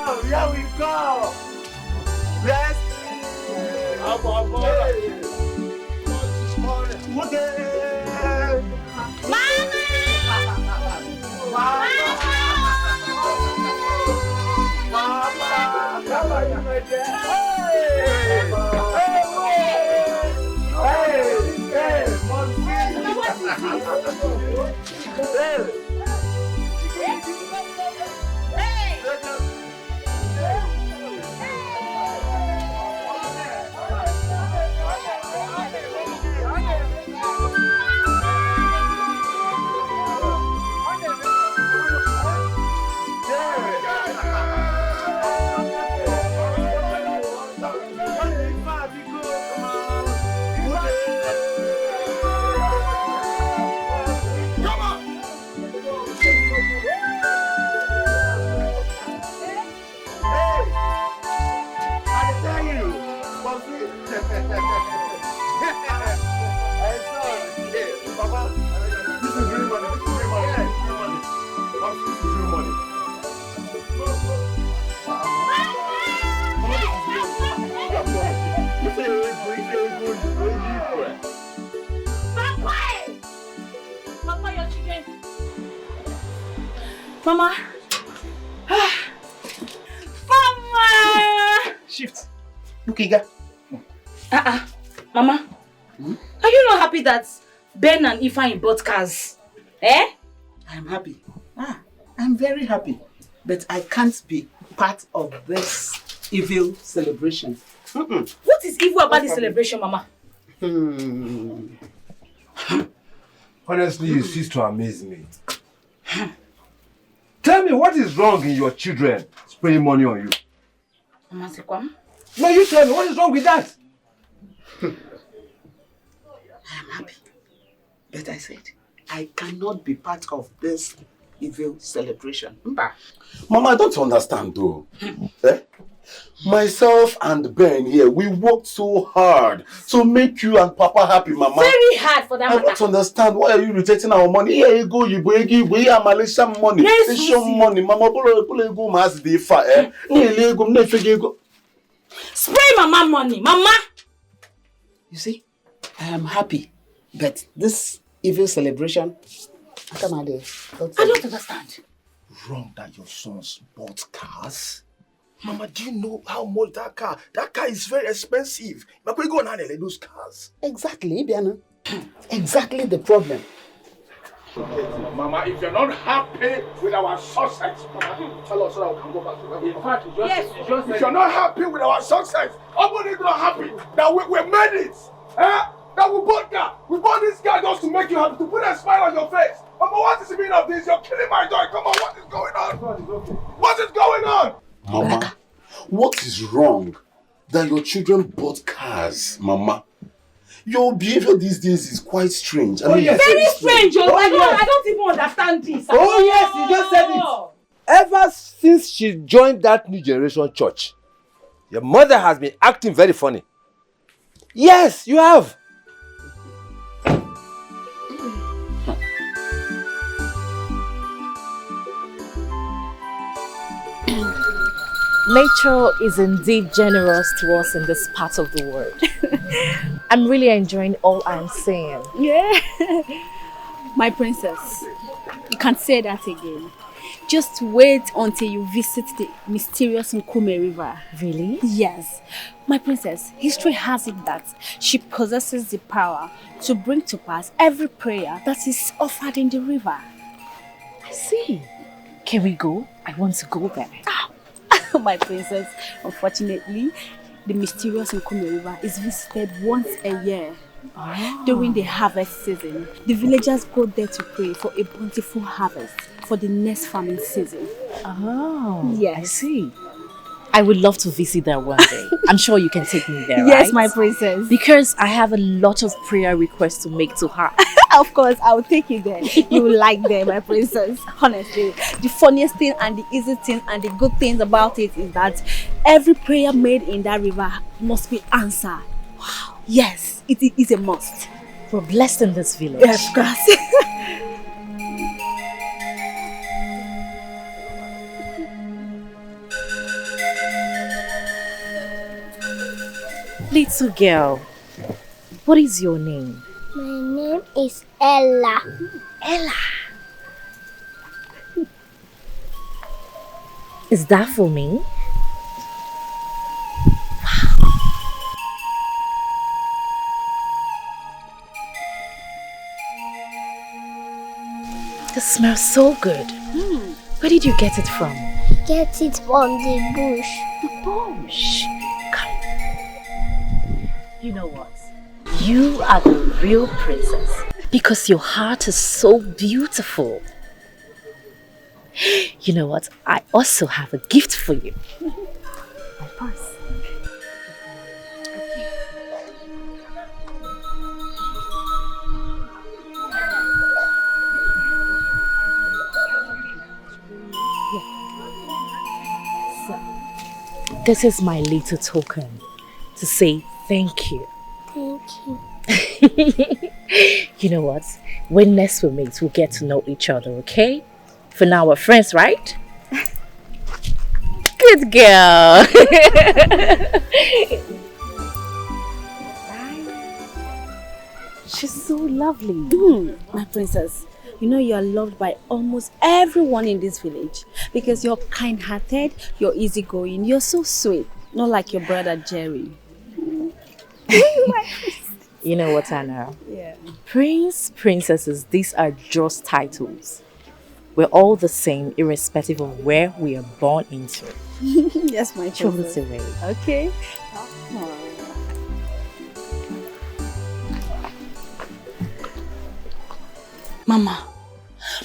come, here we go. Let's Mama! Mama! Shift. Look, Iga. Mama. Are you not happy that Ben and Ifeanyi bought cars? Eh? I'm happy. I'm very happy. But I can't be part of this evil celebration. What is evil about this celebration, Mama? Honestly, you cease to amaze me. Tell me, what is wrong in your children spraying money on you? Mama Sekwam? No, you tell me, what is wrong with that? I am happy. But I said, I cannot be part of this evil celebration. Mama, I don't understand though. Myself and Ben here, we worked so hard to make you and Papa happy, Mama. Very hard for that I don't understand. Why are you rejecting our money? Here you go, you have Malaysian money. Malaysian money. Mama, go mas the fire. Spray Mama money, Mama! You see, I am happy. But this evil celebration, I don't understand. Wrong that your sons bought cars? Mama, do you know how much that car? That car is very expensive. But we go and handle those cars. Exactly, Biana. Exactly the problem. Mama, if you're not happy with our success, Mama, tell us so that we can go back to work. In fact, if you're not happy with our success, everybody's not happy that we made it. That we bought car. We bought this car just to make you happy, to put a smile on your face. Mama, what is the meaning of this? You're killing my joy. Come on, what is going on? What is going on? Mama, what is wrong that your children bought cars, Mama? Your behavior these days is quite strange. I mean, yes, very strange. I don't even understand this. Oh yes, you just said it. Ever since she joined that New Generation church, your mother has been acting very funny. Yes, you have. Nature is indeed generous to us in this part of the world. I'm really enjoying all I'm seeing. Yeah. My princess, you can't say that again. Just wait until you visit the mysterious Nkume River. Really? Yes. My princess, history has it that she possesses the power to bring to pass every prayer that is offered in the river. I see. Can we go? I want to go there. My princess, unfortunately, the mysterious Nkume River is visited once a year. During the harvest season, the villagers go there to pray for a bountiful harvest for the next farming season. Oh, yes. I see. I would love to visit there one day. I'm sure you can take me there, Yes, right? my princess. Because I have a lot of prayer requests to make to her. Of course, I'll take you there. You will like them, my princess. Honestly, the funniest thing and the easy thing and the good things about it is that every prayer made in that river must be answered. Wow. Yes, it is a must. We're blessed in this village. Yes, of course. Little girl, what is your name? My name is Ella. Ella. Is that for me? It smells so good. Where did you get it from? Get it from the bush. The bush. Come. You know what? You are the real princess because your heart is so beautiful. You know what? I also have a gift for you. My purse. This is my little token to say thank you. Thank you. You know what? When next we meet, we'll get to know each other, okay? For now, we're friends, right? Good girl. She's so lovely. My princess, you know you are loved by almost everyone in this village because you're kind-hearted, you're easygoing, you're so sweet, not like your brother Jerry. You know what, Anna? Yeah. Prince, princesses, these are just titles. We're all the same, irrespective of where we are born into. Yes, my Throw princess. this away. Okay. Mama,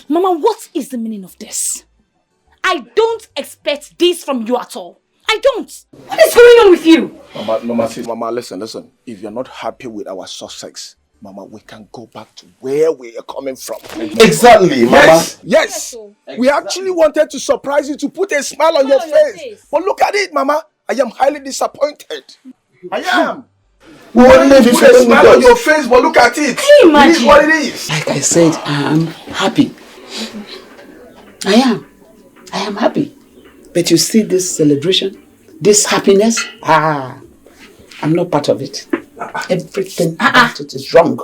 what is the meaning of this? I don't expect this from you at all. I don't. What is going on with you? Mama, listen. If you're not happy with our success, Mama, we can go back to where we are coming from. Exactly, Mama. Yes. We actually wanted to surprise you, to put a smile on your face. But look at it, Mama. I am highly disappointed. I am. We wanted to Put a smile on your face, but look at it. Can you imagine? It is what it is. Like I said, I am happy. I am happy. But you see this celebration, this happiness, I'm not part of it. Everything about it is wrong.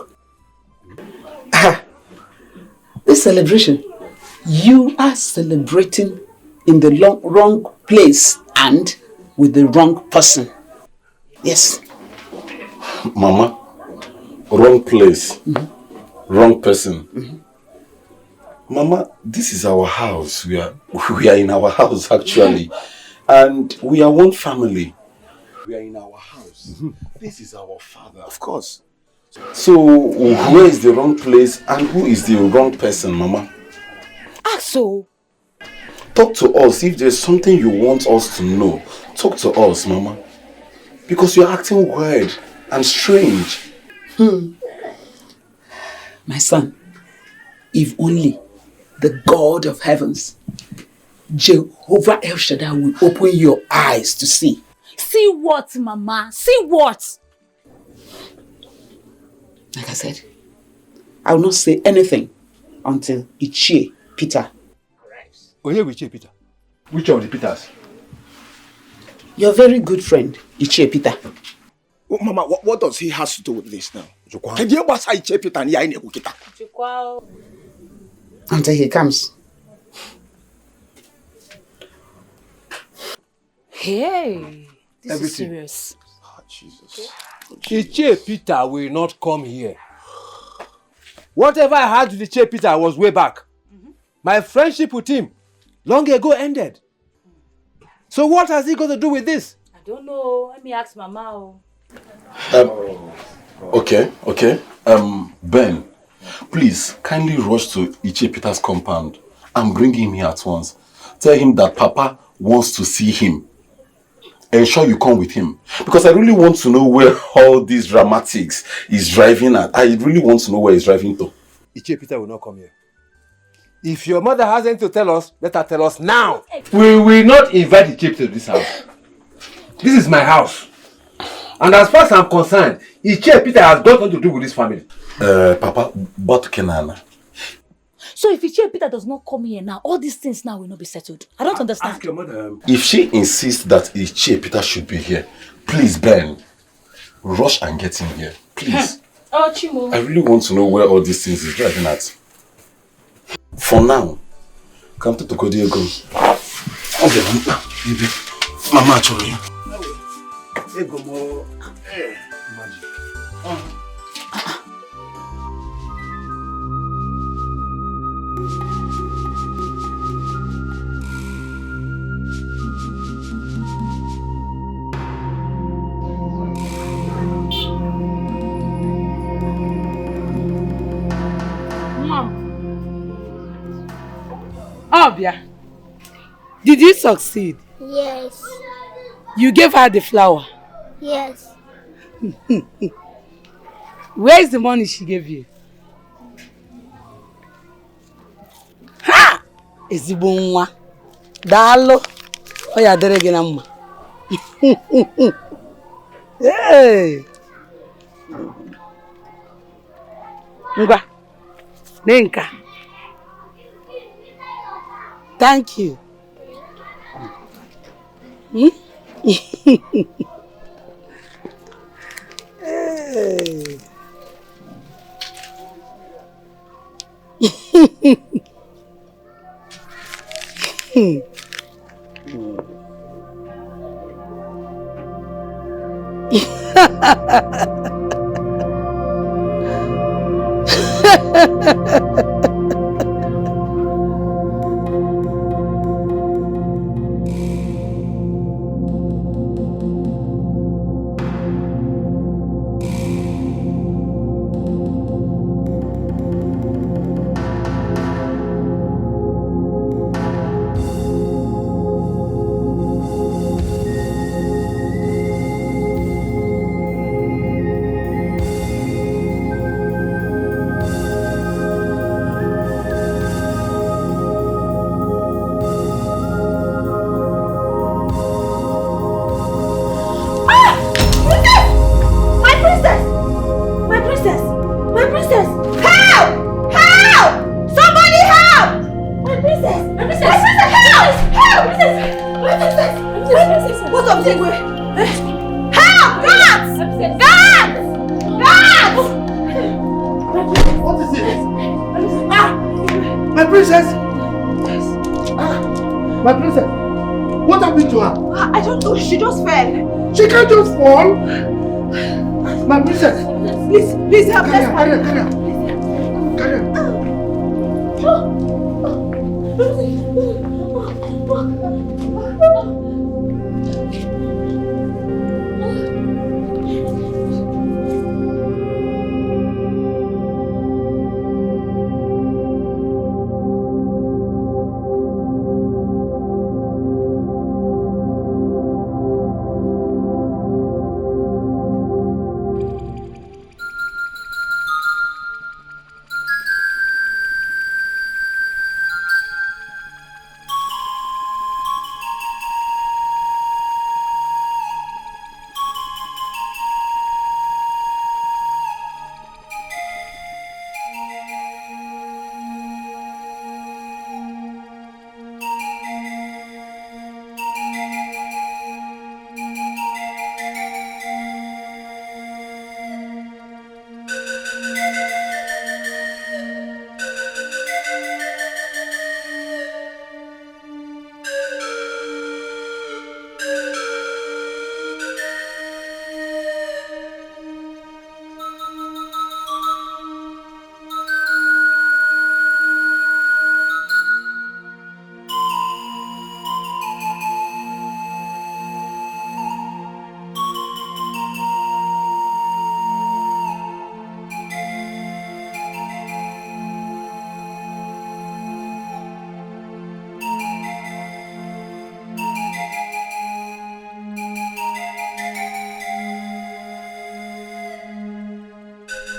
This celebration, you are celebrating in the wrong place and with the wrong person. Yes. Mama, wrong place, wrong person. Mama, this is our house. We are in our house actually, and we are one family. We are in our house. This is our father, of course. So, where is the wrong place and who is the wrong person, Mama? So, Talk to us. If there's something you want us to know, talk to us, Mama. Because you're acting weird and strange. My son, if only the God of heavens, Jehovah El Shaddai, will open your eyes to see. see what, Mama? See what? Like I said, I will not say anything until Ichie Peter. Oh, yeah, Ichie Peter. Which of the Peters? Your very good friend, Ichie Peter. Oh, Mama, what does he has to do with this now? Can you pass Ichie Peter and Yaine Ukita? Until he comes. Hey, this Everything. is serious. Oh, Jesus. Ichie Peter will not come here. Whatever I had with Ichie Peter was way back. My friendship with him long ago ended. So what has he got to do with this? I don't know. Let me ask Mama. Okay. Ben, please kindly rush to Ichie Peter's compound and bring him here at once. Tell him that Papa wants to see him. Ensure you come with him. Because I really want to know where all these dramatics is driving at. I really want to know where he's driving to. Ichie Peter will not come here. If your mother has anything to tell us, let her tell us now. We will not invite Ichie Peter to this house. This is my house. And as far as I'm concerned, Ichie Peter has got nothing to do with this family. Papa, but Kenana. So if Ichie Peter does not come here now, all these things now will not be settled. I don't understand. Ask your mother. If she insists that Ichie Peter should be here, please, Ben, rush and get in here, please. Oh, Chimo. I really want to know where all these things is driving at. For now, come to Tokodiego. Okay, Mama, actually. Obia, did you succeed? Yes. You gave her the flower? Yes. Where is the money she gave you? Ha! Ezigbo nwa. Daalụ. O ya dịrị gị na mma. Hey! Ngwa. Nenka. Thank you. Hey. My princess! Please help us! Carry on.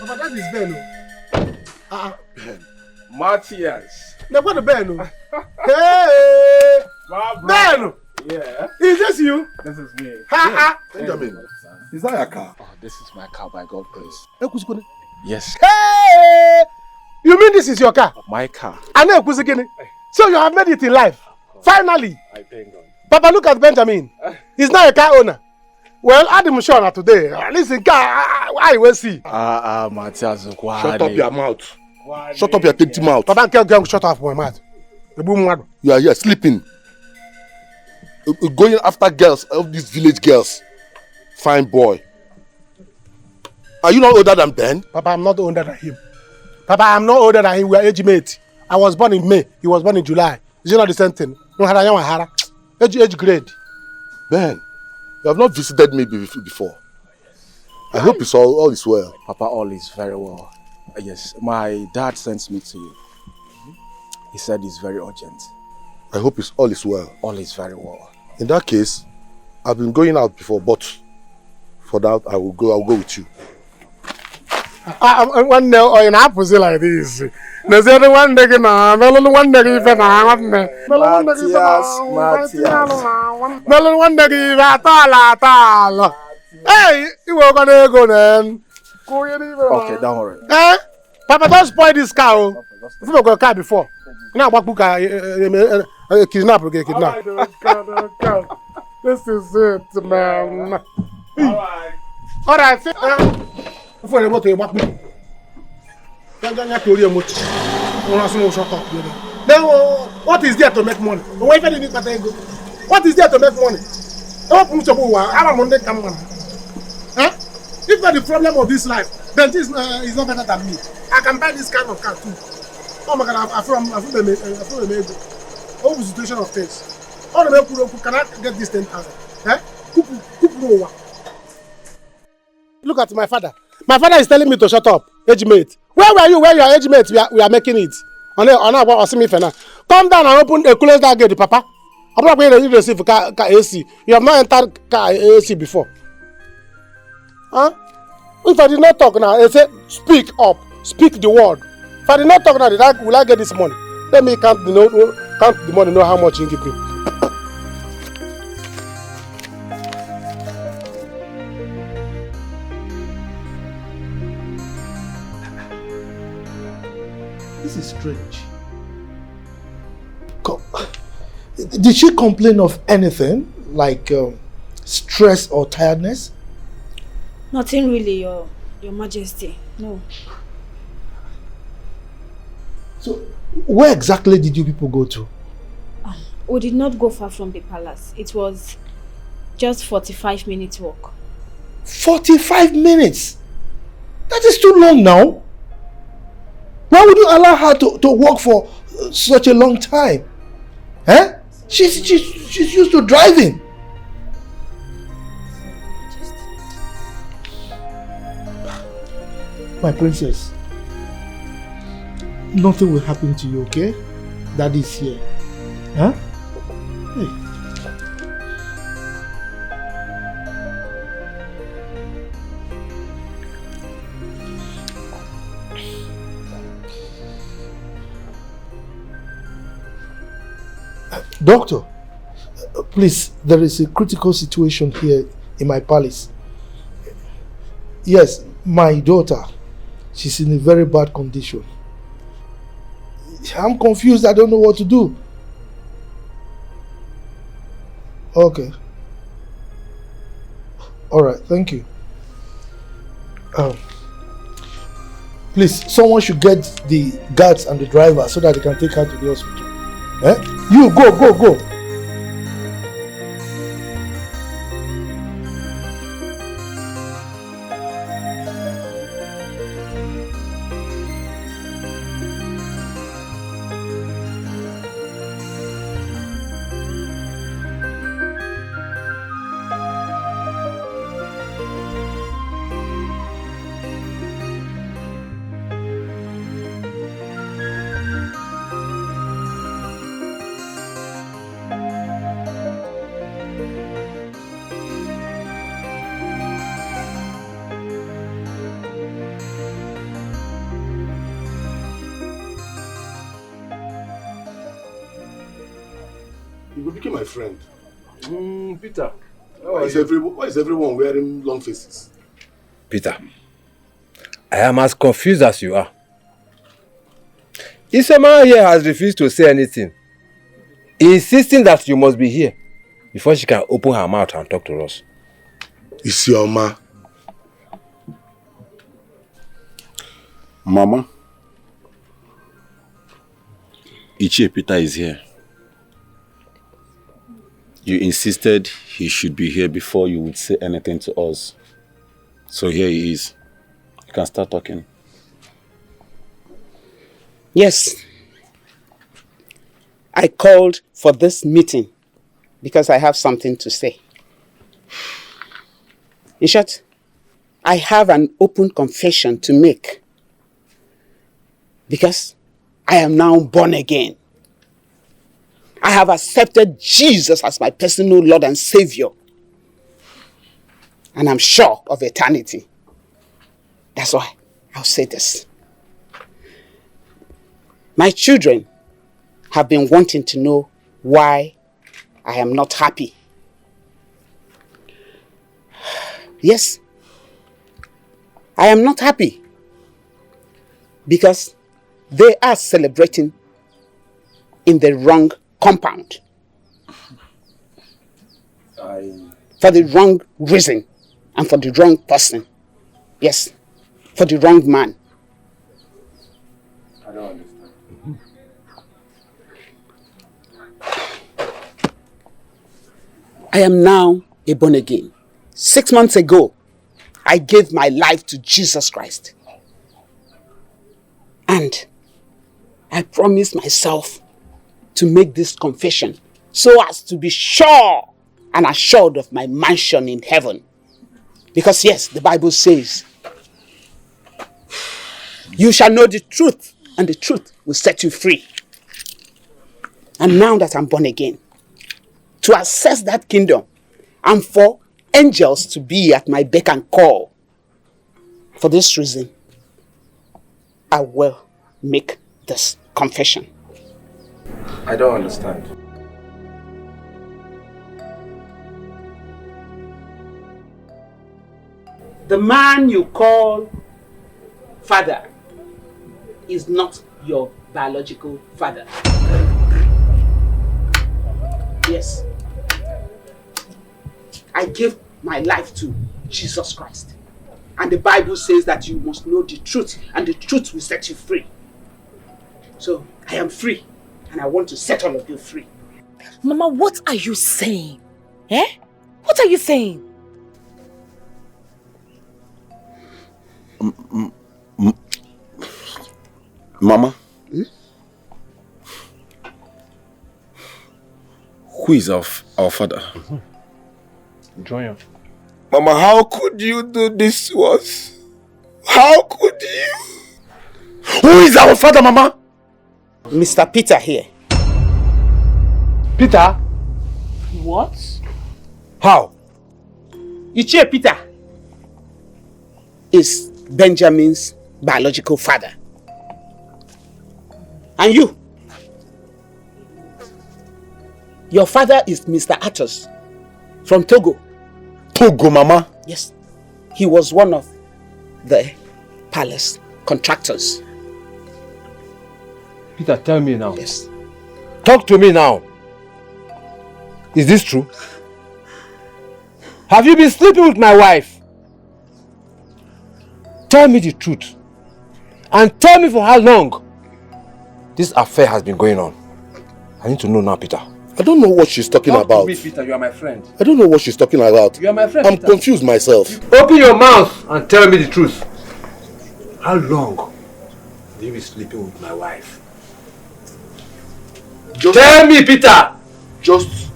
That is Ben. Matthias. Now what the Ben? Hey! Ben! Yeah. Is this you? This is me. Ha! Benjamin, is that your car? Oh, this is my car, by God grace. Yes. Hey! You mean this is your car? My car. So you have made it in life. Finally. I thank God. Papa, look at Benjamin. He's now a car owner. Well, I'm sure today. Listen, I will see. Matthias, Shut up your mouth. Shut up your dirty mouth. Papa, can't shut up my mouth. The boom one. You are here sleeping. Going after girls, all these village girls. Fine boy. Are you not older than Ben? Papa, I'm not older than him. Papa, I'm not older than him. We are age mates. I was born in May. He was born in July. Is it not the same thing? Age grade. Ben, you have not visited me before. I hope it's all is well. Papa, all is very well. Yes, my dad sent me to you. He said it's very urgent. I hope all is well. All is very well. In that case, I've been going out before, but for that I will go with you. One day, or in opposite like this. There's only one day now. Only one day even now. Only one day even at all. Hey, you were gonna go then. Okay, don't worry. Eh? Papa, don't spoil this cow. If you got a car before, now what book kidnap? This is it, man. All right. Before you go to your back, then what is there to make money? What is there to make money? If not the problem of this life, then this is not better than me. I can buy this kind of car too. Oh my God, I feel the situation of things. All the people can I get this 10,000? Look at my father. My father is telling me to shut up, age mate. Where were you? Where your age mate? We are making it. Come down and close that gate, Papa. I'm not going to receive car AC. You have not entered car AC before. Huh? If I did not talk now, I say speak up, speak the word. If I did not talk now, will I get this money? Let me count the money, know how much you give me. This is strange. Did she complain of anything like stress or tiredness? Nothing really, Your Majesty. No. So, where exactly did you people go to? We did not go far from the palace. It was just 45 minutes walk. 45 minutes? That is too long now. Why would you allow her to walk for such a long time? Huh? She's used to driving. My princess, nothing will happen to you, okay? Daddy is here. Huh? Hey. Doctor, please, there is a critical situation here in my palace. Yes, my daughter, she's in a very bad condition. I'm confused, I don't know what to do. Okay. Alright, thank you. Please, someone should get the guards and the driver so that they can take her to the hospital. Eh? You go. You will become my friend. Peter. Why is everyone wearing long faces? Peter, I am as confused as you are. Isema here has refused to say anything, insisting that you must be here before she can open her mouth and talk to us. Isioma. Mama, Ichie Peter is here. You insisted he should be here before you would say anything to us. So here he is. You can start talking. Yes. I called for this meeting because I have something to say. In short, I have an open confession to make. Because I am now born again. I have accepted Jesus as my personal Lord and Savior. And I'm sure of eternity. That's why I'll say this. My children have been wanting to know why I am not happy. Yes, I am not happy because they are celebrating in the wrong compound. For the wrong reason and for the wrong person. Yes, for the wrong man. I don't understand. I am now a born again. 6 months ago, I gave my life to Jesus Christ. And I promised myself to make this confession so as to be sure and assured of my mansion in heaven. Because yes, the Bible says, you shall know the truth and the truth will set you free. And now that I'm born again, to access that kingdom and for angels to be at my beck and call, for this reason, I will make this confession. I don't understand. The man you call father is not your biological father. Yes. I gave my life to Jesus Christ. And the Bible says that you must know the truth and the truth will set you free. So I am free and I want to set all of you free. Mama, what are you saying? Eh? What are you saying? Mama? Who is our father? Join. Mama, how could you do this to us? How could you? Who is our father, Mama? Mr. Peter here. Peter? What? How? Ichie Peter is Benjamin's biological father. And you? Your father is Mr. Atos from Togo. Togo, Mama? Yes. He was one of the palace contractors. Peter, tell me now. Yes. Talk to me now. Is this true? Have you been sleeping with my wife? Tell me the truth. And tell me for how long this affair has been going on. I need to know now, Peter. I don't know what she's talking about. Talk to me, Peter. You are my friend. I don't know what she's talking about. You are my friend, I'm Peter. confused myself. Open your mouth and tell me the truth. How long have you been sleeping with my wife? Tell me, Peter! Just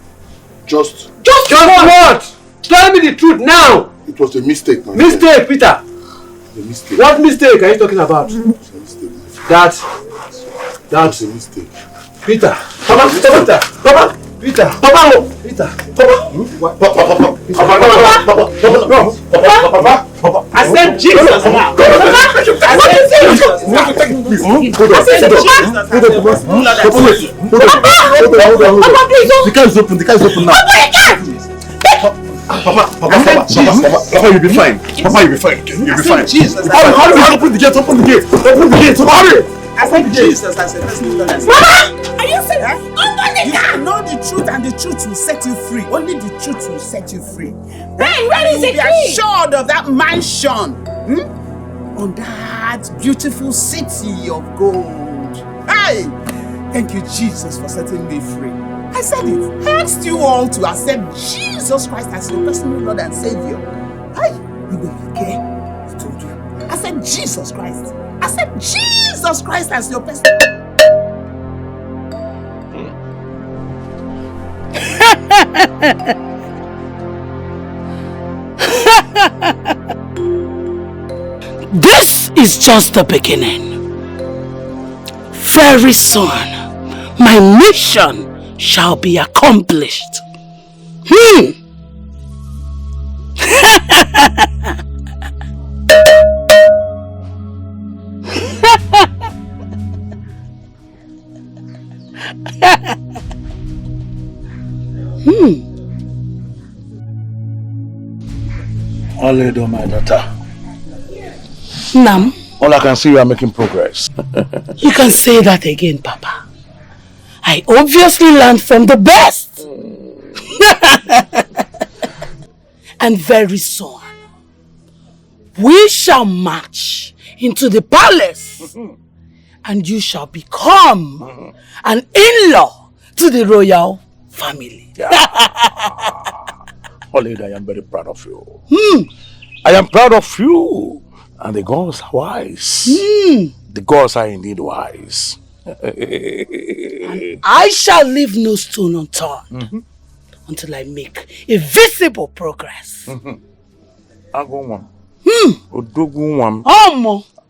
what? Tell me the truth now! It was a mistake, my Mistake, friend. Peter! A mistake. What mistake are you talking about? It was a mistake, my friend. That's It was a mistake. Peter! Papa! Peter! Papa! Peter! Papa! Peter! Papa! I said Jesus now. The car is open. The car is open now. Papa, you'll be fine. Papa, you'll be fine. You'll be fine. Jesus. Hurry, open the gate. Open the gate. Open the gate. Hurry. I accept Jesus as your personal Lord and Savior. Mama! Are you serious? You know the truth and the truth will set you free. Only the truth will set you free. Ben, where is the key? You be assured of that mansion. On that beautiful city of gold. Hey! Thank you, Jesus, for setting me free. I said it. I asked you all to accept Jesus Christ as your personal Lord and Savior. Hey! You will okay? I told you. Accept Jesus Christ. Accept Jesus Christ as your personal... This is just the beginning. Very soon, my mission shall be accomplished. Oledo, my daughter. Nam. All I can see, you are making progress. You can say that again, Papa. I obviously learned from the best. And very soon, we shall march into the palace and you shall become an in-law to the royal family. Oledo, I am very proud of you. I am proud of you. And the gods are wise. The gods are indeed wise. And I shall leave no stone unturned until I make a visible progress.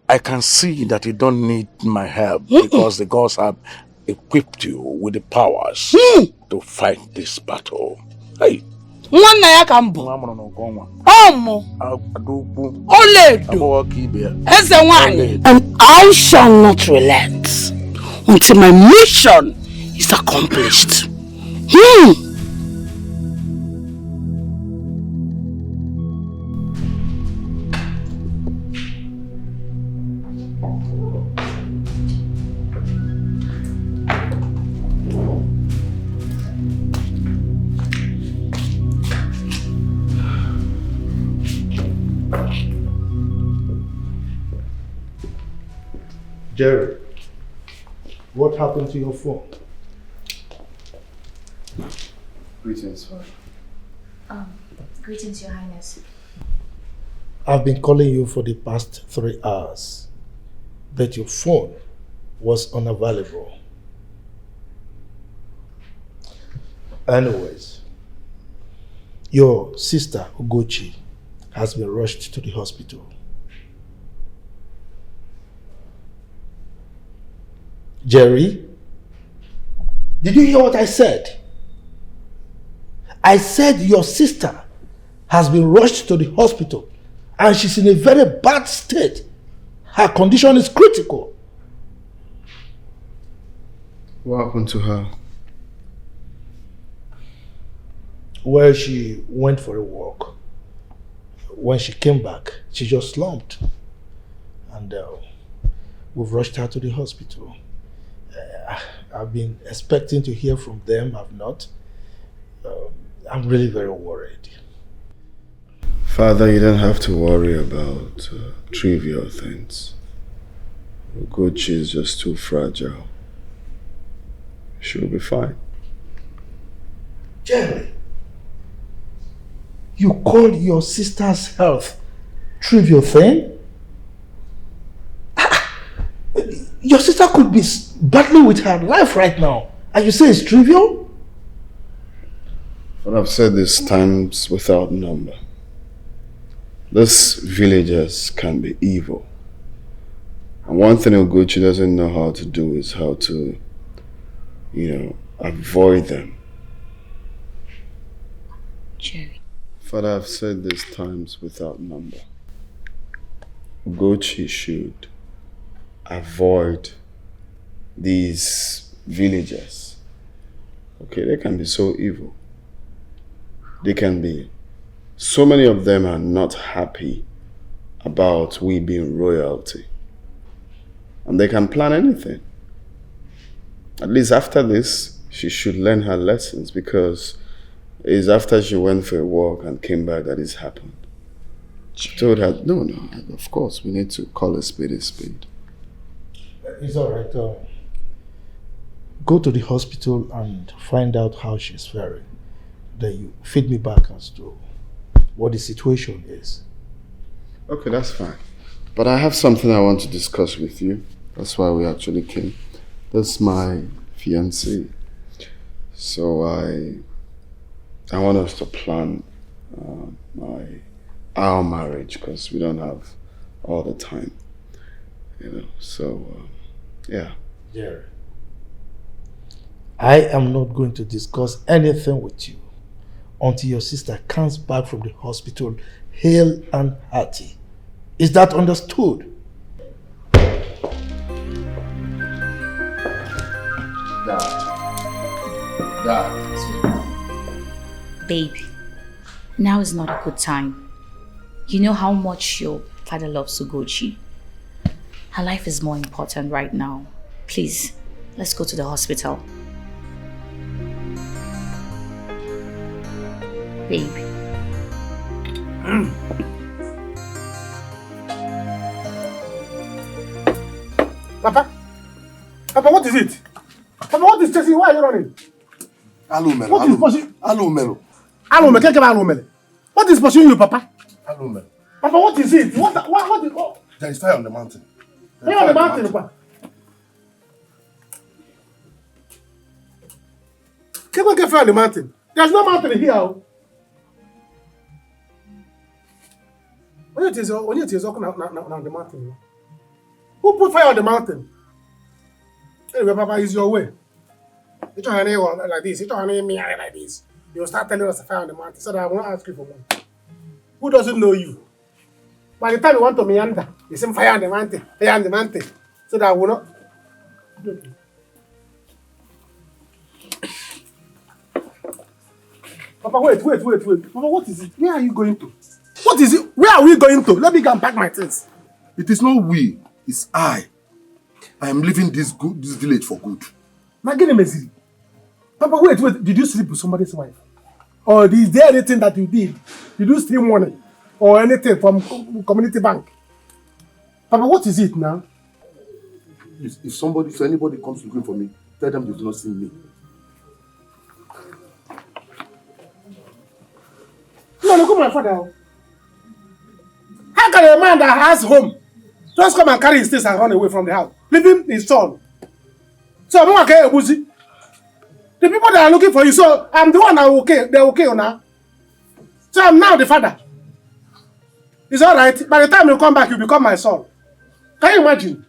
I can see that you don't need my help because the gods have equipped you with the powers to fight this battle. Hey. Nwanna ya ka mbụ. Ọmụ. Oledo. Eze nwanyị. And I shall not relent until my mission is accomplished. Jerry, what happened to your phone? Greetings, Father. Greetings, Your Highness. I've been calling you for the past 3 hours, but your phone was unavailable. Anyways, your sister Ugochi has been rushed to the hospital. Jerry, did you hear what I said? I said your sister has been rushed to the hospital and she's in a very bad state. Her condition is critical. What happened to her? Well, she went for a walk. When she came back, she just slumped. And we've rushed her to the hospital. I've been expecting to hear from them. I've not. I'm really very worried. Father, you don't have to worry about trivial things. Ugochi is just too fragile. She'll be fine. Jerry, you call your sister's health trivial thing? Your sister could be battling with her life right now, and you say it's trivial? But I've said this times without number. These villagers can be evil. And one thing Ugochi doesn't know how to do is how to, avoid them. Jerry. Father, I've said this times without number. Ugochi should avoid these villagers. Okay, they can be so evil. They can be. So many of them are not happy about we being royalty. and they can plan anything. At least after this, she should learn her lessons, because it's after she went for a walk and came back that it's happened. She told her, no, of course, we need to call a spade a spade. It's all right. Go to the hospital and find out how she's faring. Then you feed me back as to what the situation is. Okay, that's fine. But I have something I want to discuss with you. That's why we actually came. That's my fiancée. So I want us to plan our marriage, because we don't have all the time, so yeah. Jerry, I am not going to discuss anything with you until your sister comes back from the hospital hale and hearty. Is that understood? Dad. Babe, now is not a good time. You know how much your father loves Ugochi. Her life is more important right now. Please, let's go to the hospital. Babe. Papa, what is it? Papa, what is chasing? Why are you running? What is pursuing? What is pursuing you, Papa? Papa, what is it? What is? There is fire on the mountain. Fire on the mountain, Papa. Can't go get fire on the mountain. There's no mountain here. When it is on the mountain. Who put fire on the mountain? Anyway, Papa, it's your way. You try to like this. You try to me like this. You'll start telling us to fire on the mountain, so that I won't ask you for one. Who doesn't know you? By the time you want to meander, you say fire on the mountain, so that I will not. Papa, wait. Papa, what is it? Where are you going to? What is it? Where are we going to? Let me go and pack my things. It is not we, it's I. I am leaving this village for good. Papa, wait. Did you sleep with somebody's wife? Or is there anything that you did? Did you steal money? Or anything from community bank? Papa, what is it now? If anybody comes looking for me, tell them they do not see me. No, look at my father. How can a man that has home just come and carry his things and run away from the house, leaving his son? So I'm not okay, Ebuzi. The people that are looking for you, so I'm the one that okay. They're okay now. So I'm now the father. It's all right. By the time you come back, you become my son. Can you imagine?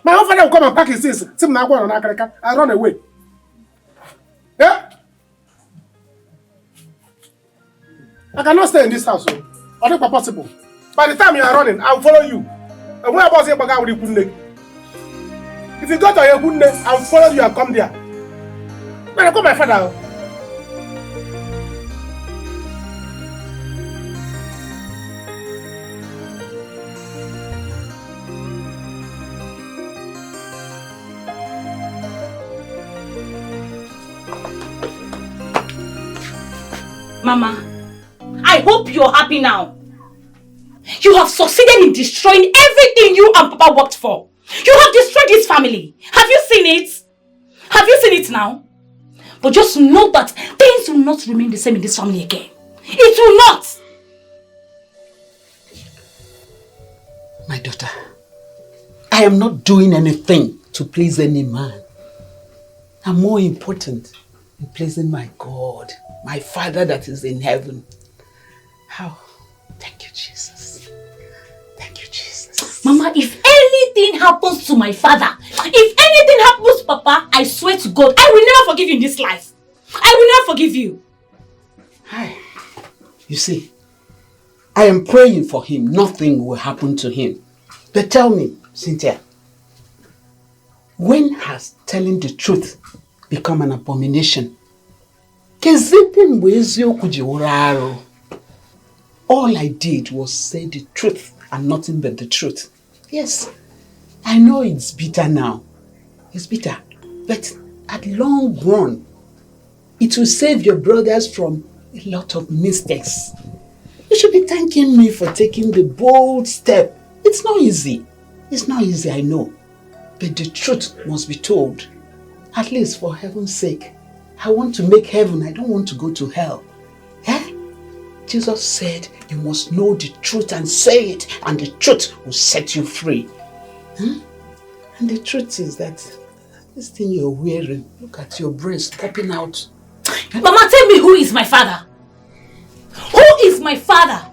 My own father will come and pack his things, and run away. Yeah? I cannot stay in this house. Or not possible. By the time you are running, I will follow you. And when I was able to with the if you go to your good I will follow you and come there. But I call my father. Mama, I hope you're happy now. You have succeeded in destroying everything you and Papa worked for. You have destroyed this family. Have you seen it? Have you seen it now? But just know that things will not remain the same in this family again. It will not. My daughter, I am not doing anything to please any man. I'm more important in pleasing my God, my Father that is in heaven. How? Thank you, Jesus. Thank you, Jesus. Mama, if anything happens to my father, if anything happens to Papa, I swear to God, I will never forgive you in this life. I will never forgive you. Hi. You see, I am praying for him. Nothing will happen to him. But tell me, Cynthia, when has telling the truth become an abomination? All I did was say the truth and nothing but the truth. Yes. I know it's bitter now. It's bitter. But at long run, it will save your brothers from a lot of mistakes. You should be thanking me for taking the bold step. It's not easy. It's not easy, I know. But the truth must be told. At least for heaven's sake. I want to make heaven. I don't want to go to hell. Eh? Jesus said you must know the truth and say it, and the truth will set you free. Hmm? And the truth is that this thing you're wearing, look at your breast popping out. Mama, tell me, who is my father? Who is my father?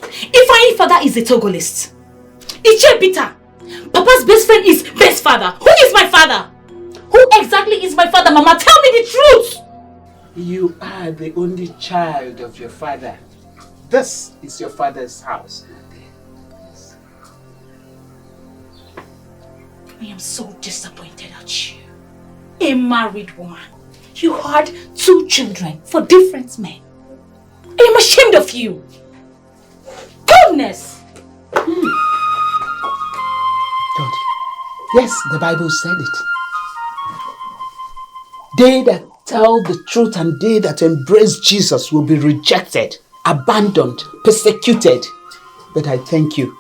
If my father is a Togolist, Iche Peter, Papa's best friend is best father. Who is my father? Who exactly is my father, Mama? Tell me the truth! You are the only child of your father. This is your father's house. I am so disappointed at you. A married woman. You had 2 children for different men. I am ashamed of you. Goodness! God. Yes, the Bible said it. They that tell the truth and they that embrace Jesus will be rejected, abandoned, persecuted. But I thank you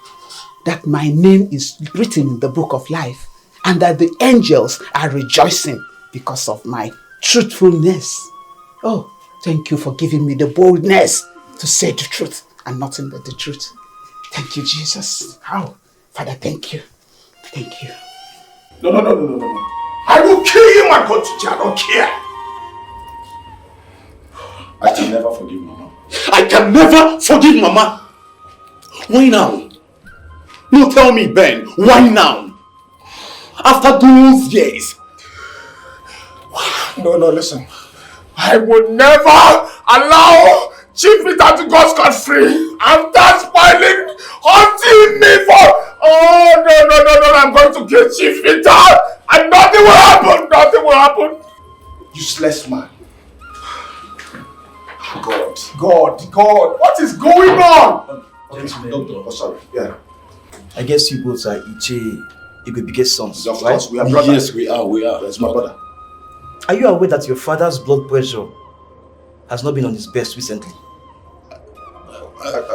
that my name is written in the book of life and that the angels are rejoicing because of my truthfulness. Oh, thank you for giving me the boldness to say the truth and nothing but the truth. Thank you, Jesus. How? Father, thank you. Thank you. No. I will kill him and go to jail. I don't care. I can never forgive Mama. I can never forgive Mama. Why now? No, tell me, Ben. Why now? After those years. No, listen. I would never allow Chief Peter to go scot-free. I'm that spoiling, hunting me for... Oh, no. I'm going to kill Chief Peter. And nothing will happen. Nothing will happen. Useless man. God. What is going on? Gentlemen. Doctor, sorry. Yeah. I guess you both are Iche biggest sons. Of course, we are brothers. Yes, we are. That's my brother. Are you aware that your father's blood pressure has not been on his best recently?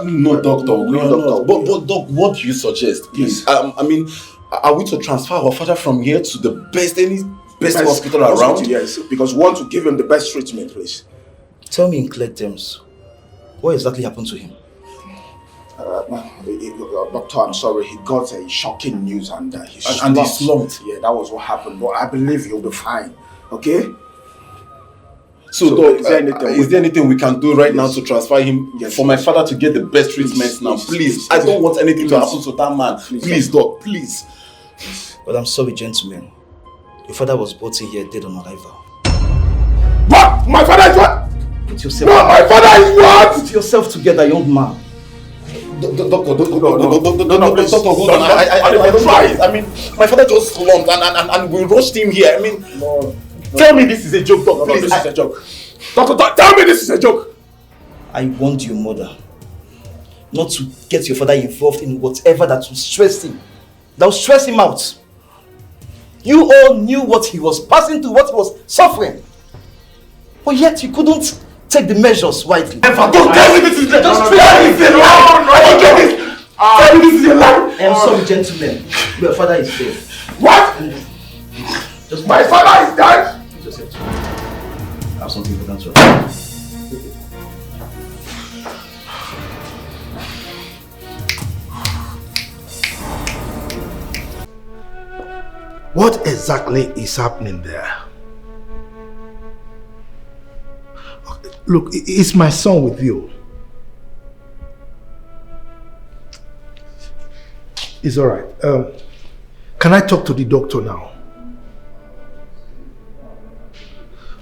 No, doctor. No. But doc, what do you suggest, please? I mean, are we to transfer our father from here to the best hospital around? Yes, because we want to give him the best treatment, please. Tell me in clear terms, what exactly happened to him? Doctor, I'm sorry, he got a shocking news and he slumped. And he slumped. Yeah, that was what happened, but I believe he'll be fine, okay? So doc, is there anything we can do right now to transfer him for my father to get the best treatment now? Please. I don't want anything to happen to that man. Please, doc, please. But I'm sorry, gentlemen. Your father was brought in here dead on arrival. What? My father is what? Put yourself No, my father is what? Put yourself together, young man. Doctor, hold on. I don't try it. I mean, my father just slumped and we rushed him here. I mean, tell me this is a joke, doctor. Please, this is a joke. Doctor, tell me this is a joke. I warned your mother not to get your father involved in whatever that will stress him. That will stress him out. You all knew what he was passing through, what he was suffering. But yet you couldn't take the measures widely. Don't tell me this is a lie. Tell me this is a lie. I am sorry, gentlemen. Your father is dead. What? My father is dead? I have something important to What exactly is happening there? Look, is my son with you? It's all right. Can I talk to the doctor now?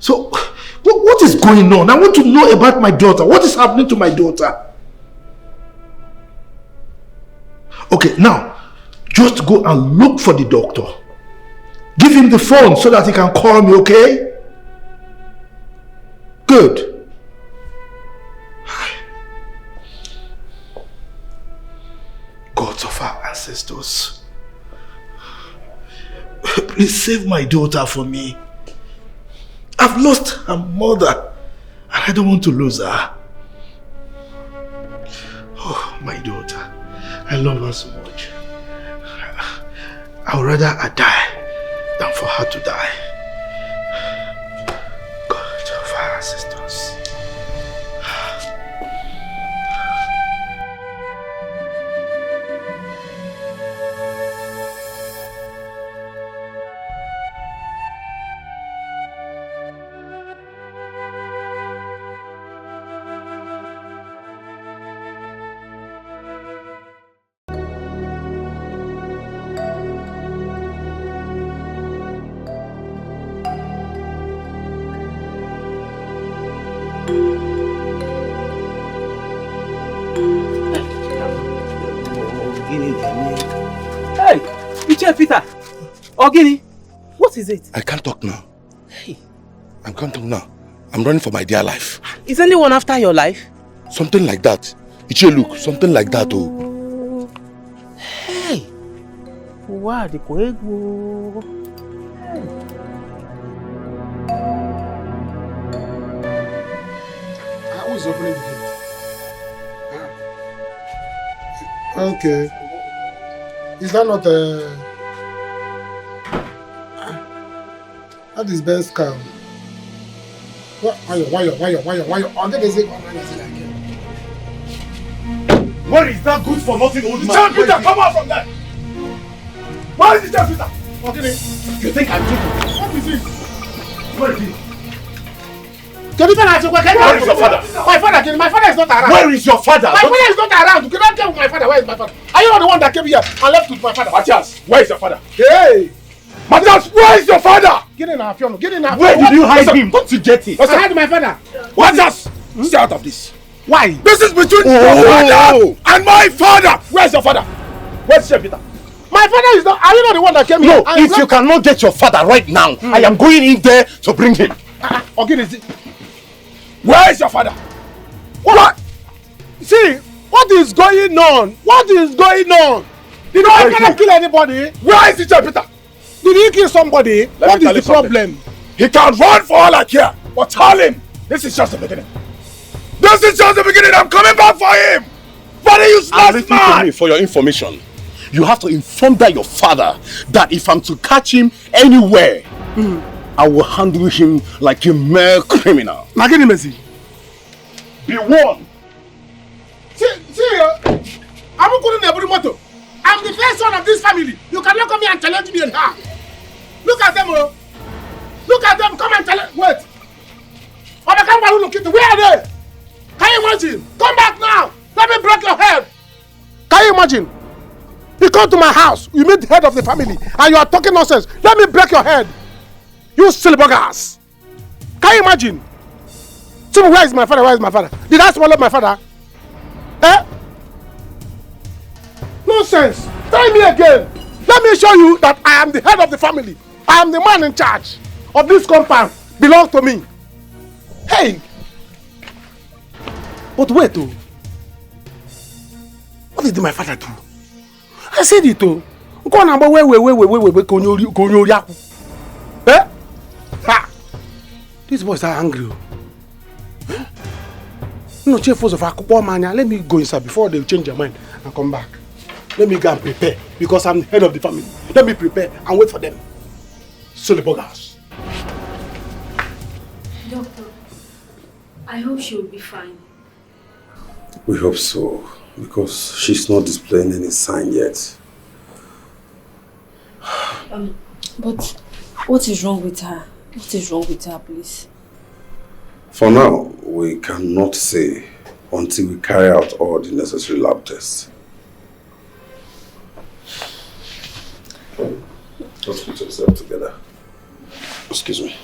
So, what is going on? I want to know about my daughter. What is happening to my daughter? Okay, now, just go and look for the doctor. Give him the phone so that he can call me, okay? Good. Gods of our ancestors. please save my daughter for me. I've lost her mother and I don't want to lose her. Oh, my daughter. I love her so much. I would rather I die than for her to die. God of our ancestors. Hey, Iche Peter. Ogini, what is it? I can't talk now. Hey. I can't talk now. I'm running for my dear life. Is anyone after your life? Something like that. Iche, look, something like that, oh. Hey. Wow, the Koego. Who is opening the gate? Okay. Is that not that is best cow? Why you? Under the zig, What is that good for nothing old man? John Peter, come out from there! Where is the John Peter? You think I'm joking? What is it? Where is he? Where is your father? My father is not around. Where is your father? My father is not around. You cannot tell my father. Where is my father? Are you not the one that came here and left with my father? Matthias, where is your father? Hey! Matthias, where is your father? Get in our piano. Get in our Where did you hide him? Don't you get it? I had my father. Matthias, stay out of this. Why? This is between your father and my father. Where's your father? Where's Peter? My father is not. Are you not the one that came here? No, if you cannot get your father right now, I am going in there to bring him. Okay, where is your father? What? See, what is going on? What is going on? Did my father kill anybody? Where is the Peter? Did he kill somebody? What is the problem? He can run for all I care, but tell him this is just the beginning. This is just the beginning. I'm coming back for him. Very useless man. To me, for your information, you have to inform that your father that if I'm to catch him anywhere, I will handle him like a mere criminal. Magini Messi. Be warned. See, I'm the first son of this family. You cannot come here and challenge me and her. Look at them, oh. Look at them. Come and challenge. Wait. Where are they? Can you imagine? Come back now. Let me break your head. Can you imagine? You come to my house. You meet the head of the family, and you are talking nonsense. Let me break your head. You silly buggers. Can you imagine? Tell me, where is my father? Where is my father? Did I swallow my father? Eh? Nonsense. Try me again. Let me show you that I am the head of the family. I am the man in charge of this compound. Belong to me. Hey. But wait, oh. What did my father do? I said it, oh. Eh? Ha! These boys are angry. No, chiefs of Akupomania, let me go inside before they change their mind and come back. Let me go and prepare because I'm the head of the family. Let me prepare and wait for them. Silly buggers. Doctor, I hope she will be fine. We hope so, because she's not displaying any sign yet. But what is wrong with her? What is wrong with her, please? For now, we cannot say until we carry out all the necessary lab tests. Just put yourself together. Excuse me.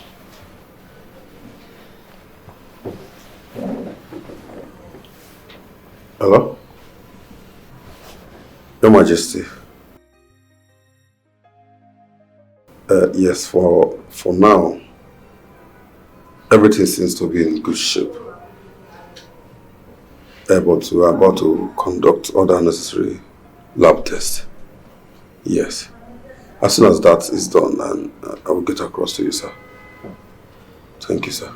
Hello? Your Majesty. Yes, for now, everything seems to be in good shape. But we are about to conduct other necessary lab tests. Yes. As soon as that is done, and I will get across to you, sir. Thank you, sir.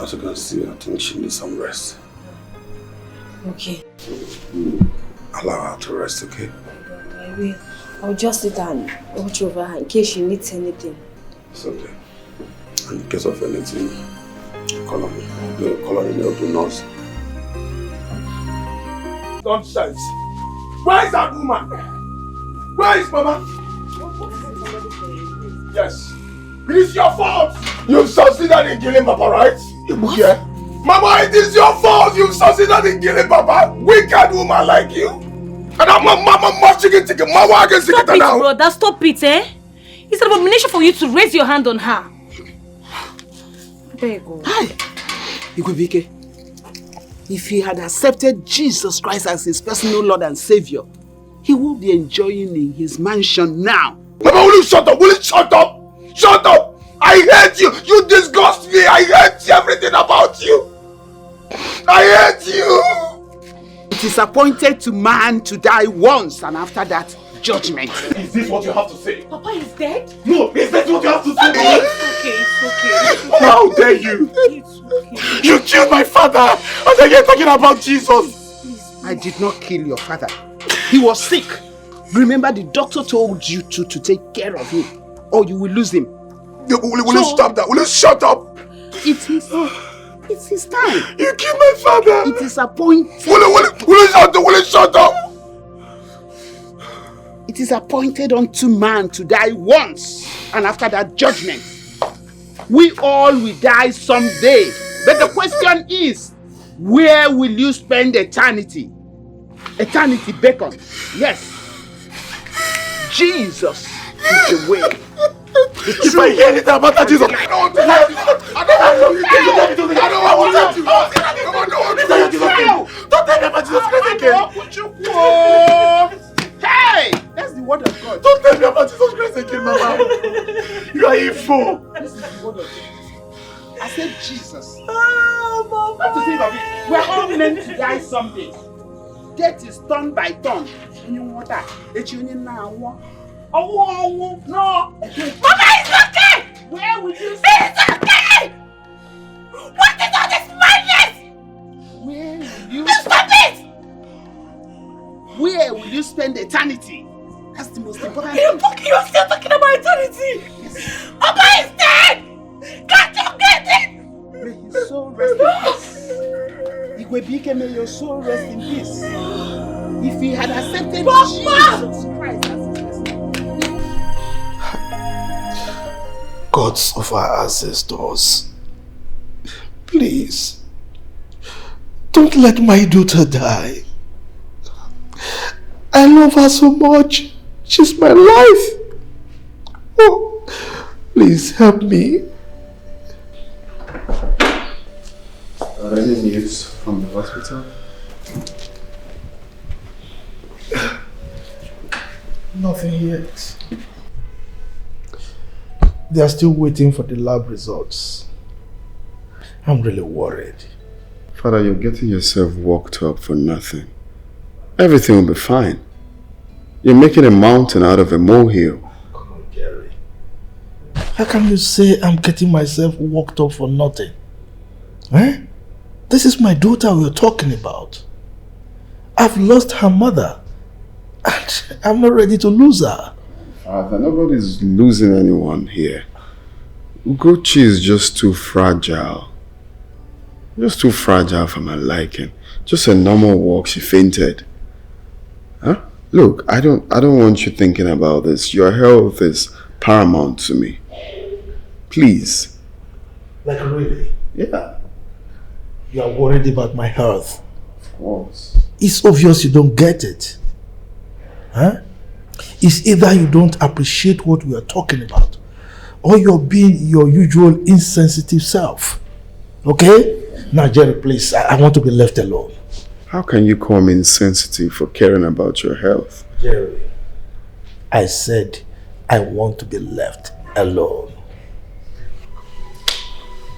As you can see, I think she needs some rest. Okay. Allow her to rest, okay? I will. I'll just sit and watch over her in case she needs anything. It's okay. And in case of anything, call on me. Call on the nurse. Nonsense. Where is that woman? Where is Mama? Yes. It is your fault. You've succeeded in killing Papa, right? What? Yeah. Mama, it is your fault. You've succeeded in killing Papa. Wicked woman like you. And I'm a mama chicken ticket. Mama, I can see it now. Stop it, brother. Stop it, eh? It's an abomination for you to raise your hand on her. There you go. Hi. Igwebike. If he had accepted Jesus Christ as his personal Lord and Savior, he would be enjoying in his mansion now. Mama, will you shut up? Will you shut up? Shut up! I hate you! You disgust me! I hate everything about you! I hate you! It is appointed to man to die once, and after that, judgment. Is this what you have to say? Papa is dead? No, is this what you have to say? It's okay. How dare you? You killed my father! And then you're talking about Jesus! I did not kill your father. He was sick. Remember, the doctor told you to take care of him, or you will lose him. Will you stop that? Will you shut up? It's his time. You killed my father! It is appointed. Will you shut up? It is appointed unto man to die once, and after that, judgment. We all will die someday. But the question is, where will you spend eternity? Eternity beckons. Yes. Jesus is the way. If I hear anything about that Jesus, I don't want to help you. I don't want to help you. Don't tell me about Jesus Christ again. Hey! That's the word of God. Don't tell me about Jesus Christ again, Mama. You are evil. This is the word of God. I said Jesus. Oh, Mama. What to think of it? We're all meant to die someday. Death is turn by turn. You want that? Oh, no! Mama, it's okay! Where will you It's okay! What is all this madness? Where will you stop it? Where will you spend eternity? That's the most important thing. You're still talking about eternity? Yes. Papa is dead! Can't you get it? May his soul rest in peace. Igwebike, may your soul rest in peace. If he had accepted Jesus Christ as his personal gods of our ancestors, please, don't let my daughter die. I love her so much. She's my life. Oh, please help me. Are there any news from the hospital? Nothing yet. They are still waiting for the lab results. I'm really worried. Father, you're getting yourself worked up for nothing. Everything will be fine. You're making a mountain out of a molehill. Come on, Jerry. How can you say I'm getting myself worked up for nothing? Eh? This is my daughter we're talking about. I've lost her mother. And I'm not ready to lose her. Father, nobody's losing anyone here. Ugochi is just too fragile. Just too fragile for my liking. Just a normal walk, she fainted. Huh? Look, I don't want you thinking about this. Your health is paramount to me. Please. Like really? Yeah. You are worried about my health. Of course. It's obvious you don't get it. Huh? It's either you don't appreciate what we are talking about, or you're being your usual insensitive self. Okay? Now, Jerry, please, I want to be left alone. How can you call me insensitive for caring about your health? Jerry, I said I want to be left alone.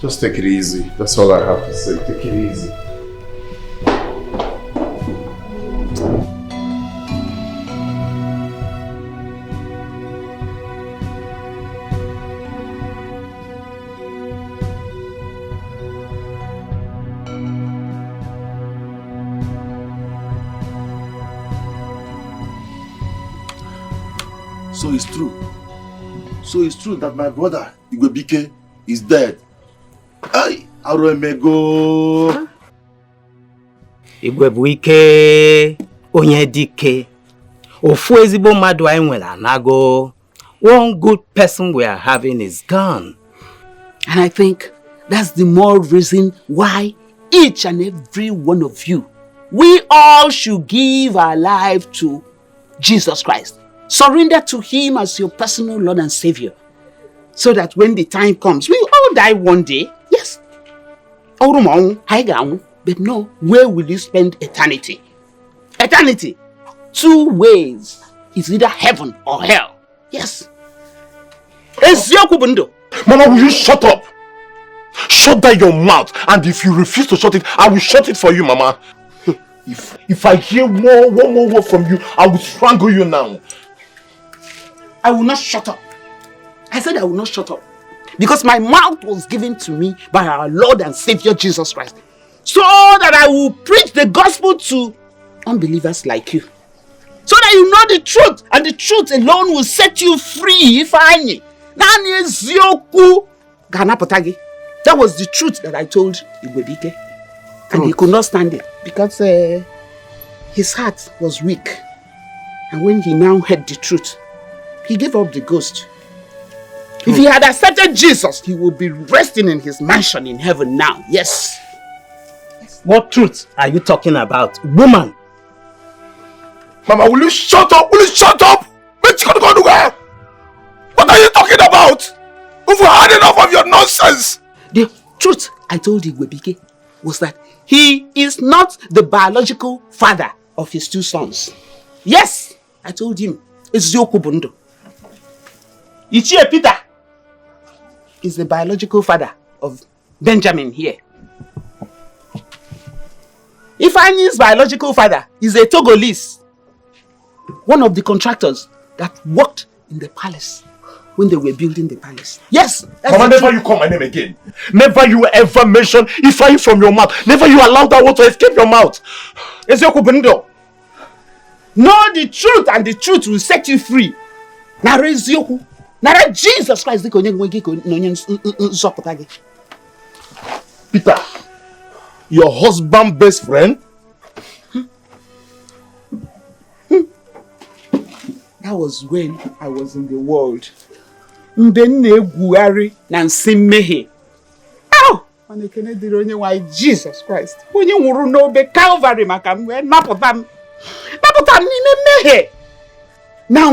Just take it easy. That's all I have to say. Take it easy. So it's true. So it's true that my brother, Igwebike, is dead. Ay, Aromego. Igwebike, Onyedike. Ofu ezigbo mmadụ anyị nwere anago. One good person we are having is gone. And I think that's the more reason why each and every one of you, we all should give our life to Jesus Christ. Surrender to Him as your personal Lord and Savior. So that when the time comes, we all die one day. Yes. But no, where will you spend eternity? Eternity. 2 ways. It's either heaven or hell. Yes. Mama, will you shut up? Shut down your mouth. And if you refuse to shut it, I will shut it for you, Mama. If I hear one more word from you, I will strangle you now. I will not shut up. I said I will not shut up. Because my mouth was given to me by our Lord and Savior Jesus Christ. So that I will preach the gospel to unbelievers like you. So that you know the truth. And the truth alone will set you free. That was the truth that I told Igwebike. And he could not stand it. Because his heart was weak. And when he now heard the truth, he gave up the ghost. If he had accepted Jesus, he would be resting in his mansion in heaven now. Yes. What truth are you talking about, woman? Mama, will you shut up? Will you shut up? What are you talking about? We've had enough of your nonsense. The truth I told Igwebike was that he is not the biological father of his 2 sons. Yes, I told him. It's Yokubundo. Ichie Peter is the biological father of Benjamin here. Ifeanyi's biological father is a Togolese, one of the contractors that worked in the palace when they were building the palace. Yes. Mama, never you call my name again. Never you ever mention Ifeanyi from your mouth. Never you allow that word to escape your mouth. Know the truth and the truth will set you free. Nara Jesus Christ. Peter, your husband's best friend? That was when I was in the world. Oh! Jesus Christ. When you know the Calvary, now,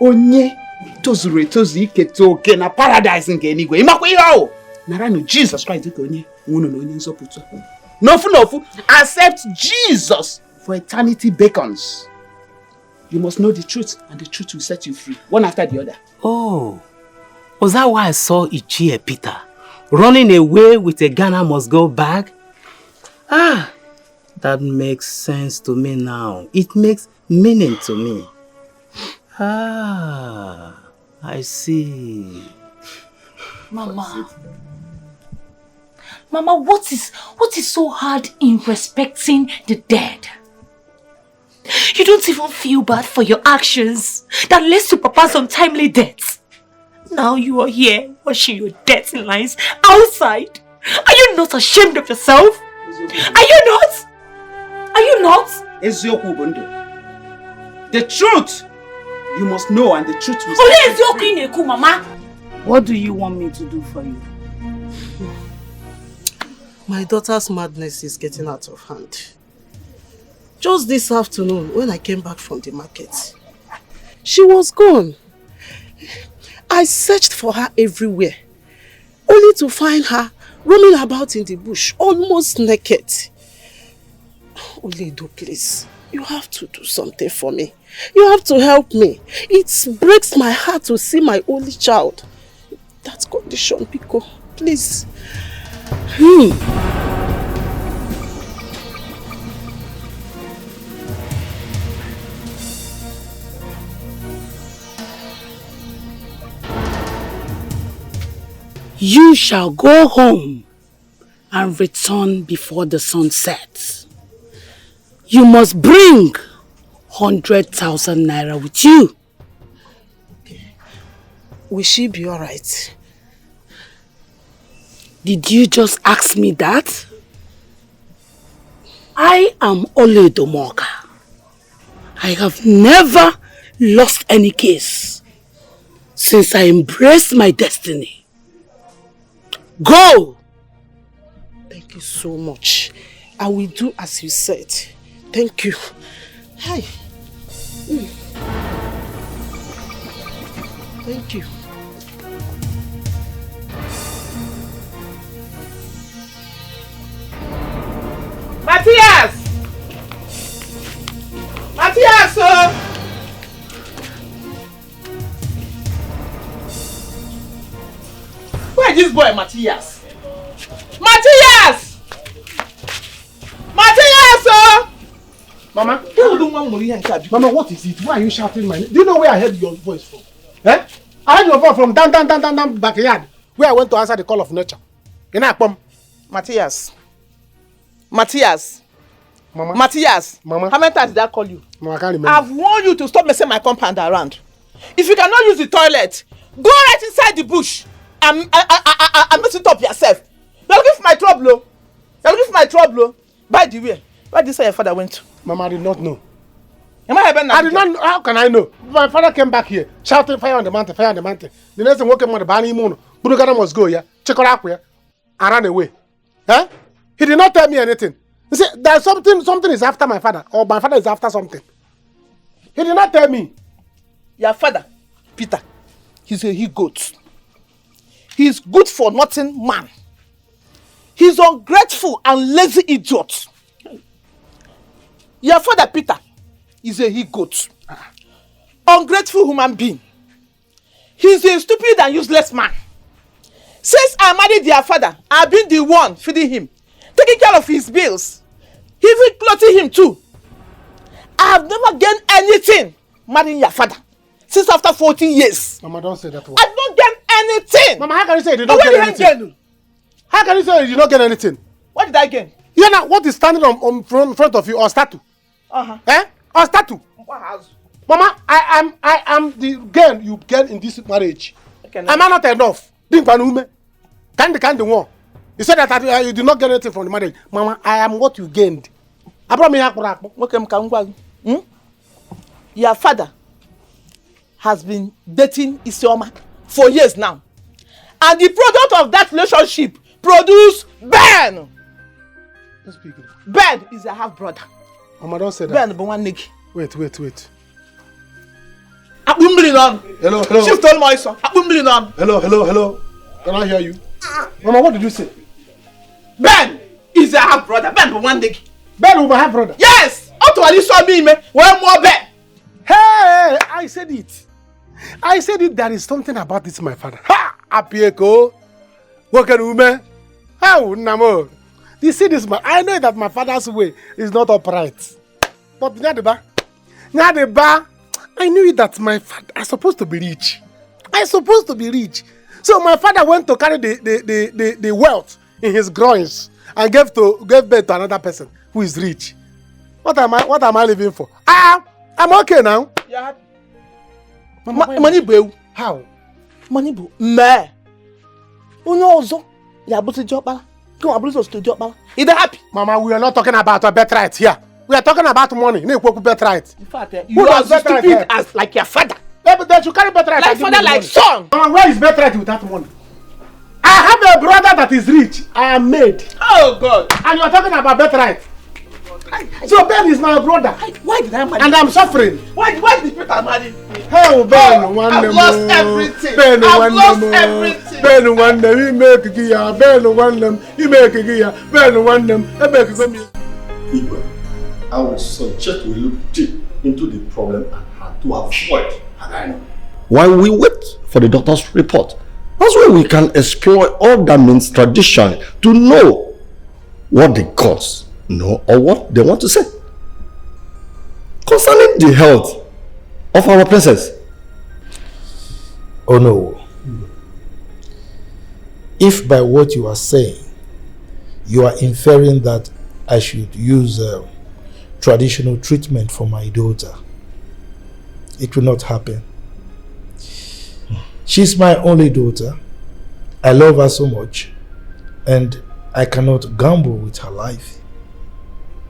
onye tozuru etozu iketo oke na paradise nke enigwe. Imakwa ihe ahụ. Nara no Jesus Christ dịka onye nwunu na onye nzọpụta. Nofu, accept Jesus for eternity beckons. You must know the truth, and the truth will set you free, one after the other. Oh, was that why I saw Ichie Peter running away with a Ghana must go bag? Ah, that makes sense to me now. It makes meaning to me. Ah, I see. Mama, what is so hard in respecting the dead? You don't even feel bad for your actions that led to Papa's untimely death. Now you are here washing your dirty lines outside. Are you not ashamed of yourself? Are you not? Are you not? The truth you must know, and the truth will set you free. Mama. What do you want me to do for you? My daughter's madness is getting out of hand. Just this afternoon, when I came back from the market, she was gone. I searched for her everywhere, only to find her roaming about in the bush, almost naked. Oledo, please, you have to do something for me. You have to help me. It breaks my heart to see my only child. That condition, Pico, please. You shall go home and return before the sun sets. You must bring 100,000 naira with you. will she be alright? Did you just ask me that? I am Ole Domoka. I have never lost any case since I embraced my destiny. Go! Thank you so much. I will do as you said. Thank you. Hi. Thank you. Matthias! Matthias! Where is this boy, Matthias? Matthias! Matthias! Mama, Mama, what is it? Why are you shouting my name? Do you know where I heard your voice from? Eh? I heard your voice from down backyard, where I went to answer the call of nature. In Akpom. Matthias. Matthias. Mama. Matthias. Mama. How many times did I call you? Mama, I can't remember. I've warned you to stop messing my compound around. If you cannot use the toilet, go right inside the bush and mess it up yourself. You're looking for my trouble. You're looking for my trouble. By the way, where did you say your father went to? Mama, I did not know. I did not know. How can I know? My father came back here, shouting fire on the mountain, fire on the mountain. The next thing woke him on the Bani Moon. Budugana must go, yeah. Check it out here. I ran away. Huh? He did not tell me anything. He said there's something is after my father, or my father is after something. He did not tell me. Your father, Peter, he's a he-goat. He's good for nothing man. He's ungrateful and lazy idiot. Your father, Peter, is a he-goat. Ungrateful human being. He's a stupid and useless man. Since I married their father, I've been the one feeding him, taking care of his bills, even clothing him too. I have never gained anything marrying your father since after 14 years. Mama, don't say that word. I don't get anything. Mama, how can you say you did not get anything? How can you say you did not get anything? What did I gain? You know what is standing on front of you, or statue? Eh? Or statue? What house? Mama, I am the girl you get in this marriage. Am I not enough? Candy one. You said that you did not get anything from the marriage. Mama, I am what you gained. I brought me here. Your father has been dating Isioma for years now. And the product of that relationship produced Ben. Ben is a half-brother. Mama, don't say that. Ben, but one nigga. Wait. Hello. Shift on my son. Hello. Can I hear you? Mama, what did you say? Ben is a half-brother. Ben, but one nigga. Ben is my half-brother? Yes! How to Ali saw me, man? One more Ben. Hey, I said it. There is something about this, my father. Ha! Apieko. Working woman. How? Namo. You see this man? I know that my father's way is not upright. But Nyadeba, I knew that my father is supposed to be rich. So my father went to carry the wealth in his groins and gave birth to another person who is rich. What am I living for? I'm okay now. Yeah. Money bro. How? Money bro. Me. Unyo ozo. Ya buti jobala. Come abulu to jobala. Is that happy? Mama, we are not talking about a birthright here. We are talking about money. No birthright. In fact, you are stupid as like your father. Yeah, but then you carry birthright. Like father, like son. Mama, where is birthright with that money? I have a brother that is rich. I am made. Oh God. And you are talking about birthright. So Ben is my brother. Why did I marry? And I'm suffering. Why did Peter marry me? Oh, Ben, I've lost everything. I've lost everything. Ben, one them, he make a gear. Ben, one them, he make a gear. Ben, one them, he make a gear. I would suggest we look deep into the problem at hand to avoid Hagano. While we wait for the doctor's report, that's where we can explore all that means tradition to know what the gods know or what they want to say concerning the health of our princess. Oh no. If by what you are saying you are inferring that I should use traditional treatment for my daughter, it will not happen. She's my only daughter. I love her so much, and I cannot gamble with her life.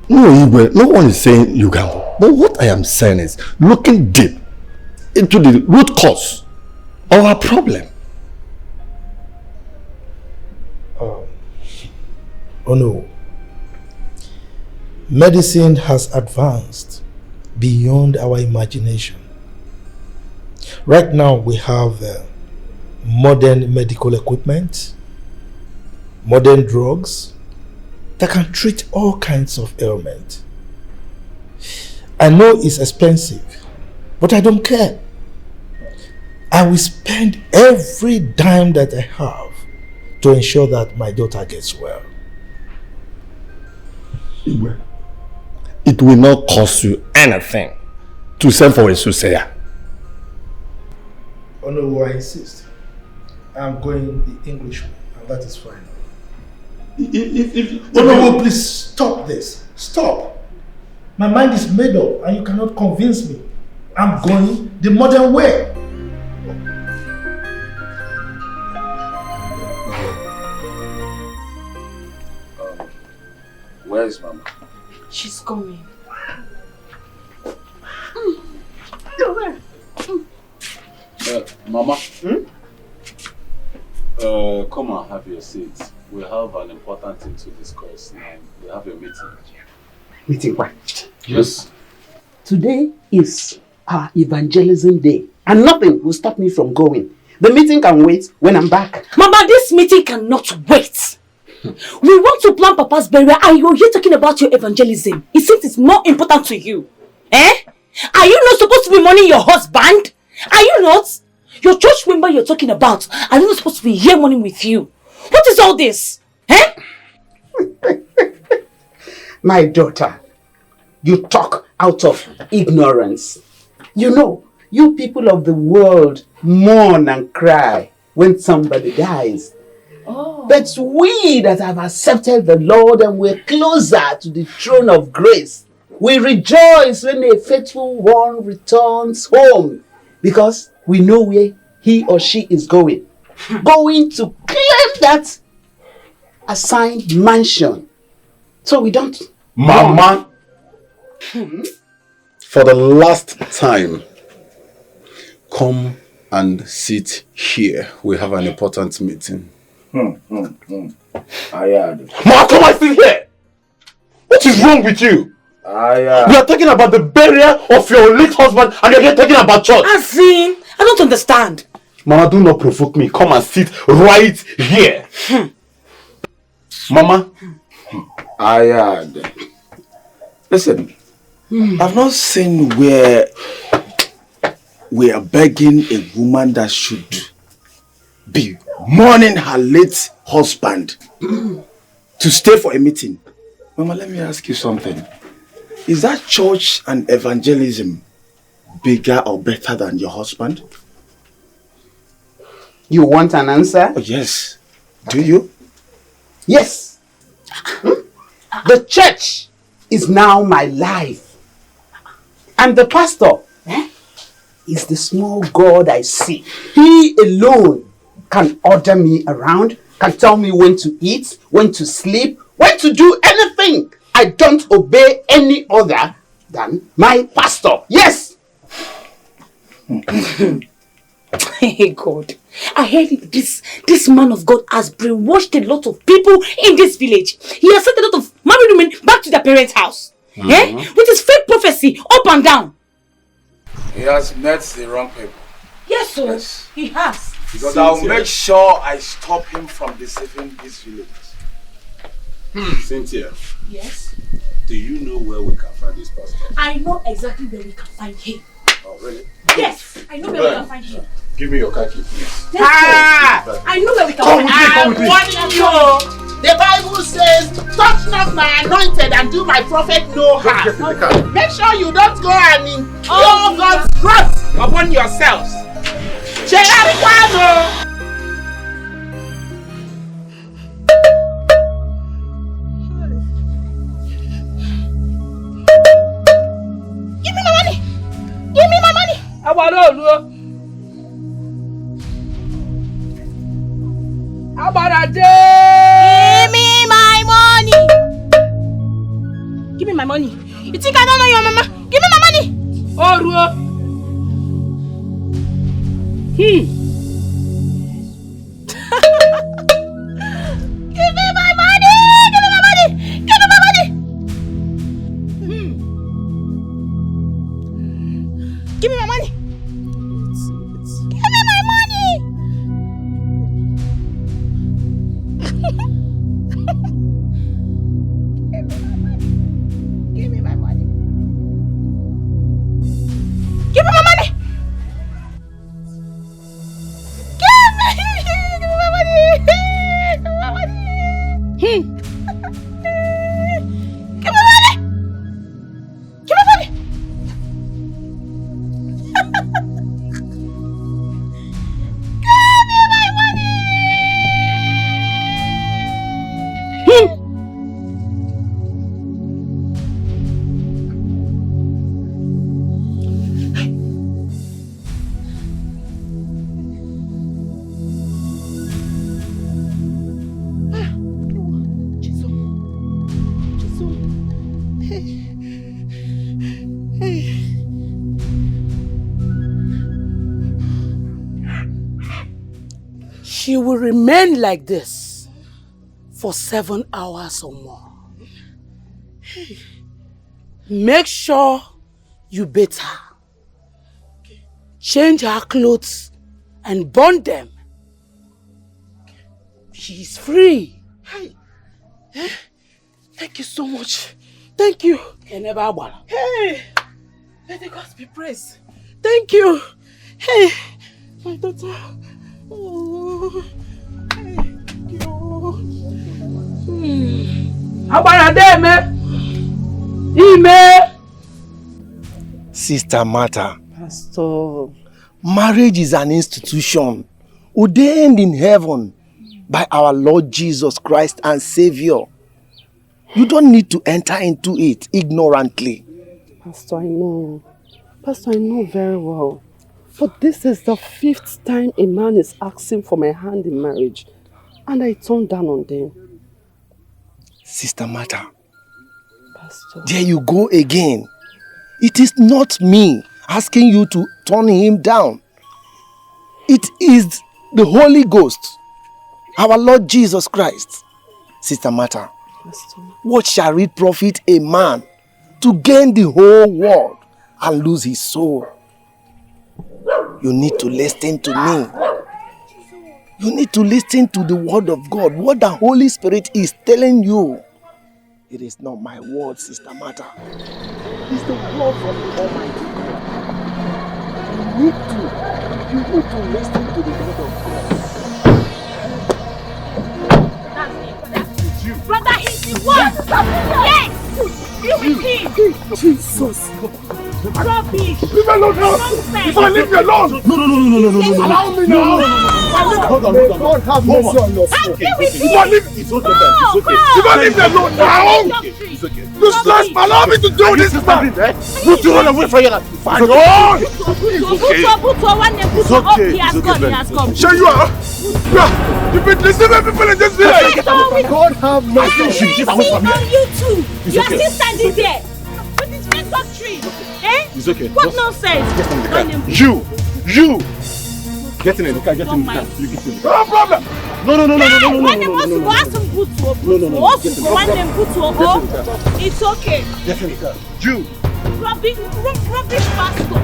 No, Igwe, no one is saying you gamble. But what I am saying is looking deep into the root cause of our problem. Oh no. Medicine has advanced beyond our imagination. Right now we have modern medical equipment, modern drugs that can treat all kinds of ailments. I know it's expensive, but I don't care. I will spend every dime that I have to ensure that my daughter gets well. It will not cost you anything to send for a soothsayer. Oh no, I insist. I'm going the English way, and that is fine. Oh no, please stop this. Stop. My mind is made up and you cannot convince me. I'm going the modern way. Where is Mama? She's coming. Mama? Come and have your seat. We have an important thing to discuss now. We have a meeting. Meeting what? Yes. Today is our evangelism day, and nothing will stop me from going. The meeting can wait when I'm back. Mama, this meeting cannot wait. We want to plan Papa's burial and you're here talking about your evangelism. It seems it's more important to you. Eh? Are you not supposed to be mourning your husband? Are you not? Your church member you're talking about, are you not supposed to be here mourning with you? What is all this? Eh? My daughter, you talk out of ignorance. You know, you people of the world mourn and cry when somebody dies. Oh. But we that have accepted the Lord and we're closer to the throne of grace, we rejoice when a faithful one returns home because we know where he or she is going. Going to claim that assigned mansion. So we don't... Mama, for the last time, come and sit here. We have an important meeting. I heard. Ma, come and sit here! What is wrong with you? We are talking about the burial of your late husband and you're here talking about church. Azin, I don't understand. Mama, do not provoke me. Come and sit right here. Mama. I heard. Listen, I've not seen where we are begging a woman that should be mourning her late husband to stay for a meeting. Mama, let me ask you something. Is that church and evangelism bigger or better than your husband? You want an answer? Oh, yes. Do you? Yes. The church is now my life. And the pastor is the small God I see. He alone can order me around, can tell me when to eat, when to sleep, when to do anything. I don't obey any other than my pastor. Yes. Hey God, I heard this man of God has brainwashed a lot of people in this village. He has sent a lot of married women back to their parents' house. With his fake prophecy up and down. He has met the wrong people. Yes, sir. Yes. He has. Because I'll make sure I stop him from deceiving this village. Cynthia. Yes? Do you know where we can find this pastor? I know exactly where we can find him. Oh, really? Yes, I know where we can find him. Give me your car key, please. I know where we can find him. I'm warning you. The Bible says, touch not my anointed and do my prophet no harm. Make sure you don't go and impure God's wrath upon yourselves. Give me my money! Give me my money! Give me my money. You think I don't know your mama? Give me my money. Oh, Ruo. Give me my money. Give me my money. Give me my money. Give me my money. Give me my money. Give me my money. Give me my money. Give me my money. Give me my money. Give me money. Give me money. She will remain like this for 7 hours or more. Make sure you bathe her. Change her clothes and burn them. She is free. Hey. Thank you so much. Thank you. Hey, let the gods be praised. Thank you. Hey, my daughter. Oh, thank you. Sister Martha. Pastor. Marriage is an institution ordained in heaven by our Lord Jesus Christ and Savior. You don't need to enter into it ignorantly. Pastor, I know. Pastor, I know very well. But this is the 5th time a man is asking for my hand in marriage. And I turned down on them. Sister Martha. Pastor. There you go again. It is not me asking you to turn him down. It is the Holy Ghost, our Lord Jesus Christ. Sister Martha, what shall it profit a man to gain the whole world and lose his soul? You need to listen to me. You need to listen to the word of God, what the Holy Spirit is telling you. It is not my word, Sister Martha. It's the word from the Almighty God. You need to listen to the word of God. Brother, he's the one. Yes. Be with him. Jesus. Rubbish. Leave me alone now. If I leave me alone. No. Allow me now. Hold on. God have mercy on your soul. If I leave, it's okay. If I leave me alone now. It's okay. Just allow me to do this, man. Put you run away from your life. It's okay. He has come. Show you are. You've been deceiving people in this village. God have mercy. She's on you too. You are still standing there with this fake doctrine. Eh? It's okay. What nonsense? Get in the car. You. Get in the car. You get in. No problem. No. It's okay. Get in the car. You. Rubbish pastor.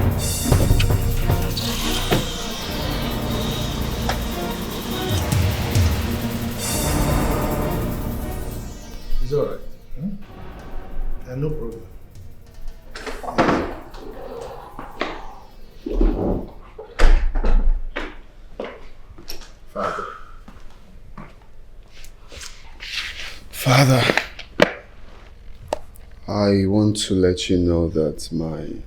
It's alright. No problem. Father, I want to let you know that my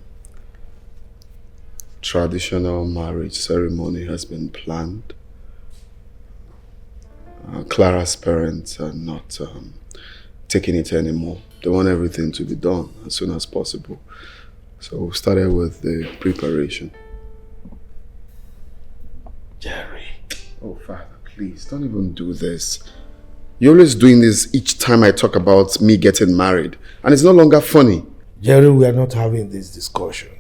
traditional marriage ceremony has been planned. Clara's parents are not taking it anymore. They want everything to be done as soon as possible. So we started with the preparation. Jerry. Oh, Father, please, don't even do this. You're always doing this each time I talk about me getting married. And it's no longer funny. Jerry, we are not having this discussion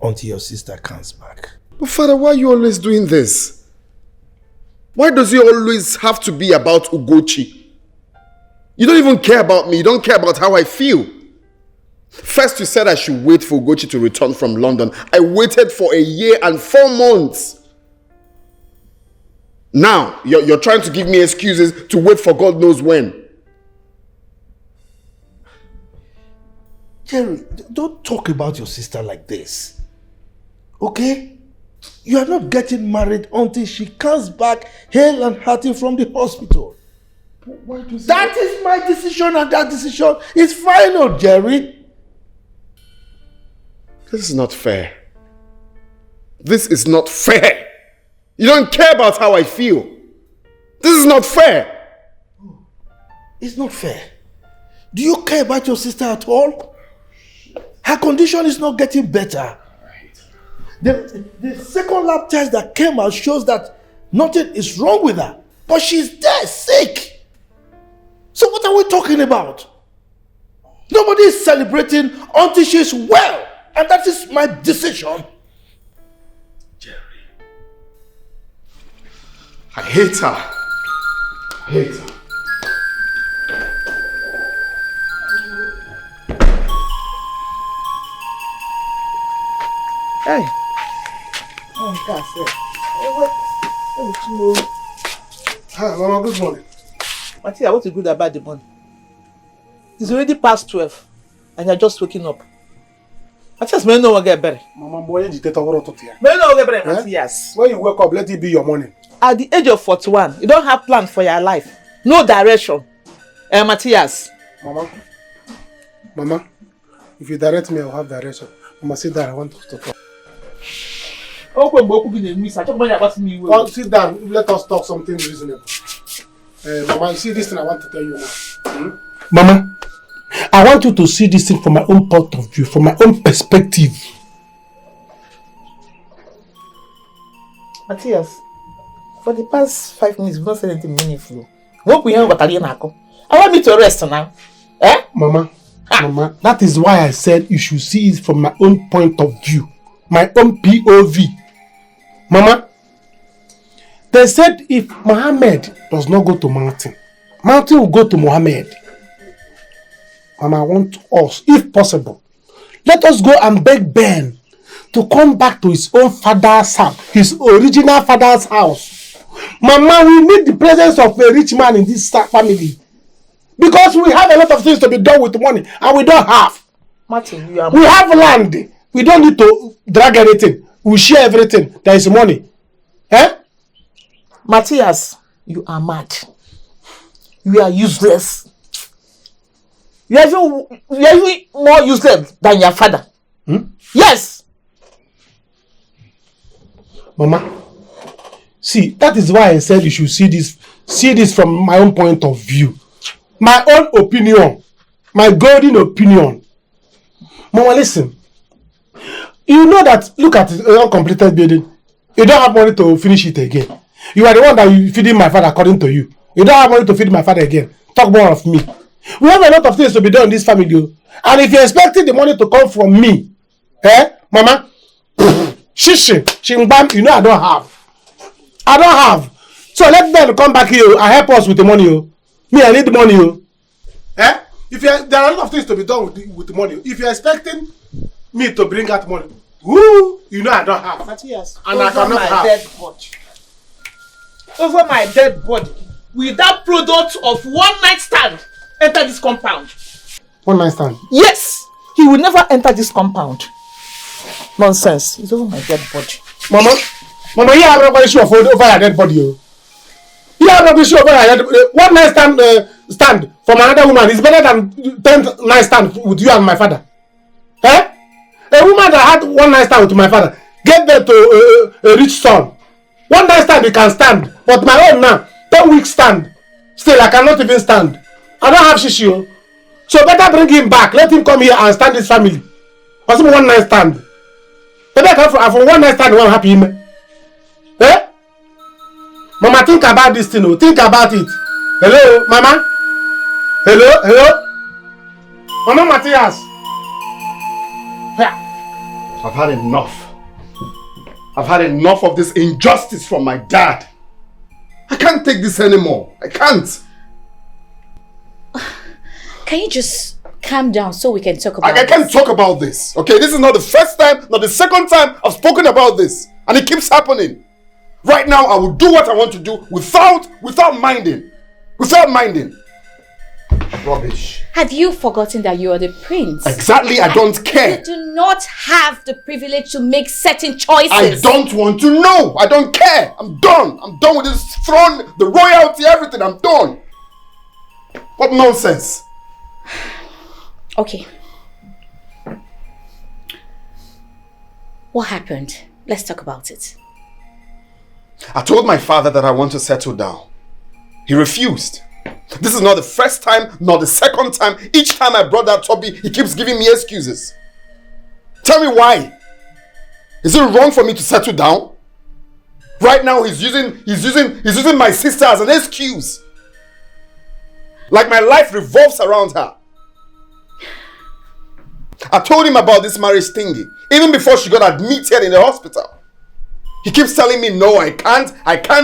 until your sister comes back. But Father, why are you always doing this? Why does it always have to be about Ugochi? You don't even care about me. You don't care about how I feel. First you said I should wait for Ugochi to return from London. I waited for 1 year and 4 months. Now, you're trying to give me excuses to wait for God knows when. Jerry, don't talk about your sister like this. Okay? You are not getting married until she comes back hale and hearty from the hospital. Why do you say that is my decision, and that decision is final, Jerry. This is not fair. This is not fair. You don't care about how I feel. This is not fair. It's not fair. Do you care about your sister at all? Her condition is not getting better. The second lab test that came out shows that nothing is wrong with her. But she's there, sick. So what are we talking about? Nobody is celebrating until she's well. And that is my decision. I hate her. I hate her. Hey. Oh, God, sir. Hi, Mama, good morning. Matia, what's the good about the morning? It's already past 12 and you're just waking up. Matthias, may no one get better. Mama, boy, you take over to here. May no one get better, Matthias. When you wake up, let it be your morning. At the age of 41, you don't have plan for your life. No direction. Matthias. Mama, if you direct me, I'll have direction. Mama, sit down. I want to talk. Well, sit down. Let us talk something reasonable. Mama, you see this thing I want to tell you now. Mama, I want you to see this thing from my own point of view, from my own perspective. Matthias, for the past 5 minutes, we've not said anything meaningful. I want me to rest now. Eh? Mama, that is why I said you should see it from my own point of view. My own POV. Mama, they said if Muhammad does not go to mountain, mountain will go to Muhammad. Mama, I want us, if possible, let us go and beg Ben to come back to his own father's house, his original father's house. Mama, we need the presence of a rich man in this family. Because we have a lot of things to be done with money, and we don't have. Martin, you are we have land. We don't need to drag anything. We share everything. There is money. Eh? Matthias, you are mad. You are useless. You are even more useless than your father. Yes. Mama, see, that is why I said you should see this from my own point of view. My own opinion. My golden opinion. Mama, listen. You know that, look at the uncompleted building. You don't have money to finish it again. You are the one that you feeding my father according to you. You don't have money to feed my father again. Talk more of me. We have a lot of things to be done in this family. And if you're expecting the money to come from me, Mama, Shingbam, you know I don't have. I don't have. So let them come back here and help us with the money. Me, I need the money. If there are a lot of things to be done with the money. If you're expecting me to bring out money, you know I don't have. Matthias, and I cannot have. Dead body. Over my dead body, with that product of one night stand, enter this compound. One night stand? Yes! He will never enter this compound. Nonsense. It's over my dead body. Mama, you have no issue over your dead body. You have no issue over your dead body. One night stand from another woman is better than 10 night stand with you and my father. A woman that had one night stand with my father gave birth to a rich son. One night stand you can stand, but my own now, 10 weeks stand. Still, I cannot even stand. I don't have shishi. So better bring him back. Let him come here and stand his family. Or some one night stand. Better come from one night stand, one happy man. Mama, think about this thing. Think about it. Hello, Mama? Hello? Mama Matthias? I've had enough. I've had enough of this injustice from my dad. I can't take this anymore. I can't. Can you just calm down so we can talk about I can't talk about this. Okay, this is not the first time, not the second time I've spoken about this. And it keeps happening. Right now, I will do what I want to do without minding. Without minding. Rubbish. Have you forgotten that you are the prince? Exactly, I don't care. You do not have the privilege to make certain choices. I don't want to know. I don't care. I'm done. I'm done with this throne, the royalty, everything. I'm done. What nonsense. Okay. What happened? Let's talk about it. I told my father that I want to settle down. He refused. This is not the first time, nor the second time. Each time I brought that topic, he keeps giving me excuses. Tell me why. Is it wrong for me to settle down? Right now he's using my sister as an excuse. Like my life revolves around her. I told him about this marriage thingy, even before she got admitted in the hospital. He keeps telling me, no, I can't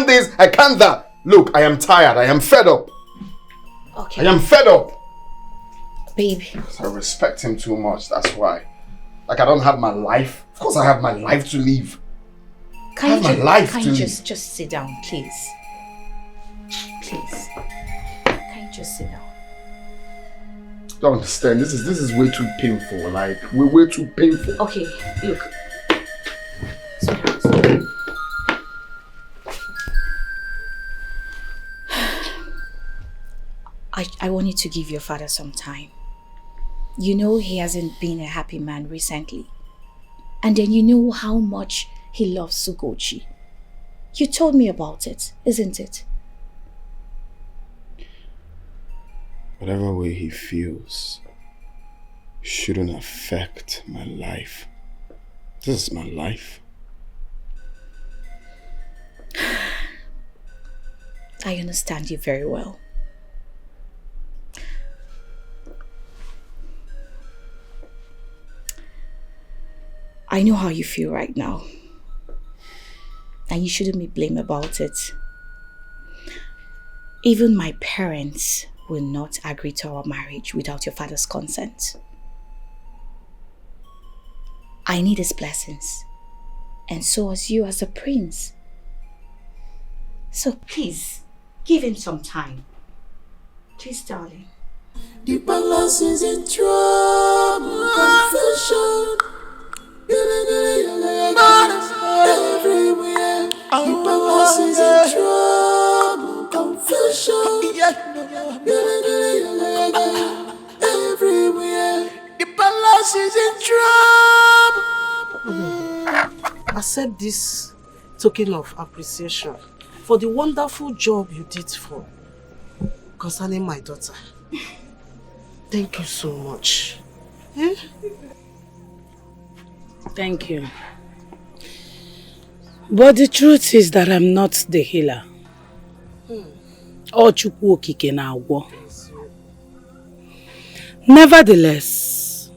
this, I can't that. Look, I am tired, I am fed up. Okay. I am fed up. Baby. I respect him too much, that's why. Like I don't have my life. Of course I have my life to live. Can you just sit down, please? Please. Can you just sit down? Don't understand. This is way too painful. Like we're way too painful. Okay, look. I want you to give your father some time. You know he hasn't been a happy man recently. And then you know how much he loves Sugochi. You told me about it, isn't it? Whatever way he feels shouldn't affect my life. This is my life. I understand you very well. I know how you feel right now. And you shouldn't be blamed about it. Even my parents will not agree to our marriage without your father's consent. I need his blessings. And so as you as a prince. So please, give him some time. Please, darling. The palace is in trouble, confession. Everywhere. The palace is in trouble, confession. Everywhere. The palace is in trouble. Accept this token of appreciation for the wonderful job you did for concerning my daughter. Thank you so much. Thank you. But the truth is that I'm not the healer. Nevertheless,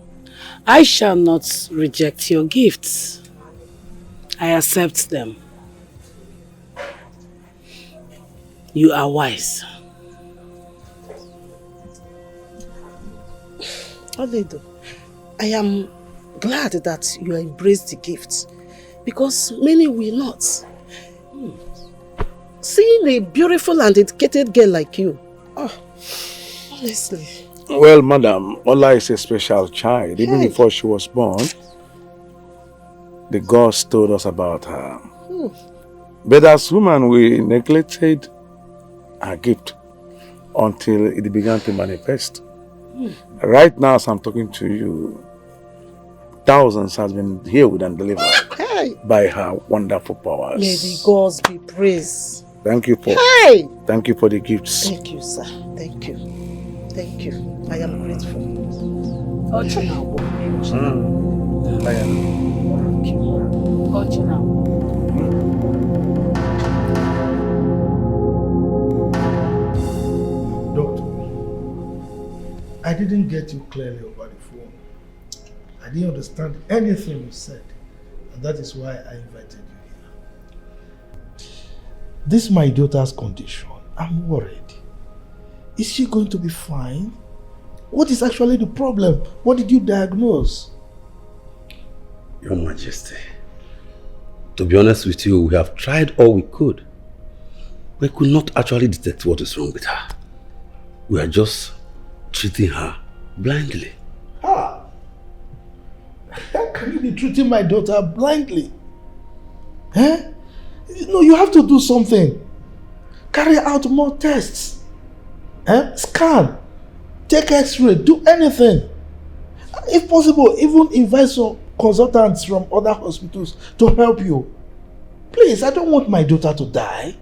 I shall not reject your gifts. I accept them. You are wise. Aledo, I am glad that you embrace the gifts because many will not. Seeing a beautiful and educated girl like you, honestly. Well, madam, Ola is a special child. Even before she was born, the gods told us about her. But as women, we neglected her gift until it began to manifest. Right now, as I'm talking to you, thousands has been healed and delivered by her wonderful powers. May the gods be praised. Thank you for the gifts. Thank you, sir. Thank you. Thank you. I am grateful. I didn't get you clearly over the phone. I didn't understand anything you said. And that is why I invited you here. This is my daughter's condition. I'm worried. Is she going to be fine? What is actually the problem? What did you diagnose? Your Majesty, to be honest with you, we have tried all we could. We could not actually detect what is wrong with her. We are just treating her blindly. How can you be treating my daughter blindly? Eh? No, you have to do something. Carry out more tests. Scan. Take x-ray. Do anything. If possible, even invite some consultants from other hospitals to help you. Please, I don't want my daughter to die.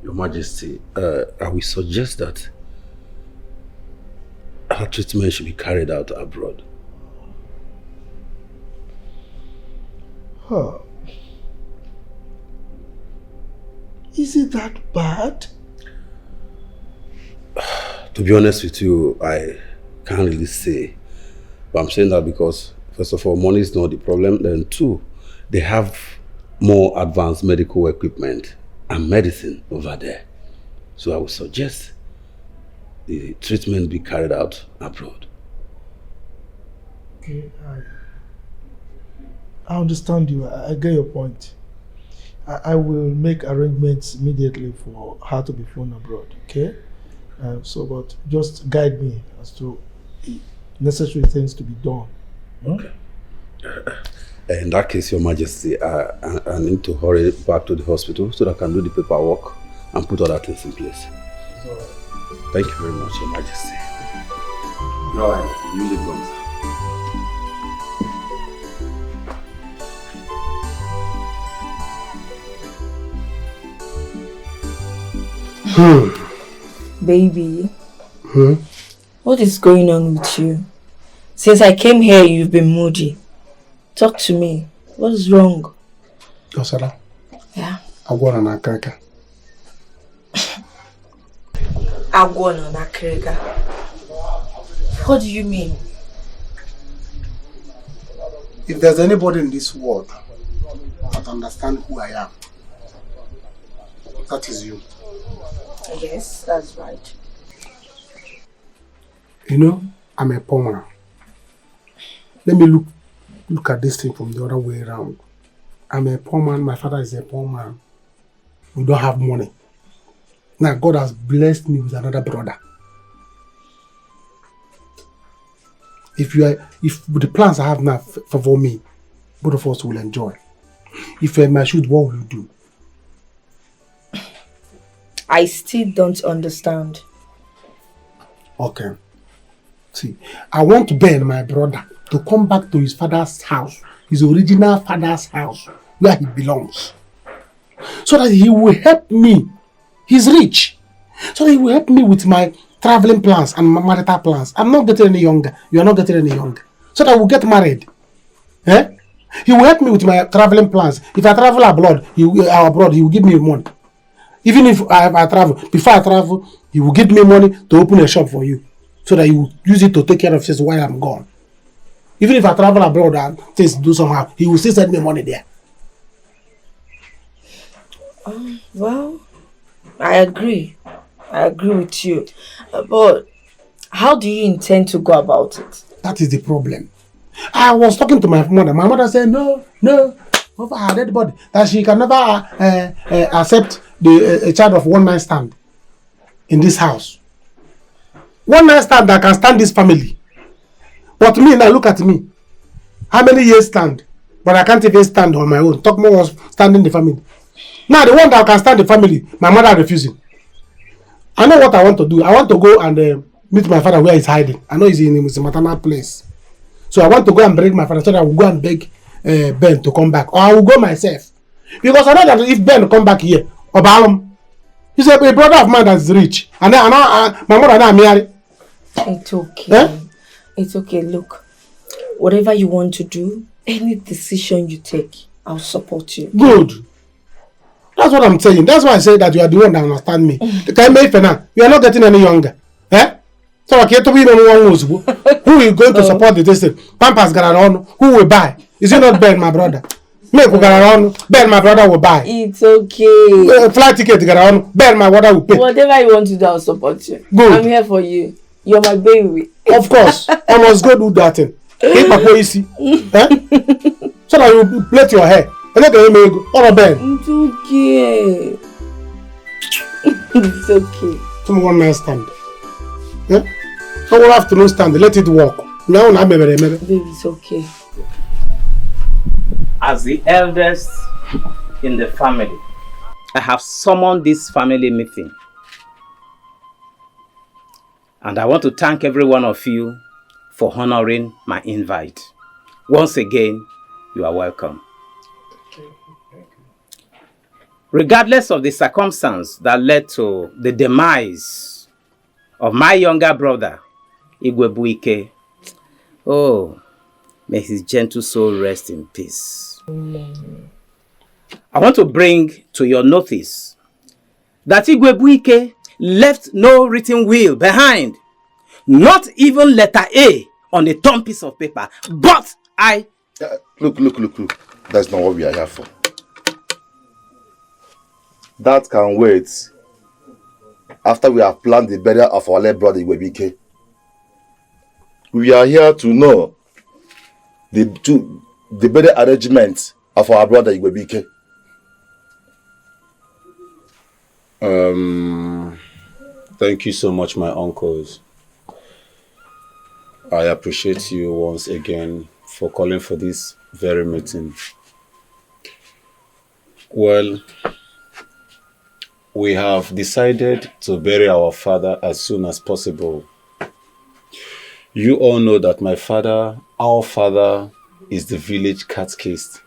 Your Majesty, I will suggest that her treatment should be carried out abroad. Huh. Is it that bad? To be honest with you, I can't really say. But I'm saying that because, first of all, money is not the problem. Then two, they have more advanced medical equipment and medicine over there. So I would suggest the treatment be carried out abroad. Okay, I understand you. I get your point. I will make arrangements immediately for her to be flown abroad, okay? But just guide me as to necessary things to be done. Okay. In that case, Your Majesty, I need to hurry back to the hospital so that I can do the paperwork and put other things in place. Thank you very much, Your Majesty. All right, you leave them, Baby, what is going on with you? Since I came here, you've been moody. Talk to me. What is wrong? Osala. Yeah. Agwara na akaka. Agwara na akaka. What do you mean? If there's anybody in this world that understands who I am, that is you. Yes, that's right. You know, I'm a poor man. Let me look at this thing from the other way around. I'm a poor man, my father is a poor man. We don't have money. Now God has blessed me with another brother. If the plans I have now favor me, both of us will enjoy. If I shoot, what will you do? I still don't understand. Okay. See, I want to beg my brother to come back to his father's house, his original father's house, where he belongs. So that he will help me. He's rich. So that he will help me with my traveling plans and my marital plans. I'm not getting any younger. You are not getting any younger. So that we'll get married. Eh? He will help me with my traveling plans. If I travel abroad, he will give me money. Even if I travel, before I travel, he will give me money to open a shop for you. So that you will use it to take care of things while I'm gone. Even if I travel abroad and things do somehow, he will still send me money there. Well, I agree. I agree with you. But how do you intend to go about it? That is the problem. I was talking to my mother. My mother said, no, over her dead body, that she can never accept a child of one night stand in this house. One night stand that can stand this family. But me, now look at me. How many years stand? But I can't even stand on my own. Talk more was standing the family. Now the one that can stand the family, my mother refusing. I know what I want to do. I want to go and meet my father where he's hiding. I know he's in his maternal place. So I want to go and bring my father so that I will go and beg Ben to come back. Or I will go myself. Because I know that if Ben come back here, he's a brother of mine that's rich. And then my mother and I married. It's okay. Eh? It's okay. Look, whatever you want to do, any decision you take, I'll support you. Good. That's what I'm saying. That's why I say that you are the one that understand me. You are not getting any younger. Eh? So I can't be no one who is going to support the distance. Pampas Gararon, who will buy? Is it not Ben, my brother? Make Gararon, Ben, my brother will buy. It's okay. Flight ticket Gararon, Ben, my brother will pay. Whatever you want to do, I'll support you. Good. I'm here for you. You're my baby. Of course. I must go do that thing. Keep my boy see. Eh? So that you plait your hair. And let me go. Or Ben. It's okay. It's okay. Come one man stand. Yeah? So we'll have to no stand. Let it walk. Now I'm baby, it's okay. As the eldest in the family, I have summoned this family meeting. And I want to thank every one of you for honoring my invite. Once again, you are welcome. Regardless of the circumstance that led to the demise of my younger brother, Igwebuike, oh, may his gentle soul rest in peace. Amen. I want to bring to your notice that Igwebuike left no written will behind, not even letter A on a torn piece of paper, but I... Look. That's not what we are here for. That can wait after we have planned the burial of our late brother Igwebuike. We are here to know the burial arrangement of our brother Igwebuike. Thank you so much, my uncles. I appreciate you once again for calling for this very meeting. Well, we have decided to bury our father as soon as possible. You all know that our father, is the village catechist.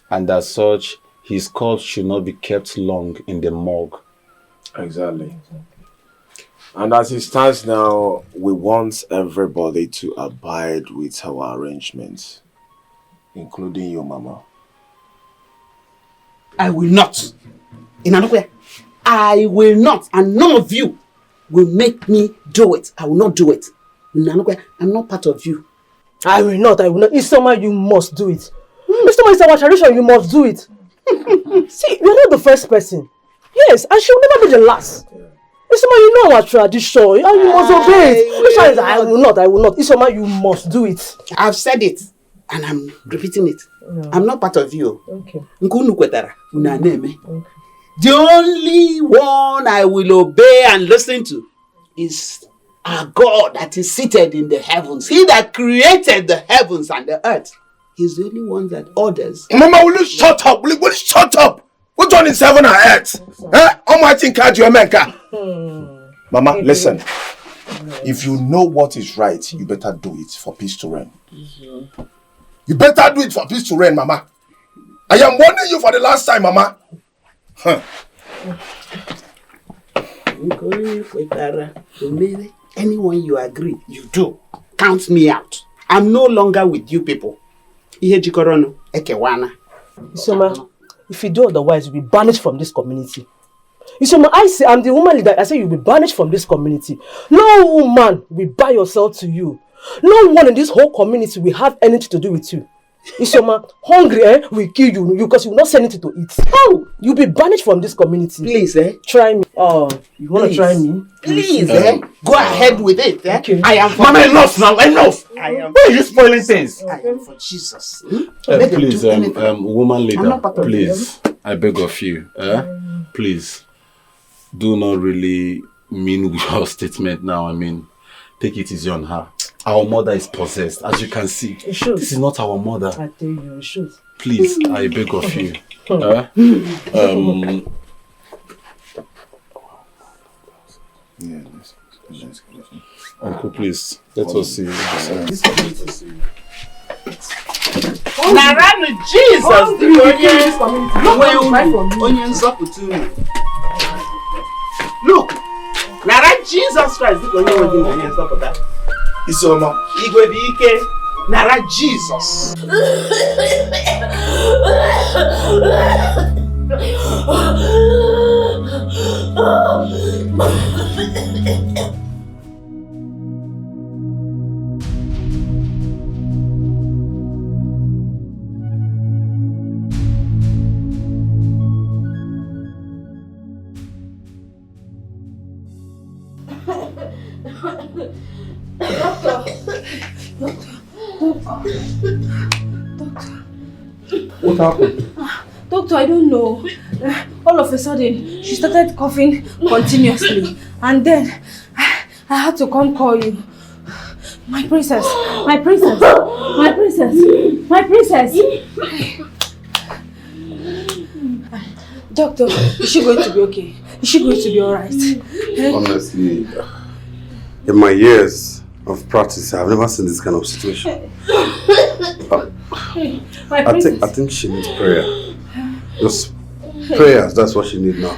And as such, his corpse should not be kept long in the morgue. Exactly. And as it stands now, we want everybody to abide with our arrangements, including your mama. I will not. In another way, I will not, and none of you will make me do it. I will not do it. In another way, I'm not part of you. I will not. Isoma, you must do it. Isoma is our tradition, you must do it. See, you're not the first person. Yes, and she'll never be the last. Isoma, you know our tradition, and you must obey it. I will not. Isoma, you must do it. I've said it, and I'm repeating it. No. I'm not part of you. Okay. The only one I will obey and listen to is our God that is seated in the heavens. He that created the heavens and the earth. He's the only one that orders. Mama, will you shut up? Will you shut up? Which one is heaven and earth? Almighty God, you are Mama, listen. If you know what is right, you better do it for peace to reign. You better do it for peace to reign, Mama. I am warning you for the last time, Mama. Anyone you agree, you do. Count me out. I'm no longer with you people. Isoma, if you do otherwise, you'll be banished from this community. Isoma, I say I'm the woman leader. I say you'll be banished from this community. No woman will buy yourself to you. No one in this whole community will have anything to do with you. Isoma, hungry will kill you because you will not send anything to eat. How? You'll be banished from this community. Please, try me. Oh, you want to try me? Please, go ahead with it. Okay. I am for Mama, enough now, enough. Why are you spoiling things? I am for Jesus. Please, woman leader, please, I beg of you, please, do not really mean your statement now. I mean, take it easy on her. Our mother is possessed, as you can see. This is not our mother. I tell you, it should. Please, I beg of you. Uncle, please, let us see. Naranu Jesus, look, Nara Jesus Christ, Isoma, Igwebuike, Nara Jesus. What happened? Doctor, I don't know. All of a sudden, she started coughing continuously. And then, I had to come call you. My princess, my princess, my princess, my princess. Doctor, is she going to be okay? Is she going to be alright? Honestly, in my years of practice, I've never seen this kind of situation. I think she needs prayer. Just prayers, that's what she needs now.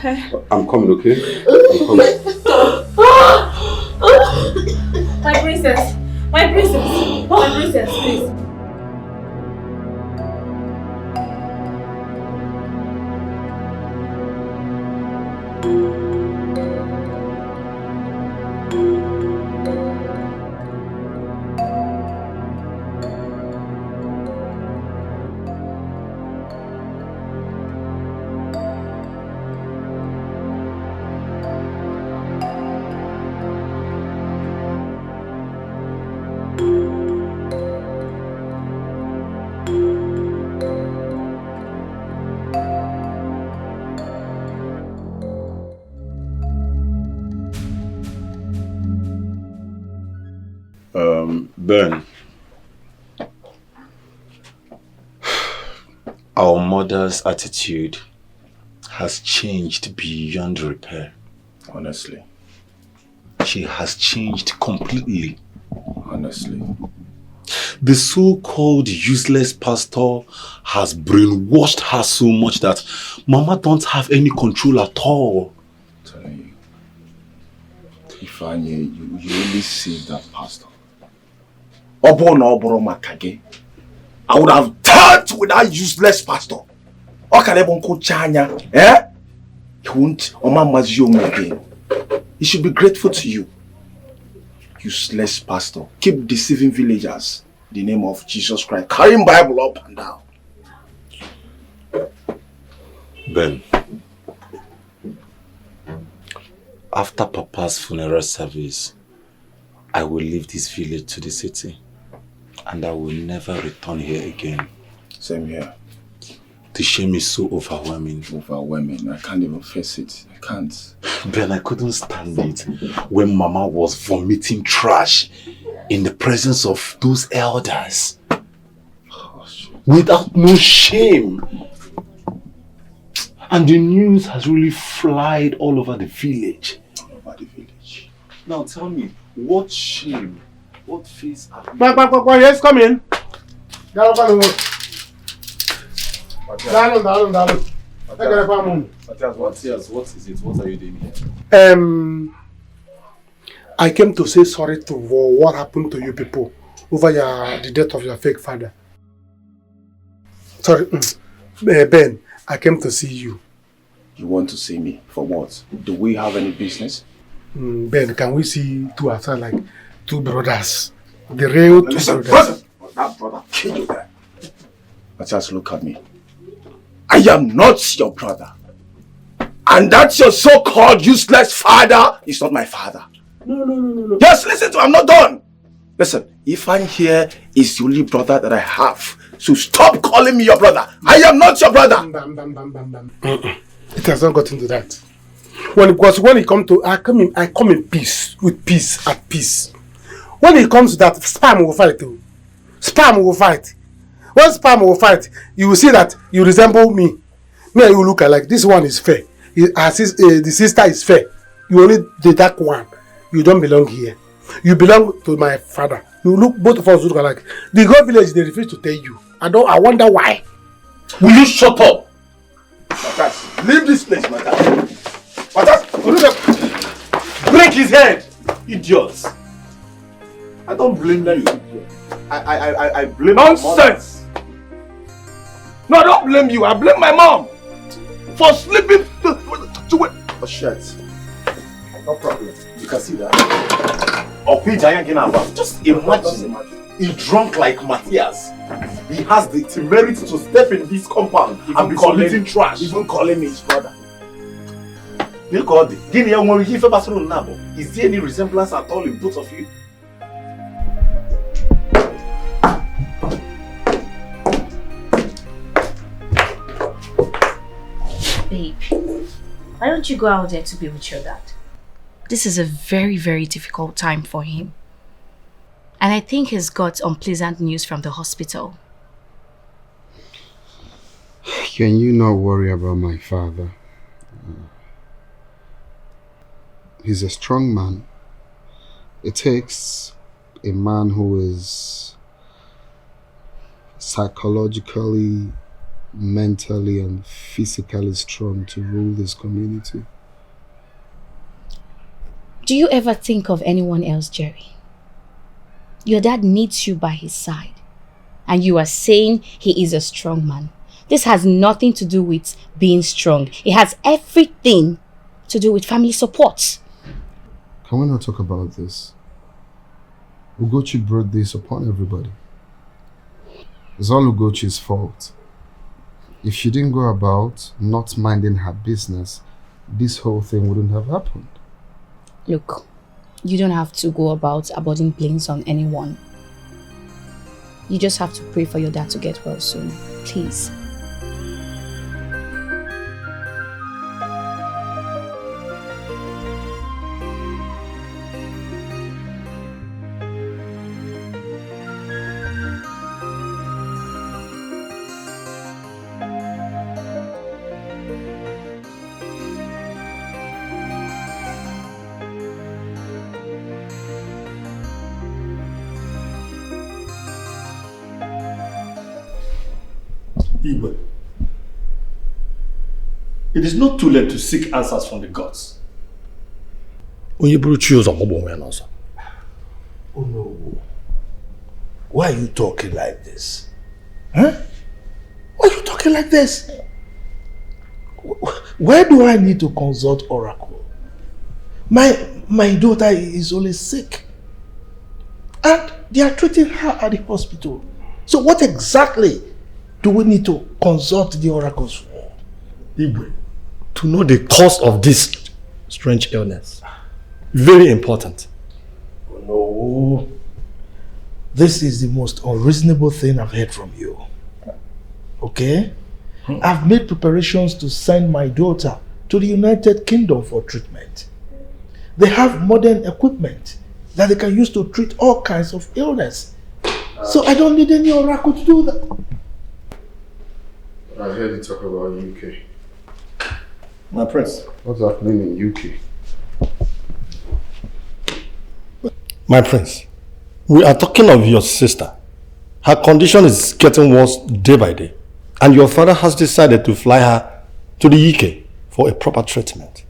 I'm coming, okay? I'm coming. My princess, my princess, my princess, please. Ben, our mother's attitude has changed beyond repair. Honestly. She has changed completely. Honestly. The so-called useless pastor has brainwashed her so much that Mama don't have any control at all. I'm telling you. Ifeanyi, you really saved that pastor. I would have dealt with that useless pastor. Eh? He won't again. He should be grateful to you. Useless pastor. Keep deceiving villagers. In the name of Jesus Christ. Carrying Bible up and down. Ben, after Papa's funeral service, I will leave this village to the city. And I will never return here again. Same here. The shame is so overwhelming. Overwhelming. I can't even face it. I can't. Ben, I couldn't stand it when Mama was vomiting trash in the presence of those elders. Oh, without no shame. And the news has really flied all over the village. All over the village. Now tell me, what shame? What face have you? Yes, come in. Down. What is it? What are you doing here? I came to say sorry for what happened to you people over the death of your fake father. Sorry, Ben, I came to see you. You want to see me? For what? Do we have any business? Ben, can we see two outside like two brothers? The real two brothers. Brother! That brother killed you there. But just look at me. I am not your brother. And that your so-called useless father is not my father. No. Yes, listen to me, I'm not done. Listen, Ifan here is the only brother that I have. So stop calling me your brother. I am not your brother. It has not gotten to that. When it comes to I come in peace, with peace, at peace. When it comes to that, spam will fight too. Spam will fight. When spam will fight, you will see that you resemble me. Me and you look alike. This one is fair. The sister is fair. You only the dark one. You don't belong here. You belong to my father. You look, both of us look alike. The whole village, they refuse to tell you. I wonder why. Will you shut up? Matas, leave this place, Matas. Matas, break his head, idiots. I don't blame you, idiot. I blame nonsense. No, I don't blame you. I blame my mom for sleeping to wait. Oh shit. No problem. You can see that. Oh, just imagine. He drunk like Matthias. He has the temerity to step in this compound and be committing trash. Even calling me his brother. Is there any resemblance at all in both of you? Babe, why don't you go out there to be with your dad? This is a very, very difficult time for him. And I think he's got unpleasant news from the hospital. Can you not worry about my father? He's a strong man. It takes a man who is psychologically, mentally, and physically strong to rule this community. Do you ever think of anyone else, Jerry? Your dad needs you by his side. And you are saying he is a strong man. This has nothing to do with being strong. It has everything to do with family support. Can we not talk about this? Ugochi brought this upon everybody. It's all Ugochi's fault. If she didn't go about not minding her business, this whole thing wouldn't have happened. Look, you don't have to go about aborting blames on anyone. You just have to pray for your dad to get well soon. Please. Igwe, it is not too late to seek answers from the gods. Oh no. Why are you talking like this? Huh? Why are you talking like this? Where do I need to consult Oracle? My daughter is only sick. And they are treating her at the hospital. So what exactly do we need to consult the oracles for? Igwe, to know the cause of this strange illness. Very important. Oh, no. This is the most unreasonable thing I've heard from you. Okay? I've made preparations to send my daughter to the United Kingdom for treatment. They have modern equipment that they can use to treat all kinds of illness. So I don't need any oracle to do that. I heard you talk about UK. My prince. What's happening in UK? My prince, we are talking of your sister. Her condition is getting worse day by day. And your father has decided to fly her to the UK for a proper treatment.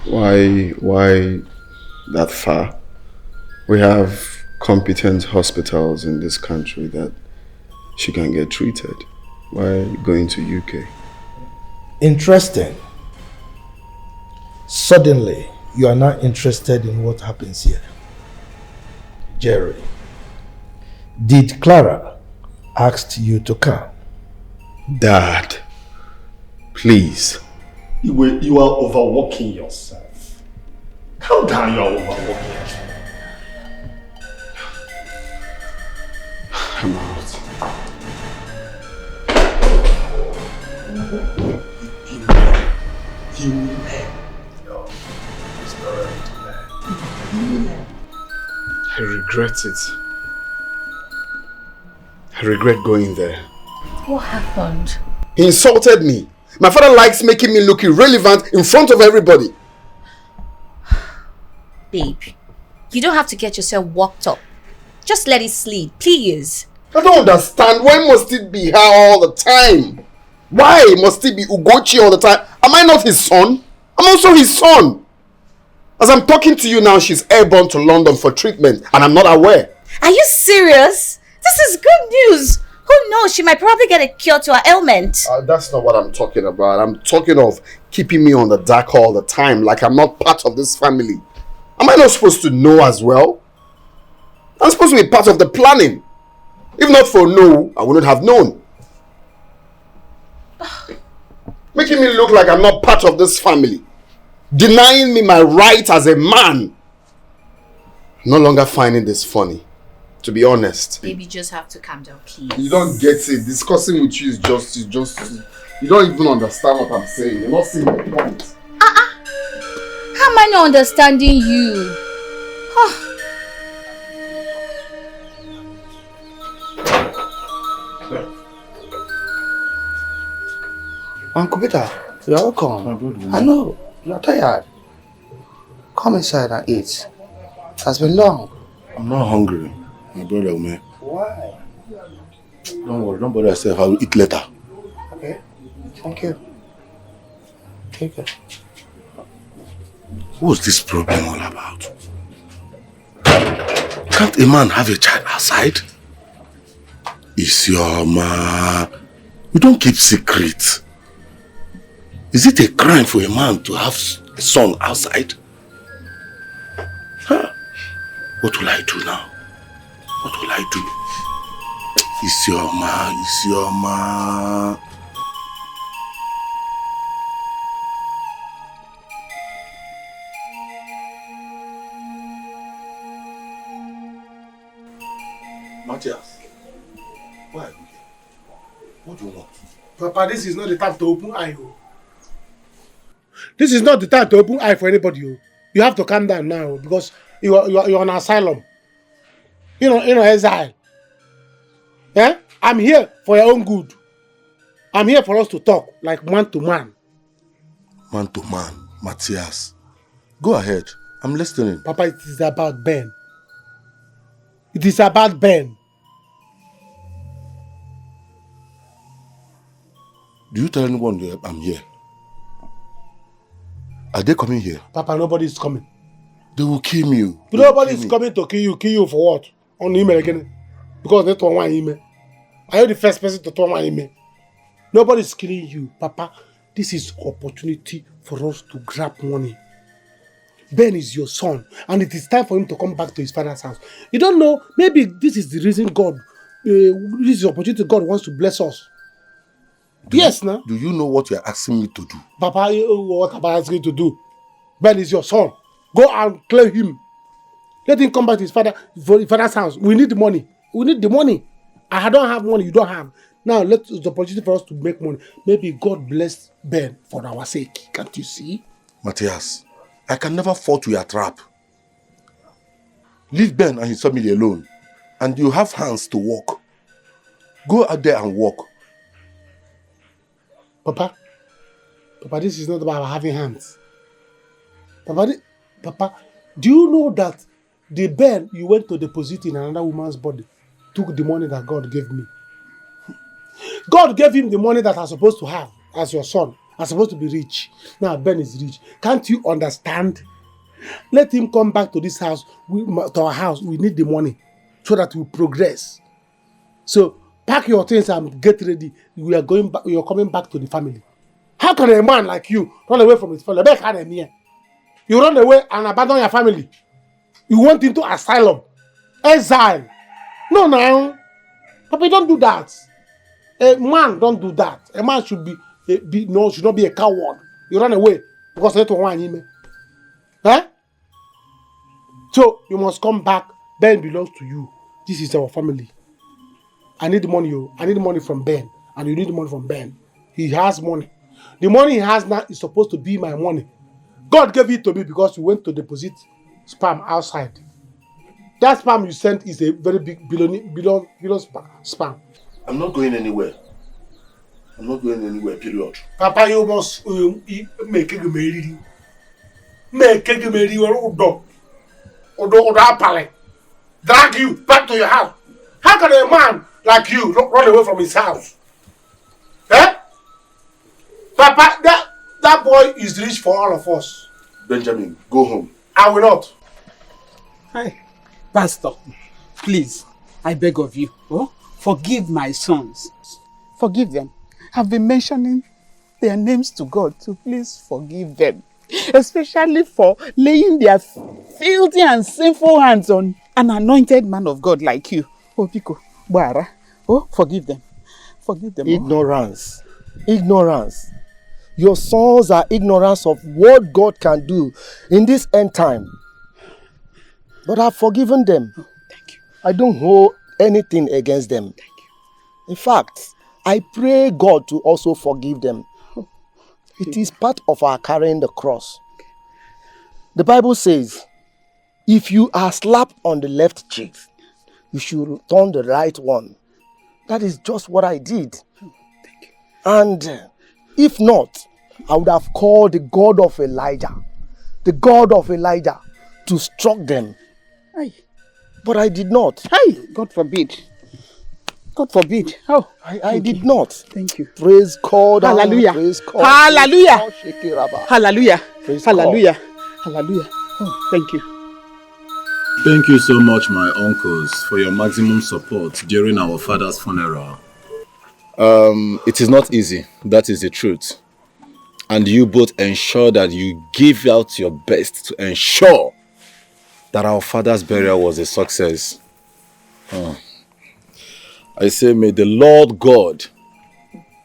Why that far? We have competent hospitals in this country that she can get treated. Why going to UK? Interesting. Suddenly, you are not interested in what happens here. Jerry, did Clara ask you to come? Dad, please. You are overworking yourself. Calm down, you are overworking yourself. I'm out. You will learn. No, it's not ready to learn. You will learn. I regret it. I regret going there. What happened? He insulted me. My father likes making me look irrelevant in front of everybody. Babe, you don't have to get yourself worked up. Just let it slide, please. I don't understand. Why must it be her all the time? Why must it be Ugochi all the time? Am I not his son? I'm also his son. As I'm talking to you now, she's airborne to London for treatment and I'm not aware. Are you serious? This is good news. Who knows? She might probably get a cure to her ailment. That's not what I'm talking about. I'm talking of keeping me on the dark all the time, like I'm not part of this family. Am I not supposed to know as well? I'm supposed to be part of the planning. If not for no, I wouldn't have known. Making me look like I'm not part of this family. Denying me my right as a man. I'm no longer finding this funny. To be honest. Baby, you just have to calm down, please. You don't get it. Discussing with you is just you don't even understand what I'm saying. You're not seeing the point. How am I not understanding you? Uncle Peter, you're welcome. I know, you're tired. Come inside and eat. It has been long. I'm not hungry, my brother, man. Why? Don't worry, don't bother yourself. I will eat later. Okay, thank you. Take it. What's this problem all about? Can't a man have a child outside? It's your man. You don't keep secrets. Is it a crime for a man to have a son outside? Huh? What will I do now? What will I do? It's your man, it's your man. Matthias, why are you here? What do you want? Papa, this is not the time to open eye. This is not the time to open eye for anybody. You have to calm down now because you're on asylum. You know, exile. Yeah? I'm here for your own good. I'm here for us to talk like man to man. Man to man, Matthias. Go ahead. I'm listening. Papa, it is about Ben. It is about Ben. Do you tell anyone that I'm here? Are they coming here? Papa, nobody is coming. They will kill you. Nobody is coming to kill you. Kill you for what? On email again? Because they told one email. Are you the first person to turn one email? Nobody is killing you. Papa, this is opportunity for us to grab money. Ben is your son, and it is time for him to come back to his father's house. You don't know, maybe this is the reason God, this is the opportunity God wants to bless us. Yes, no? Do you know what you're asking me to do? Papa, what am I asking you to do? Ben is your son. Go and claim him. Let him come back to his father's house. We need the money. We need the money. I don't have money, you don't have. Now, it's the opportunity for us to make money. Maybe God bless Ben for our sake. Can't you see? Matthias, I can never fall to your trap. Leave Ben and his family alone, and you have hands to work. Go out there and work. Papa, this is not about having hands. Papa, do you know that the Ben you went to deposit in another woman's body took the money that God gave me? God gave him the money that I'm supposed to have as your son. I'm supposed to be rich. Now Ben is rich. Can't you understand? Let him come back to this house, to our house. We need the money so that we progress. So pack your things and get ready. We are going back. You're coming back to the family. How can a man like you run away from his family? You run away and abandon your family. You went into asylum, exile. No. Papa, don't do that. A man don't do that. A man should should not be a coward. You run away because they don't want him. Huh? So you must come back. Ben belongs to you. This is our family. I need the money. I need the money from Ben, and you need the money from Ben. He has money. The money he has now is supposed to be my money. God gave it to me because you went to deposit spam outside. That spam you sent is a very big billion spam. I'm not going anywhere. I'm not going anywhere, period. Papa, you must make a marry. Make a marry or drag you back to your house. How can a man like you run away from his house? Eh? Papa, that boy is rich for all of us. Benjamin, go home. I will not. Hi, Pastor. Please, I beg of you. forgive my sons. Forgive them. I've been mentioning their names to God, so please forgive them. Especially for laying their filthy and sinful hands on an anointed man of God like you. Oh, Pico, Boara. Oh, forgive them. Forgive them. Ignorance. Ignorance. Your sons are ignorant of what God can do in this end time. But I've forgiven them. Oh, thank you. I don't hold anything against them. Thank you. In fact, I pray God to also forgive them. It is part of our carrying the cross. The Bible says, if you are slapped on the left cheek, you should turn the right one. That is just what I did. Oh, thank you. And if not, I would have called the God of Elijah, to struck them. Aye. But I did not. Hey, God forbid. God forbid. Oh, I did not. Thank you. Praise God. Hallelujah. Praise God. Hallelujah. Praise God. Hallelujah. Praise Hallelujah. God. Hallelujah. Oh, thank you. Thank you so much, my uncles, for your maximum support during our father's funeral. It is not easy. That is the truth. And you both ensure that you give out your best to ensure that our father's burial was a success. I say, may the Lord God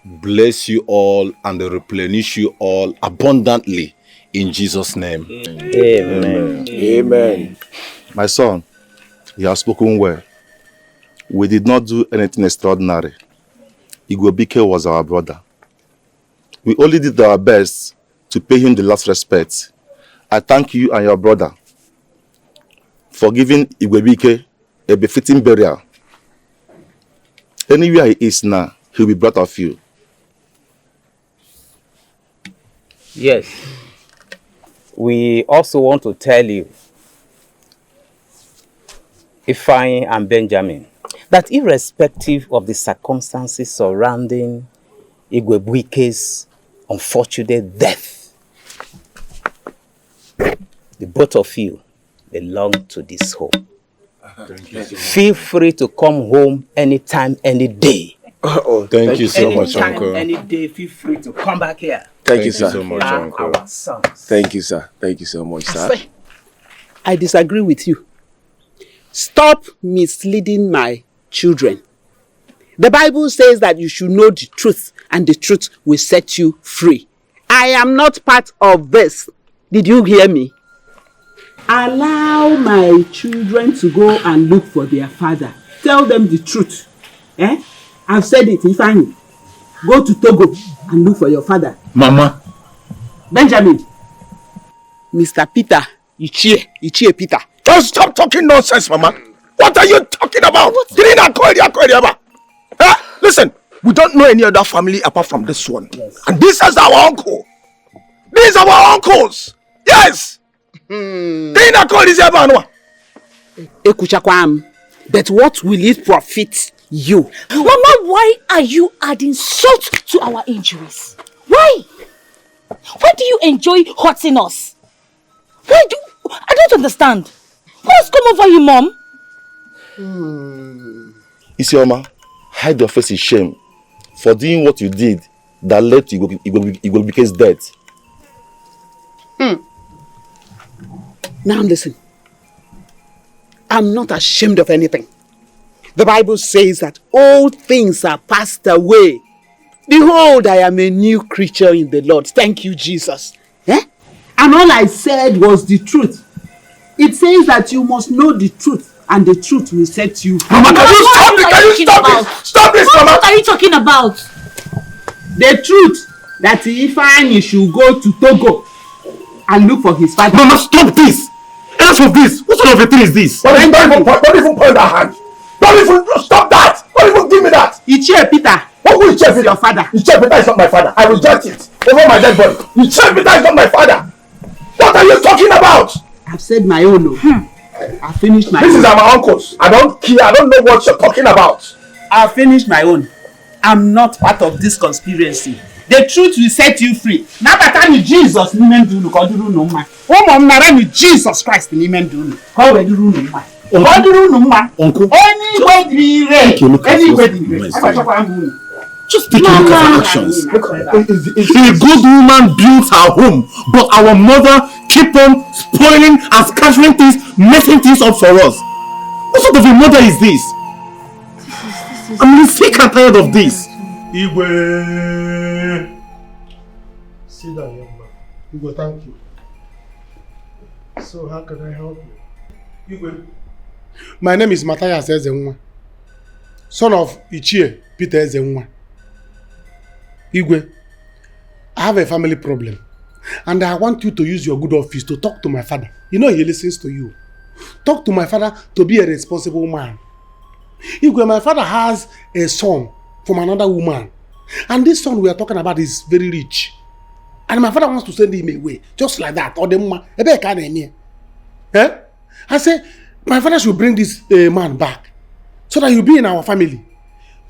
bless you all and replenish you all abundantly in Jesus' name. Amen. Amen. My son, you have spoken well. We did not do anything extraordinary. Igwebike was our brother. We only did our best to pay him the last respect. I thank you and your brother for giving Igwebike a befitting burial. Anywhere he is now, he'll be proud of you. Yes. We also want to tell you, Ifeanyi and Benjamin, that irrespective of the circumstances surrounding Igwebike's unfortunate death, the both of you belong to this home. Thank you. Feel free to come home anytime, any day. Thank you so much, Uncle. Any day, feel free to come back here. Thank you, sir. so much, Uncle. Our sons. Thank you, sir. Thank you so much, sir. I disagree with you. Stop misleading my children. The Bible says that you should know the truth and the truth will set you free. I am not part of this. Did you hear me? Allow my children to go and look for their father. Tell them the truth. I've said it, Ifeanyi. Go to Togo and look for your father. Mama. Benjamin. Mr. Peter. Ichie Peter. Just stop talking nonsense, Mama. What are you talking about? Listen, we don't know any other family apart from this one. Yes. And this is our uncle. These are our uncles. Yes. But what will it profit you? Mama, why are you adding salt to our injuries? Why? Why do you enjoy hurting us? I don't understand. What's come over you, Mom? Isioma, hide your face in shame for doing what you did that led to Igwebike's death. Now listen. I'm not ashamed of anything. The Bible says that all things are passed away. Behold, I am a new creature in the Lord. Thank you, Jesus. And all I said was the truth. It says that you must know the truth, and the truth will set you free. Mama, can you stop it? Can you stop it? Stop this, Mama! What are you talking about? The truth that Ifeanyi should go to Togo and look for his father. Mama, stop this! Enough of this! What sort of a thing is this? Don't even point that hand! Don't even stop that! Don't even give me that! Ichie Peter. What will Ichie Peter? Your father. Ichie Peter is not my father. I reject it. Over my dead body. Ichie Peter is not my father. What are you talking about? I've said my own. I finished my own. This is our uncles. I don't care. I don't know what you're talking about. I finished my own. I'm not part of this conspiracy. The truth will set you free. Now that I'm Jesus, Jesus Christ. Uncle. Just take a look at her actions. A good woman builds her home, but our mother keep on spoiling and scattering things, messing things up for us. What sort of a mother is this? I'm sick and tired of this. Igwe. Sit down, young man. Igwe, thank you. So, how can I help you? Igwe. My name is Matthias Ezenwa, son of Ichie Peter Ezenwa. Igwe, I have a family problem, and I want you to use your good office to talk to my father. You know he listens to you. Talk to my father to be a responsible man. Igwe, my father has a son from another woman, and this son we are talking about is very rich, and my father wants to send him away just like that. Or the man, I say my father should bring this man back so that he'll be in our family.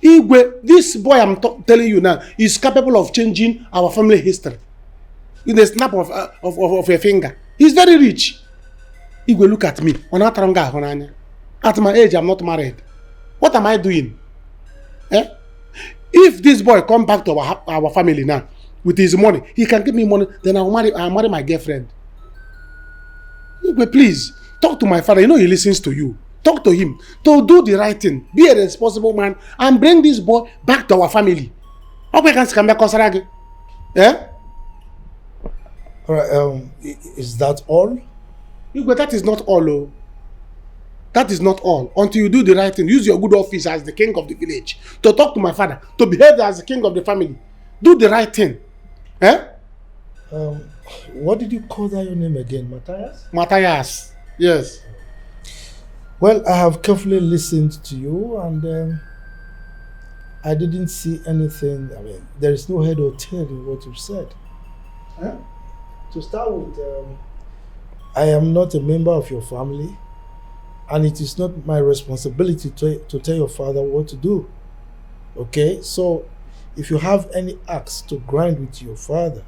Igwe, this boy I'm telling you now is capable of changing our family history in the snap of a finger. He's very rich. Igwe, look at me. At my age, I'm not married. What am I doing? If this boy come back to our family now with his money, he can give me money, then I'll marry my girlfriend. Igwe, please, talk to my father. You know he listens to you. Talk to him to do the right thing. Be a responsible man and bring this boy back to our family. Yeah? Alright, is that all? But that is not all. Oh. That is not all. Until you do the right thing, use your good office as the king of the village to talk to my father, to behave as the king of the family. Do the right thing. Eh? What did you call that your name again, Matthias? Matthias, yes. Well, I have carefully listened to you, and I didn't see anything. I mean, there is no head or tail in what you said. Huh? To start with, I am not a member of your family, and it is not my responsibility to tell your father what to do. Okay? So, if you have any axe to grind with your father,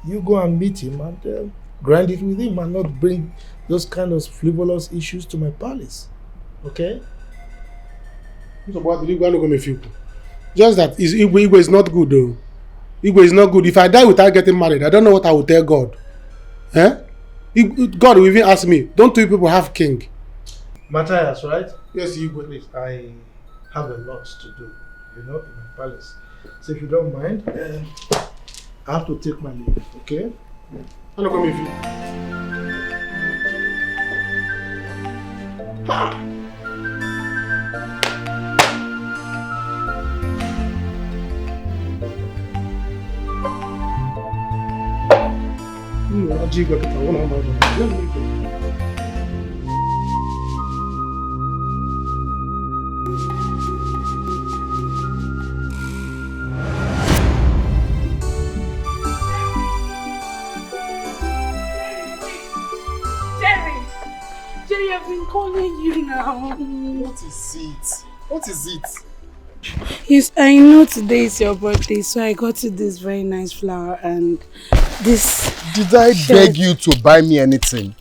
you go and meet him and grind it with him, and not bring those kind of frivolous issues to my palace. Okay? Just that Igwe is not good though. Igwe is not good. If I die without getting married, I don't know what I will tell God. Eh? God will even ask me, don't you people have king? Matthias, right? Yes, Igwe. I have a lot to do, in my palace. So if you don't mind, I have to take my leave, okay? I'm not coming with you. Jerry, I've been calling you now. What is it? What is it? Yes, I know today is your birthday, so I got you this very nice flower and this. Did I beg you to buy me anything?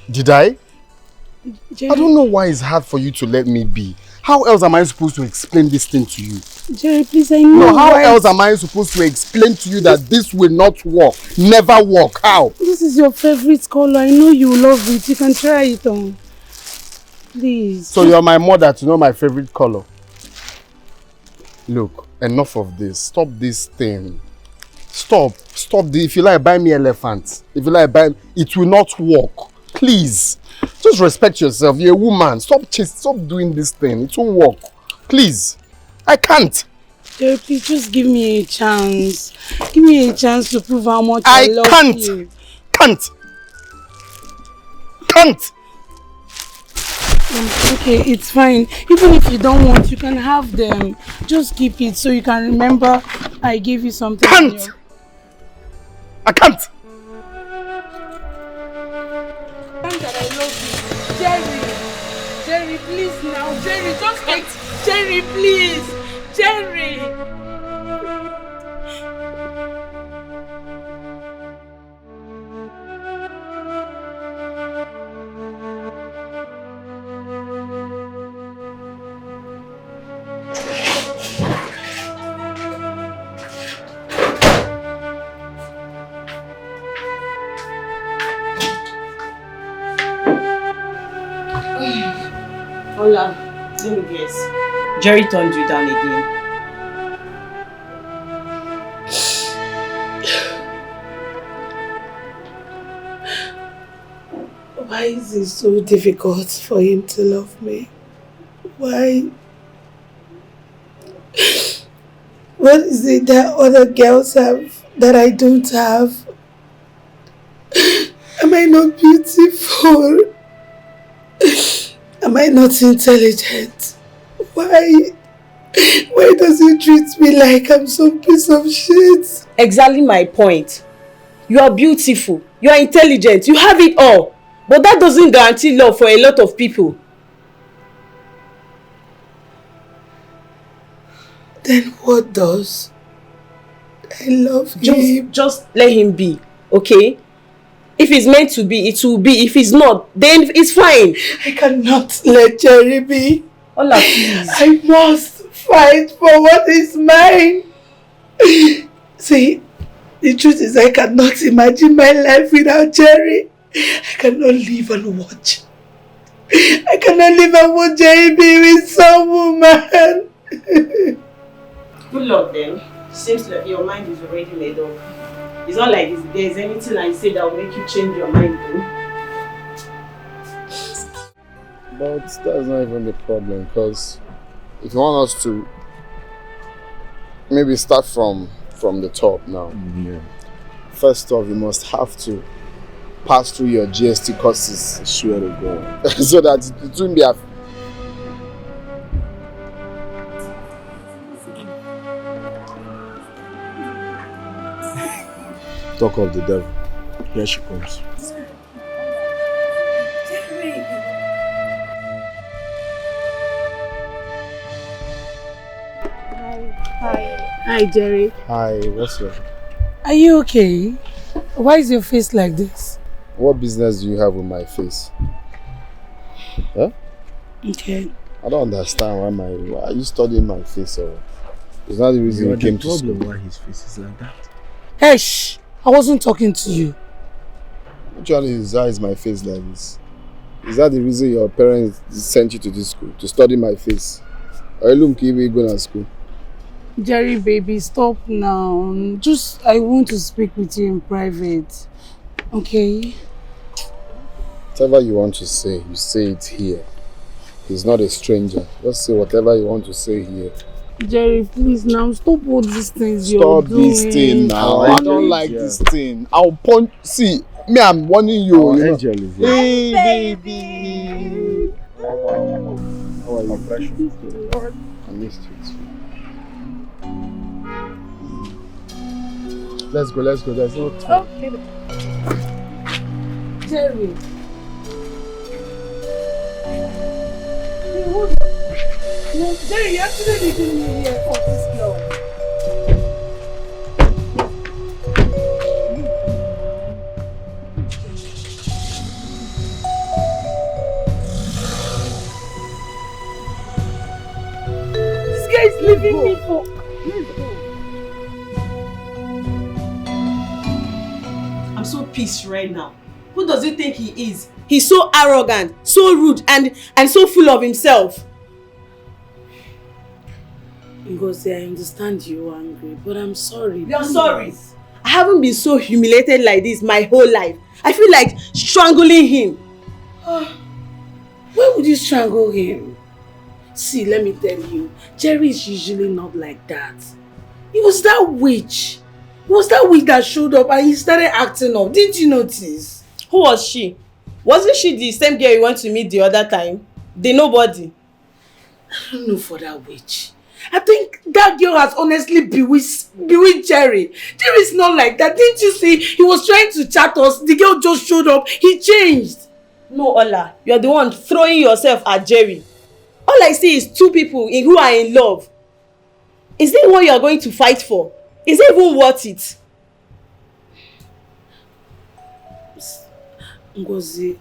Did I? Jerry, I don't know why it's hard for you to let me be. How else am I supposed to explain this thing to you? Jerry, please, I know. No, how else am I supposed to explain to you that this will not work? Never work. How? This is your favorite color. I know you love it. You can try it on. Please. So you're my mother to know my favorite color. Look, enough of this. Stop this thing. Stop. If you like, buy me elephant. If you like, it will not work. Please. Just respect yourself. You're a woman. Stop doing this thing. It won't work. Please. I can't. Jerry, please just give me a chance. Give me a chance to prove how much I love you. Can't. Okay, it's fine. Even if you don't want, you can have them. Just keep it so you can remember I gave you something. I can't. That I love you. Jerry, please now. Jerry, just take. Jerry, please. Jerry. Hola, let me guess. Jerry turned you down again. Why is it so difficult for him to love me? Why? What is it that other girls have that I don't have? Am I not beautiful? Am I not intelligent? Why does he treat me like I'm some piece of shit? Exactly my point. You are beautiful, you are intelligent, you have it all. But that doesn't guarantee love for a lot of people. Then what does? I love him. Just let him be, okay? If it's meant to be, it will be. If it's not, then it's fine. I cannot let Jerry be. Ola, please. I must fight for what is mine. See, the truth is I cannot imagine my life without Jerry. I cannot live and watch. I cannot live and watch Jerry be with some woman. Good luck then. Seems like your mind is already made up. It's not like there's anything I say that will make you change your mind though. But that's not even the problem, because if you want us to maybe start from the top now. Yeah. First off, you must have to pass through your GST courses. I swear to God. So that it won't be a... Talk of the devil. Here she comes. Hi, Jerry. Hi, what's up? Are you okay? Why is your face like this? What business do you have with my face? Huh? Okay. I don't understand why are you studying my face, or it's not the reason you came to school. Why his face is like that? Hey, shh! I wasn't talking to you. Which one is my face like this? Is that the reason your parents sent you to this school? To study my face? Or you look going to school? Jerry, baby, stop now. I want to speak with you in private. Okay? Whatever you want to say, you say it here. He's not a stranger. Just say whatever you want to say here. Jerry, please now, stop all these things you're doing. Stop this thing now. I don't like this thing. I'll punch. See, me, I'm warning you. Our angel is here. Hey, baby. How are you? I missed you too. Let's go. There's no time. Okay. Jerry. No, Jerry, you're actually leaving me here for this long. This guy is leaving me for... Let's go. I'm so pissed right now. Who does he think he is? He's so arrogant, so rude, and so full of himself. Ngozi, I understand you're angry, but I'm sorry. You're sorry. I haven't been so humiliated like this my whole life. I feel like strangling him. Why would you strangle him? See, let me tell you, Jerry is usually not like that. It was that witch. It was that witch that showed up and he started acting up. Didn't you notice? Who was she? Wasn't she the same girl you went to meet the other time? The nobody? I don't know for that witch. I think that girl has honestly bewitched Jerry. Jerry's not like that. Didn't you see? He was trying to chat us. The girl just showed up. He changed. No, Ola. You're the one throwing yourself at Jerry. All I see is two people who are in love. Is it what you're going to fight for? Is it even worth it? Ngozi,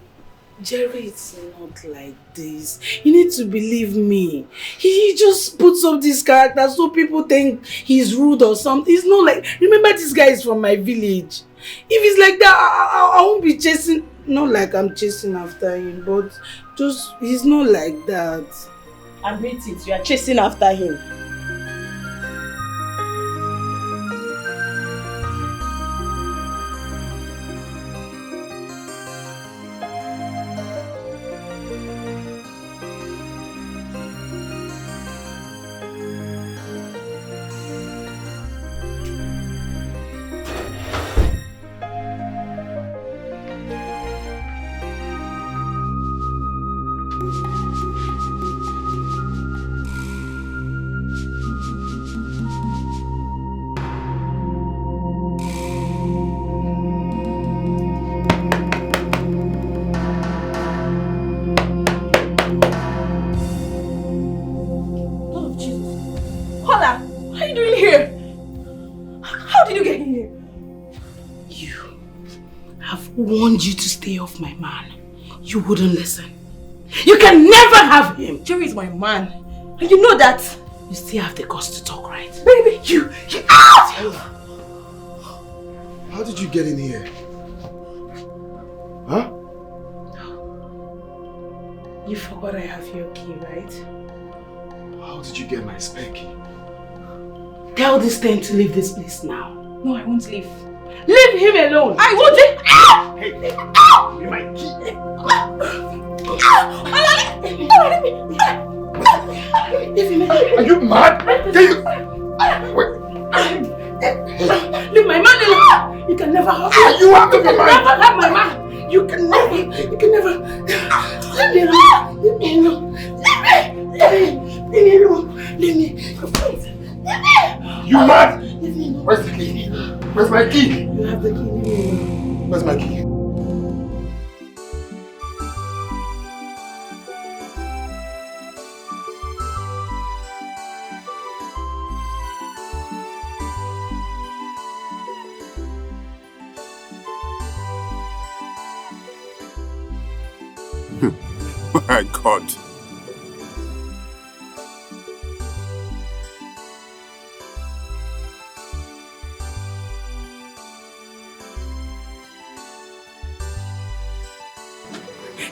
Jerry is not like this. You need to believe me. He just puts up this character so people think he's rude or something. It's not like... Remember, this guy is from my village. If it's like that, I won't be chasing... Not like I'm chasing after him, but just he's not like that. Admit it, you are chasing after him. Warned you to stay off my man. You wouldn't listen. You can never have him. Jerry is my man. And you know that. You still have the guts to talk, right? Baby, you out! How did you get in here? Huh? You forgot I have your key, right? How did you get my spare key? Tell this thing to leave this place now. No, I won't leave. Leave him alone! I won't leave! Hey, give me my key! Are you mad? Can you... Wait. Leave my man alone! You can never have him! You have to be mine! Never have my man! You can never... Leave me alone! Leave me alone! Leave me alone! Leave me! You mad? Where's the key? Where's my key? You have the key, leave me alone. Where's my key? My God.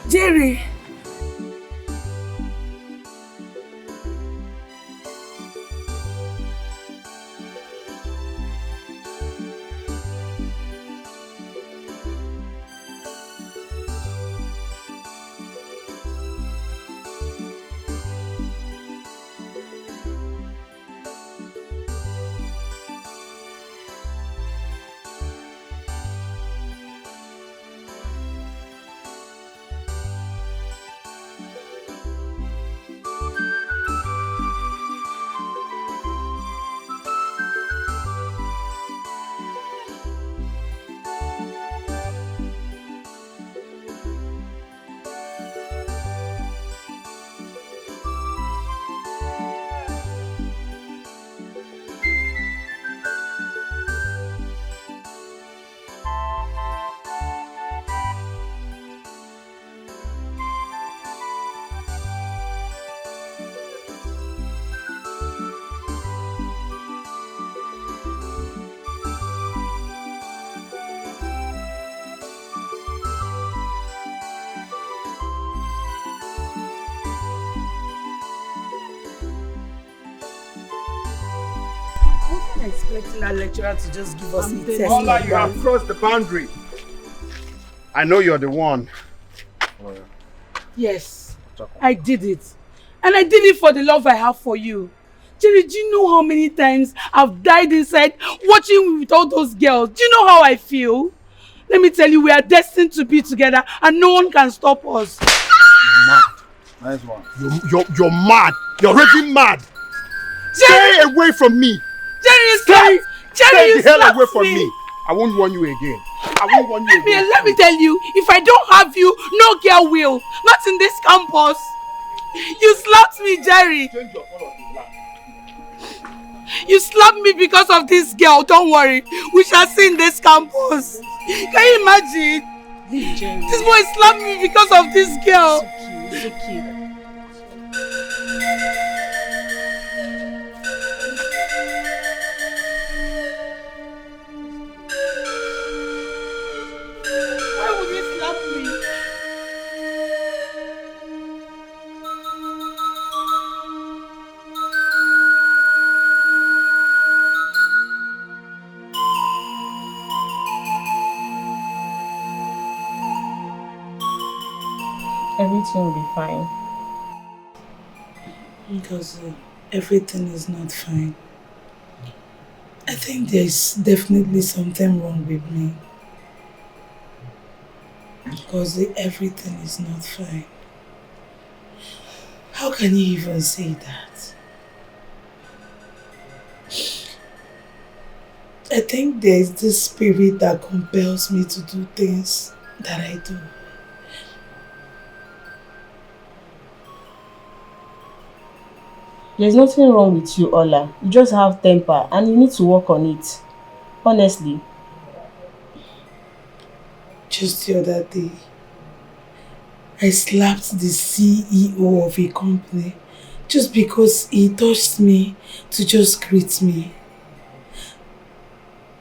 Jerry! Expecting that lecturer to just give us a test. Ola, you have crossed the boundary. I know you're the one. Yes, I did it. And I did it for the love I have for you. Jerry, do you know how many times I've died inside watching you with all those girls? Do you know how I feel? Let me tell you, we are destined to be together and no one can stop us. You're mad. Nice one. You're mad. You're really mad. Jerry! Stay away from me. Jerry, stay you the hell away slapped from me. me. I won't warn you again. I won't warn you again. Let me tell you, if I don't have you, no girl will. Not in this campus. You slapped me, Jerry. You slapped me because of this girl. Don't worry. We shall see in this campus. Can you imagine? This boy slapped me because of this girl. It's okay. Why would he slap me? Everything will be fine. Because everything is not fine. I think there's definitely something wrong with me. Because everything is not fine. How can you even say that? I think there's this spirit that compels me to do things that I do. There's nothing wrong with you, Ola. You just have temper and you need to work on it. Honestly. Just the other day, I slapped the CEO of a company just because he touched me to just greet me.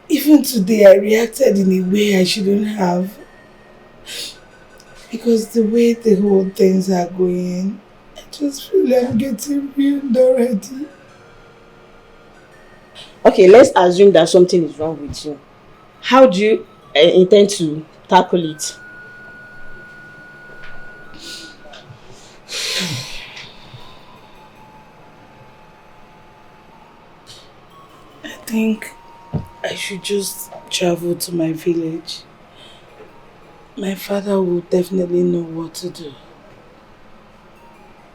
Even today, I reacted in a way I shouldn't have. Because the way the whole things are going, I just feel like I'm getting ruined already. Okay, let's assume that something is wrong with you. How do you intend to tackle it? I think I should just travel to my village. My father will definitely know what to do.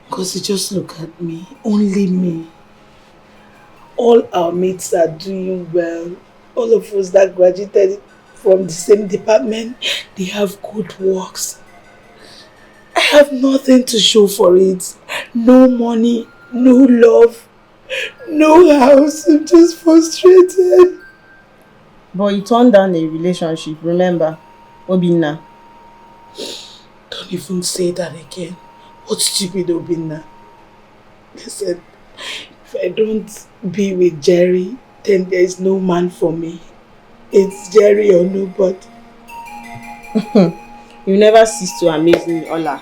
Because he just look at me, only me. All our mates are doing well. All of us that graduated from the same department, they have good works. I have nothing to show for it. No money, no love, no house. I'm just frustrated. But you turned down a relationship, remember? Obinna. Don't even say that again. What stupid Obinna. Listen, if I don't be with Jerry, then there is no man for me. It's Jerry or nobody. You never cease to amaze me, Ola.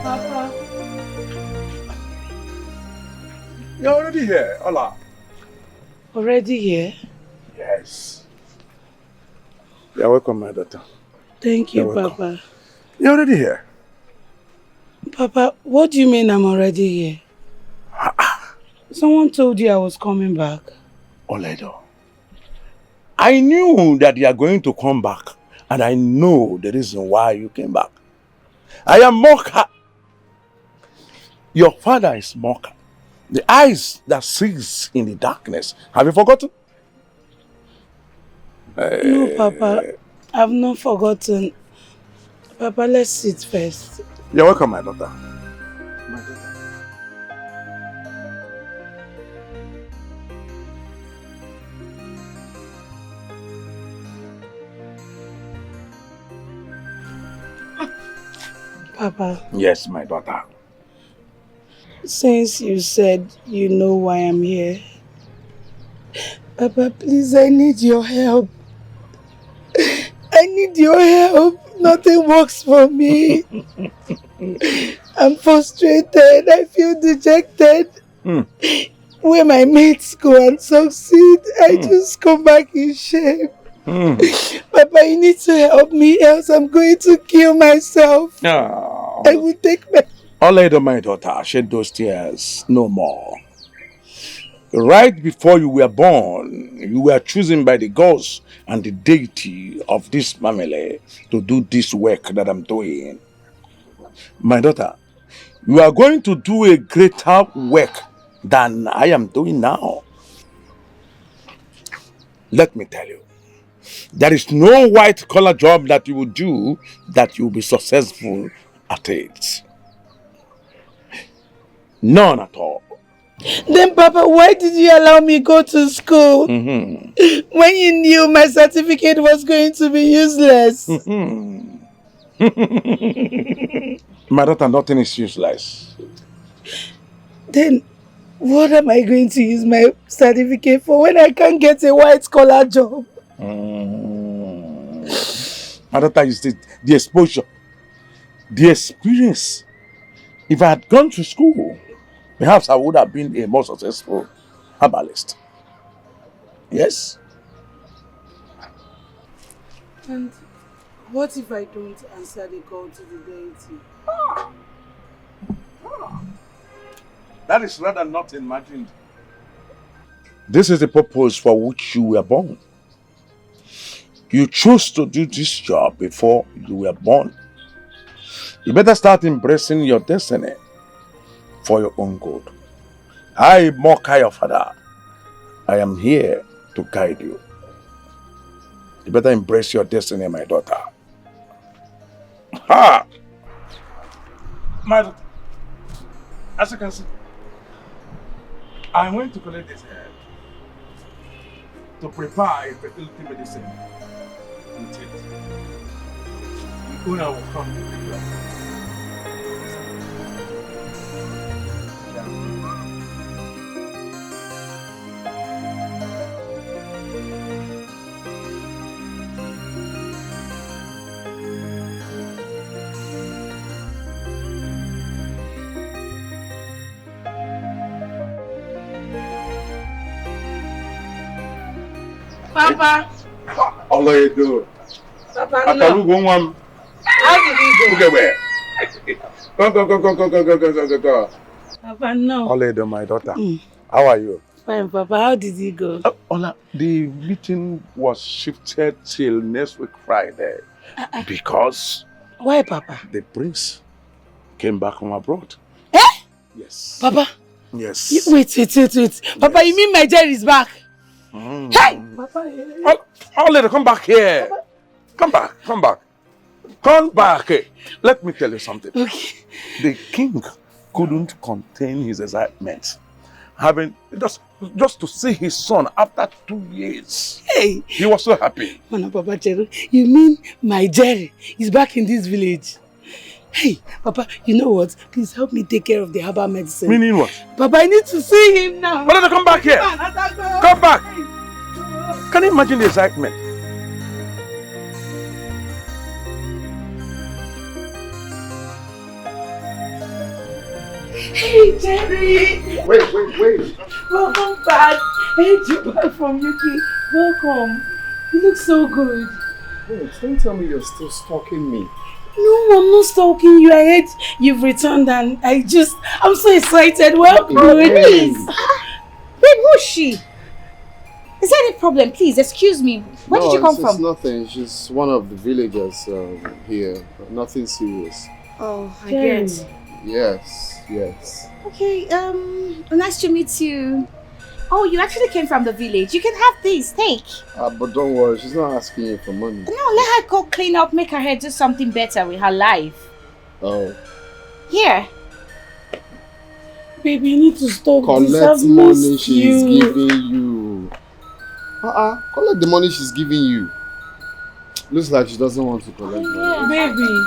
Papa. You're already here, Ola. Already here? Yes. You're welcome, my daughter. Thank you, You're welcome. Papa. You're already here. Papa, what do you mean I'm already here? Someone told you I was coming back. Oledo, I knew that you are going to come back, and I know the reason why you came back. I am Mocha. Your father is Mocha. The eyes that sees in the darkness. Have you forgotten? No, Papa. I've not forgotten. Papa, let's sit first. You're welcome, my daughter. Papa. Yes, my daughter. Since you said you know why I'm here, Papa, please, I need your help. I need your help. Nothing works for me. I'm frustrated. I feel dejected. When my mates go and succeed, I just come back in shame. Papa, you need to help me, else I'm going to kill myself. Oh. I will take my... Oledo, my daughter, shed those tears no more. Right before you were born, you were chosen by the gods and the deity of this family to do this work that I'm doing. My daughter, you are going to do a greater work than I am doing now. Let me tell you, there is no white-collar job that you will do that you will be successful at it. None at all. Then, Papa, why did you allow me go to school? When you knew my certificate was going to be useless? My daughter, nothing is useless. Then, what am I going to use my certificate for when I can't get a white-collar job? My daughter is the exposure The experience. If I had gone to school, perhaps I would have been a more successful herbalist. Yes? And what if I don't answer the call to the deity? That is rather not imagined. This is the purpose for which you were born. You chose to do this job before you were born. You better start embracing your destiny for your own good. I, Moka, your father, I am here to guide you. You better embrace your destiny, my daughter. Ha! My daughter, as you can see, I went to collect this herb to prepare a fertility medicine and take it. The owner will come to pick you up. Papa! All you do. Papa, no. How did he go? Okay, where? Go. Papa, no. Oledo, my daughter. How are you? Fine, Papa. How did he go? Ola, the meeting was shifted till next week Friday because why, Papa? The prince came back from abroad. Eh? Yes. Papa? Yes. Wait. Papa, you mean my Jerry is back? Hey! Papa, Oledo, come back here. Papa. Come back. Come back. Let me tell you something. Okay. The king couldn't contain his excitement. Having just to see his son after 2 years. Hey! He was so happy. No, Papa Jerry, you mean my Jerry is back in this village? Hey, Papa, you know what? Please help me take care of the herbal medicine. Meaning what? Papa, I need to see him now. But come back here. Come back. Can you imagine the excitement? Hey, Jerry! Wait. Welcome back. Hey, you're back from UK. Welcome. You look so good. Wait, don't tell me you're still stalking me. No, I'm not stalking you. I heard you've returned and I'm so excited. Welcome. Please. Babe, who's she? Is there any problem? Please, excuse me. Where did you come from? It's nothing. She's one of the villagers here. Nothing serious. Oh, I get. Yes. Okay, nice to meet you. Oh, you actually came from the village. You can have this, take. But don't worry, she's not asking you for money. No, let her go clean up, make her hair do something better with her life. Oh. Here. Baby, you need to stop. Collect money she's giving you. Collect the money she's giving you. Looks like she doesn't want to collect money. Baby.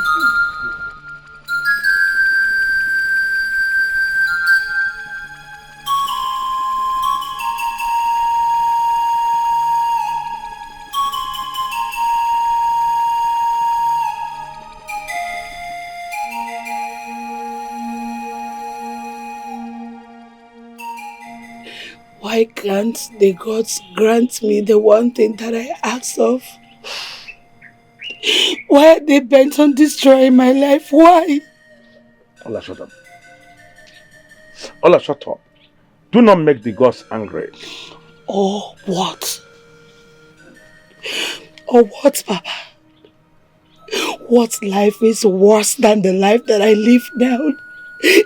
Why can't the gods grant me the one thing that I ask of? Why are they bent on destroying my life? Why? Ola, shut up. Ola, shut up. Do not make the gods angry. Or what? Or what, Papa? What life is worse than the life that I live now?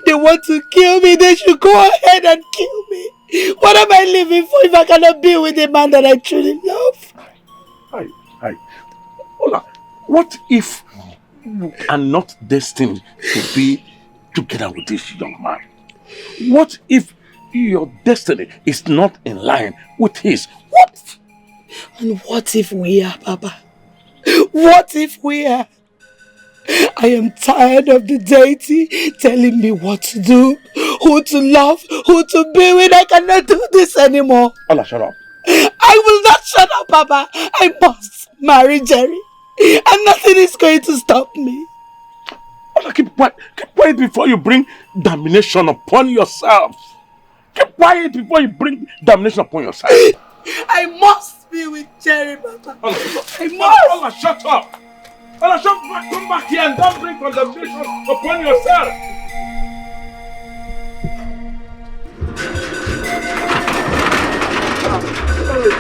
They want to kill me. They should go ahead and kill me. What am I living for if I cannot be with the man that I truly love? Hi. Ola, what if you are not destined to be together with this young man? What if your destiny is not in line with his? What? And what if we are, Papa? What if we are? I am tired of the deity telling me what to do, who to love, who to be with. I cannot do this anymore. Ola, shut up. I will not shut up, Papa. I must marry Jerry. And nothing is going to stop me. Father, keep quiet. Keep quiet before you bring damnation upon yourself. Keep quiet before you bring damnation upon yourself. I must be with Jerry, Papa. I must. Allah, shut up. Allah, shut up. Come back here and don't bring condemnation upon yourself.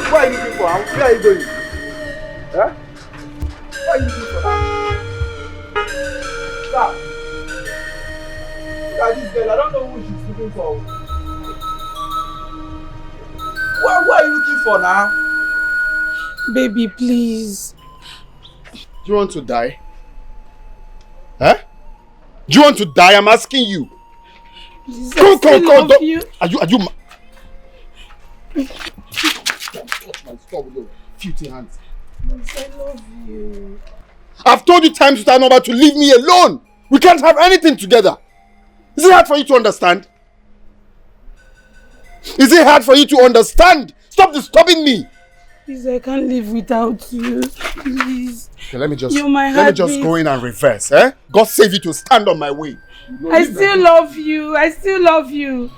Why are you looking for? Where are you going? Huh? Why are you looking for? Stop. Look at this girl. I don't know who she's looking for. What are you looking for now? Baby, please. Do you want to die? Huh? Do you want to die? I'm asking you. Please, Come. love you. Are you touch my skull with your filthy hands. Please, I love you. I've told you times without number to leave me alone. We can't have anything together. Is it hard for you to understand? Is it hard for you to understand? Stop disturbing me. Please, I can't live without you. Please. Okay, let me just go in and reverse, eh? God save you to stand on my way. I still love you. I still love you.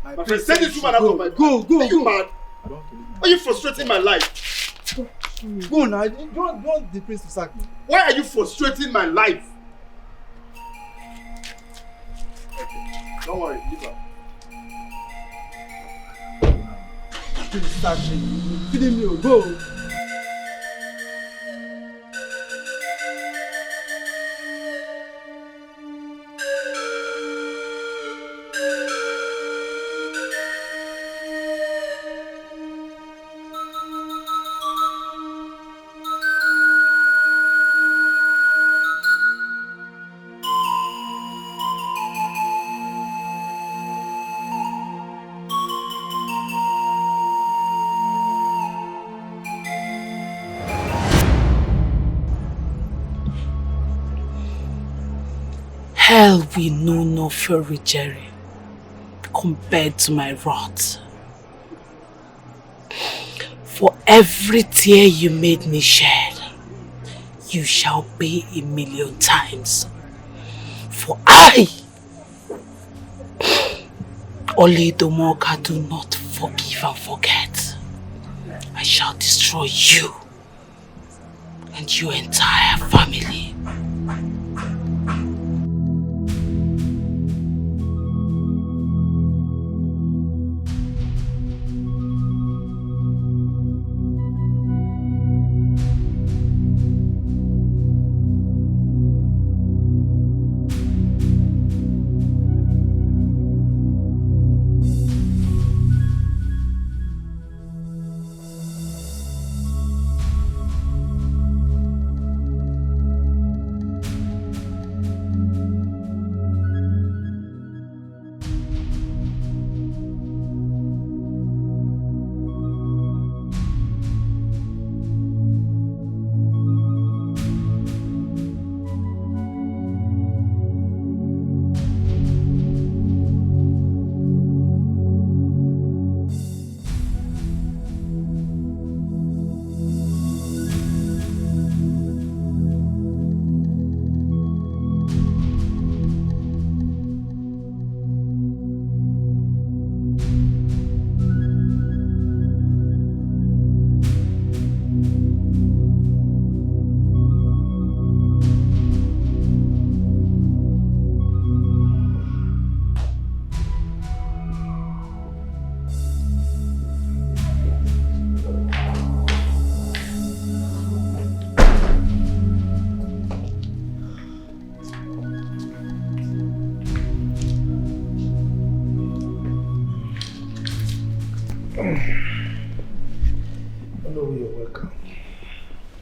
My friend, send this woman out of my... Go. Are you mad? Are you frustrating my life? Go now. You want the prince to sack me. Why are you frustrating my life? Okay, don't worry, leave her. Please sack me. You're feeding me. Go. Hell will know no fury, Jerry, compared to my wrath. For every tear you made me shed, you shall pay 1,000,000 times. For I, Olidomoka, do not forgive and forget. I shall destroy you and your entire family.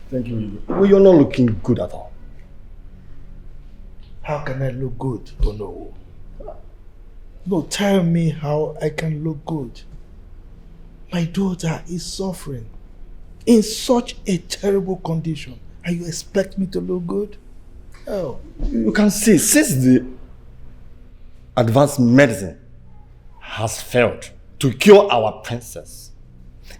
Thank you. Well, you're not looking good at all. How can I look good? Oh no. No, tell me how I can look good. My daughter is suffering in such a terrible condition. And you expect me to look good? Oh. You can see, since the advanced medicine has failed to cure our princess,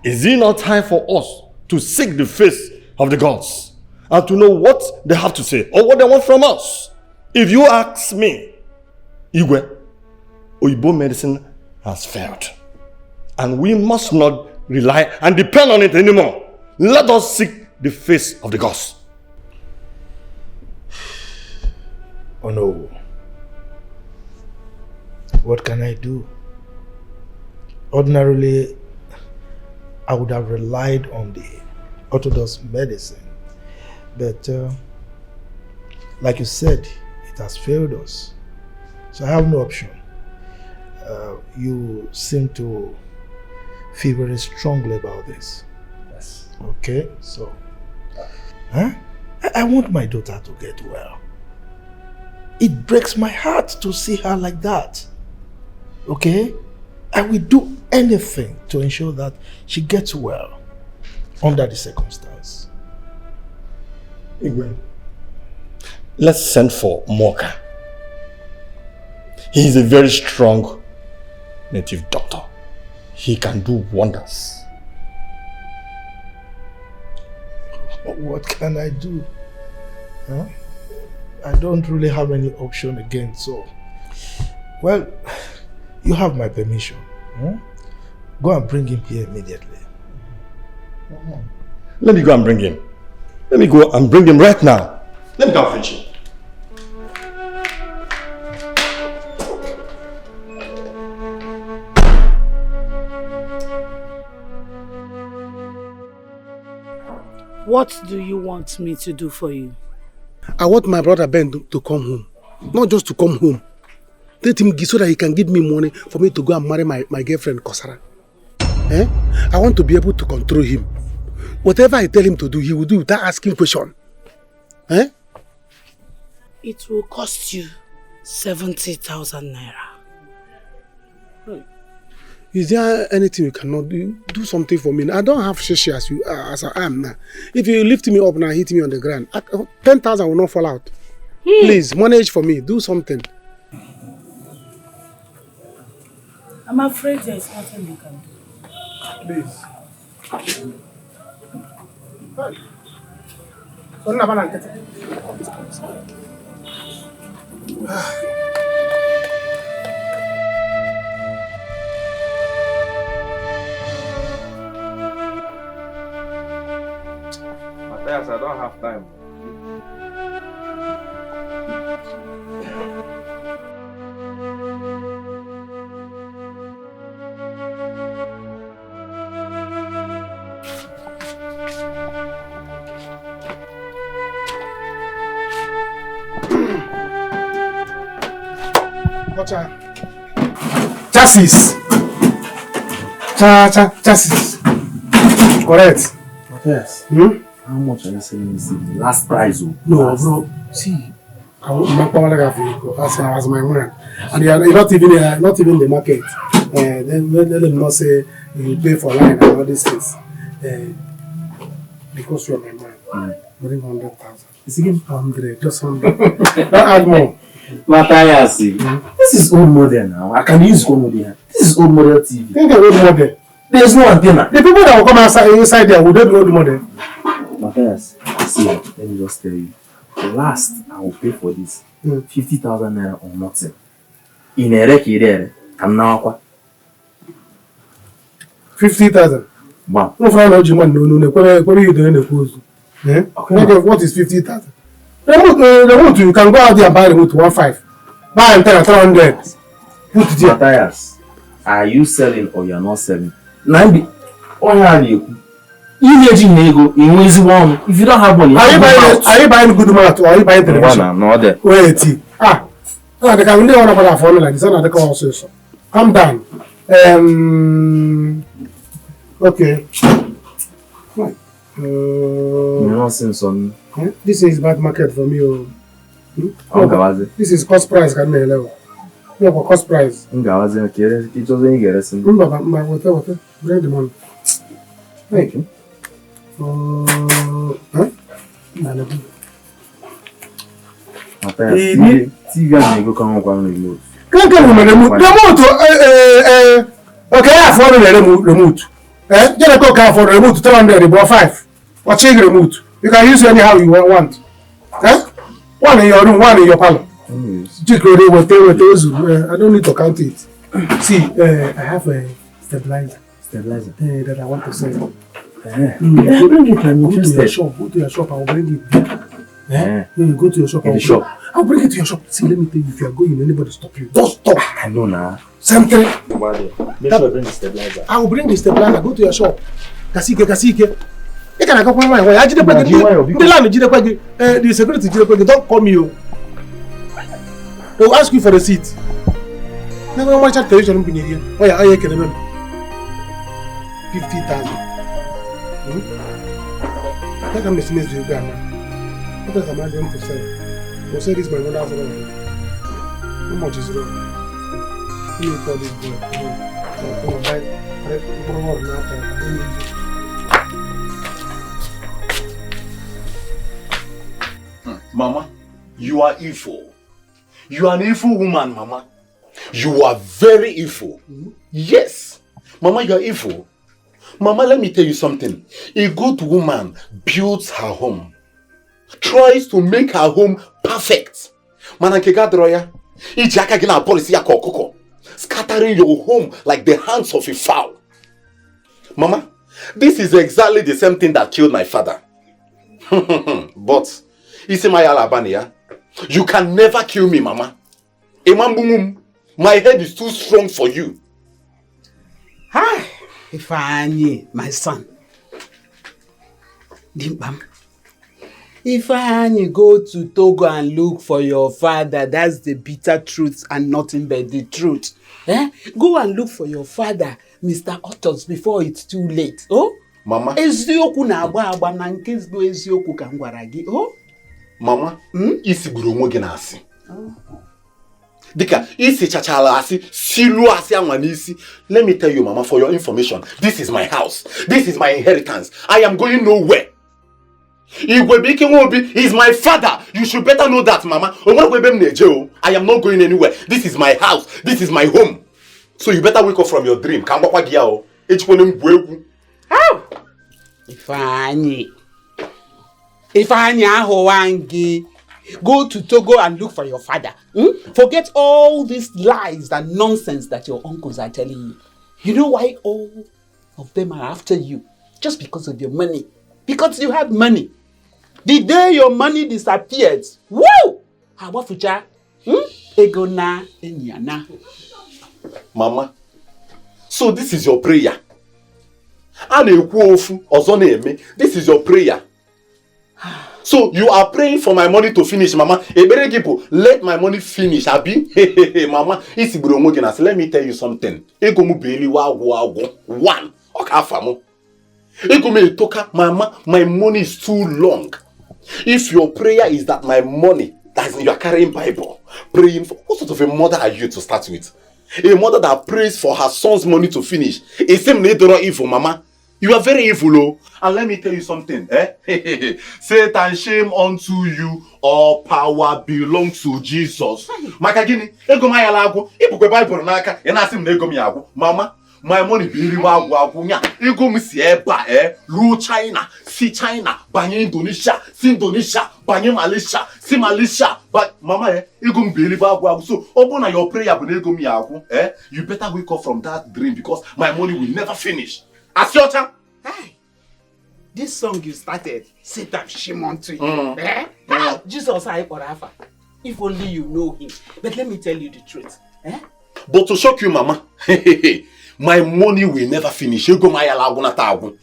is it not time for us to seek the face of the gods and to know what they have to say or what they want from us. If you ask me, Igwe, Oyibo medicine has failed. And we must not rely and depend on it anymore. Let us seek the face of the gods. Oh no. What can I do? Ordinarily, I would have relied on the orthodox medicine. But, like you said, it has failed us. So I have no option. You seem to feel very strongly about this. Yes. Okay, so I want my daughter to get well. It breaks my heart to see her like that. Okay? I will do anything to ensure that she gets well under the circumstance. Igwe, let's send for Moka. He is a very strong native doctor. He can do wonders. What can I do? Huh? I don't really have any option again, so... Well, you have my permission. Huh? Go and bring him here immediately. Let me go and bring him. Let me go and bring him right now. Let me go and fetch him. What do you want me to do for you? I want my brother Ben to come home. Not just to come home. Let him give so that he can give me money for me to go and marry my girlfriend Kosara. I want to be able to control him. Whatever I tell him to do, he will do without asking question. It will cost you 70,000 naira. Is there anything you cannot do? Do something for me. I don't have shishi as I am now. If you lift me up now, hit me on the ground, 10,000 will not fall out. Please, manage for me. Do something. I'm afraid there is nothing you can do. Please. Matthias, I don't have time. Chassis. Chassis. Correct. Yes. How much are you selling this thing? Last price? No, bro. See, my power as my man, and they are not even the market. Then let them not say you pay for line and all these things. Because you are my man, bring 100,000. It's again 100, just 100. Don't add more. Matthias, this is old model now. I can use old model. This is old model TV. Think of old model. There is no antenna. The people that will come inside there, will they be old model? Matthias, see, let me just tell you. The last I will pay for this 50,000 naira or nothing. In a record, I'm now 50,000. Wow. No, what are you doing in the post? What is 50,000? Remote, you can go out there and buy remote 1.5. Buy and tell 300. Put it here. Matthias, are you selling or you are not selling? Nambi, if you don't have money, are you buying good mat or are you buying television? No, there. Wait, they can only one about a phone like this. Another call also. Calm down. Okay. This is bad market for me. This is cost price. Can you level? No, cost price. Whatever. Bring the money. Thank you. TV and go come on remote. Can't get remote. Okay, I afford the remote. Just go for remote 300 or 5. Or change remote. You can use anyhow you want. Huh? One in your room, one in your parlor. I don't need to count it. See, I have a stabilizer. Stabilizer? That I want to sell. Bring it, I'm interested. Go to your shop, I'll bring it. Go to your shop. I'll bring it to your shop. See, let me tell you, if you are going, anybody stop you. Don't stop. I know now. Same thing. Make sure I bring the stabilizer. I will bring the stabilizer. Go to your shop. Kasike. You can go my way. The security, don't call me. They will ask you for the seat. Never watch that television. Oh yeah, I can remember. 50,000. What kind of business do you got now? What else am I going to sell? We'll say this by 1,000. How much is wrong? You need to call this boy. Come on, buy. Mama, you are evil. You are an evil woman, Mama. You are very evil. Yes. Mama, you are evil. Mama, let me tell you something. A good woman builds her home. Tries to make her home perfect. Scattering your home like the hands of a fowl. Mama, this is exactly the same thing that killed my father. But, you can never kill me, Mama. My head is too strong for you. Hi, Ifeanyi, my son. Dimpam. Ifeanyi, go to Togo and look for your father. That's the bitter truth and nothing but the truth. Go and look for your father, Mr. Otos, before it's too late. Oh? Mama. Eziokwu na agba na nke bụ eziokwu ka m gwara gị. Oh? Mama, isi gburu onwe gị n'asị. Dika, isi chachala asị, silu asị anwa n'isi. Let me tell you, Mama, for your information, this is my house. This is my inheritance. I am going nowhere. Igwe is my father. You should better know that, Mama. I am not going anywhere. This is my house. This is my home. So you better wake up from your dream. How? Ifeanyi Ahowangi, go to Togo and look for your father. Forget all these lies and nonsense that your uncles are telling you. You know why all of them are after you? Just because of your money. Because you have money. The day your money disappeared, woo! Hawafucha, egona enyana. Mama, so this is your prayer. This is your prayer. So you are praying for my money to finish, Mama. Let my money finish, Abi. Mama, let me tell you something. One, Mama, my money is too long. If your prayer is that my money, that you are carrying Bible, praying for, what sort of a mother are you to start with? A mother that prays for her son's money to finish. It's same evil, Mama. You are very evil, oh. And let me tell you something, Satan, shame unto you, all power belongs to Jesus. Makagini, Mama, my money be Rule China, see China, bang Indonesia, see Indonesia, bang Malaysia, see Malaysia. But Mama, so open your prayer, you better wake up from that dream because my money will never finish. As your time. Hey, this song you started, Satan, shame unto you. Jesus, if only you know him. But let me tell you the truth. But to shock you, Mama, my money will never finish. You go my alagunatagu.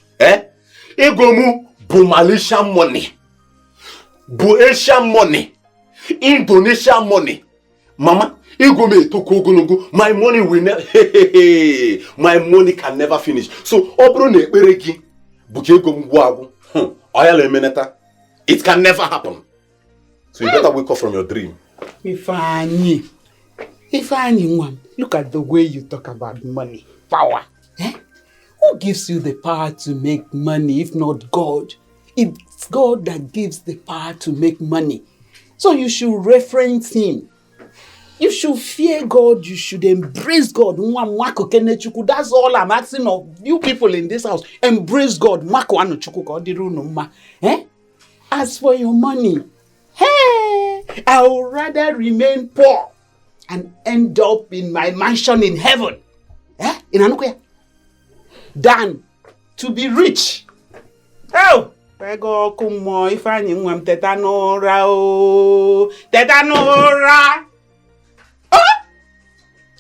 You go mu bu Malaysian money, bu Asian money, Indonesian money, Mama. My money will never. My money can never finish. So, it can never happen. So you better wake up from your dream. Ifeanyi, look at the way you talk about money, power. Who gives you the power to make money if not God? It's God that gives the power to make money. So you should reference him. You should fear God. You should embrace God. That's all I'm asking of you people in this house. Embrace God. As for your money, hey, I would rather remain poor and end up in my mansion in heaven, in Anukwea, than to be rich. Oh! Pego kumo ifani mwem teta nora o teta nora.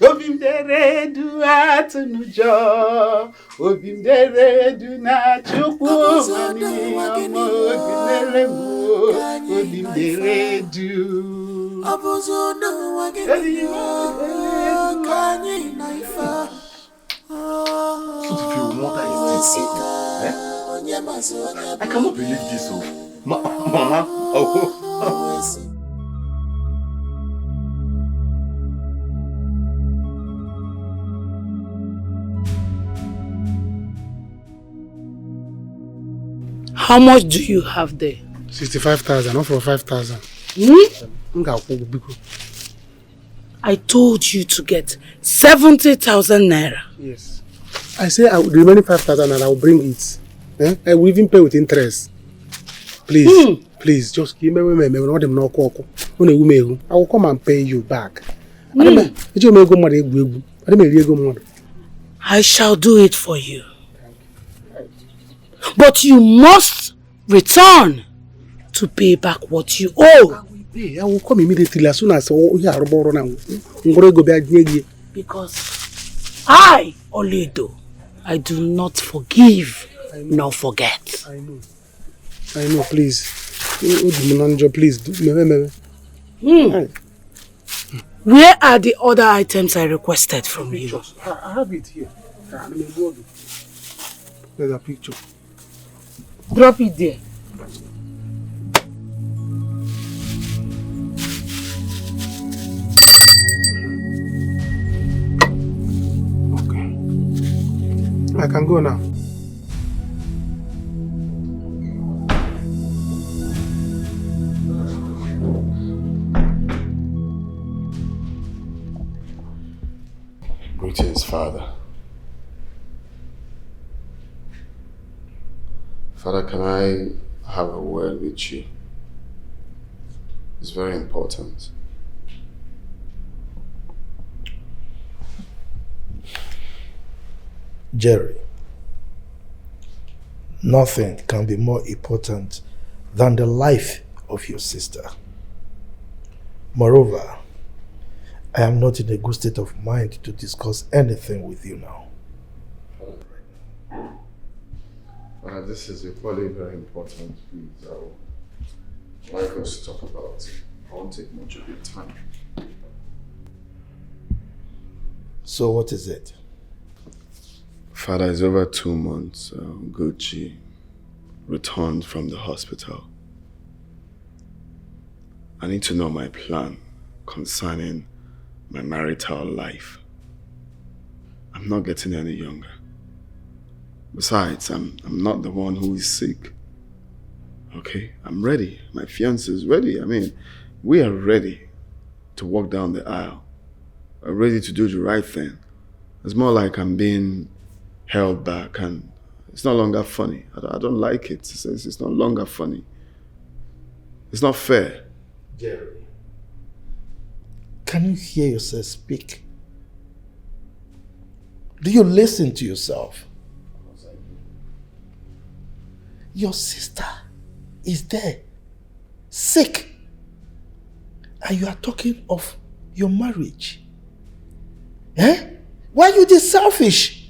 Obim dere du atunujo obim dere du na chukwu mani amo obim dere du Abuzono wageni kani naifa. So to feel what is this? I cannot believe this. Mama. Oh. How much do you have there? 65,000, not for 5,000. I told you to get 70,000 naira. Yes. I say the remaining 5,000 and I will bring it. I will even pay with interest. Please, please, just give me I will come and pay you back. I shall do it for you. But you must return to pay back what you owe. I will come immediately as soon as because I, Oledo, I do not forgive nor forget. I know, please. Please. Where are the other items I requested from you? I have it here. There's a picture. Drop it there. Okay. I can go now. Greetings, Father. Father, can I have a word with you? It's very important. Jerry, nothing can be more important than the life of your sister. Moreover, I am not in a good state of mind to discuss anything with you now. This is equally very important, please. I would like us to talk about it. I won't take much of your time. So what is it? Father, it's over 2 months. Gucci returned from the hospital. I need to know my plan concerning my marital life. I'm not getting any younger. Besides, I'm not the one who is sick. Okay, I'm ready. My fiancé is ready. I mean, we are ready to walk down the aisle. We're ready to do the right thing. It's more like I'm being held back and it's no longer funny. I don't like it. It's no longer funny. It's not fair. Jerry, can you hear yourself speak? Do you listen to yourself? Your sister is there, sick, and you are talking of your marriage. Why are you this selfish?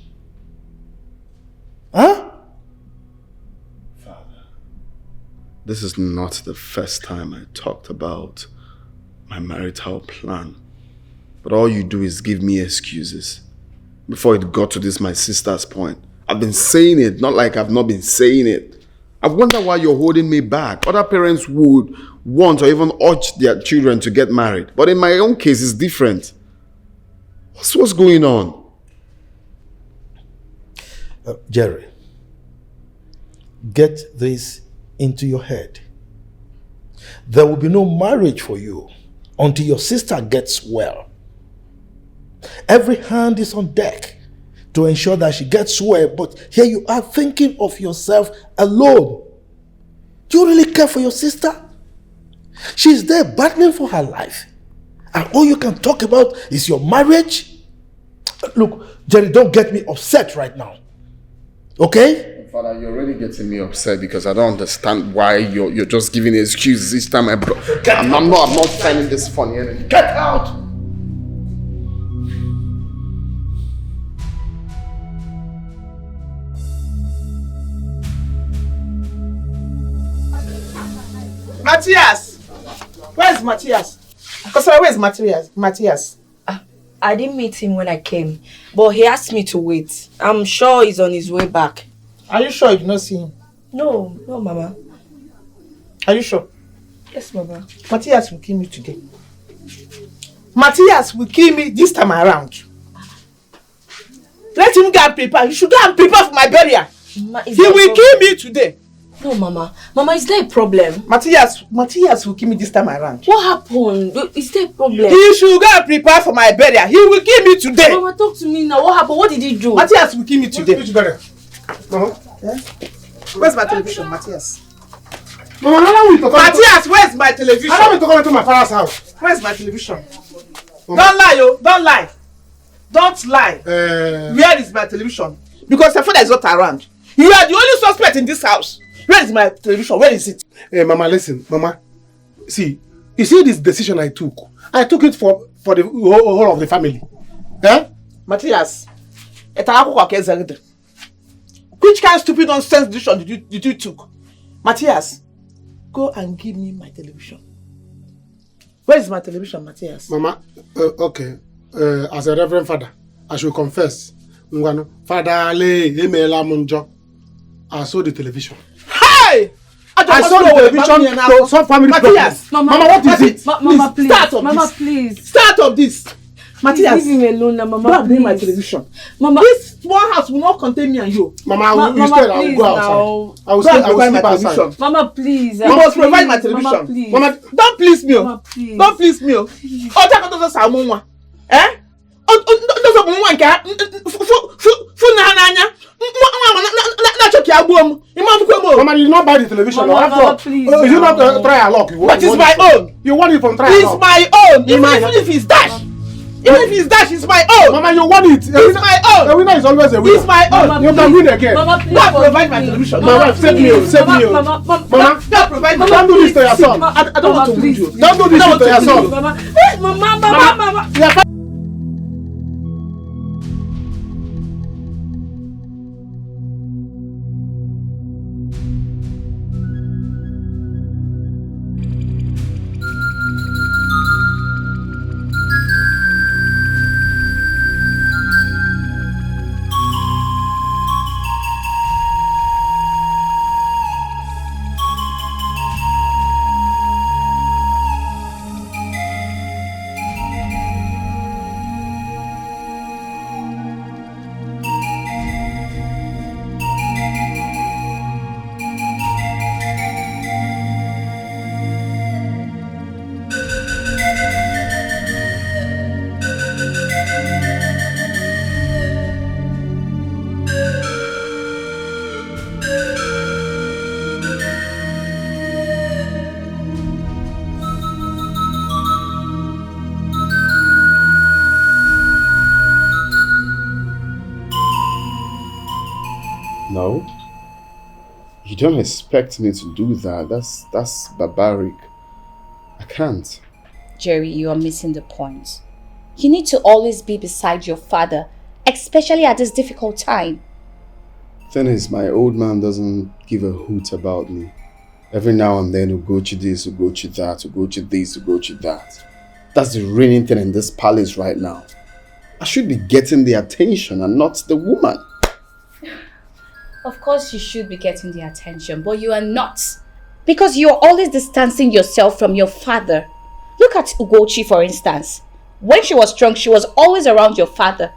Father, this is not the first time I talked about my marital plan. But all you do is give me excuses. Before it got to this, my sister's point, I've been saying it, not like I've not been saying it. I wonder why you're holding me back. Other parents would want or even urge their children to get married. But in my own case, it's different. What's going on? Jerry, get this into your head. There will be no marriage for you until your sister gets well. Every hand is on deck to ensure that she gets well, but here you are thinking of yourself alone. Do you really care for your sister? She's there battling for her life. And all you can talk about is your marriage? Look, Jerry, don't get me upset right now. Okay? Father, you're already getting me upset because I don't understand why you're just giving excuses each time I'm not finding this funny energy. Get out! Matthias! Where's Matthias? Where's Matthias? I didn't meet him when I came, but he asked me to wait. I'm sure he's on his way back. Are you sure you did not see him? No, Mama. Are you sure? Yes, Mama. Matthias will kill me today. Matthias will kill me this time around. Let him go and prepare. You should go and prepare for my burial. He will kill me today. No, Mama. Mama, is there a problem? Matthias will kill me this time around. What happened? Is there a problem? He should go and prepare for my burial. He will kill me today. Mama, talk to me now. What happened? What did he do? Matthias will kill me today. Which burial? Yeah? Where's my television, Matthias? Mama, how long will Matthias, where's my television? How long will you come to my father's house? Where's my television? Don't lie, yo. Don't lie. Don't lie. Where is my television? Because your father is not around. You are the only suspect in this house. Where is my television? Where is it? Hey, Mama, listen. Mama, see, you see this decision I took? I took it for the whole of the family. Eh? Matthias, which kind of stupid nonsense decision did you took? Matthias, go and give me my television. Where is my television, Matthias? Mama, okay. As a reverend father, I should confess. Father, I saw the television. Hey! I saw the television to some family Matthias, Mama, what is it? Mama, please. Start of Mama, this. please. Start of this. Matthias, leave him alone now, Mama. Go and bring my television. Mama, this small house will not contain me and you. Mama, you stay. I will go outside. I will sleep outside. Mama, please. You must provide my television. Mama, please. Mama, don't please me. Mama, please. Don't please me. Oh, take out those salmon. Eh? Mama, you not buy the television. Mama, please. You not try a lock. But it's my own. You want it from try It's my own. Even if it's dash. Even if it's dash, it's my own. Mama, you want it. It's my own. The winner is always a winner. It's my own. You can win again. Mama, please. God provide my television. Mama, save me. Save me. Mama, God provide my Don't do this to your son. I don't want to lose you. Don't do this to your son. Mama. No. You don't expect me to do that. That's barbaric. I can't. Jerry, you are missing the point. You need to always be beside your father, especially at this difficult time. Thing is, my old man doesn't give a hoot about me. Every now and then, we'll go to this, we'll go to that, we'll go to this, we'll go to that. That's the reigning thing in this palace right now. I should be getting the attention and not the woman. Of course you should be getting the attention, but you are not. Because you are always distancing yourself from your father. Look at Ugochi, for instance. When she was strong, she was always around your father.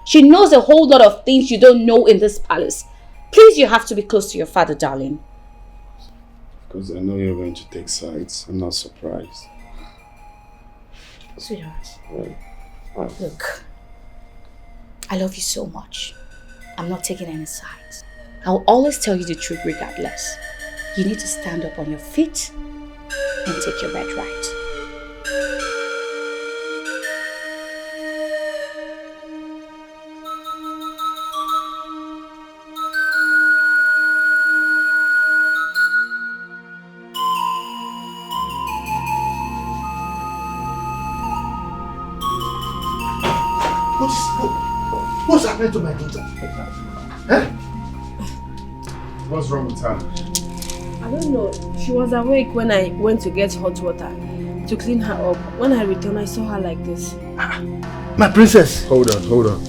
She knows a whole lot of things you don't know in this palace. Please, you have to be close to your father, darling. Because I know you're going to take sides. I'm not surprised. Sweetheart, Right. look. I love you so much. I'm not taking any sides. I'll always tell you the truth regardless. you need to stand up on your feet and take your birthright. What's happening to my daughter? Eh? What's wrong with her? I don't know. She was awake when I went to get hot water to clean her up. When I returned, I saw her like this. My princess. Hold on.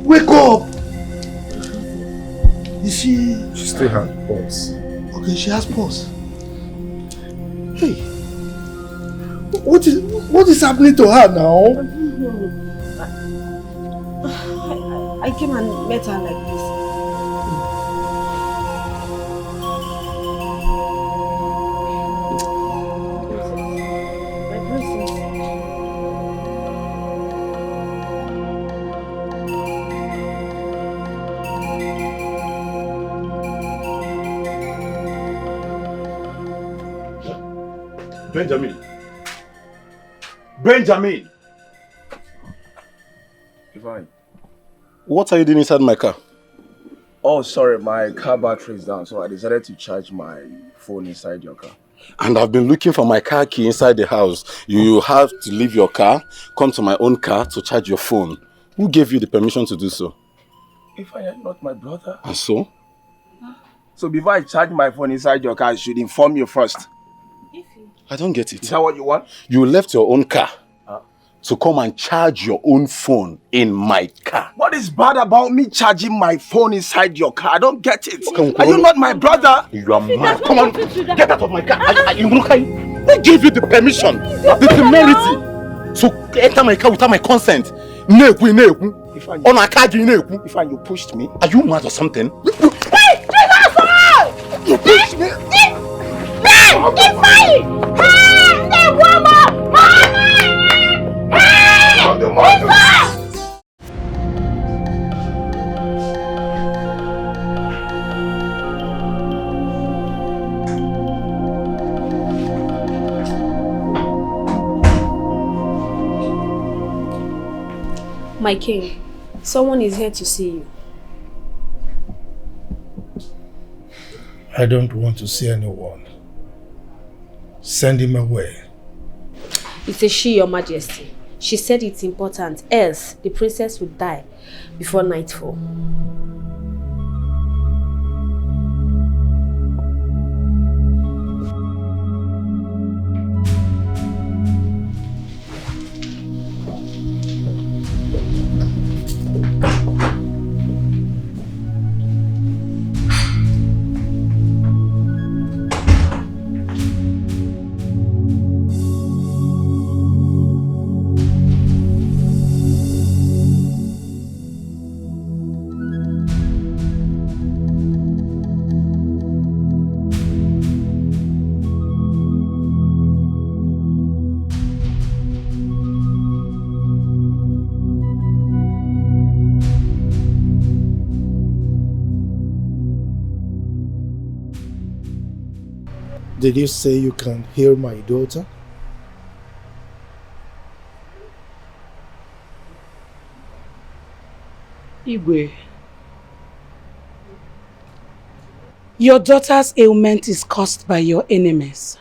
Wake up! Is she... She still has pulse. Okay, she has pulse. Hey. What is happening to her now? I came and met her like this. My princess. Benjamin! Divine. What are you doing inside my car? Oh, sorry, my car battery is down, so I decided to charge my phone inside your car. And I've been looking for my car key inside the house. You have to leave your car, come to my own car to charge your phone. Who gave you the permission to do so? If I am not my brother. And so? So before I charge my phone inside your car, I should inform you first. I don't get it. Is that what you want? You left your own car to come and charge your own phone in my car. What is bad about me charging my phone inside your car? I don't get it. Are you not my brother? You are mad. Come on, get out of my car. Who gave you the permission, the temerity to enter my car without my consent? If you pushed me. Are you mad or something? You pushed me. My king, someone is here to see you. I don't want to see anyone. Send him away. It's a she, your majesty. She said it's important, else the princess would die before nightfall. Did you say you can hear my daughter? Igwe, your daughter's ailment is caused by your enemies.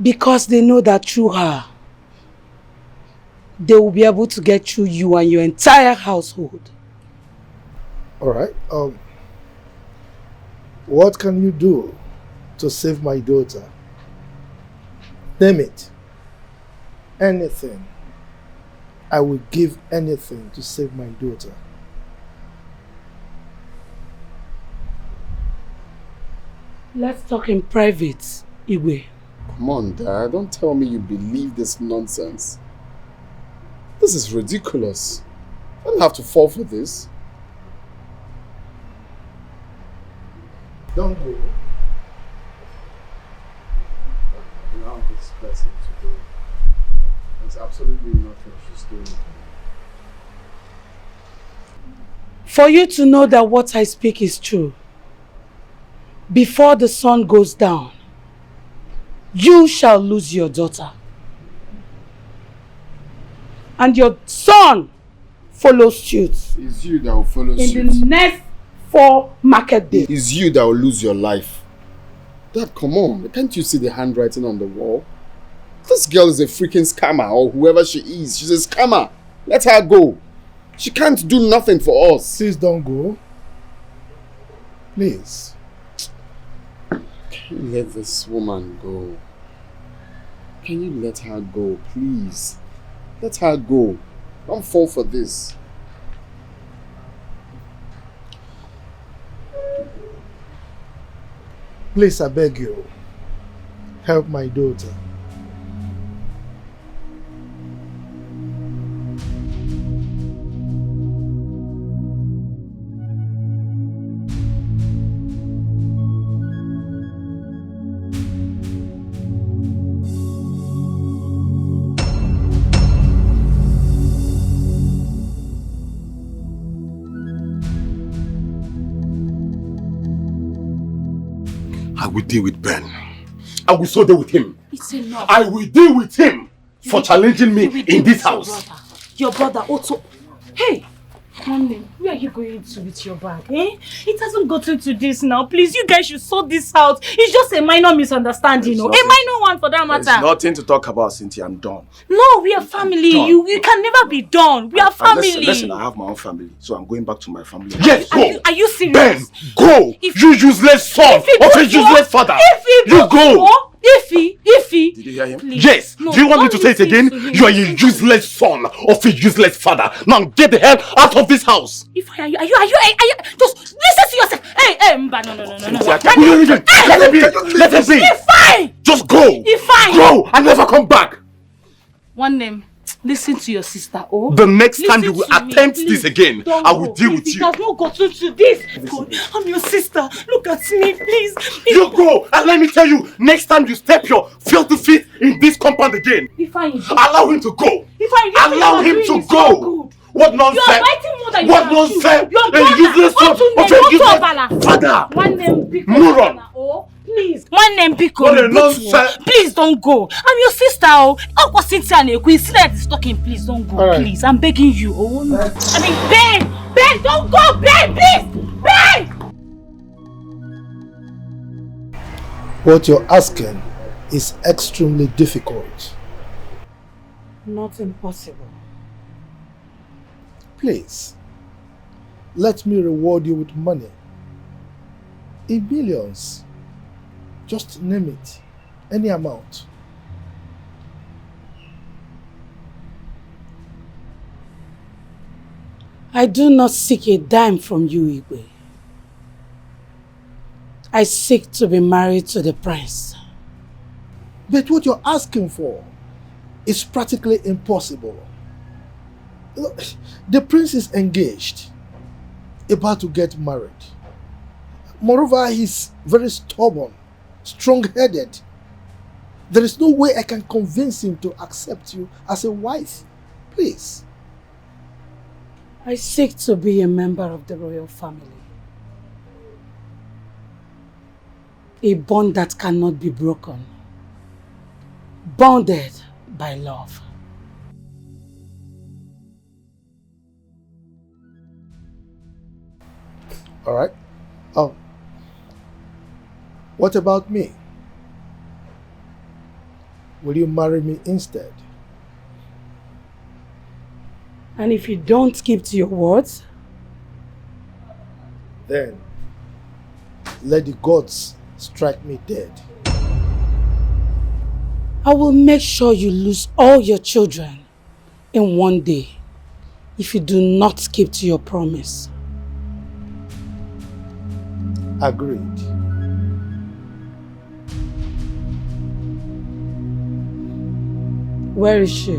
Because they know that through her, they will be able to get through you and your entire household. Alright, what can you do to save my daughter? Name it. Anything. I will give anything to save my daughter. Let's talk in private, Igwe. Come on, Dad. Don't tell me you believe this nonsense. This is ridiculous. I don't have to fall for this. Don't go. Allow this person to go. There's absolutely nothing she's doing. For you to know that what I speak is true, before the sun goes down, you shall lose your daughter. And your son follows suit. It's you that will follow suit. In the next 4 market days. It's you that will lose your life. Dad, come on. Can't you see the handwriting on the wall? This girl is a freaking scammer, or whoever she is. She's a scammer. Let her go. She can't do nothing for us. Please don't go. Please. Can you let this woman go? Can you let her go, please? Let her go. Don't fall for this. Please, I beg you. Help my daughter. I will deal with Ben. I will so deal with him. It's enough. I will deal with him for challenging me in this house. Your brother also. Hey, Mommy, where are you going to with your bag? Eh? It hasn't gotten to this now. Please, you guys should sort this out. It's just a minor misunderstanding. A minor one for that matter. There's nothing to talk about, Cynthia. I'm done. No, we are family. You can never be done. We are family. Listen, I have my own family, so I'm going back to my family. Yes, go. Are you serious? Ben, go. You useless son of a useless father. You go. Ify. Did you hear him? Please. Yes. No, do you want me to say it again? You are a useless son of a useless father. Now get the hell out of this house. Ify, are you? Just listen to yourself. Hey, Mba, no. Will you leave it? Let it be. Let it be. Ify. Just go. Ify. Go and never come back. One name. Listen to your sister, oh. The next time you will attempt this again, I will deal with you. It has not gotten to this. God, I'm your sister. Look at me, please. You go and let me tell you, next time you step your filthy feet in this compound again, allow him to go. Allow him to go. What nonsense? You are biting more than what you nonsense? Your A useless son of a useless father. One name big moron. Oh, please. One name big What a nonsense. Please don't go. I'm your sister. Oh, what Cynthia and Ekwe is talking. Please don't go. Right. Please, I'm begging you. Oh, no. I mean, Ben, don't go. Ben, please. Ben. What you're asking is extremely difficult. Not impossible. Please, let me reward you with money. In millions. Just name it. Any amount. I do not seek a dime from you, Igwe. I seek to be married to the prince. But what you're asking for is practically impossible. Look, the prince is engaged, about to get married. Moreover, he's very stubborn, strong-headed. There is no way I can convince him to accept you as a wife. Please. I seek to be a member of the royal family. A bond that cannot be broken. Bonded by love. All right. Oh. What about me? Will you marry me instead? And if you don't keep to your words? Then, let the gods strike me dead. I will make sure you lose all your children in one day if you do not keep to your promise. Agreed. Where is she?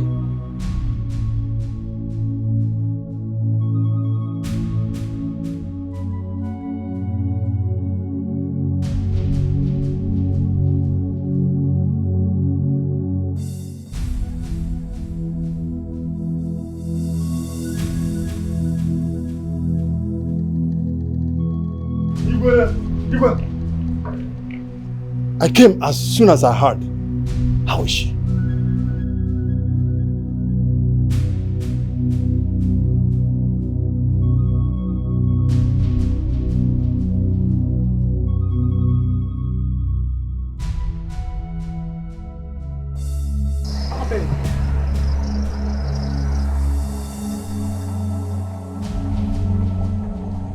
Igwe! I came as soon as I heard. How is she?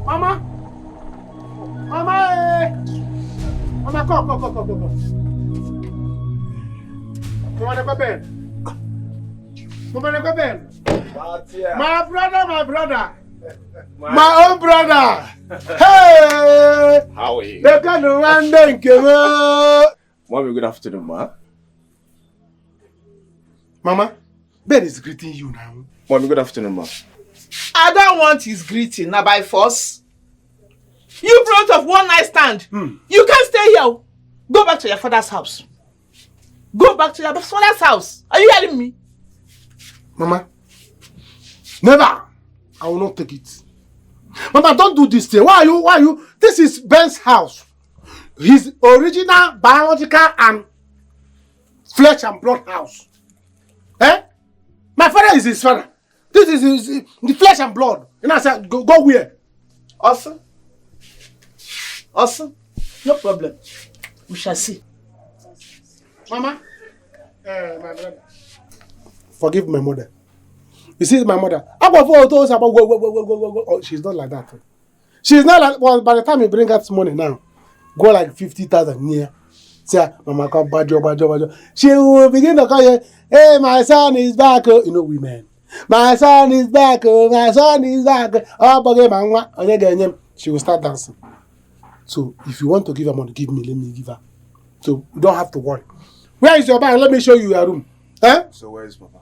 Mama! Mama! Mama, come. Come on, go bed. Come on, go bed. My brother. My own brother. Hey! How are you? They can do one thing, Mommy, good afternoon, ma. Mama, Ben is greeting you now. Mommy, good afternoon, ma. I don't want his greeting, now by force. You brought of one night stand. You can't stay here. Go back to your father's house. Go back to your father's house. Are you hearing me? Mama, never. I will not take it. Mama, don't do this thing. Why are you? This is Ben's house. His original biological and flesh and blood house. Eh? My father is his father. This is the flesh and blood. You know, I said, go where? Awesome. No problem. We shall see. Mama, my brother. Forgive my mother. You see, my mother. Oh, she's not like that. She's not like. Well, by the time you bring her this money now, go like 50,000 near. Say, Mama, come bajo. She will begin to call you. Hey, my son is back. You know, women. My son is back. My son is back. Oh, she will start dancing. So, if you want to give her money, give me. Let me give her. So, you don't have to worry. Where is your bag? Let me show you your room. Huh? So, where is Papa?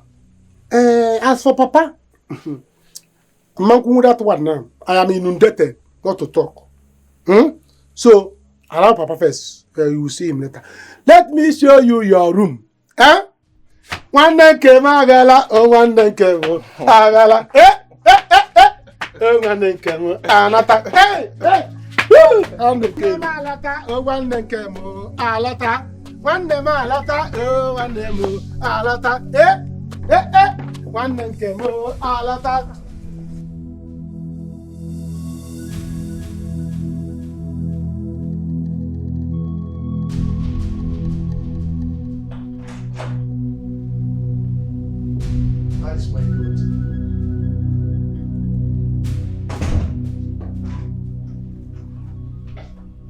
As for Papa, that one now. I am inundated not to talk. So, allow Papa first. You will see him later. Let me show you your room. Huh? One day came Agala, one day came Agala. One day came Anata. Hey! One day came Alata, one day came Alata. One day Malata, one day Alata. One day came Alata. That's my good.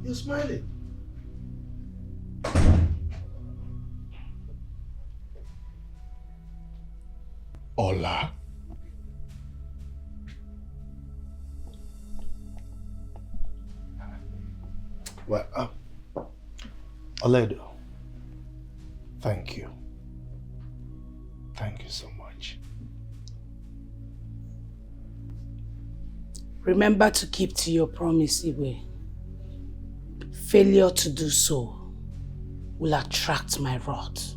You're smiling. Ola. Well, Oledo, thank you. Thank you so much. Remember to keep to your promise, Iwe. Failure to do so will attract my wrath.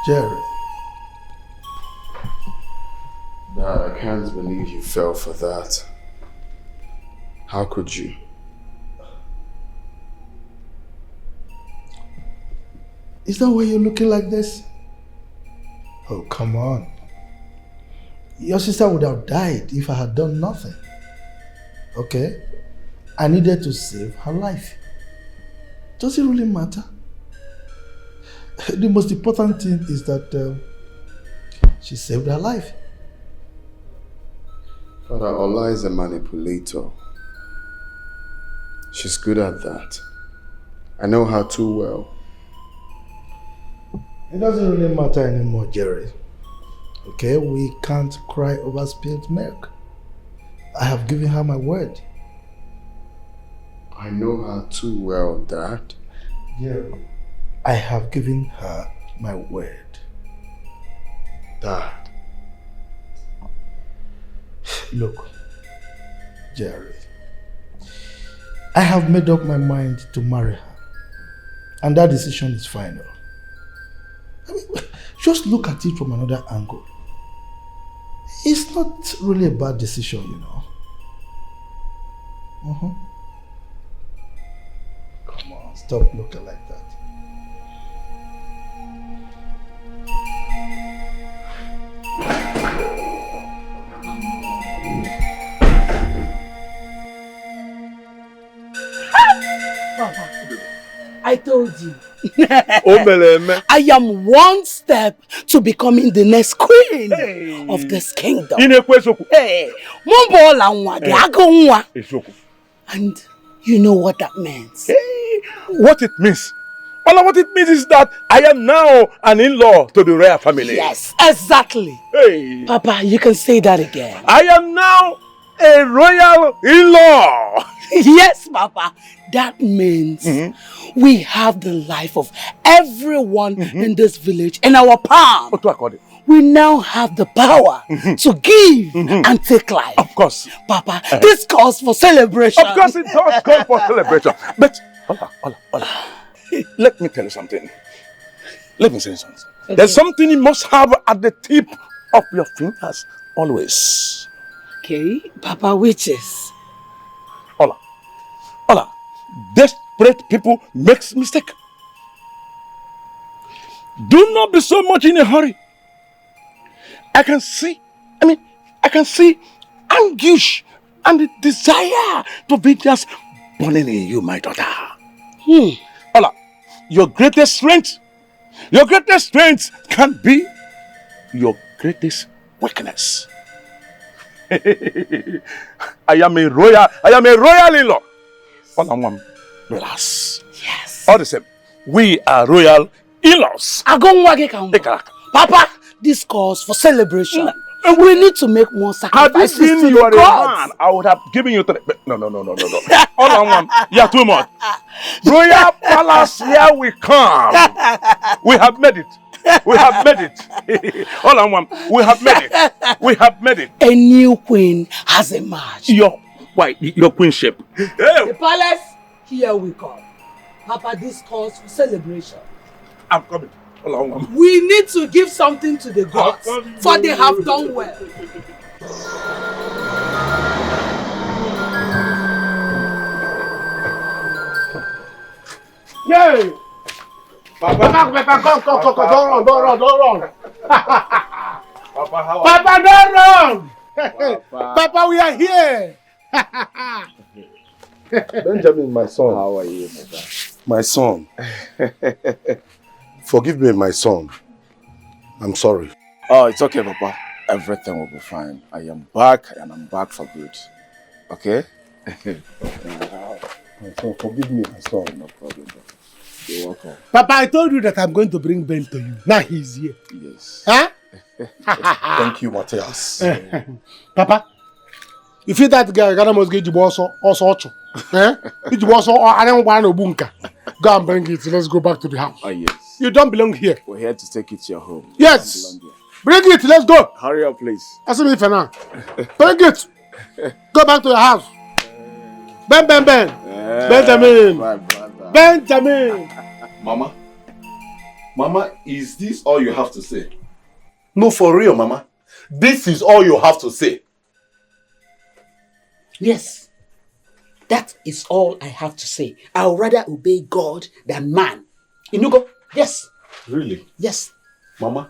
Jerry. Dad, I can't believe you fell for that. How could you? Is that why you're looking like this? Oh, come on. Your sister would have died if I had done nothing. Okay? I needed to save her life. Does it really matter? The most important thing is that she saved her life. Father, Ola is a manipulator. She's good at that. I know her too well. It doesn't really matter anymore, Jerry. Okay, we can't cry over spilled milk. I have given her my word. I know her too well, Dad. Jerry, I have given her my word. Dad. Look, Jerry, I have made up my mind to marry her. And that decision is final. I mean, just look at it from another angle. It's not really a bad decision, you know. Come on, stop looking like that. Papa, I told you. I am one step to becoming the next queen of this kingdom. Hey, and you know what that means? What it means? Well, what it means is that I am now an in-law to the royal family. Yes, exactly. Hey. Papa, you can say that again. I am now a royal in-law. Yes, Papa. That means we have the life of everyone in this village in our palm. We now have the power to give and take life. Of course. Papa, this calls for celebration. Of course it does call for celebration. But, Ola, let me tell you something. Let me say something. Okay. There's something you must have at the tip of your fingers always. Okay, Papa, which is? Ola, desperate people makes mistake. Do not be so much in a hurry. I can see anguish and the desire to be just burning in you, my daughter. Ola, your greatest strength can be your greatest weakness. I am a royal in-law. Relax. Yes. All the same, we are royal in-laws. Papa, this calls for celebration. We need to make more sacrifices. Had you been your man, I would have given you to the... No. Hold on, you're too much. Royal palace, here we come. We have made it. Hold on, we have made it. A new queen has emerged. Your queenship. The palace, here we come. Papa, this calls for celebration. I'm coming. Hold on. We need to give something to the gods, for they have done well. Yay! Papa, come, don't run. Papa, don't run! Papa, we are here! Benjamin, my son. How are you, my son? Forgive me, my son. I'm sorry. Oh, it's okay, Papa. Everything will be fine. I am back, and I'm back for good. Okay? My son, forgive me, my son. No problem, Papa. You're welcome. Papa, I told you that I'm going to bring Ben to you. Now he's here. Yes. Huh? Thank you, Matthias. Papa, you feel that guy must get you also. Eh? I don't want no bunker. Go and bring it. Let's go back to the house. Oh, yes. You don't belong here. We're here to take it to your home. Yes. Bring it. Let's go. Hurry up, please. Ask me for now. Bring it. Go back to your house. Ben. Benjamin. My brother. Benjamin. Mama, is this all you have to say? No, for real, Mama. This is all you have to say. Yes. That is all I have to say. I would rather obey God than man. Inugo? Yes. Really? Yes. Mama,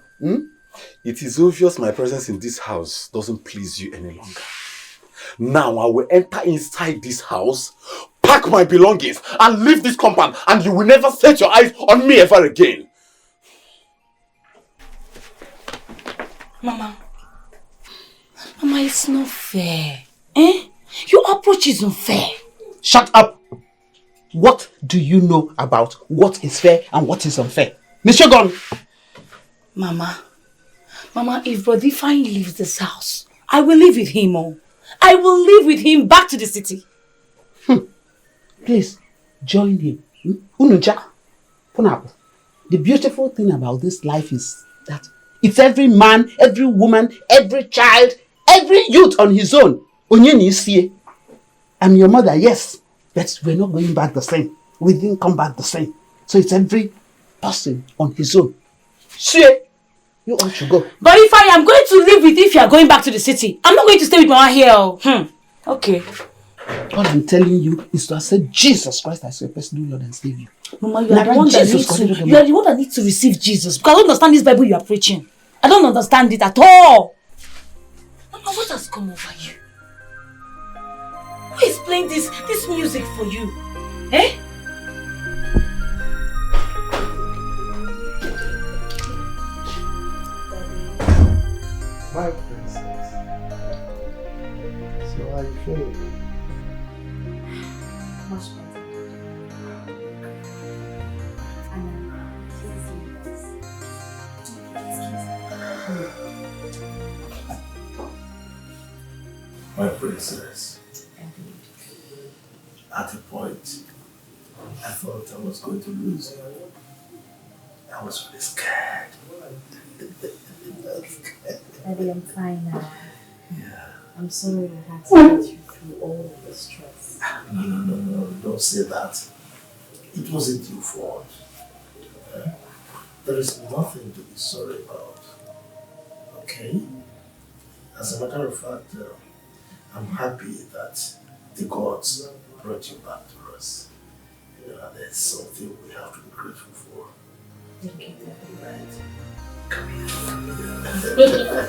it is obvious my presence in this house doesn't please you any longer. Now I will enter inside this house, pack my belongings, and leave this compound, and you will never set your eyes on me ever again. Mama, it's not fair. Your approach is unfair. Shut up! What do you know about what is fair and what is unfair? Mr. Gon! Mama, if Brother Fine leaves this house, I will live with him. I will live with him back to the city. Please, join him. Unuja, Punapu. The beautiful thing about this life is that it's every man, every woman, every child, every youth on his own. Onyeni isiye. I'm your mother, yes, but we're not going back the same. We didn't come back the same. So it's every person on his own. See, you ought to go. But if I am going to live with you, if you are going back to the city, I'm not going to stay with Mama here. Okay. All I'm telling you is to accept Jesus Christ as your personal Lord and Savior. Mama, you are the one that needs to receive Jesus. Because I don't understand this Bible you are preaching. I don't understand it at all. Mama, what has come over you? Who is playing this music for you? Eh? My princess. So how are you feeling? Much better. My princess. At a point, I thought I was going to lose you. I was really scared. Daddy, I'm fine now. Yeah. I'm sorry I had to get you through all of the stress. No, don't say that. It wasn't your fault. There is nothing to be sorry about. Okay? As a matter of fact, I'm happy that the gods brought you back to us. And there's something we have to be grateful for. Thank you, Daddy. Right? Come here.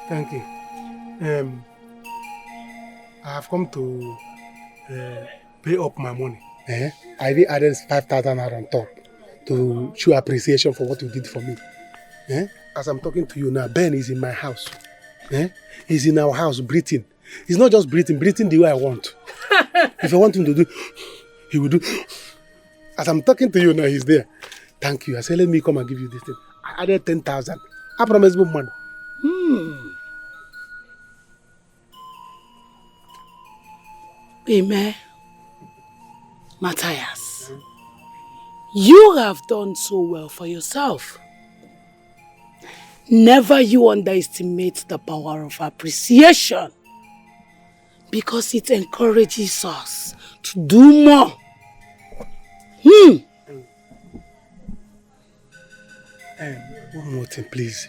Thank you. I have come to pay up my money. I did added 5,000 naira on top to show appreciation for what you did for me. As I'm talking to you now, Ben is in my house. He's in our house breathing. He's not just breathing the way I want. If I want him to do, he will do. As I'm talking to you now, he's there. Thank you. I said, let me come and give you this thing. I added 10,000. I promise you money. Amen. Matthias, you have done so well for yourself. Never you underestimate the power of appreciation, because it encourages us to do more. One more thing, please.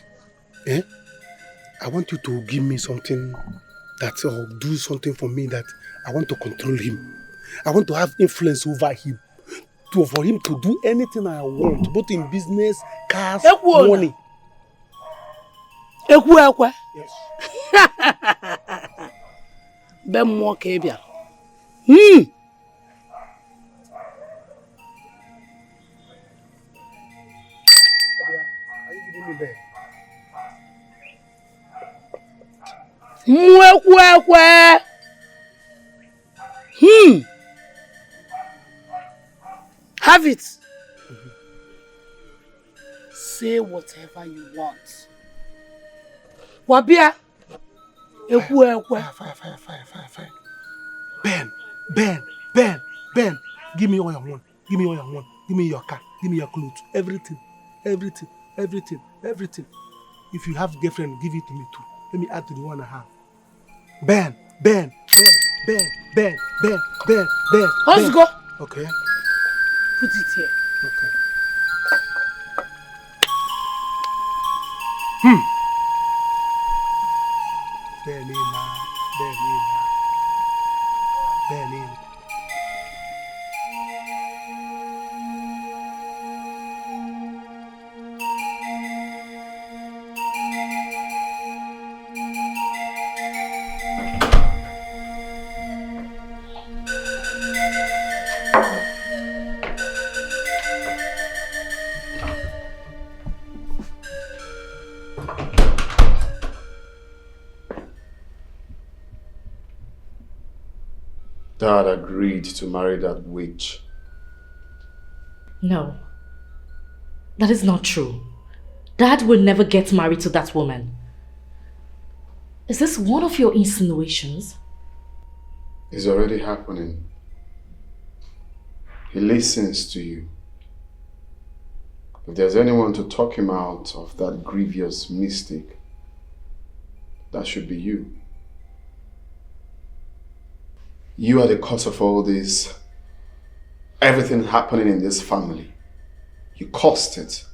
I want you to give me something that, or do something for me that I want to control him. I want to have influence over him. For him to do anything I want, both in business, cars, money. Yes. Ben more kebia. Are you giving me bed? Have it. Say whatever you want. Wabia. Fire. Ben. Give me all you want. Give me all you want. Give me your car. Give me your clothes. Everything. If you have girlfriend, give it to me too. Let me add to the one I have. Ben. Let's go. Okay. Put it here. Okay. Benina. Dad agreed to marry that witch. No. That is not true. Dad will never get married to that woman. Is this one of your insinuations? It's already happening. He listens to you. If there's anyone to talk him out of that grievous mistake, that should be you. You are the cause of all this, everything happening in this family. You caused it.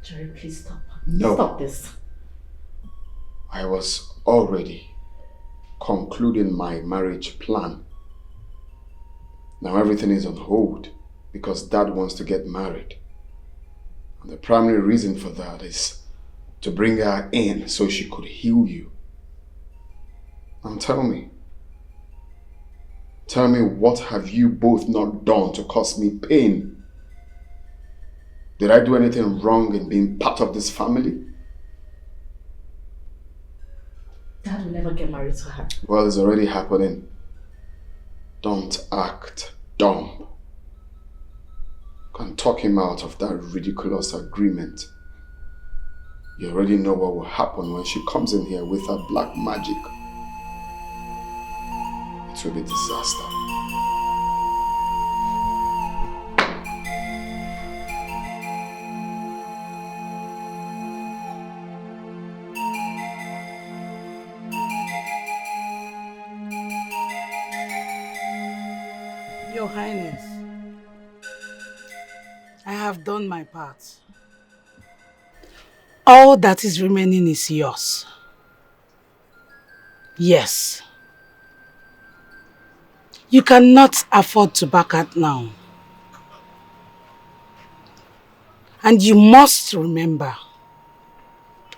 Jerry, please stop. No. Stop this. I was already concluding my marriage plan. Now everything is on hold because Dad wants to get married. And the primary reason for that is to bring her in so she could heal you. Now tell me, what have you both not done to cause me pain? Did I do anything wrong in being part of this family? Dad will never get married to her. Well, it's already happening. Don't act dumb. Can talk him out of that ridiculous agreement. You already know what will happen when she comes in here with her black magic. It will be disaster. Your Highness, I have done my part. All that is remaining is yours. Yes. You cannot afford to back out now. And you must remember,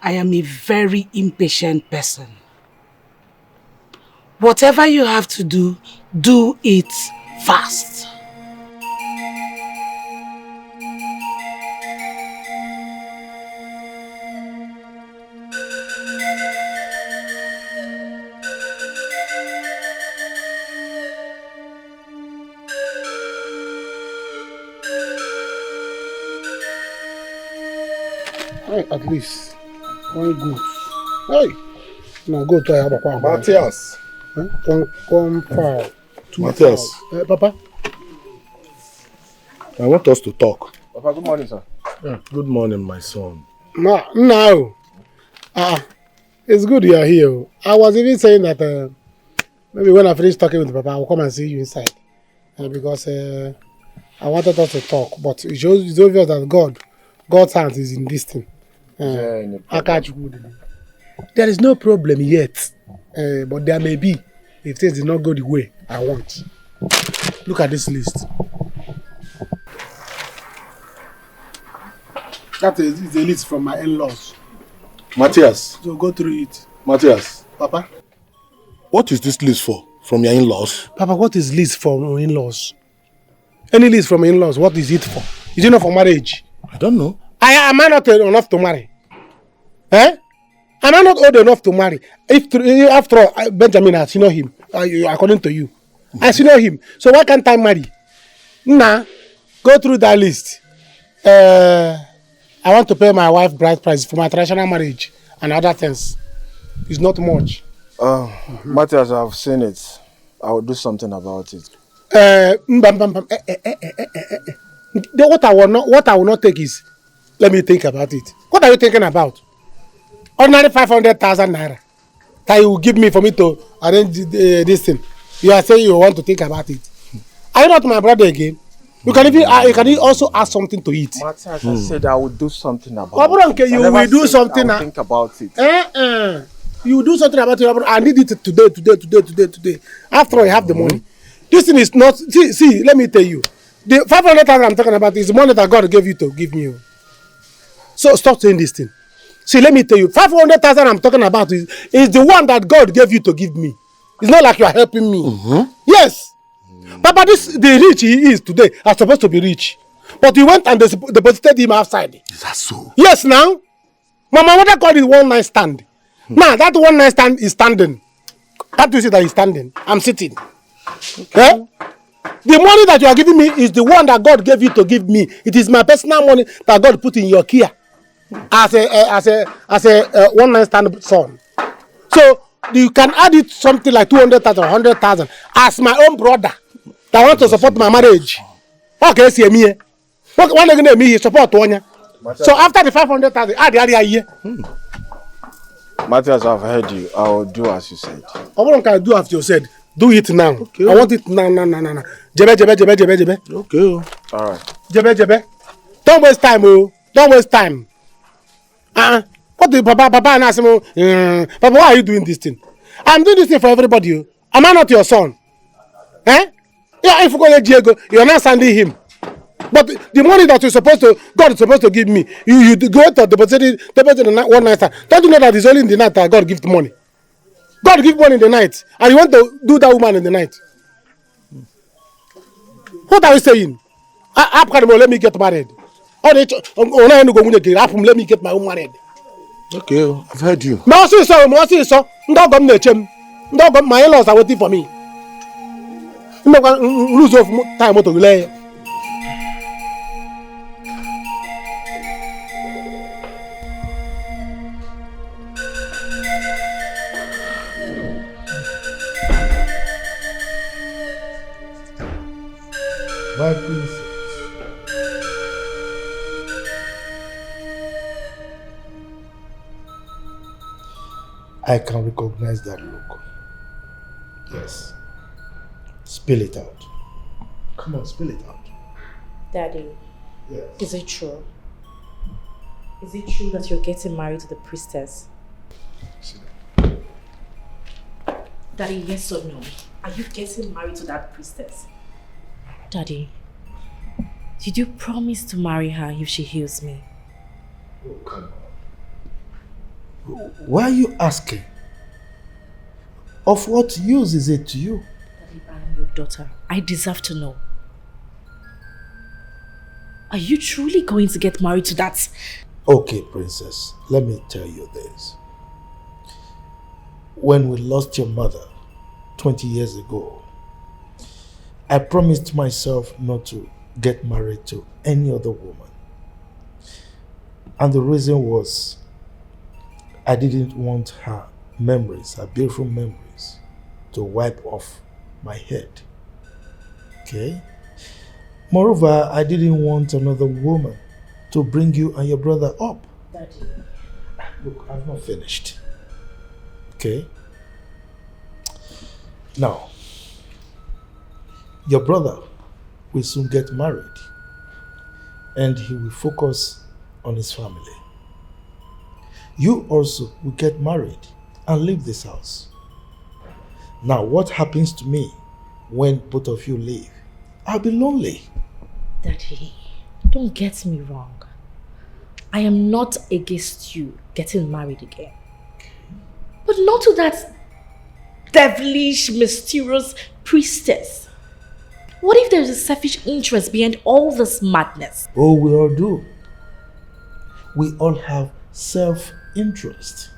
I am a very impatient person. Whatever you have to do, do it fast. At least one good. Hey, now go to Abakwa. Matthias. One foul. Matthias. Papa. I want us to talk. Papa, good morning, sir. Yeah, good morning, my son. Now. It's good you are here. I was even saying that maybe when I finish talking with Papa, I will come and see you inside. Because I wanted us to talk. But it's obvious that God's hand is in this thing. I catch you. There is no problem yet. But there may be if things did not go the way I want. Look at this list. That is a list from my in-laws. Matthias. So go through it. Matthias. Papa. What is this list for? From your in-laws? Papa, what is list from in-laws? Any list from in-laws, what is it for? Is it not for marriage? I don't know. Am I not enough to marry? Am I not old enough to marry? After all, Benjamin, I senior him, according to you. I senior him. So why can't I marry? Nah, go through that list. I want to pay my wife bride price for my traditional marriage and other things. It's not much. Matthias, I've seen it. I will do something about it. What I will not take is, let me think about it. What are you thinking about? Ordinary 500,000 naira that you will give me for me to arrange this thing. You are saying you want to think about it. Are you not my brother again? You can also add something to it. Matthias, I said I will do something about it. You will do something. I will think about it. You will do something about it. I need it today. After I have the money. This thing is not. See, let me tell you. The 500,000 I'm talking about is the money that God gave you to give me. So stop saying this thing. See, let me tell you. 500,000 I'm talking about is the one that God gave you to give me. It's not like you are helping me. Yes. Papa, the rich he is today are supposed to be rich. But he went and deposited him outside. Is that so? Yes, now. Mama, what I call it one night stand. Now, that one night stand is standing. Can't you see that he's standing? I'm sitting. Okay. Eh? The money that you are giving me is the one that God gave you to give me. It is my personal money that God put in your Kia as a one night stand son. So you can add it something like 200,000 or 100,000 as my own brother that want to support my marriage. Okay, see me. One again me support one. So after the 500,000, add the year. Matthias, I've heard you. I will do as you said. What can I do as you said? Do it now. Okay. I want it now. Jebe. Okay. All right. Jebe. Don't waste time, oh. Don't waste time. What do Papa and ask him? Papa, why are you doing this thing? I'm doing this thing for everybody. Am I not your son? Eh? Yeah, if you go to Diego, you're not sending him. But the money that God is supposed to give me, you go to deposit in one night. Don't you know that it's only in the night that God gives money? God gives money in the night, and you want to do that woman in the night. What are you saying? Let me get married. Let me get my own married. Okay, I've heard you. My in-laws are waiting for me. I'm not going to lose time to delay. My princess. I can recognize that look. Yes. Spill it out. Come on, spill it out. Daddy, Yes. is it true? Is it true that you're getting married to the priestess? Daddy, yes or no? Are you getting married to that priestess? Daddy, did you promise to marry her if she heals me? Oh, come on. Why are you asking? Of what use is it to you? Daddy, I am your daughter. I deserve to know. Are you truly going to get married to that? Okay, princess, let me tell you this. When we lost your mother 20 years ago, I promised myself not to get married to any other woman. And the reason was I didn't want her memories, her beautiful memories, to wipe off my head. Okay? Moreover, I didn't want another woman to bring you and your brother up. Daddy. Look, I've not finished. Okay? Now, your brother will soon get married and he will focus on his family. You also will get married and leave this house. Now, what happens to me when both of you leave? I'll be lonely. Daddy, don't get me wrong. I am not against you getting married again. But not to that devilish, mysterious priestess. What if there's a selfish interest behind all this madness? Oh, we all do. We all have self-interest.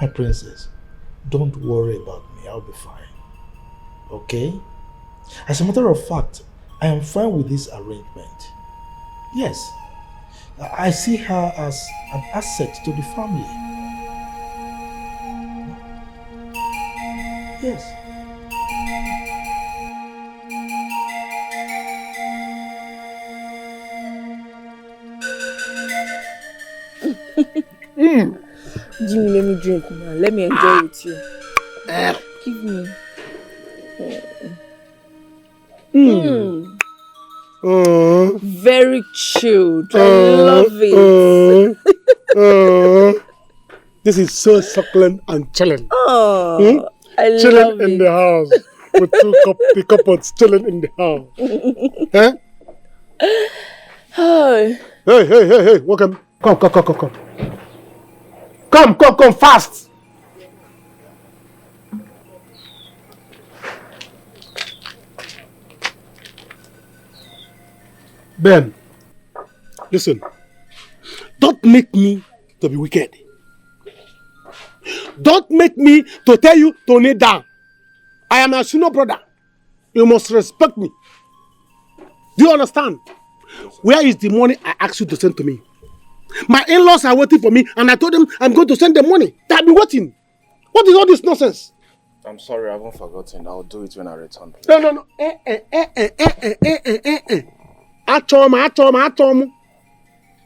My princess, don't worry about me. I'll be fine. Okay? As a matter of fact, I am fine with this arrangement. Yes. I see her as an asset to the family. Yes. Jimmy, let me drink now. Let me enjoy with you. Give me. Very chilled. I love it. This is so succulent and chilling. Oh, I chilling love in it. the house with the couples chilling in the house. Huh? Hi. Hey, welcome. Come, fast. Ben, listen, don't make me to be wicked. Don't make me to tell you to kneel down. I am a senior brother. You must respect me. Do you understand? Where is the money I asked you to send to me? My in-laws are waiting for me and I told them I'm going to send them money. They have been waiting. What is all this nonsense? I'm sorry, I haven't forgotten. I'll do it when I return. Please. No. Atom.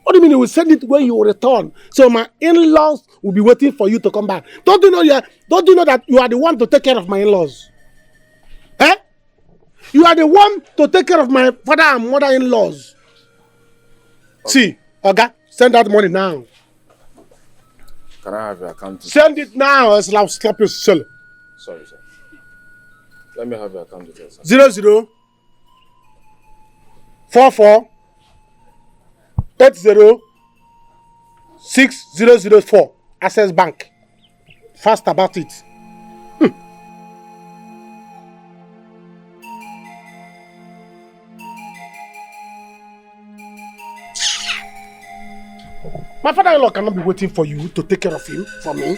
What do you mean you will send it when you return? So my in-laws will be waiting for you to come back. Don't you know that you are the one to take care of my in-laws? Eh? You are the one to take care of my father and mother-in-laws. Okay. See, okay, send that money now. Can I have your account? Send it now, else I'll slap you silly. Sorry, sir. Let me have your account details. 00 44 80 6004 Access Bank. Fast about it. My father-in-law cannot be waiting for you to take care of him for me.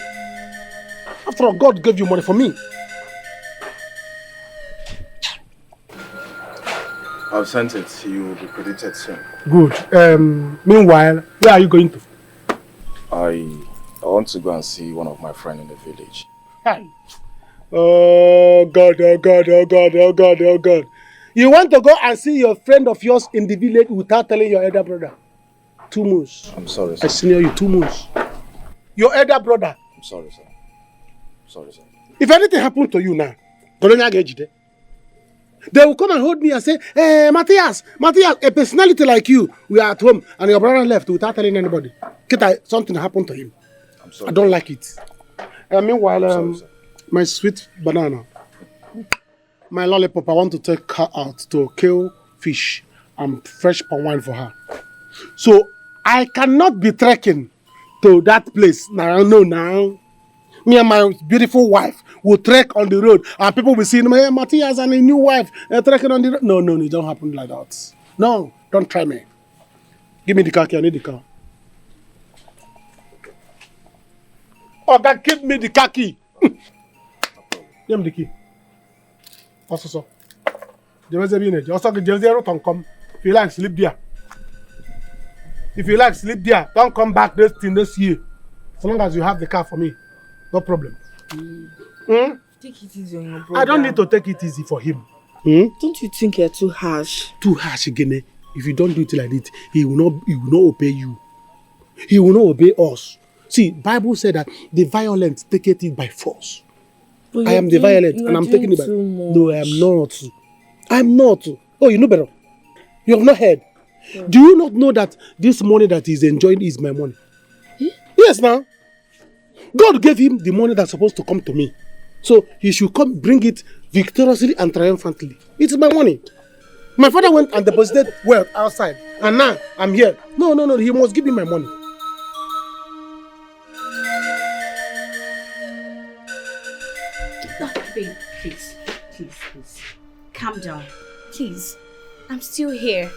After all, God gave you money for me. I've sent it. You will be credited soon. Good. Meanwhile, where are you going to? I want to go and see one of my friends in the village. Hi. Oh God. You want to go and see your friend of yours in the village without telling your elder brother? 2 months. I'm sorry, sir. I senior you 2 months. Your elder brother. I'm sorry, sir. Sorry, sir. If anything happened to you now, they will come and hold me and say, hey, Matthias, a personality like you, we are at home and your brother left without telling anybody. Something happened to him. I'm sorry. I don't like it. Meanwhile, sorry, my sweet banana, my lollipop, I want to take her out to kill fish and fresh palm wine for her. So I cannot be trekking to that place now. Me and my beautiful wife will trek on the road and people will see hey, Matthias and a new wife trekking on the road. No, it don't happen like that. No, don't try me. Give me the car key, I need the car. Oh, God, give me the car key. Give me the key. Also, come. If you like, sleep there. If you like, sleep there. Don't come back this year. As long as you have the car for me. No problem. Take it easy on your brother. I don't need to take it easy for him. Don't you think you're too harsh? Too harsh again. If you don't do it like this, he will not obey you. He will not obey us. See, Bible said that the violent take it by force. I am the violent and I'm taking it by. No, I am not. I'm not. Oh, you know better. You have not heard. Yeah. Do you not know that this money that he's enjoying is my money? Yes, now. God gave him the money that's supposed to come to me. So he should come bring it victoriously and triumphantly. It's my money. My father went and deposited wealth outside. And now I'm here. No. He must give me my money. Oh, babe, please. Calm down. Please. I'm still here.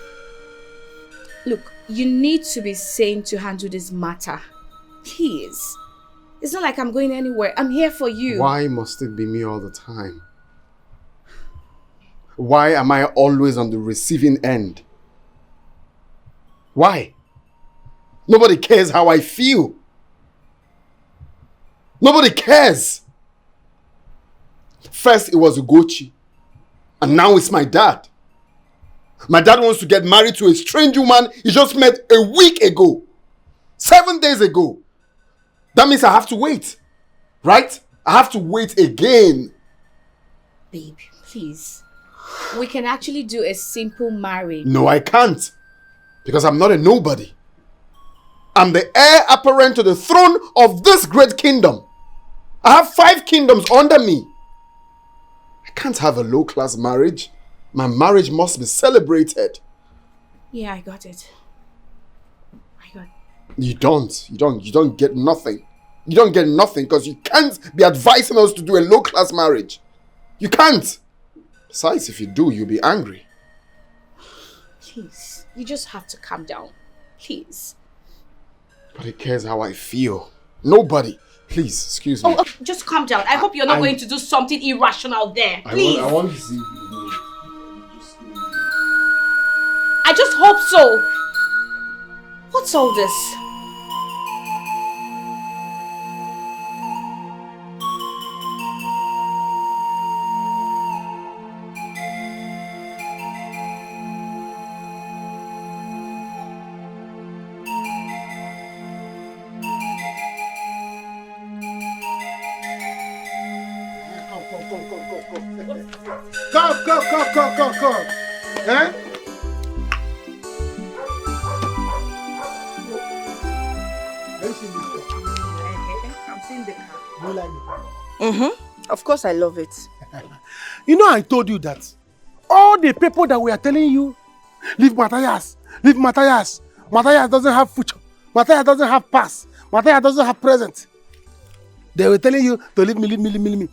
Look, you need to be sane to handle this matter. Please. It's not like I'm going anywhere. I'm here for you. Why must it be me all the time? Why am I always on the receiving end? Why? Nobody cares how I feel. Nobody cares. First it was Ugochi, and now it's my dad. My dad wants to get married to a strange woman he just met a week ago. 7 days ago. That means I have to wait. Right? I have to wait again. Babe, please. We can actually do a simple marriage. No, I can't. Because I'm not a nobody. I'm the heir apparent to the throne of this great kingdom. I have 5 kingdoms under me. I can't have a low-class marriage. My marriage must be celebrated. Yeah, I got it. You don't get nothing. You don't get nothing because you can't be advising us to do a low-class marriage. You can't. Besides, if you do, you'll be angry. Please, you just have to calm down. Please. Nobody cares how I feel. Nobody. Please, excuse me. Oh, just calm down. I hope you're not going to do something irrational there. Please. I want to see. I just hope so. What's all this? Come. Eh? I'm seeing the car. You like it? Mm-hmm. Of course I love it. You know I told you that all the people that we are telling you, leave Matthias. Matthias doesn't have future. Matthias doesn't have past. Matthias doesn't have present. They were telling you to leave me.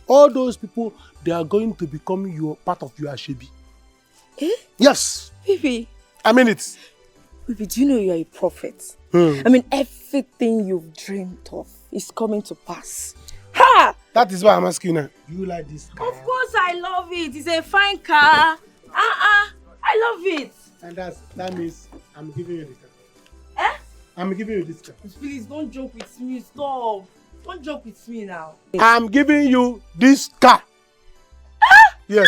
All those people, they are going to become your part of your Ashebi. Eh? Yes. Baby. I mean it. Baby, do you know you are a prophet? I mean, everything you've dreamed of is coming to pass. Ha! That is why I'm asking you now. You like this car? Of course I love it. It's a fine car. I love it. And that means I'm giving you the car. Eh? I'm giving you this car. Please don't joke with me. Stop. Don't joke with me now. I'm giving you this car. Yes.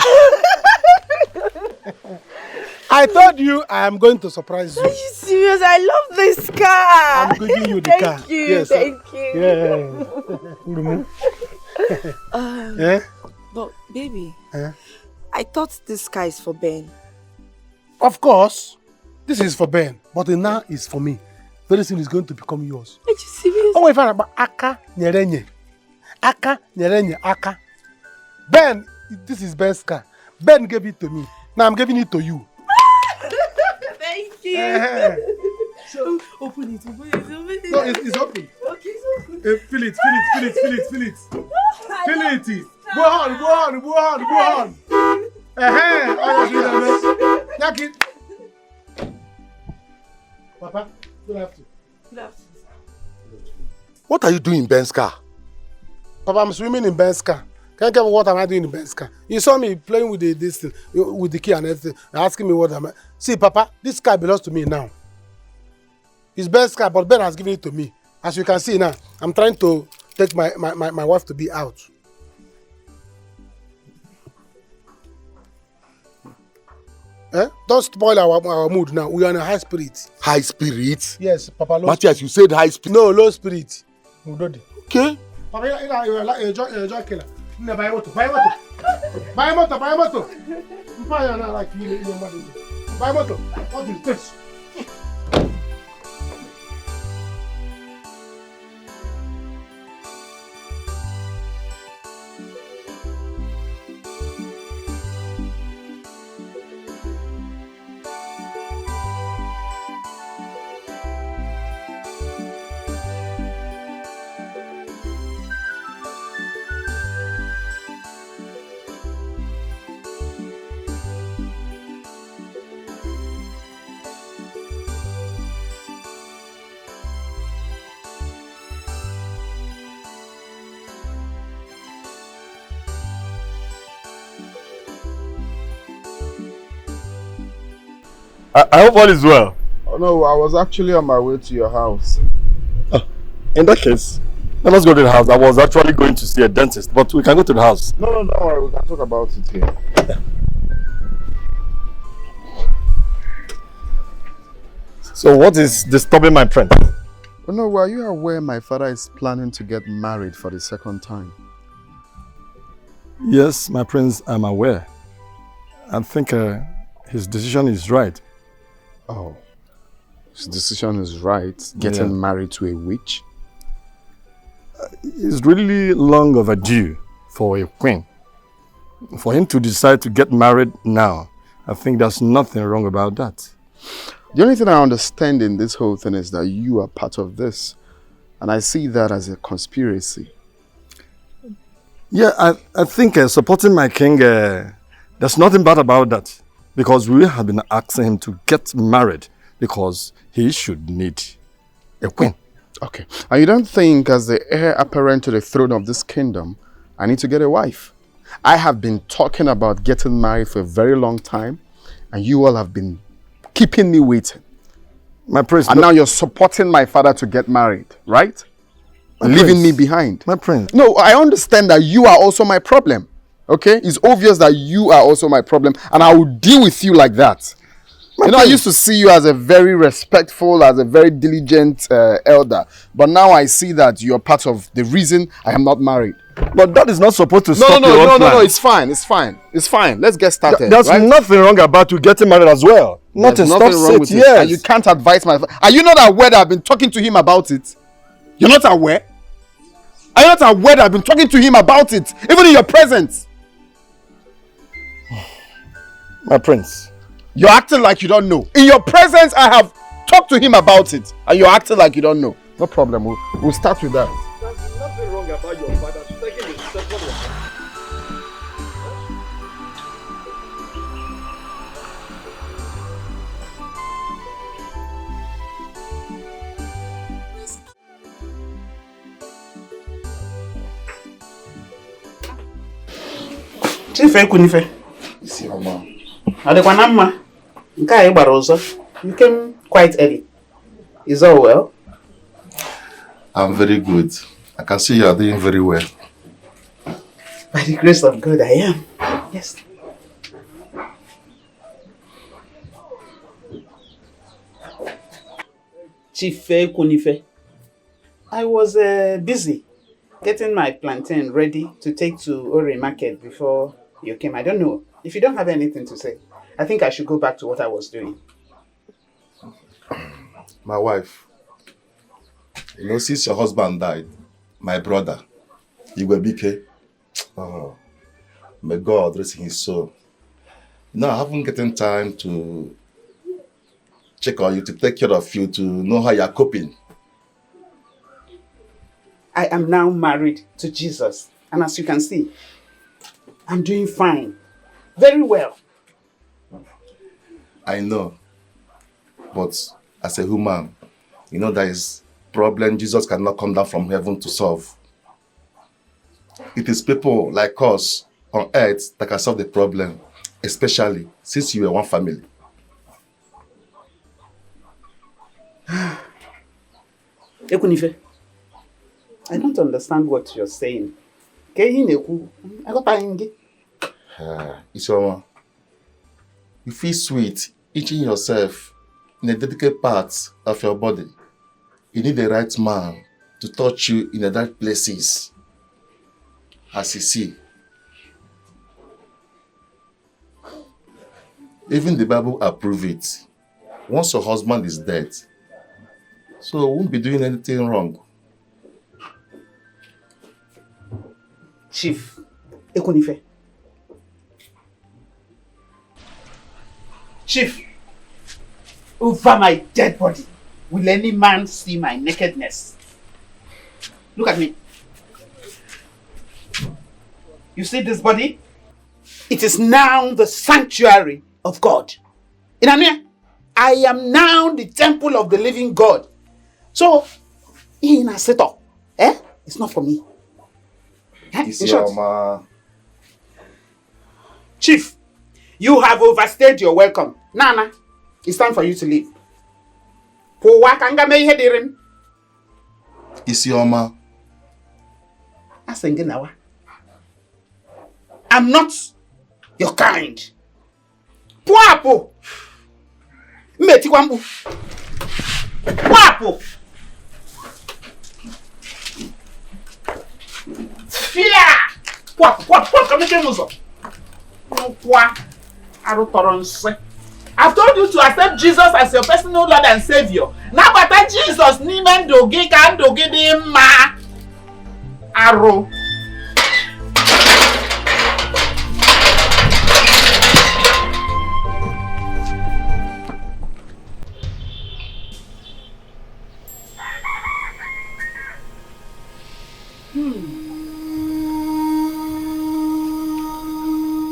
I told you I am going to surprise you. Are you serious? I love this car. I'm giving you the car. Thank you. Yes. Thank you. Yeah. But baby, Eh? I thought this car is for Ben. Of course, this is for Ben, but now it's for me. Very soon it's going to become yours. Are you serious? Oh, my father, but Aka nyerenye. Ben, this is Ben's car. Ben gave it to me. Now I'm giving it to you. Thank you. So, open it. No, it's open. Okay, it's open. Feel it. Feel it. Go on. Knock it. Papa, good afternoon. What are you doing in Ben's car? Papa, I'm swimming in Ben's car. Can you tell me what am I doing in Ben's car? You saw me playing with this thing, with the key and everything, asking me what am I. See, Papa, this car belongs to me now. It's Ben's car, but Ben has given it to me. As you can see now, I'm trying to take my wife to be out. Don't spoil our mood now. We are in a high spirit. High spirit? Yes, Papa. Matthias, you said high spirit. No, low spirit. Okay. Papa, enjoy killer. Buy motor. Buy motor. What is this? I hope all is well. Oh no, I was actually on my way to your house. In that case, let us go to the house. I was actually going to see a dentist, but we can go to the house. No, don't worry, we can talk about it here. So what is disturbing my friend? Oh no, were you aware my father is planning to get married for the second time? Yes, my prince, I'm aware. I think his decision is right. Oh, his decision is right. Getting married to a witch? It's really long overdue for a queen. For him to decide to get married now, I think there's nothing wrong about that. The only thing I understand in this whole thing is that you are part of this. And I see that as a conspiracy. Yeah, I think supporting my king, there's nothing bad about that. Because we have been asking him to get married because he should need a queen. Okay. And you don't think as the heir apparent to the throne of this kingdom, I need to get a wife? I have been talking about getting married for a very long time, and you all have been keeping me waiting. My prince. And now you're supporting my father to get married, right? Leaving me behind. My prince. No, I understand that you are also my problem. Okay? It's obvious that you are also my problem, and I will deal with you like that. I used to see you as a very respectful, as a very diligent elder. But now I see that you're part of the reason I am not married. But that is not supposed to stop your own plan. No, it's fine. It's fine. Let's get started. There's right? nothing wrong about you getting married as well. There's nothing wrong with it. Yes. And you can't advise my... Are you not aware that I've been talking to him about it? You're not aware? Are you not aware that I've been talking to him about it? Even in your presence? My prince. You're acting like you don't know. In your presence, I have talked to him about it. And you're acting like you don't know. No problem. We'll start with that. There's nothing wrong about your father taking his second wife. Chief Ekunife. Adekwa na mma. Nke a gbara ọzọ. You came quite early. Is all well? I'm very good. I can see you are doing very well. By the grace of God, I am. Yes. Chief Ekunife. I was busy getting my plantain ready to take to Ore Market before you came. I don't know. If you don't have anything to say, I think I should go back to what I was doing. My wife, since your husband died, my brother, Igwe, may God rest in his soul. I haven't gotten time to check on you, to take care of you, to know how you're coping. I am now married to Jesus, and as you can see, I'm doing fine. Very well. I know, but as a human, there is problem Jesus cannot come down from heaven to solve. It is people like us on earth that can solve the problem, especially since you are one family. Ekunife, I don't understand what you're saying. Isioma, you feel sweet eating yourself in a dedicated part of your body. You need the right man to touch you in the right places. As you see. Even the Bible approves it. Once your husband is dead, so you won't be doing anything wrong. Chief Ekunife. Chief, over my dead body, will any man see my nakedness? Look at me. You see this body? It is now the sanctuary of God. I am now the temple of the living God. So, in a setup, it's not for me. In short. Chief, you have overstayed your welcome. Nana, it's time for you to leave. Isioma. I'm not your kind. Puapo. Metikwambu. Puapo. Fila. Puapo. Commission. I've told you to accept Jesus as your personal Lord and Savior. Now, but that Jesus nimen dogi kan dogi di ma arrow.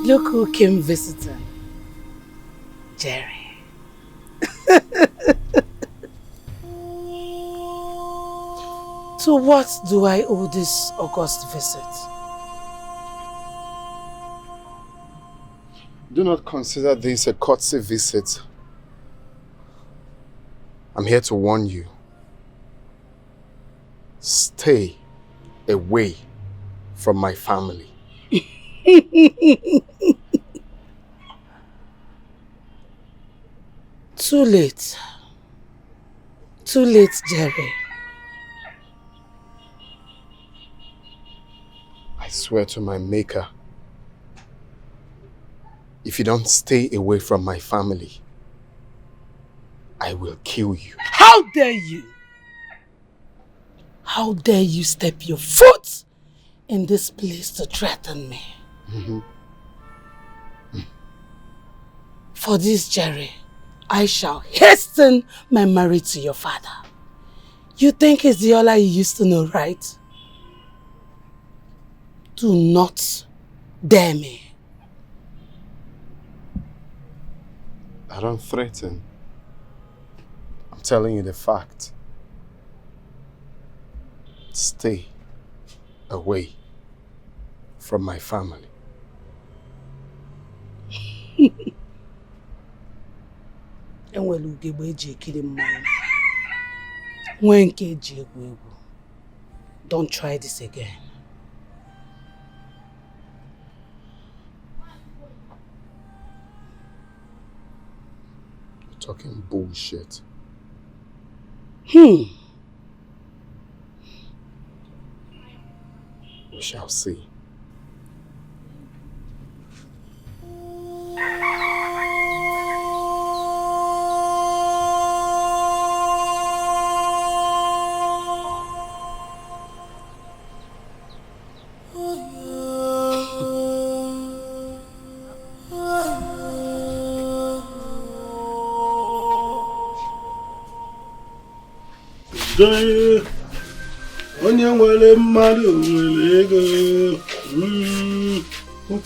Look who came visiting. Jerry. To what do I owe this August visit? Do not consider this a courtesy visit. I'm here to warn you. Stay away from my family. Too late. Too late, Jerry. I swear to my maker, if you don't stay away from my family, I will kill you. How dare you? How dare you step your foot in this place to threaten me? For this, Jerry, I shall hasten my marriage to your father. You think it's the Ola you used to know, right? Do not dare me. I don't threaten. I'm telling you the fact. Stay away from my family. Don't try this again. You're talking bullshit. We shall see.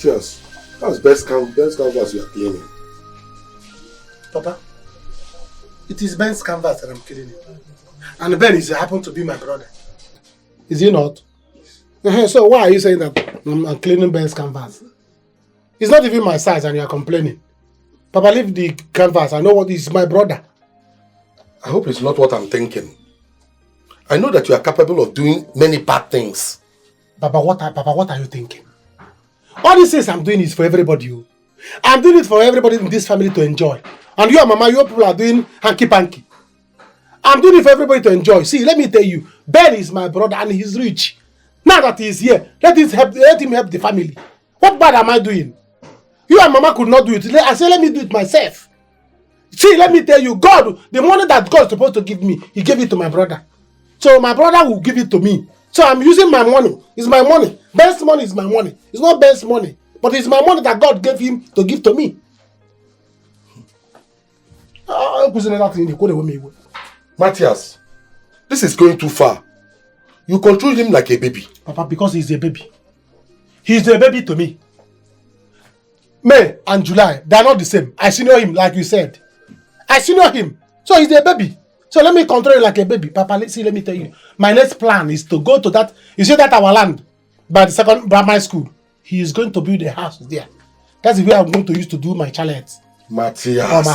Yes, that's best canvas you are cleaning. Papa, it is Ben's canvas that I'm cleaning. And Ben is happen to be my brother. Is he not? So why are you saying that I'm cleaning Ben's canvas? It's not even my size and you are complaining. Papa, leave the canvas. I know what is my brother. I hope it's not what I'm thinking. I know that you are capable of doing many bad things. Papa, what are you thinking? All these things I'm doing is for everybody. I'm doing it for everybody in this family to enjoy. And you and Mama, your people are doing hanky-panky. I'm doing it for everybody to enjoy. See, let me tell you, Ben is my brother and he's rich. Now that he's here, let him help the family. What bad am I doing? You and Mama could not do it. I said, let me do it myself. See, let me tell you, God, the money that God is supposed to give me, he gave it to my brother. So my brother will give it to me. So I'm using my money. It's my money. Ben's money is my money. It's not Ben's money. But it's my money that God gave him to give to me. Matthias, this is going too far. You control him like a baby. Papa, because he's a baby. He's a baby to me. May and July, they are not the same. I senior him, like you said. I senior him. So he's a baby. So let me control him like a baby. Papa, let me tell you. My next plan is to go to that, you see that our land, by the second primary school. He is going to build a house there. That's the way I'm going to use to do my challenge. Matthias.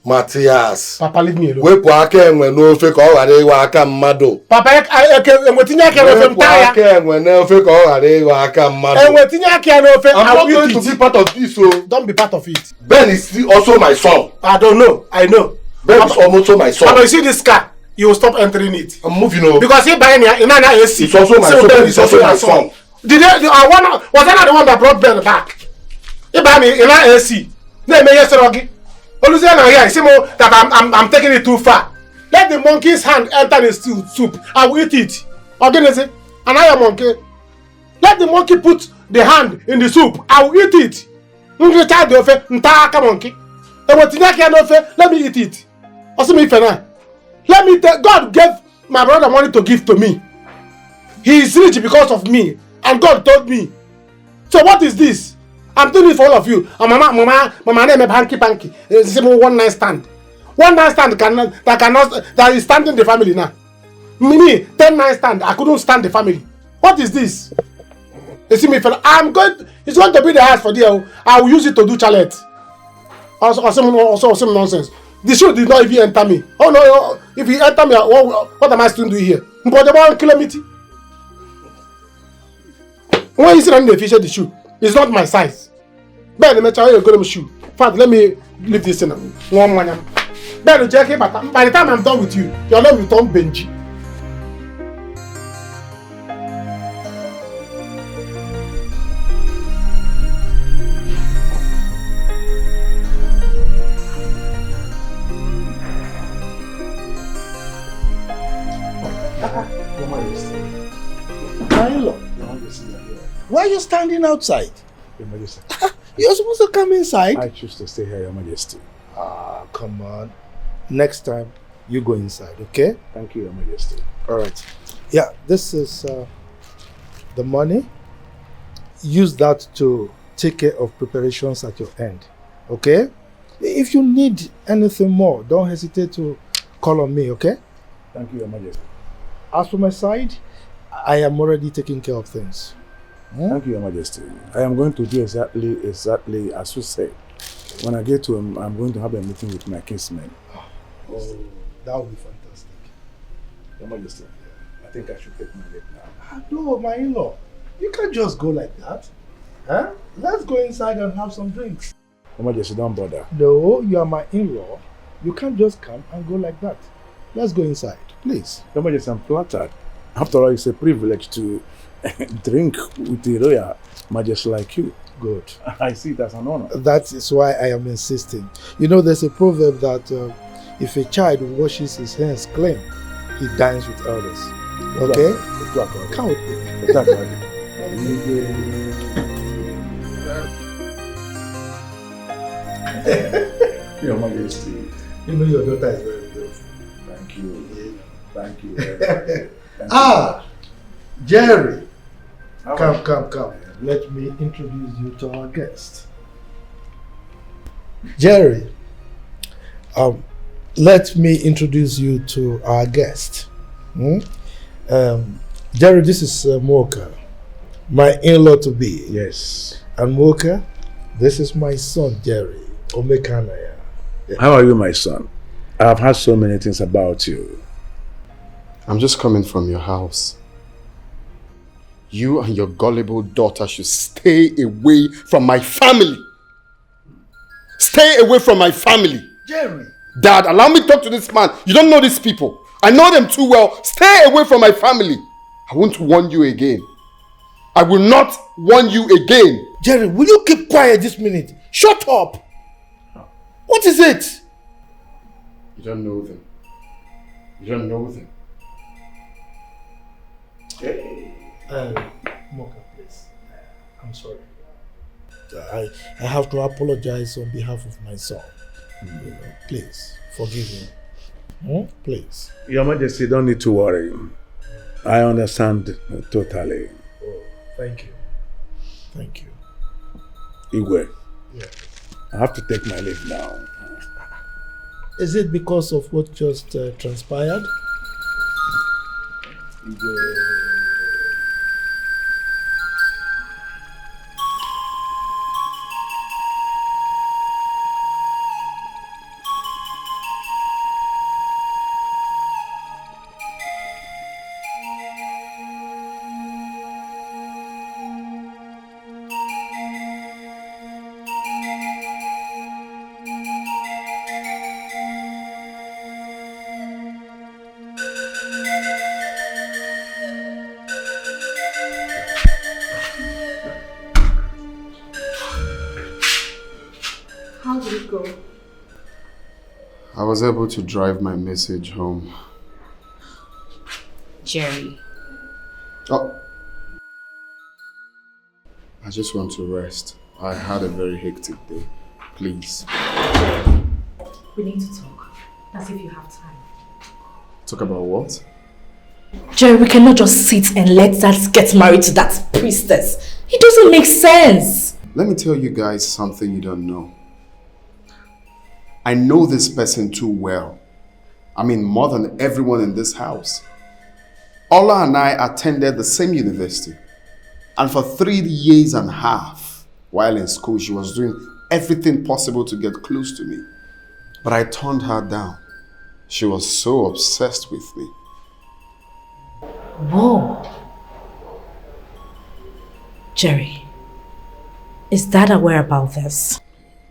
Matthias. Papa, leave me alone. Wepu aka enwe n'ofe ka ọ ghara ịwa aka mmadụ. Papa, enwe tinye aka n'ofe mta ya. Wepu aka enwe n'ofe ka ọ ghara ịwa aka mmadụ. Enwe tinye aka n'ofe. I'm not going to be part of this, so. Don't be part of it. Ben is also my son. I don't know. I know. Ben is also my son. But you see this car, you will stop entering it. I'm moving on. Because he buying in an AC. It's also my son. Ben is also my son. Was I not the one that brought Ben back? He buy me in an AC. Let me yesterday. That I'm taking it too far. Let the monkey's hand enter the soup. I will eat it. Organize and I am monkey. Let the monkey put the hand in the soup. I will eat it. Let me eat it. Let me tell God gave my brother money to give to me. He is rich because of me. And God told me. So what is this? I'm doing it for all of you. And mama name hanky-panky. It's one night stand. One night stand that is standing the family now. Me, 10 9 stand. I couldn't stand the family. What is this? You see me, fella? It's going to be the house for the. I will use it to do chalet. Also some nonsense. The shoe did not even enter me. Oh no! If he enter me, what am I still doing here? But the 1 kilometer. When you sit on the fish, the shoe, it's not my size. Better make sure you go to shoe. Father, let me leave this in. One man. Better check it, but by the time I'm done with you, your name will turn Benji. Why are you standing outside? Your Majesty. You're supposed to come inside. I choose to stay here, Your Majesty. Ah, come on. Next time, you go inside, okay? Thank you, Your Majesty. All right. Yeah, this is the money. Use that to take care of preparations at your end, okay? If you need anything more, don't hesitate to call on me, okay? Thank you, Your Majesty. As for my side, I am already taking care of things. Thank you, Your Majesty. I am going to do exactly as you said. When I get to him, I'm going to have a meeting with my kinsmen. Oh, that would be fantastic. Your Majesty, I think I should take my leave now. No, my in-law. You can't just go like that. Huh? Let's go inside and have some drinks. Your Majesty, don't bother. No, you are my in-law. You can't just come and go like that. Let's go inside, please. Your Majesty, I'm flattered. After all, it's a privilege to drink with a royal majesty like you. Good. I see it as an honor. That is why I am insisting. You know, there's a proverb that if a child washes his hands clean, he dines with elders. Okay? Come with me. Your Majesty. You know your daughter is very beautiful. Thank you. Thank you. Ah, Jerry. How Come. Let me introduce you to our guest. Jerry, let me introduce you to our guest. Jerry, this is Mocha, my in-law to be. Yes. And Mocha, this is my son, Jerry, Omekanaya. How are you, my son? I have heard so many things about you. I'm just coming from your house. You and your gullible daughter should stay away from my family. Stay away from my family. Jerry. Dad, allow me to talk to this man. You don't know these people. I know them too well. Stay away from my family. I won't warn you again. I will not warn you again. Jerry, will you keep quiet this minute? Shut up. What is it? You don't know them. You don't know them. Mocha, please. I'm sorry. I have to apologize on behalf of my son. Please, forgive me. Please. Your Majesty, don't need to worry. I understand totally. Oh, thank you. Thank you. Igwe, Yeah. I have to take my leave now. Is it because of what just transpired? How did it go? I was able to drive my message home. Jerry. Oh. I just want to rest. I had a very hectic day. Please. We need to talk. As if you have time. Talk about what? Jerry, we cannot just sit and let that get married to that priestess. It doesn't make sense. Let me tell you guys something you don't know. I know this person too well. I mean, more than everyone in this house. Ola and I attended the same university. And for 3 years and a half, while in school, she was doing everything possible to get close to me. But I turned her down. She was so obsessed with me. Whoa. Jerry, is Dad aware about this?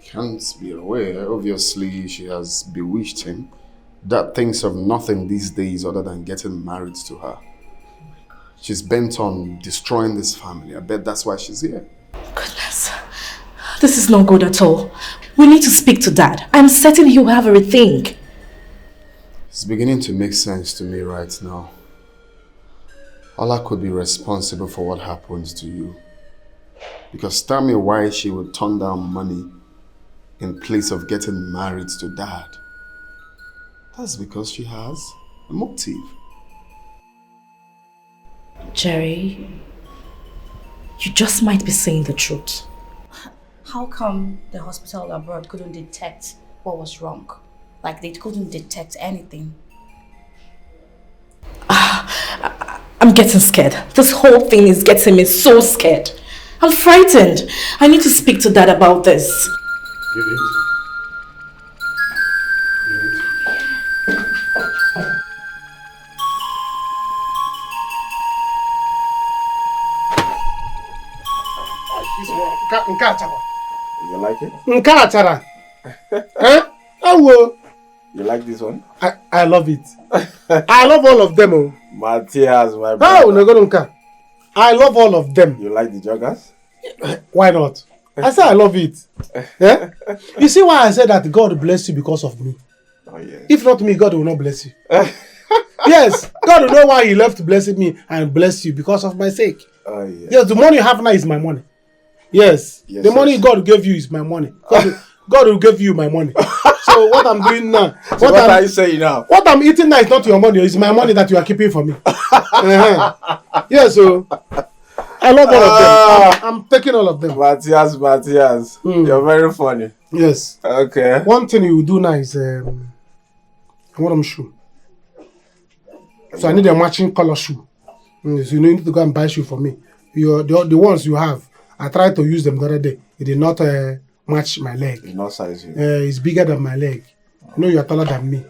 Can't be aware. Obviously, she has bewitched him. Dad thinks of nothing these days other than getting married to her. She's bent on destroying this family. I bet that's why she's here. Goodness. This is not good at all. We need to speak to Dad. I'm certain he'll have a rethink. It's beginning to make sense to me right now. Allah could be responsible for what happened to you. Because tell me why she would turn down money in place of getting married to Dad. That's because she has a motive. Jerry, you just might be saying the truth. How come the hospital abroad couldn't detect what was wrong? Like they couldn't detect anything. I'm getting scared. This whole thing is getting me so scared. I'm frightened. I need to speak to Dad about this. You like it? Nkachara. Eh? Oh, You like this one? I love it. I love all of them. Oh. Matthias, my Oh, brother. Nka. I love all of them. You like the joggers? Why not? I said I love it. Yeah? You see why I said that God bless you because of me? Oh, yeah. If not me, God will not bless you. Yes, God will know why He left blessing me and bless you because of my sake. Oh, yeah. Yes, the money you have now is my money. Yes, Yes, the money yes. God gave you is my money. God will give you my money. So what I'm doing now, So what are you saying now? What I'm eating now is not your money. It's my money that you are keeping for me. Yes, so I love all of them. I'm taking all of them. Matthias, you're very funny. Yes. Okay. One thing you will do now is I want them shoe. So I need a matching color shoe. So you need to go and buy shoe for me. The ones you have, I tried to use them the other day. It did not match my leg. It's not size you. It's bigger than my leg. You know you are taller than me.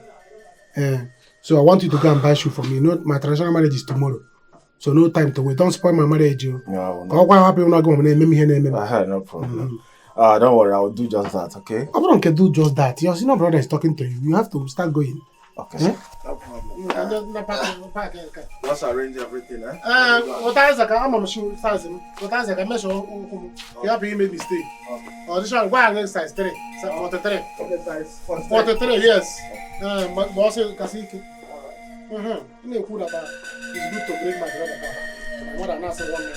So I want you to go and buy shoe for me. You know my traditional marriage is tomorrow. So no time to wait. Don't spoil my marriage. No. What happen when I go? No problem. Don't worry, I will do just that, okay? I don't can do just that. Your senior brother is talking to you. You have to start going. Okay. Eh? No problem. Let's arrange everything, eh? What is the I'm a shoe size? What is the measure? You have to make mistake. This one, why next size 3? 43. 43, yes. But boss, Kasiki. It's good to bring my brother back. What I'm not saying 1 minute.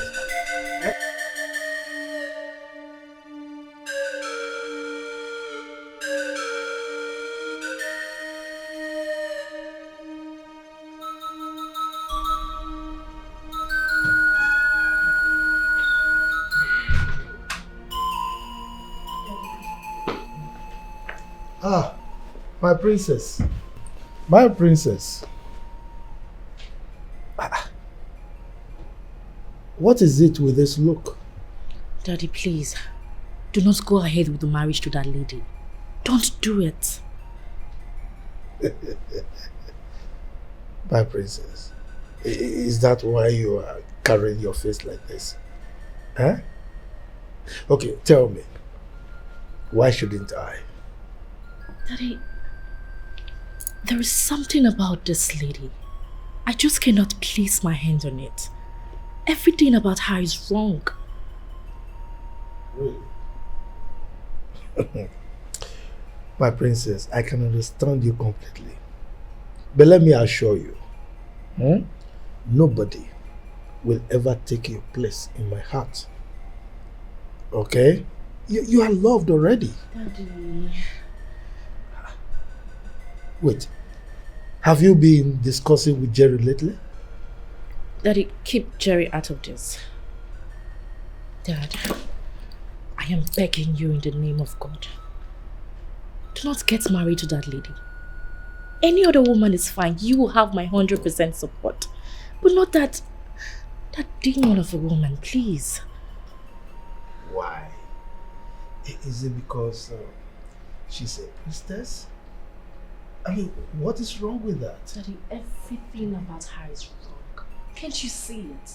Ah, my princess. My princess. What is it with this look? Daddy, please. Do not go ahead with the marriage to that lady. Don't do it. My princess. Is that why you are carrying your face like this? Huh? Okay, tell me. Why shouldn't I? Daddy, there is something about this lady. I just cannot place my hand on it. Everything about her is wrong. Really? My princess, I can understand you completely. But let me assure you, nobody will ever take your place in my heart. Okay? You are loved already. Daddy. Wait, have you been discussing with Jerry lately? Daddy, keep Jerry out of this. Dad, I am begging you in the name of God. Do not get married to that lady. Any other woman is fine. You will have my 100% support. But not that demon of a woman, please. Why? Is it because she's a priestess? I mean, what is wrong with that? Daddy, everything about her is wrong. Can't you see it?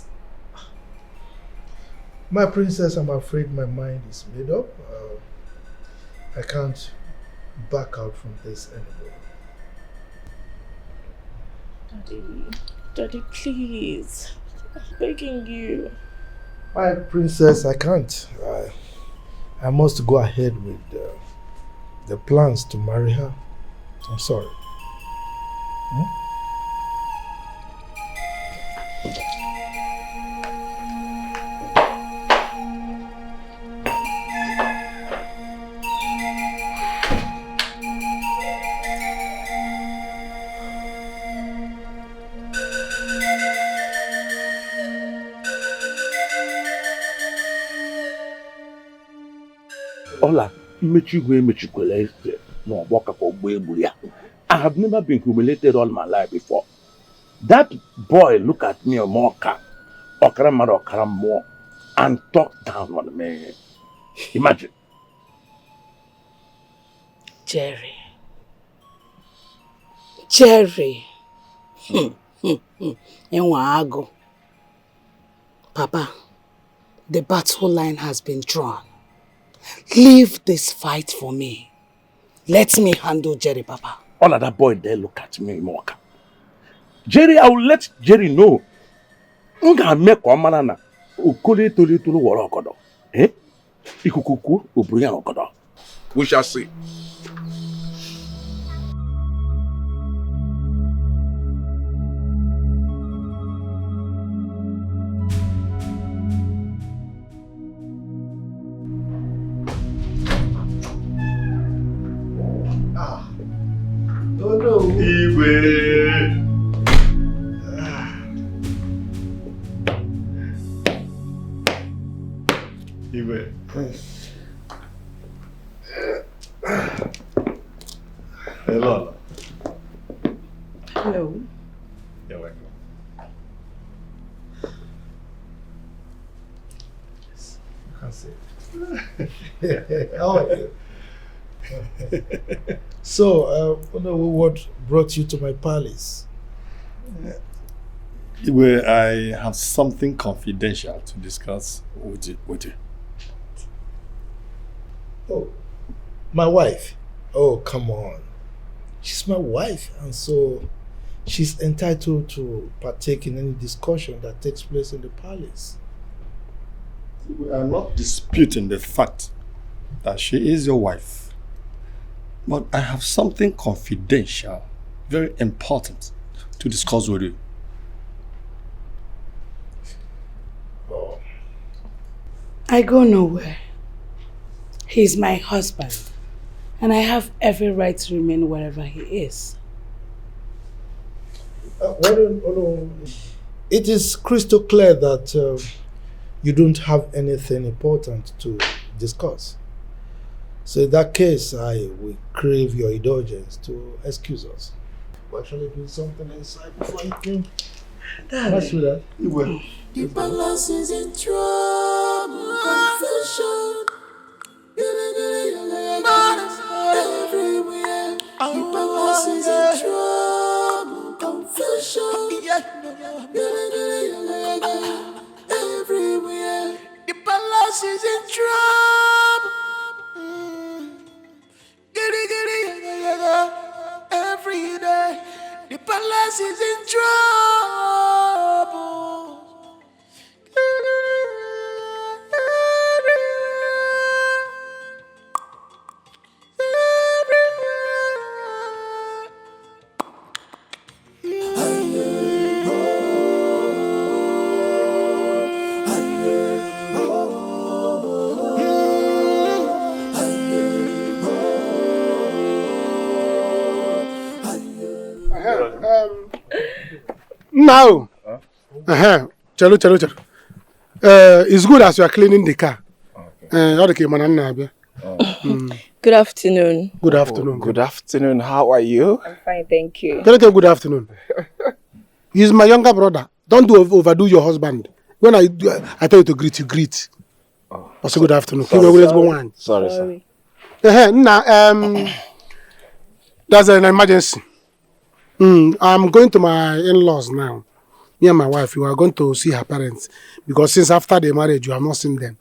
My princess, I'm afraid my mind is made up. I can't back out from this anymore. Daddy, please. I'm begging you. My princess, I can't. I must go ahead with the plans to marry her. I'm sorry. Ola, I have never been humiliated all my life before. That boy look at me and talk down on me. Imagine. Jerry. Papa, the battle line has been drawn. Leave this fight for me. Let me handle Jerry, Papa. All of that boy there look at me, Moka. Jerry, I will let Jerry know. We shall see. Oh no! Igwe. Hello. Hello. You're welcome. Yes, you can say. How are you? So, what brought you to my palace? Igwe, I have something confidential to discuss with you. Oh, my wife? Oh, come on. She's my wife, and so she's entitled to partake in any discussion that takes place in the palace. We are not disputing the fact that she is your wife. But I have something confidential, very important, to discuss with you. Oh. I go nowhere. He's my husband, and I have every right to remain wherever he is. It is crystal clear that you don't have anything important to discuss. So in that case, I will crave your indulgence to excuse us. We're actually doing something inside before you came. What's with that? You will. The palace is in trouble. Confession. Everywhere. The palace is in trouble. Confession. Everywhere. The palace is in trouble. Every day, the palace is in trouble. Now, chalo. It's good as you are cleaning the car. Good afternoon. Good afternoon. Good afternoon. How are you? I'm fine, thank you. Good afternoon. He's my younger brother, Don't overdo your husband. When I tell you to greet, you greet. Oh, also, good afternoon. Sorry. Now, there's an emergency. I'm going to my in-laws now. Me and my wife, we are going to see her parents because since after the marriage, you have not seen them.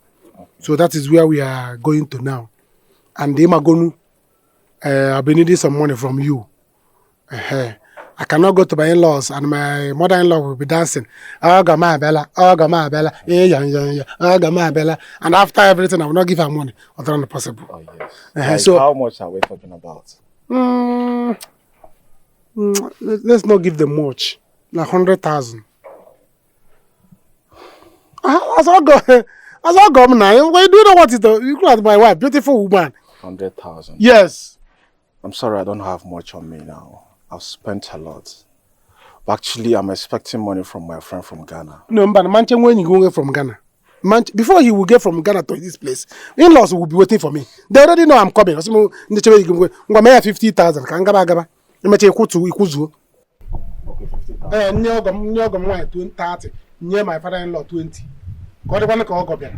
So that is where we are going to now. And they are going to, I've been needing some money from you. I cannot go to my in-laws and my mother-in-law will be dancing. Oh, Gama Bella, oh, Gama Bella, oh, Gama Bella. And after everything, I will not give her money. Other than possible. Oh, yes. So, how much are we talking about? Let's not give them much. Like 100,000. As I go now. Why do you know what it is? You look at my wife, beautiful woman. 100,000. Yes. I'm sorry, I don't have much on me now. I've spent a lot. But actually, I'm expecting money from my friend from Ghana. No, but Manchen, when you go from Ghana, before he will get from Ghana to this place, in-laws will be waiting for me. They already know I'm coming. So, I'm going to make 50,000. I'm going to make 50,000. Near 30. Near my father-in-law 20. God, one call go there.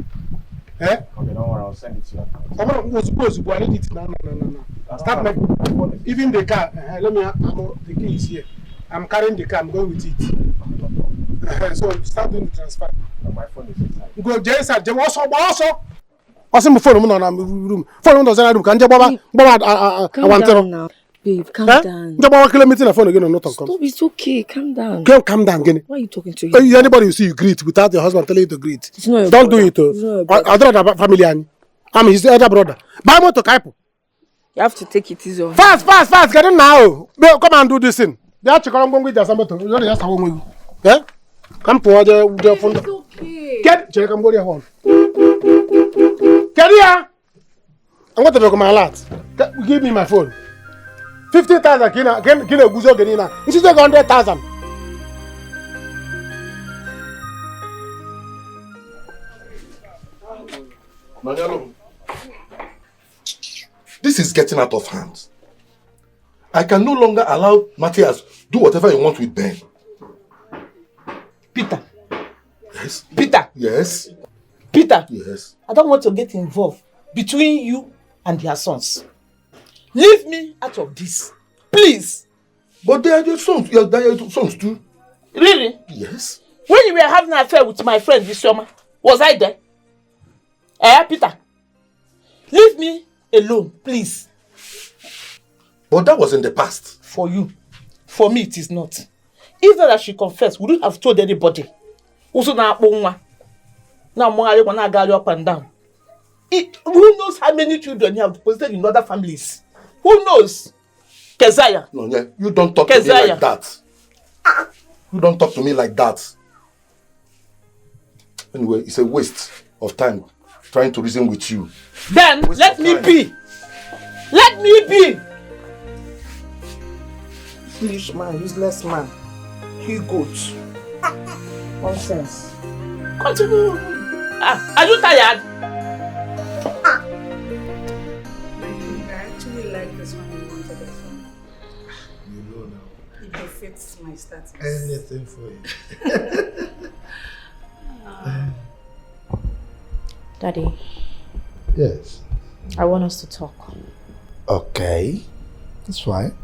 Eh? Okay, don't worry, I'll send it to you. Someone was supposed to need it. No. Start making. Even the car. Let me. The key is here. I'm carrying the car. I'm going with it. So start doing the transfer. My phone is inside. Go, Jason. Also. Also, my phone. No, room. Phone doesn't have room. Can you Calm down now. Babe, calm down. Stop, it's okay. Calm down. Calm down, Guinea. Why are you talking to him? Anybody you see you greet without your husband telling you to greet. It's not your Don't brother. do it. I don't have family. I'm his elder brother. Buy more to Kaipo. You have to take it easy. Fast. Get in now. Come and do this thing. They are checking on with somebody. You just have one. Yeah? Come for the phone. It's okay. Get check and go there home. Get here. I'm going to look at my lot. Give me my phone. 50,000 kina guzo genina. This is 100,000. This is getting out of hand. I can no longer allow Matthias do whatever he wants with Ben. Peter. Yes. Peter. Yes. Peter. Yes. I don't want to get involved between you and their sons. Leave me out of this. Please. But they are your sons. They are your sons too. Really? Yes. When you were having an affair with my friend this summer, was I there? Peter. Leave me alone, please. But that was in the past. For you. For me, it is not. If not that she confessed, would you have told anybody? Also now, I want to go up and down. Who knows how many children you have deposited in other families? Who knows? Keziah. No, yeah, you don't talk to me like that. You don't talk to me like that. Anyway, it's a waste of time trying to reason with you. Then let me be. Let me be. Foolish man, useless man. He goes. Nonsense. Continue. Are you tired? This one you wanted it from. You know now. It befits my status. Anything for you. Daddy. Yes. I want us to talk. Okay. That's fine.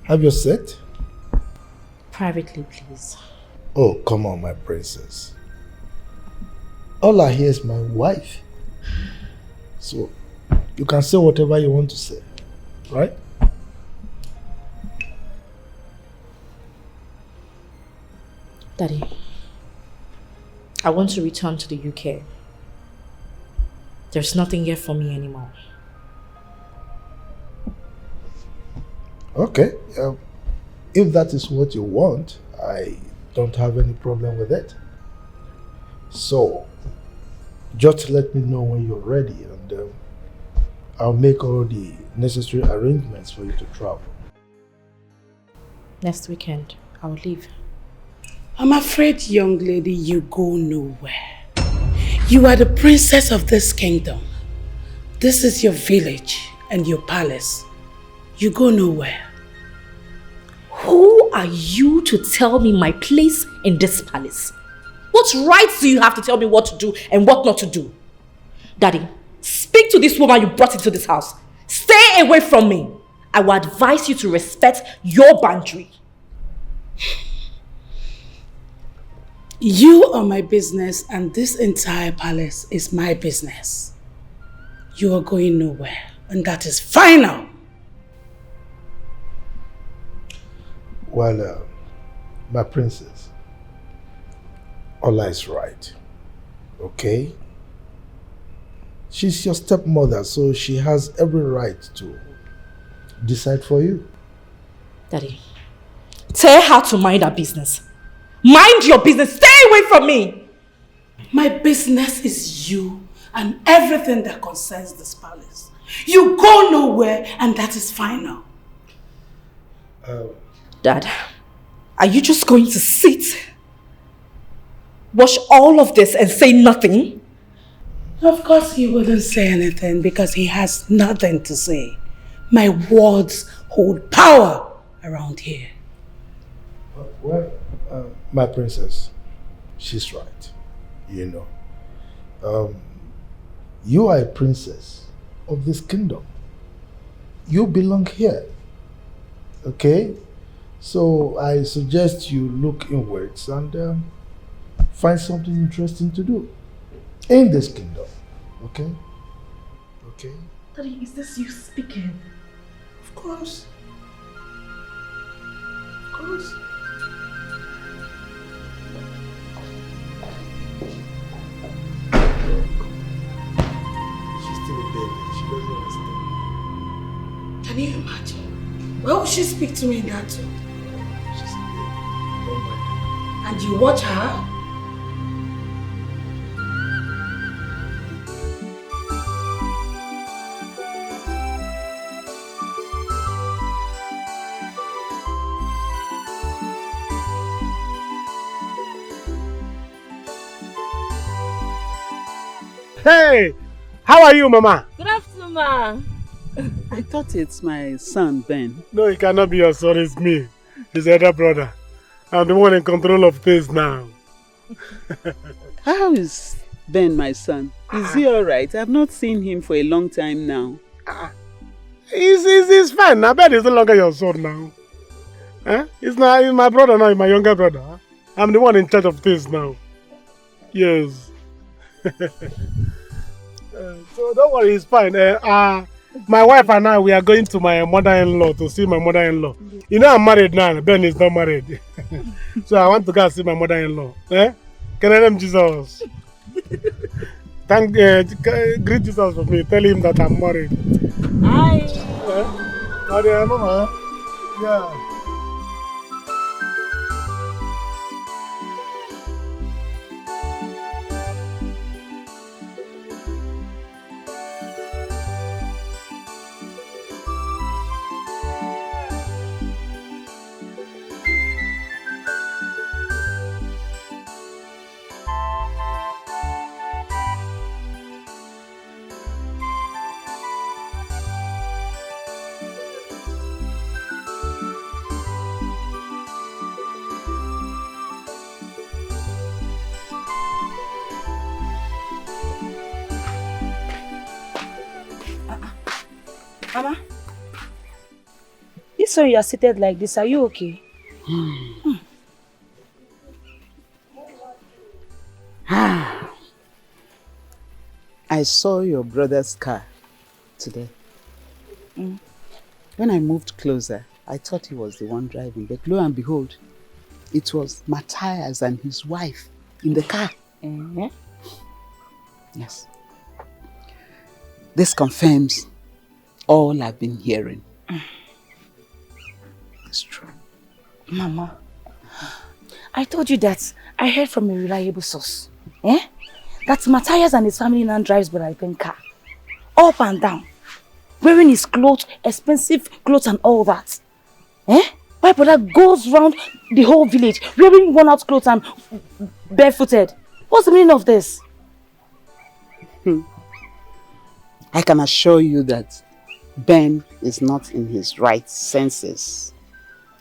Have your seat. Privately, please. Oh, come on, my princess. All I hear is my wife. So, you can say whatever you want to say. Right? Daddy, I want to return to the UK. There's nothing here for me anymore. Okay. If that is what you want, I don't have any problem with it. So, just let me know when you're ready and I'll make all the necessary arrangements for you to travel. Next weekend, I'll leave. I'm afraid, young lady, you go nowhere. You are the princess of this kingdom. This is your village and your palace. You go nowhere. Who are you to tell me my place in this palace? What rights do you have to tell me what to do and what not to do? Daddy, speak to this woman you brought into this house. Stay away from me. I will advise you to respect your boundary. You are my business and this entire palace is my business. You are going nowhere and that is final. Well, my princess, Ola is right, okay? She's your stepmother, so she has every right to decide for you. Daddy, tell her to mind her business. Mind your business. Stay away from me. My business is you and everything that concerns this palace. You go nowhere and that is final. Dad, are you just going to sit, watch all of this and say nothing? Of course he wouldn't say anything because he has nothing to say. My words hold power around here. Well, my princess, she's right, you know. You are a princess of this kingdom. You belong here, okay? So I suggest you look inwards and find something interesting to do in this kingdom, okay? Okay? Daddy, is this you speaking? Of course. Of course. She's still a baby. She doesn't understand. Can you imagine? Why would she speak to me in that tone? She's a baby. Don't mind her. And you watch her? Hey, how are you, Mama? Good afternoon, ma. I thought it's my son, Ben. No, it cannot be your son, it's me. His elder brother. I'm the one in control of things now. How is Ben, my son? Is he alright? I've not seen him for a long time now. He's fine. I bet he's no longer your son now. Huh? He's my brother now, he's my younger brother. I'm the one in charge of things now. Yes. So don't worry, he's fine. My wife and I, we are going to my mother-in-law to see my mother-in-law. You know I'm married now, Ben is not married. So I want to go and see my mother-in-law. Can I name Jesus? Greet Jesus for me. Tell him that I'm married. Hi. Mama. Yeah. Mama, this way you are seated like this, are you okay? I saw your brother's car today. When I moved closer, I thought he was the one driving, but lo and behold, it was Matthias and his wife in the car. Yes. This confirms all I've been hearing. It's true. Mama, I told you that I heard from a reliable source. That Matthias and his family now drives Brother car. Up and down. Wearing his clothes, expensive clothes and all that. Why Brother goes round the whole village wearing worn-out clothes and barefooted? What's the meaning of this? I can assure you that Ben is not in his right senses.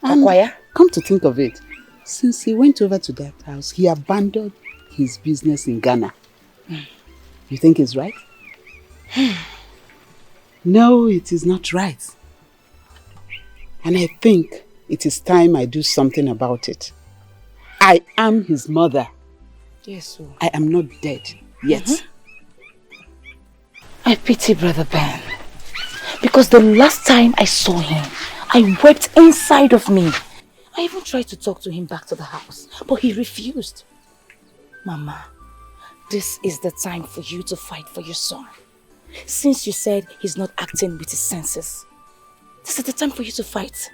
And come to think of it, since he went over to that house, he abandoned his business in Ghana. You think it's right? No, it is not right. And I think it is time I do something about it. I am his mother. Yes, sir. I am not dead yet. I pity Brother Ben. Because the last time I saw him, I wept inside of me. I even tried to talk to him back to the house, but he refused. Mama, this is the time for you to fight for your son. Since you said he's not acting with his senses, this is the time for you to fight.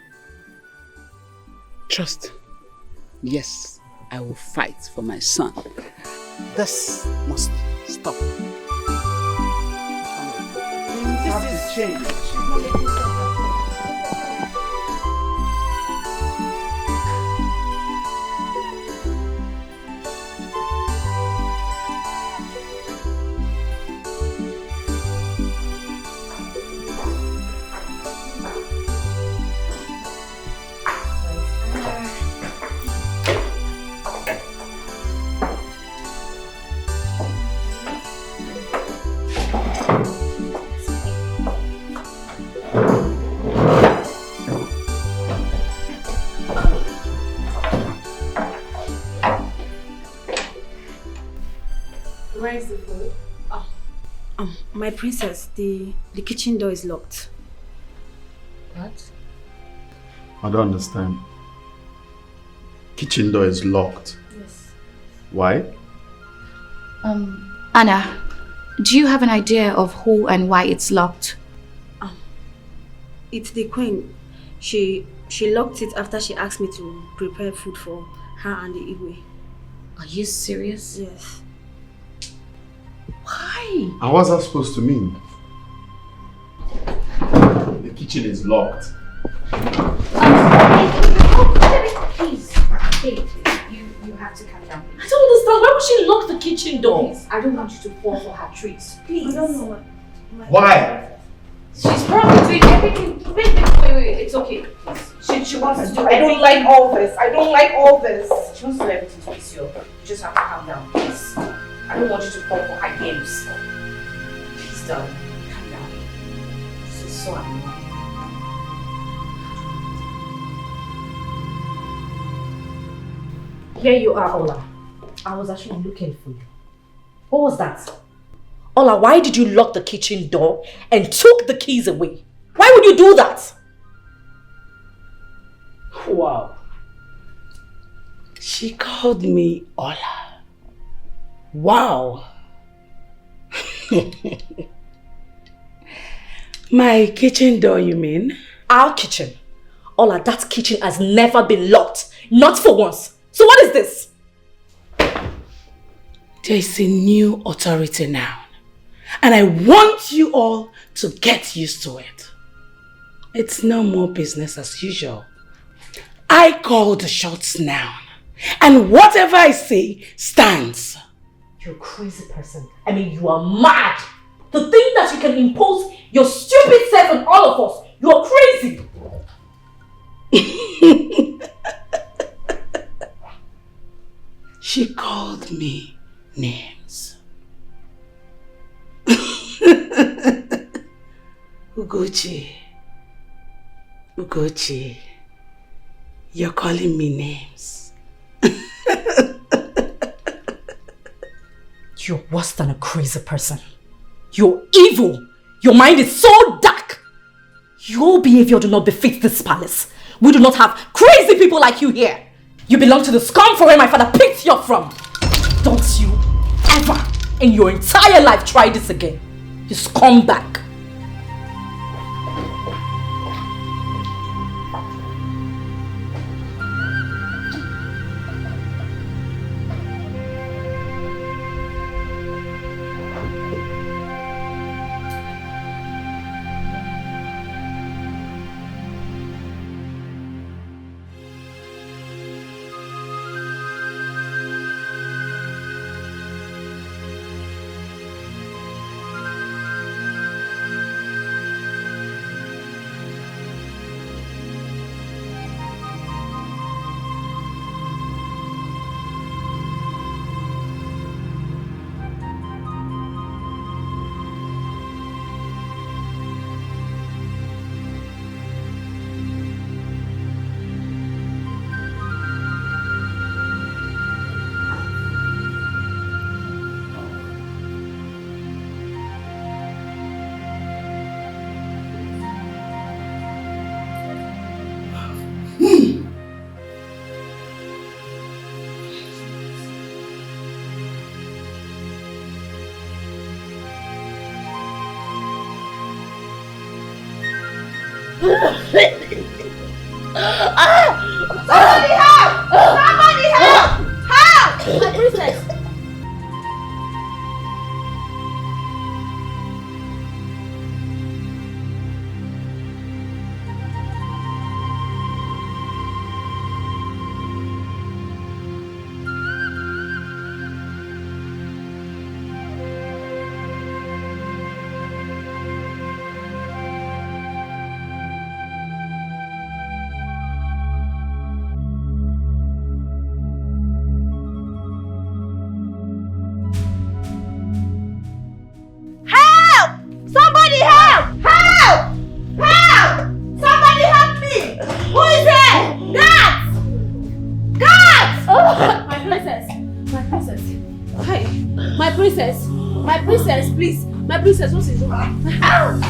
Trust. Yes, I will fight for my son. This must stop. This is change. Where is the food? My princess, the kitchen door is locked. What? I don't understand. Kitchen door is locked. Yes. Why? Anna, do you have an idea of who and why it's locked? It's the queen. She locked it after she asked me to prepare food for her and the Igwe. Are you serious? Yes. Why? And what's that supposed to mean? The kitchen is locked. Please, hey, you have to calm down. I don't understand. Why would she lock the kitchen door? Please, I don't want you to fall for her tricks. Please. I don't know Why? She's probably doing everything. Wait, it's okay. She wants to do everything. I don't like all this. I don't like all this. She wants to do everything to please you. You just have to calm down, please. I don't want you to fall for her games. Please, darling, calm down. This is so annoying. Here you are, Ola. I was actually looking for you. What was that? Ola, why did you lock the kitchen door and took the keys away? Why would you do that? Wow. She called me Ola. Wow. My kitchen door, you mean? Our kitchen. Ola, that kitchen has never been locked. Not for once. So what is this? There is a new authority now. And I want you all to get used to it. It's no more business as usual. I call the shots now. And whatever I say stands. You're a crazy person. I mean, you are mad. To think that you can impose your stupid self on all of us. You are crazy. She called me names. Ugochi, you're calling me names. You're worse than a crazy person. You're evil. Your mind is so dark. Your behavior do not befit this palace. We do not have crazy people like you here. You belong to the scum for where my father picked you up from. Don't you ever in your entire life try this again. You scumbag. Somebody help! Somebody help! Help! My princess!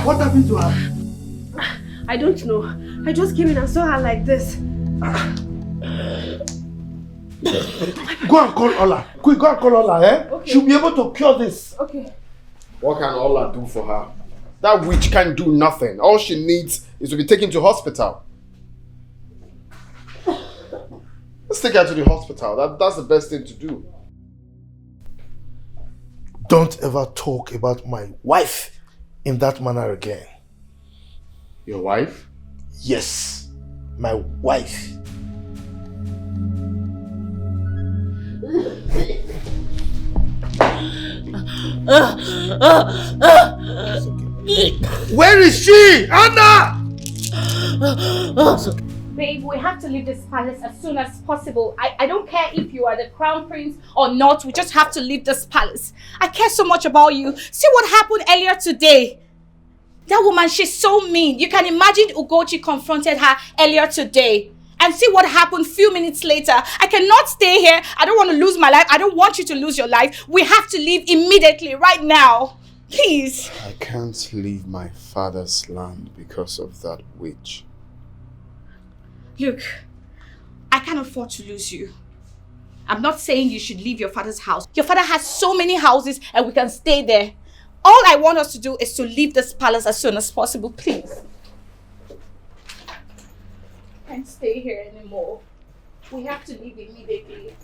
What happened to her? I don't know. I just came in and saw her like this. Go and call Ola. Quick, go and call Ola, eh? Okay. She'll be able to cure this. Okay. What can Allah do for her? That witch can't do nothing. All she needs is to be taken to hospital. Let's take her to the hospital. That's the best thing to do. Don't ever talk about my wife in that manner again. Your wife? Yes, my wife. Where is she? Anna! Babe, we have to leave this palace as soon as possible. I don't care if you are the crown prince or not. We just have to leave this palace. I care so much about you. See what happened earlier today. That woman, she's so mean. You can imagine Ugochi confronted her earlier today. And see what happened a few minutes later. I cannot stay here. I don't want to lose my life. I don't want you to lose your life. We have to leave immediately, right now. Please. I can't leave my father's land because of that witch. Look, I can't afford to lose you. I'm not saying you should leave your father's house. Your father has so many houses and we can stay there. All I want us to do is to leave this palace as soon as possible, please. I can't stay here anymore. We have to leave immediately.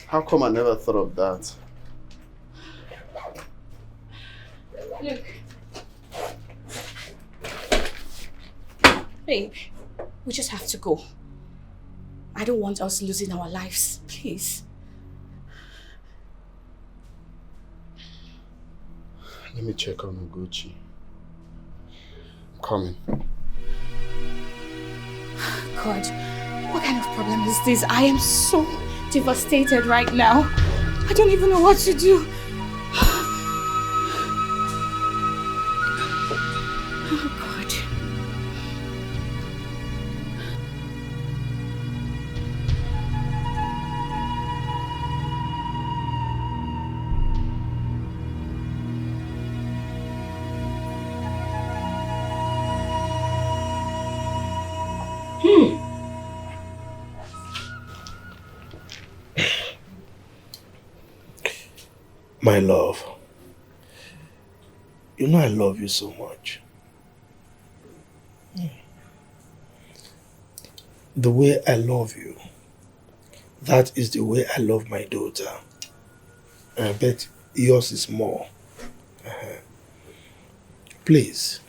How come I never thought of that? Look. Babe, we just have to go. I don't want us losing our lives, please. Let me check on Ugochi. I'm coming. God, what kind of problem is this? I am so devastated right now. I don't even know what to do. Oh God. My love, you know I love you so much. The way I love you, that is the way I love my daughter. And I bet yours is more. Please,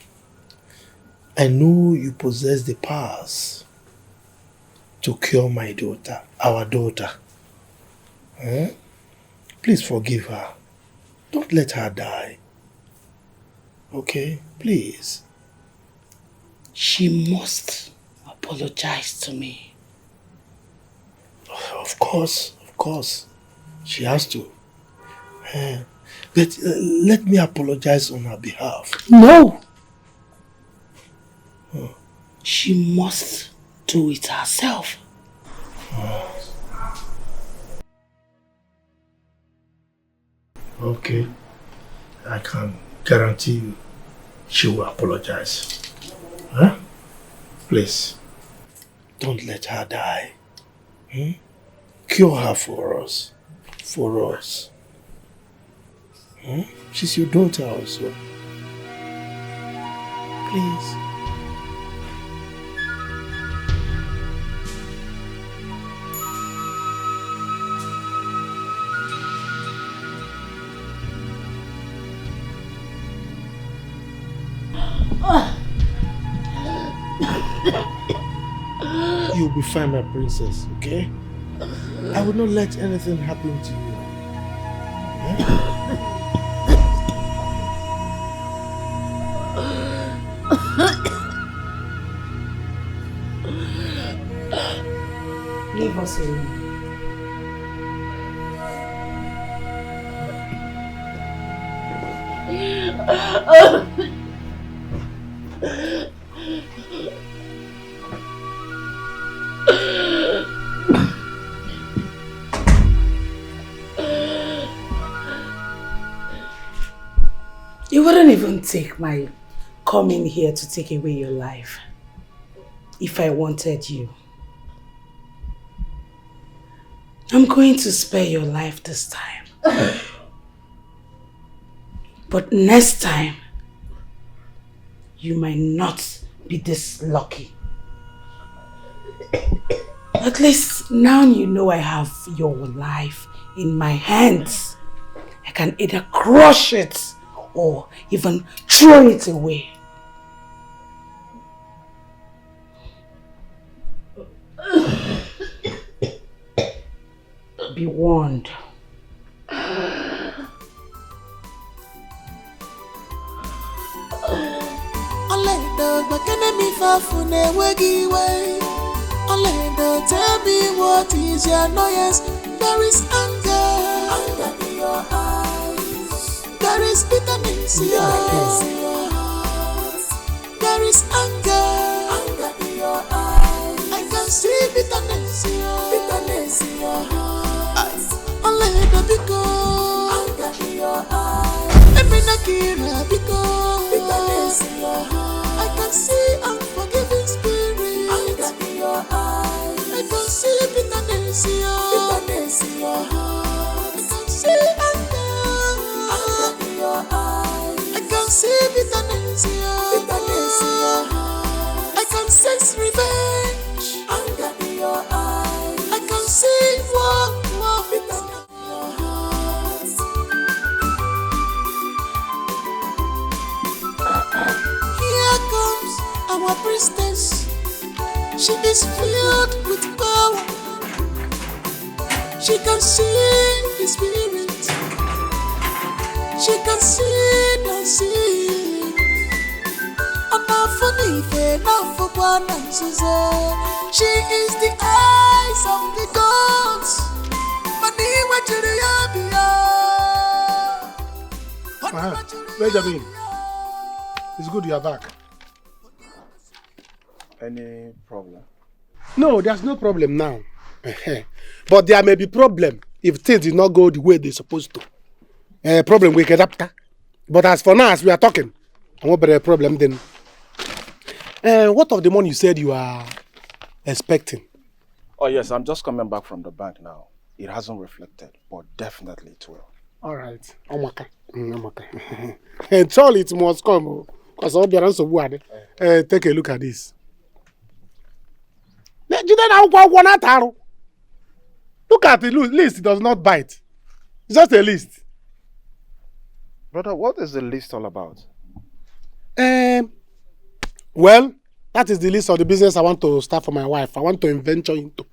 I know you possess the powers to cure my daughter, our daughter. Please forgive her. Don't let her die. Okay? Please. She must apologize to me. Of course. She has to. But let me apologize on her behalf. No! She must do it herself. Okay. I can guarantee you she will apologize. Please, don't let her die. Cure her for us. For us. She's your daughter also. Please. You'll be fine, my princess, okay? I will not let anything happen to you. Leave us alone. You wouldn't even take my coming here to take away your life if I wanted you. I'm going to spare your life this time. But next time, you might not be this lucky. At least now you know I have your life in my hands. I can either crush it or even throw it away. Be warned. Tell me what is your annoyance. There is anger in your eyes. There is bitterness in your heart. There is anger in your eyes. I can see bitterness in your heart. Only the anger in your eyes. Every nakira because bitterness in your heart. I can see unforgiving spirit anger in your eyes. I can see bitterness in your heart. I can see anger in your eyes. I can see bitterness in your heart. I can sense revenge anger in your eyes. I can see war bitterness in your heart. Here comes our priestess. She is filled with power. She can see the spirit. She can see the sin. She is the eyes of the gods. Benjamin, it's good you are back. Any problem? No, there's no problem now. But there may be problem if things did not go the way they're supposed to. Problem we get after. But as for now, as we are talking, I won't be a problem then. What of the money you said you are expecting? Oh yes, I'm just coming back from the bank now. It hasn't reflected, but definitely it will. All right. Amaka. And surely it must come. Because I'll be around so word. Take a look at this. Look at the list, it does not bite. It's just a list. Brother, what is the list all about? Well, that is the list of the business I want to start for my wife. I want to venture into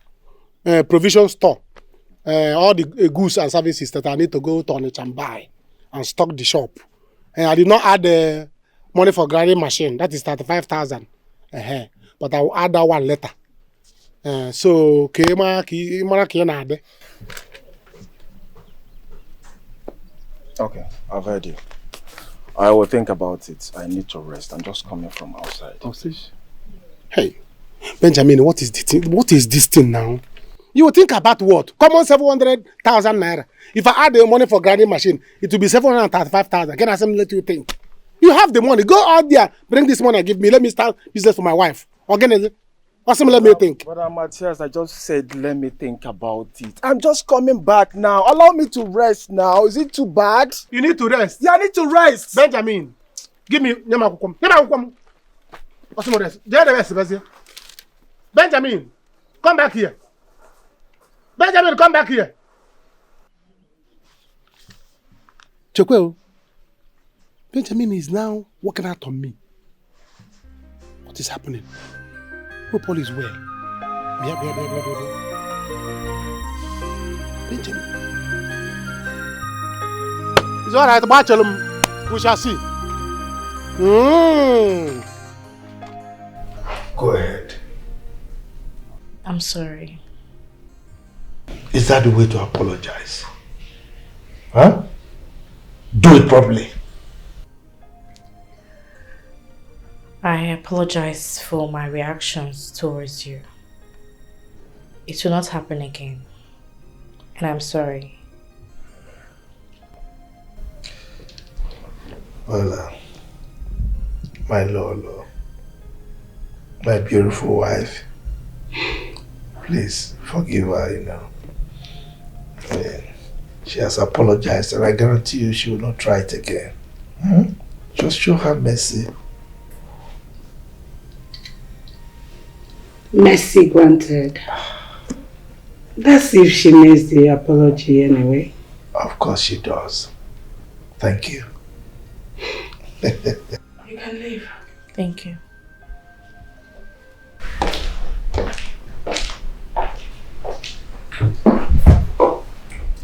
provision store. All the goods and services that I need to go to Onitsha and buy and stock the shop. I did not add the money for grinding machine. That is 35,000. But I will add that one later. So, okay, I've heard you. I will think about it. I need to rest. I'm just coming from outside. Hey, Benjamin, what is this thing now? You will think about what? Common 700,000 naira. If I add the money for grinding machine, it will be 735,000. Can I let you think? You have the money. Go out there, bring this money and give me. Let me start business for my wife. Let me think. Brother Matthias, I just said let me think about it. I'm just coming back now. Allow me to rest now. Is it too bad? You need to rest. Yeah, I need to rest. Benjamin, give me Benjamin, come back here. Benjamin, come back here. Chekwell, Benjamin is now working out on me. What is happening? Hope all is well. It's all right, we shall see. Go ahead. I'm sorry. Is that the way to apologize? Huh? Do it properly. I apologize for my reactions towards you. It will not happen again. And I'm sorry. Well, my Lolo, my beautiful wife, please forgive her, you know. I mean, she has apologized and I guarantee you she will not try it again. Just show her mercy. Mercy granted. That's if she makes the apology anyway. Of course she does. Thank you. You can leave. Thank you.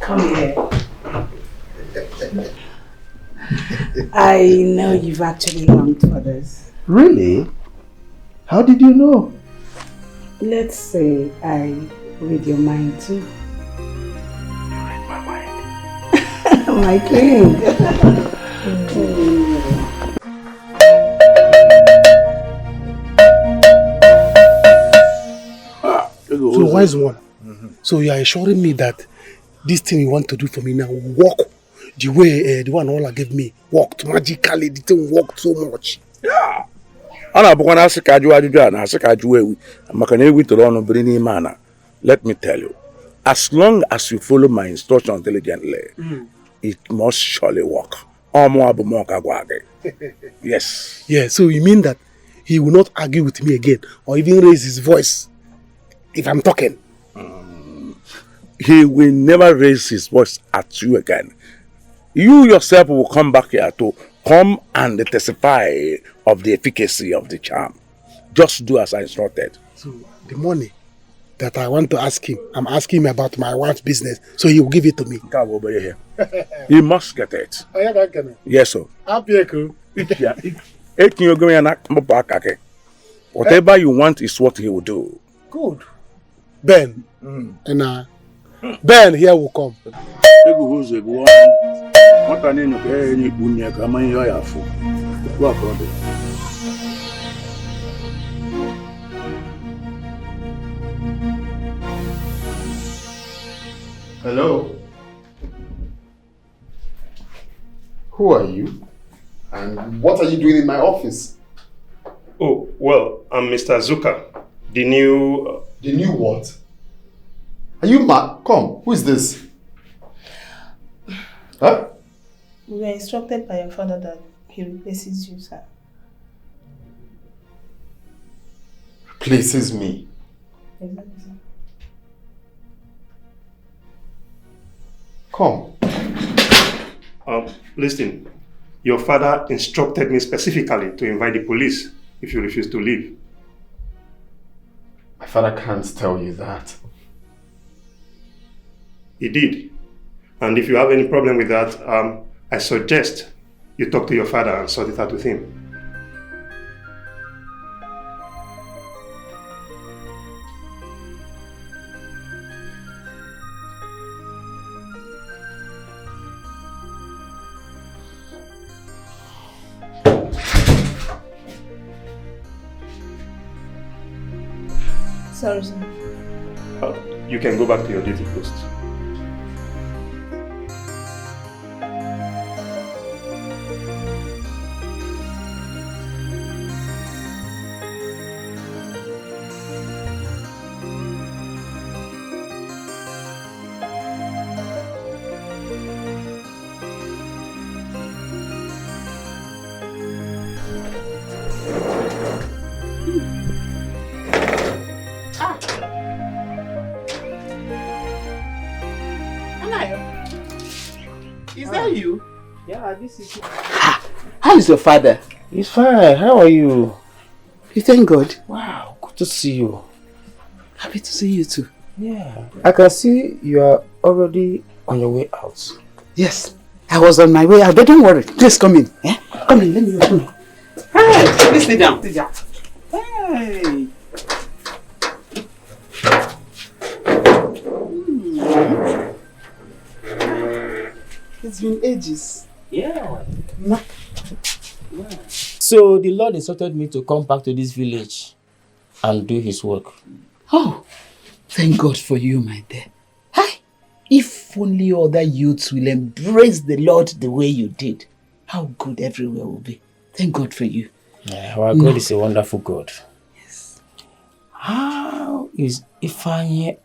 Come here. I know you've actually longed for this. Really? How did you know? Let's say I read your mind too. You read my mind? My king. So wise one. So you are assuring me that this thing you want to do for me now will work the way the one Allah gave me worked magically. The thing worked so much. Yeah. Let me tell you, as long as you follow my instructions diligently, it must surely work. Yes. Yeah, so you mean that he will not argue with me again or even raise his voice if I'm talking? He will never raise his voice at you again. You yourself will come back here to come and testify of the efficacy of the charm. Just do as I instructed. So the money that I want to ask him, I'm asking him about my wife's business, so he will give it to me. Come over here. He must get it. Oh, yeah, okay. Yes, sir. Whatever you want is what he will do. Good. Ben. And Ben here will come. Hello? Who are you? And what are you doing in my office? Oh, well, I'm Mr. Zuka, the new... The new what? Are you mad? Come, who is this? Huh? We were instructed by your father that he replaces you, sir. Replaces me? Exactly, sir. Come. Listen, your father instructed me specifically to invite the police if you refuse to leave. My father can't tell you that. He did. And if you have any problem with that, I suggest you talk to your father and sort it out with him. Sorry, sir. You can go back to your duty post. Is that you? Yeah, this is... How is your father? He's fine. How are you? You thank God. Wow, good to see you. Happy to see you too. Yeah. I can see you are already on your way out. Yes, I was on my way out, but don't worry. Please come in. Eh? Come in, let me open it. Hey, please sit down. Sit down. Hey. It's been ages. Yeah. No. So the Lord instructed me to come back to this village and do his work. Oh, thank God for you, my dear. Hi. If only other youths will embrace the Lord the way you did, how good everywhere will be. Thank God for you. Yeah, our God is a wonderful God. Yes. How is Ifanye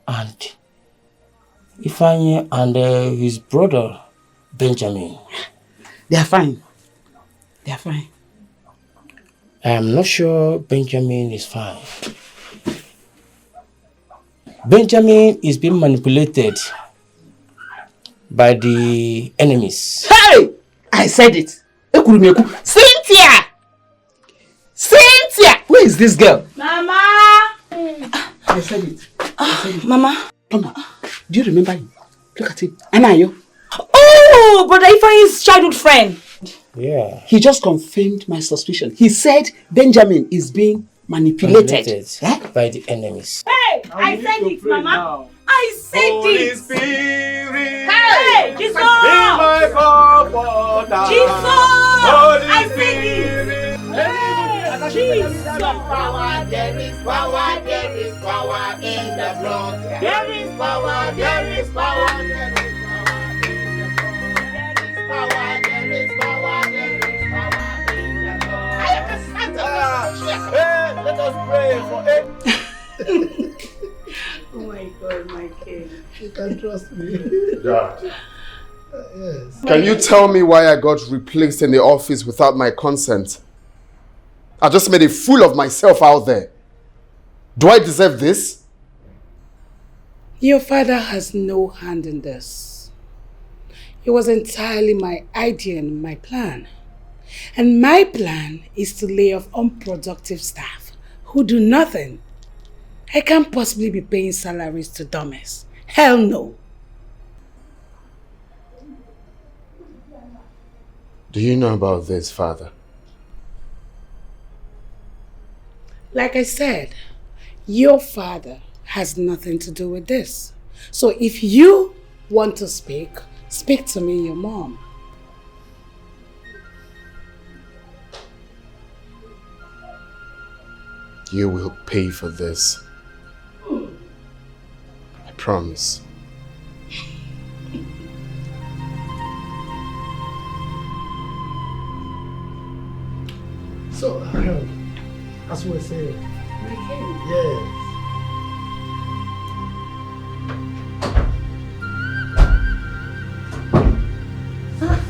and his brother Benjamin? They are fine. They are fine. I am not sure Benjamin is fine. Benjamin is being manipulated by the enemies. Hey! I said it. Cynthia! Cynthia! Where is this girl? Mama! I said it. Mama? Come on. Do you remember him? Look at him. Anayo. Oh, Brother Ifeanyi's childhood friend. Yeah. He just confirmed my suspicion. He said Benjamin is being manipulated. By the enemies. Hey, I said it, Mama. Now. I said Holy it. Spirit, Hey, Jesus. be my comforter. Jesus. Holy I said Spirit. Hey, Jesus. Power, there is power, there is power in the blood. There is power, there is power, there is power, there is power, there is power in the blood. Hey, let us pray for it. Oh my God, my king. You can trust me. Dad. Yes. Can you tell me why I got replaced in the office without my consent? I just made a fool of myself out there. Do I deserve this? Your father has no hand in this. It was entirely my idea and my plan. And my plan is to lay off unproductive staff who do nothing. I can't possibly be paying salaries to dummies. Hell no. Do you know about this, Father? Like I said, your father has nothing to do with this. So if you want to speak, speak to me, your mom. You will pay for this. I promise. So, as we were saying, yes.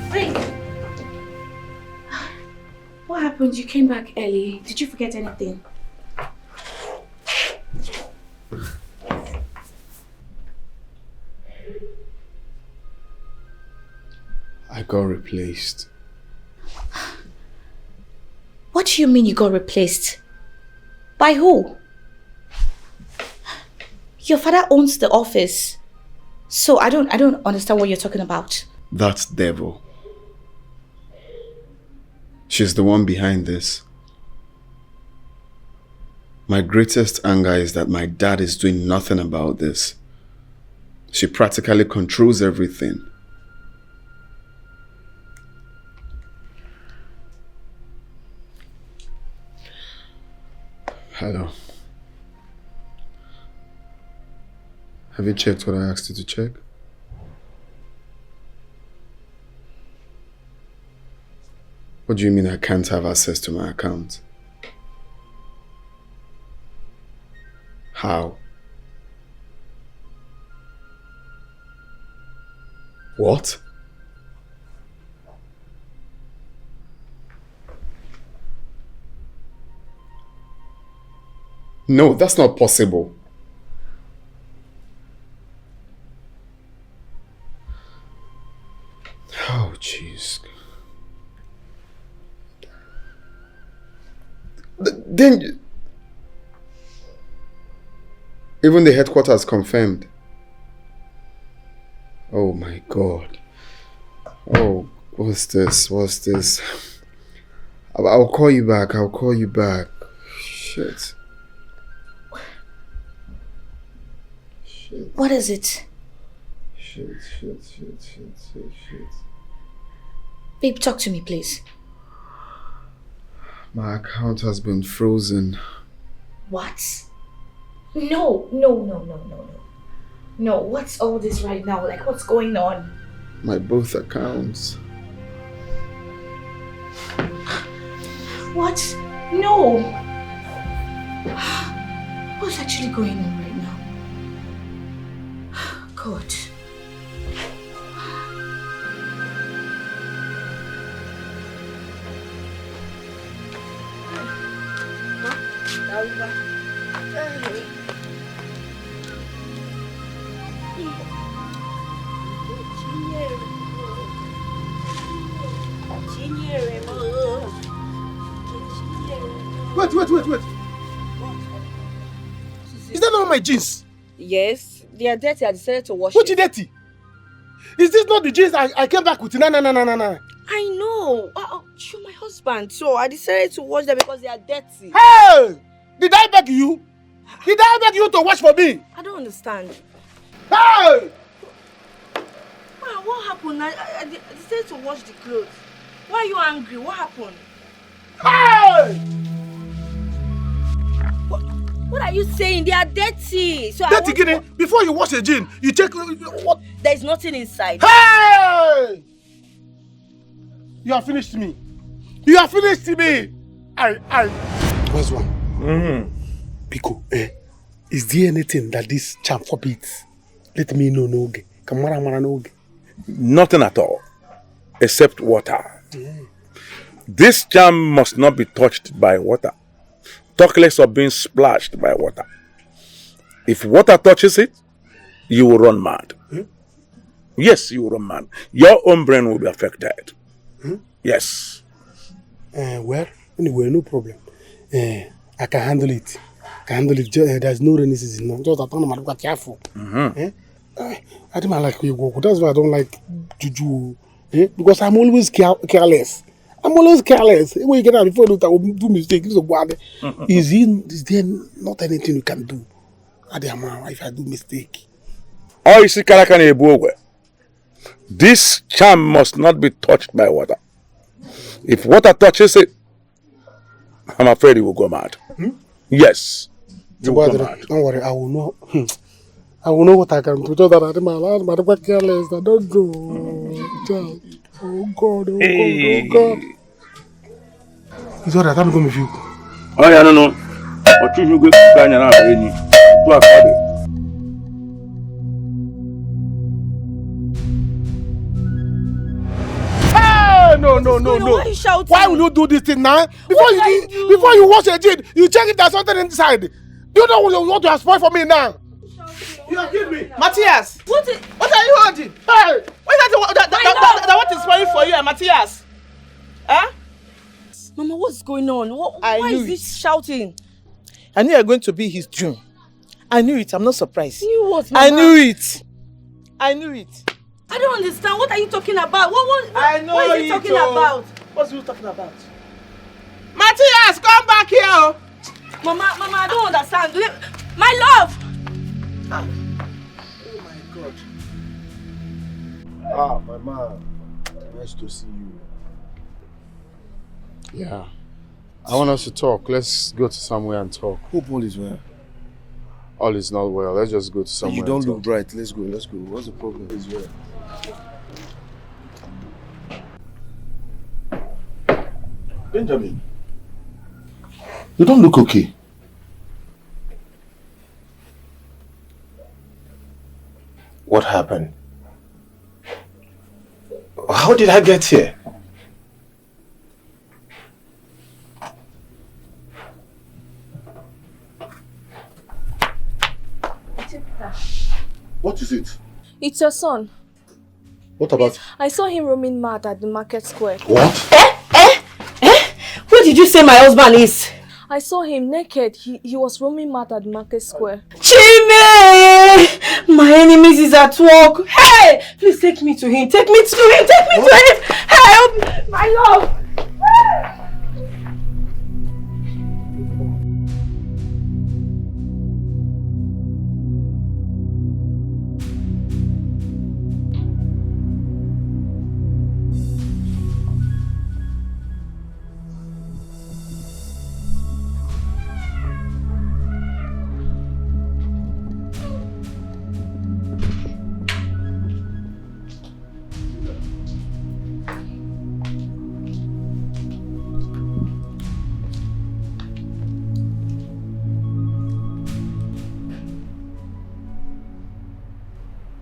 Frank! What happened? You came back early. Did you forget anything? I got replaced. What do you mean you got replaced? By who? Your father owns the office. So I don't understand what you're talking about. That devil. She's the one behind this. My greatest anger is that my dad is doing nothing about this. She practically controls everything. Hello. Have you checked what I asked you to check? What do you mean I can't have access to my account? How? What? No, that's not possible. Oh, jeez. Then... Even the headquarters confirmed. Oh my God. Oh, what's this? What's this? I'll call you back. I'll call you back. Shit. What is it? Shit. Babe, talk to me, please. My account has been frozen. What? No. No, what's all this right now? Like, what's going on? My both accounts. What? No. What's actually going on right now? God. Wait. Is that not my jeans? Yes, they are dirty. I decided to wash Which it. dirty? Is this not the jeans I came back with? No. I know. You're my husband, so I decided to wash them because they are dirty. Hey! Did I beg you? Did I beg you to wash for me? I don't understand. Hey! What happened? I decided to wash the clothes. Why are you angry? What happened? Hey! What are you saying? They are dirty. So Dirty, Guinea. Before you wash a jean, you check what? There is nothing inside. Hey! You have finished me. You have finished me. Where's one? Pico, is there anything that this charm forbids? Let me know, Noge. Kamara Noge. Nothing at all, except water. This charm must not be touched by water. Talk less of being splashed by water. If water touches it, you will run mad. Yes, you will run mad. Your own brain will be affected. Yes. Well, anyway, no problem. I can handle it. There's no rainy season now. Just that I'm not careful. I don't like you go. That's why I don't like juju. Because I'm always careless. When you get out before you do mistakes, is there not anything you can do? If I do mistake. This charm must not be touched by water. If water touches it, I'm afraid it will go mad. Yes. Don't worry, I will know. I will know what I can do. Just that I'm careless. I don't do. Oh God. It's alright, I'm going with you. Oh yeah, no. What you go No. Why are you shouting? Why will you do this thing now? Before you wash a jean, you check if there's something inside. Do you know what you have spoiled for me now? You have killed me. Matthias! What are you holding? Hey! What is that what is spoiling for you, Matthias? Huh? Mama, what's going on? Why is this shouting? I knew you were going to be his doom. I knew it. I'm not surprised. You knew what, Mama? I knew it. I don't understand. What are you talking about? I know what is he talking about? What's he talking about? Matthias, come back here! Mama, I don't understand. My love! Oh my God. My man. Nice to see you. Yeah. I want us to talk. Let's go to somewhere and talk. Hope all is well. All is not well. Let's just go to somewhere. You don't look bright. Let's go. What's the problem? It's well. Benjamin, you don't look okay. What happened? How did I get here? What is it? It's your son. What about? I saw him roaming mad at the market square. What? Who did you say my husband is? I saw him naked. He was roaming mad at the market square. Chime! My enemies is at work. Hey! Please take me to him. Take me to him. Take me to him. Help! My love!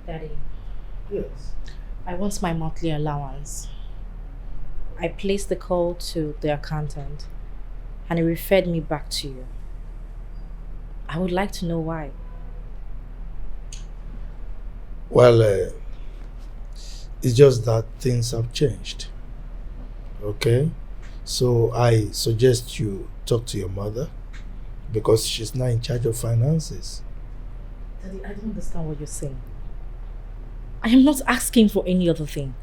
Daddy. Yes. I want my monthly allowance. I placed the call to the accountant and he referred me back to you. I would like to know why. Well, it's just that things have changed. Okay? So I suggest you talk to your mother because she's now in charge of finances. Daddy, I don't understand what you're saying. I am not asking for any other thing.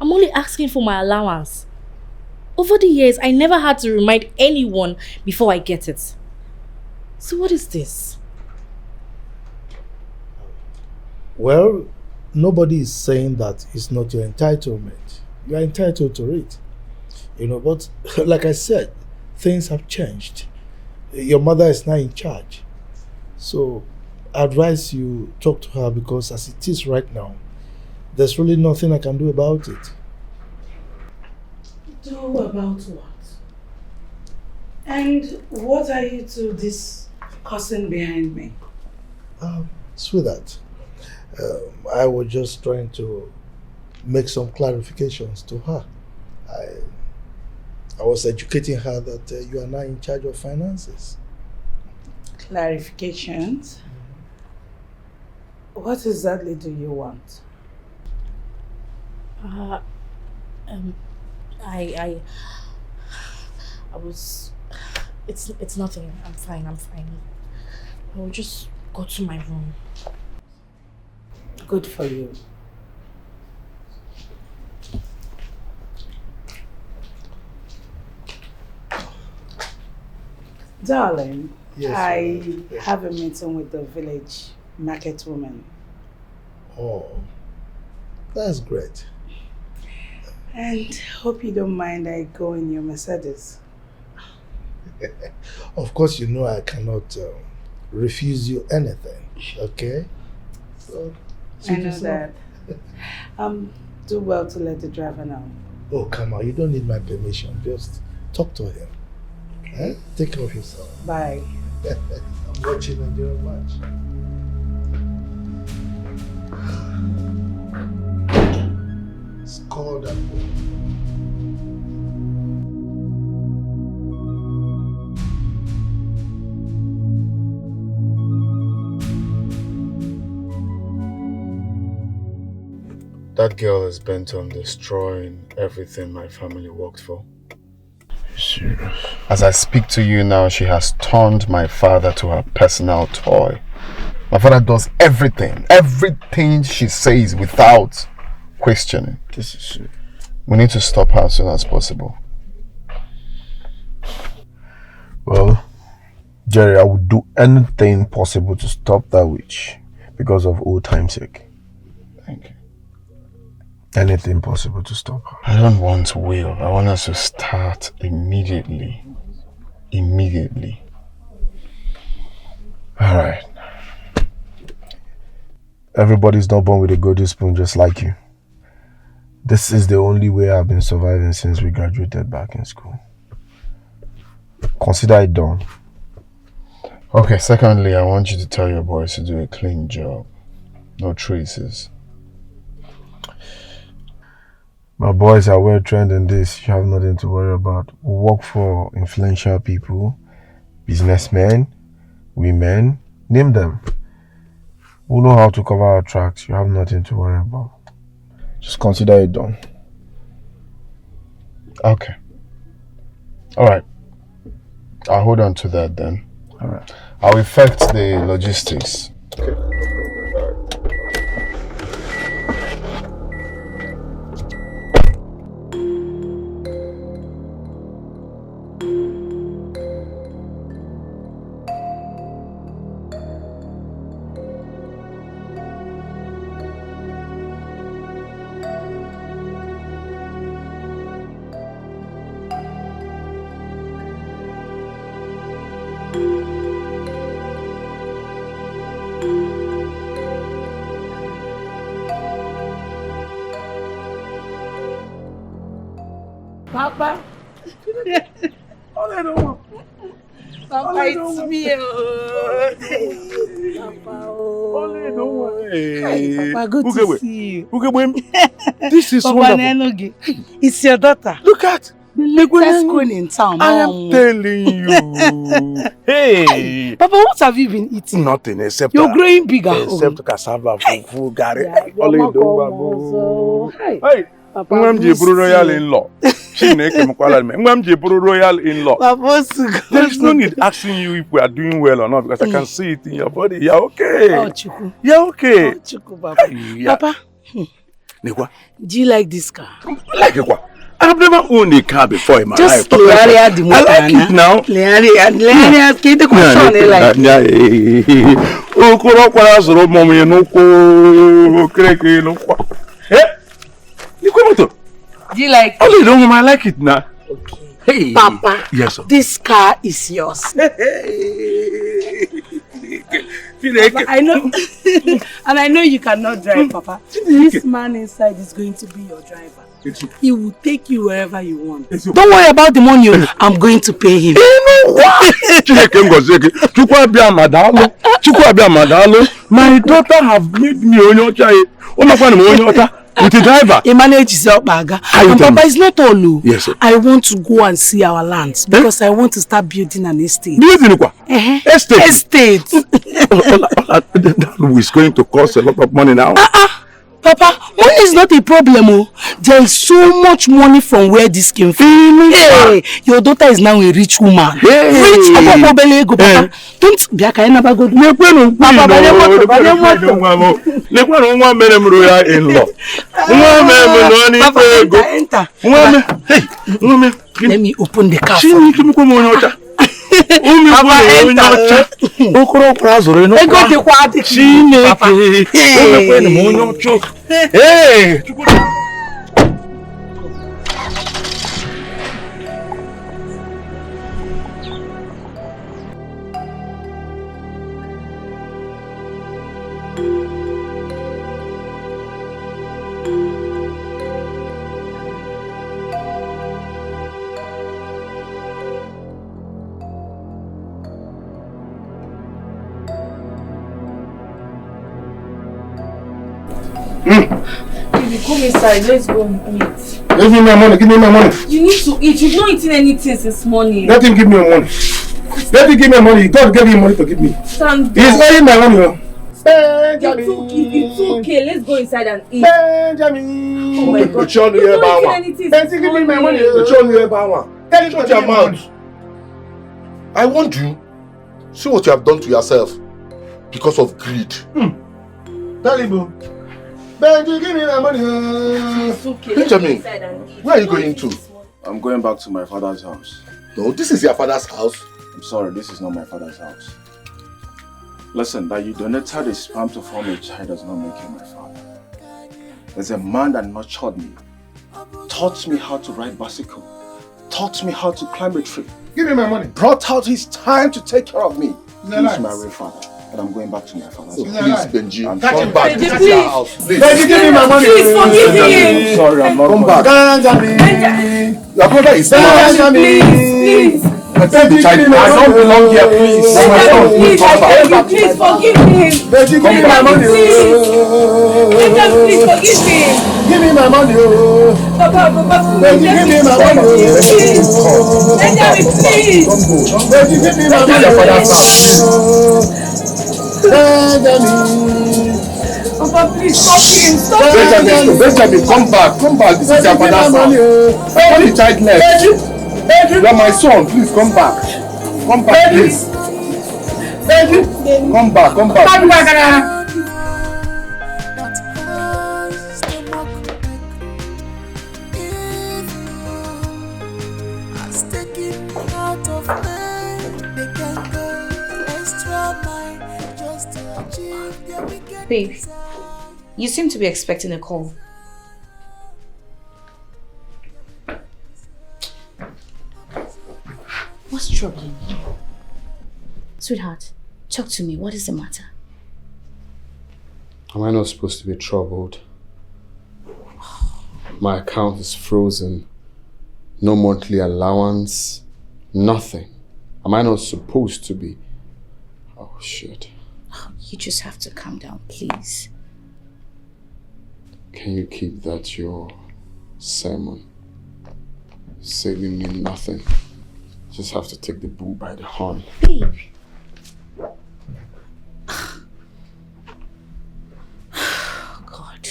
I'm only asking for my allowance. Over the years, I never had to remind anyone before I get it. So what is this? Well, nobody is saying that it's not your entitlement. You are entitled to it. You know, but like I said, things have changed. Your mother is now in charge. So I advise you talk to her because as it is right now, there's really nothing I can do about it. Do about what? And what are you to this cousin behind me? Sweetheart, I was just trying to make some clarifications to her. I was educating her that you are now in charge of finances. Clarifications? What exactly do you want? I was... It's nothing. I'm fine. I will just go to my room. Good for you. Darling, yes, I have a meeting with the village market woman. Oh, that's great. And hope you don't mind I go in your Mercedes. Of course, you know I cannot refuse you anything, okay? So, I know that. Do well to let the driver know. Oh, come on, you don't need my permission. Just talk to him. Okay? Take care of yourself. Bye. I'm watching and you're watch. It's called that boy. That girl is bent on destroying everything my family worked for. Serious? As I speak to you now, she has turned my father to her personal toy. My father does everything she says without questioning. This is serious. We need to stop her as soon as possible. Well, Jerry, I would do anything possible to stop that witch because of old time's sake. Thank you. Anything possible to stop her. I don't want will. I want us to start immediately. Alright. Everybody's not born with a golden spoon just like you. This is the only way I've been surviving since we graduated back in school. Consider it done. Okay, secondly, I want you to tell your boys to do a clean job. No traces. My boys are well trained in this. You have nothing to worry about. We work for influential people, businessmen, women, name them. We know how to cover our tracks. You have nothing to worry about. Just consider it done. Okay. Alright. I'll hold on to that then. Alright. I'll effect the logistics. Okay. Alright. Papa. Papa, it's me. Papa, good to see you. This is Papa wonderful. It's your daughter. Look at the latest queen in town. I am telling you. Hey. Papa, what have you been eating? Nothing except You're growing bigger. Except cassava, fufu, gari. Hey. Papa, royal in-law. Royal in-law. There is no need asking you if we are doing well or not because I can see it in your body. You're okay. Oh, Chuku. You're okay. Oh, Chuku, Papa. Yeah. Papa, Nekwa? do you like this car? Like it? I've never owned a car before in my life. Just Learia the motor. I like it now. Learia, keep the question like. Do you like it? Oh, you don't I like it now. Okay. Hey. Papa. Yes, sir. This car is yours. Papa, I know. And I know you cannot drive, Papa. This man inside is going to be your driver. He will take you wherever you want. Don't worry about the money. I'm going to pay him. My daughter have made me with the driver. He manages up, Baga. And Papa, it's not all. Yes, sir. I want to go and see our lands because I want to start building an estate. Building what? Estate. Estate. That is going to cost a lot of money now. Papa, money is not a problem. Oh. There is so much money from where this came from. Hey, your daughter is now a rich woman. Hey. Rich. Papa. Don't be a kind of a good man. Papa, let me open the car. Baby, come inside. Let's go and eat. Give me my money. Give me my money. You need to eat. You've not eaten anything since morning. Let him give me money. Let him give me money. God gave him money to give me. Stand down. He's owing my money. It's okay. Let's go inside and eat. Benjamin. Oh my God. You've not eaten anything since give me my morning. money. Tell him to your mouth. I warned you. See what you have done to yourself because of greed. Tell him. Benji, give me my money. It's okay. Benjamin, where are you going to? I'm going back to my father's house. No, this is your father's house. I'm sorry, this is not my father's house. Listen, that you donated a sperm to form a child does not make you my father. There's a man that nurtured me, taught me how to ride bicycle, taught me how to climb a tree. Give me my money. Brought out his time to take care of me. No, He's nice. my real father. And I'm going back to my father's house. Please, Benji, I'm come sorry. back. This is your house. Please. Benji, give me my money. Please forgive him. I'm sorry, I'm not Come back. Benjamin. Your brother is mad. Please. I tell the child, I don't belong here, please. Please, please forgive him. Benji, give me my money. Please forgive him. Give me my money. Papa, Benji, give me my money. please. Benjamin, please. Benji, give me my money. Benjamin. Papa, please stop him. Stop him. Benjamin, come back. Come back. This is your father's house. Only child left. You are my son. Please come back. Come back, please. Come back. Come back. Babe, you seem to be expecting a call. What's troubling you? Sweetheart, talk to me. What is the matter? Am I not supposed to be troubled? My account is frozen. No monthly allowance, nothing. Am I not supposed to be? Oh, shit. You just have to calm down, please. Can you keep that your sermon? Saving me nothing. Just have to take the bull by the horn. Babe. God.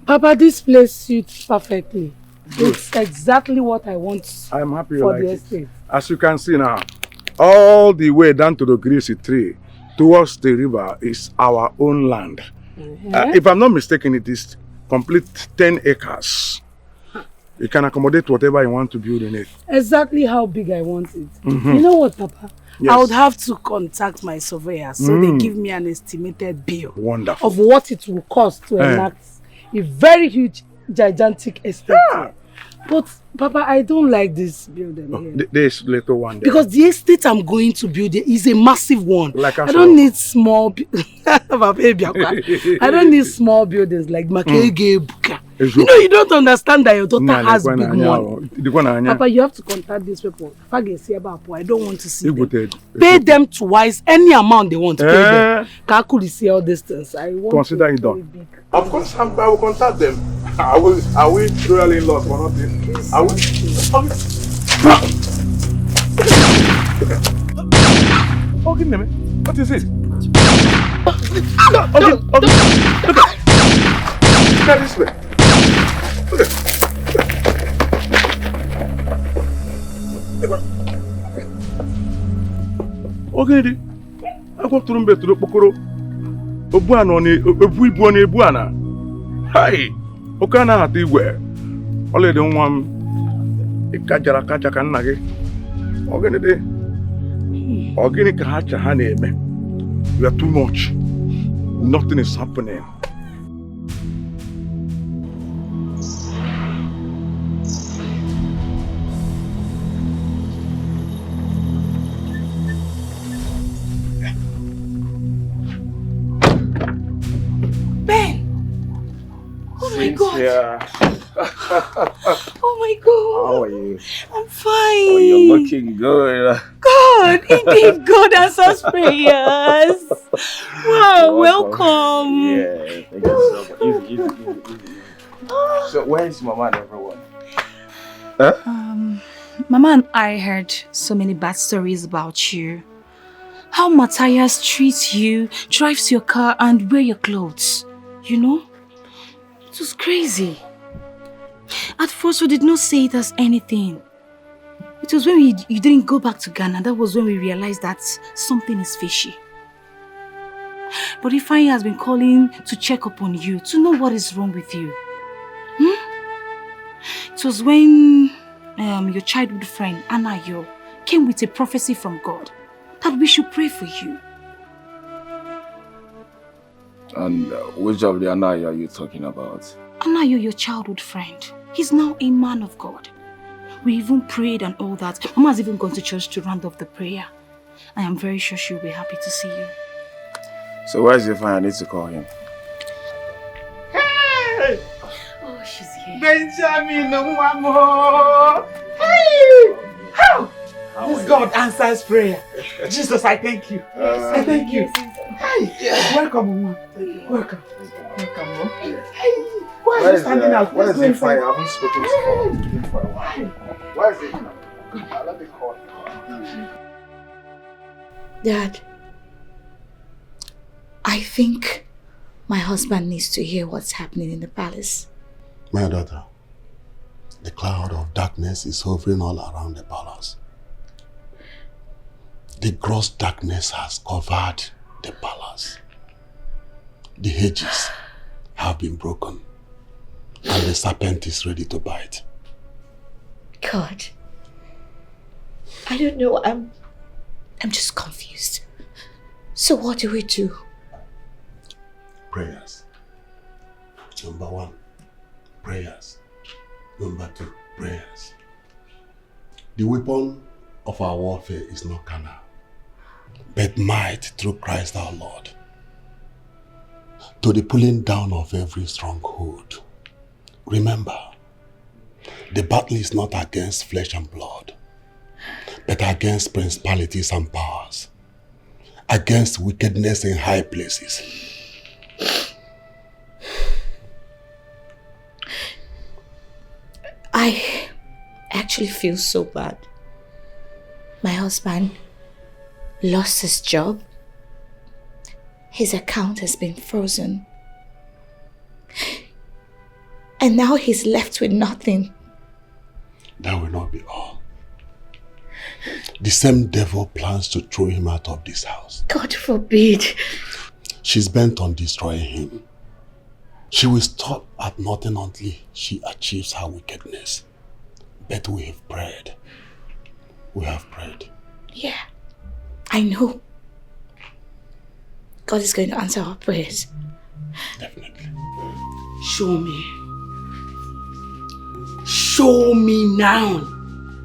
Papa, this place suits perfectly. It's exactly what I want I'm happy you for like the it. estate. As you can see now, all the way down to the greasy tree towards the river is our own land. If I'm not mistaken, it is complete 10 acres. You can accommodate whatever you want to build in it. Exactly how big I want it. Mhm. You know what, Papa? Yes. I would have to contact my surveyor so they give me an estimated bill Wonderful. of what it will cost to enact a very huge, gigantic estate here. But, Papa, I don't like this building here. This little one there. Because the estate I'm going to build there is a massive one. Like I don't need small... I don't need small buildings like Makege Buka. You know, you don't understand that your daughter has big money. Papa, you have to contact these people. I don't want to see them. Pay them twice any amount they want to pay them. Kakuli see all these things. I want Consider it done. Of course, I will contact them. Are we royal in-laws for nothing? Are we? Okay, what is it? Okay. Look at this way. Okay, I go to the Pokoro. Obuana on a Buana. Hi, Okana at the where. Only the one a Kajara Kajakanagi. Organic Hacha Honey, you are too much. Nothing is happening. Oh my God. Yeah. Oh my God. How are you? I'm fine. Oh, you're looking good. God, indeed, God answers prayers. Wow, welcome. Yeah, thank you so much. Easy. So, where is Mama and everyone? Huh? Mama and I heard so many bad stories about you. How Matthias treats you, drives your car, and wears your clothes. You know? It was crazy. At first, we did not say it as anything. It was when you didn't go back to Ghana, that was when we realized that something is fishy. But Ifeanyi has been calling to check up on you, to know what is wrong with you. It was when your childhood friend, Anayo, came with a prophecy from God that we should pray for you. And which of the Anayo are you talking about? Anayo, your childhood friend. He's now a man of God. We even prayed and all that. Mama has even gone to church to round off the prayer. I am very sure she'll be happy to see you. So where's your friend? I need to call him. Hey! Oh, she's here. Benjamin, Mamo! Hey! How? This God answers prayer. Jesus, I thank you. I thank you. Hey! Welcome, Mama. Welcome. Welcome, Mama. Hey! Why are you standing out? Where is Let's go the fire? I inside. haven't spoken to him for a while. Where is it? Let me call him. Dad, I think my husband needs to hear what's happening in the palace. My daughter, the cloud of darkness is hovering all around the palace. The gross darkness has covered the palace. The hedges have been broken, and the serpent is ready to bite. God, I don't know, I'm just confused. So what do we do? Prayers. Number 1, prayers. Number 2, prayers. The weapon of our warfare is not carnal, but might through Christ our Lord, to the pulling down of every stronghold. Remember, The battle is not against flesh and blood, but against principalities and powers, against wickedness in high places. I actually feel so bad. My husband lost his job. His account has been frozen. And now he's left with nothing. That will not be all. The same devil plans to throw him out of this house. God forbid. She's bent on destroying him. She will stop at nothing until she achieves her wickedness. But we have prayed. We have prayed. Yeah, I know. God is going to answer our prayers. Definitely. Show me. Show me now.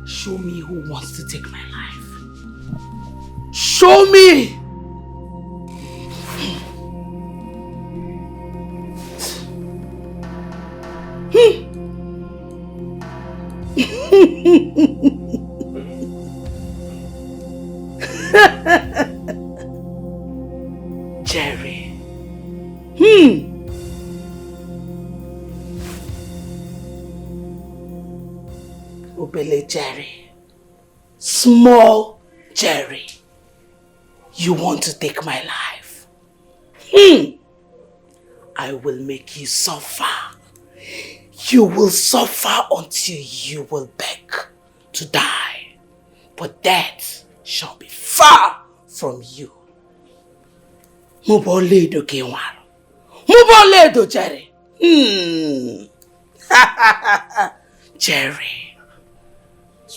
Show me who wants to take my life. Show me! Jerry. Obele Jerry. Small Jerry. You want to take my life? I will make you suffer. You will suffer until you will beg to die. But death shall be far from you. Muboledo Kenwaro. Muboledo Jerry. Jerry.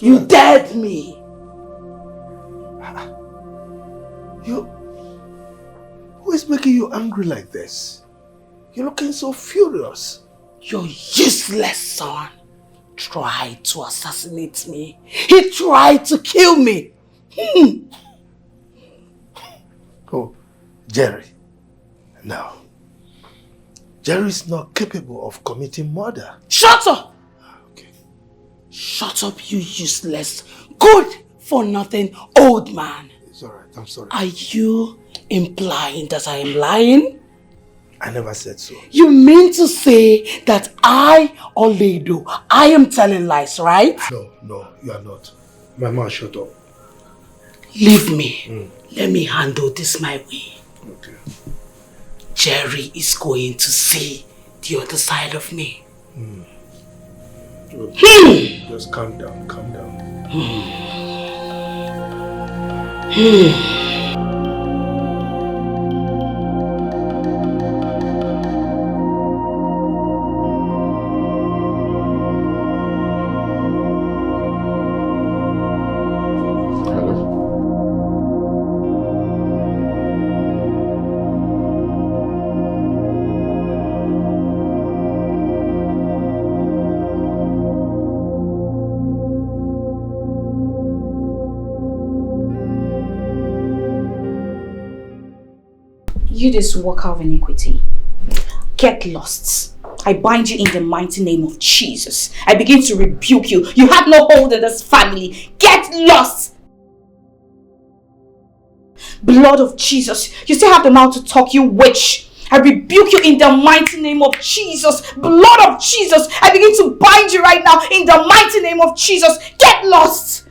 You dared me. Who is making you angry like this? You're looking so furious. Your useless son tried to assassinate me. He tried to kill me. Oh, Jerry. No. Jerry is not capable of committing murder. Shut up! Okay. Shut up, you useless, good for nothing old man. It's alright, I'm sorry. Are you implying that I am lying? I never said so. You mean to say that I, Oledo, I am telling lies, right? No, you are not. My mouth, shut up. Leave me. Let me handle this my way. Okay. Jerry is going to see the other side of me. Just calm down, calm down. You this worker of iniquity, get lost. I bind you in the mighty name of Jesus. I begin to rebuke you. You have no hold in this family. Get lost. Blood of Jesus. You still have the mouth to talk, you witch. I rebuke you in the mighty name of Jesus. Blood of Jesus. I begin to bind you right now in the mighty name of Jesus. Get lost.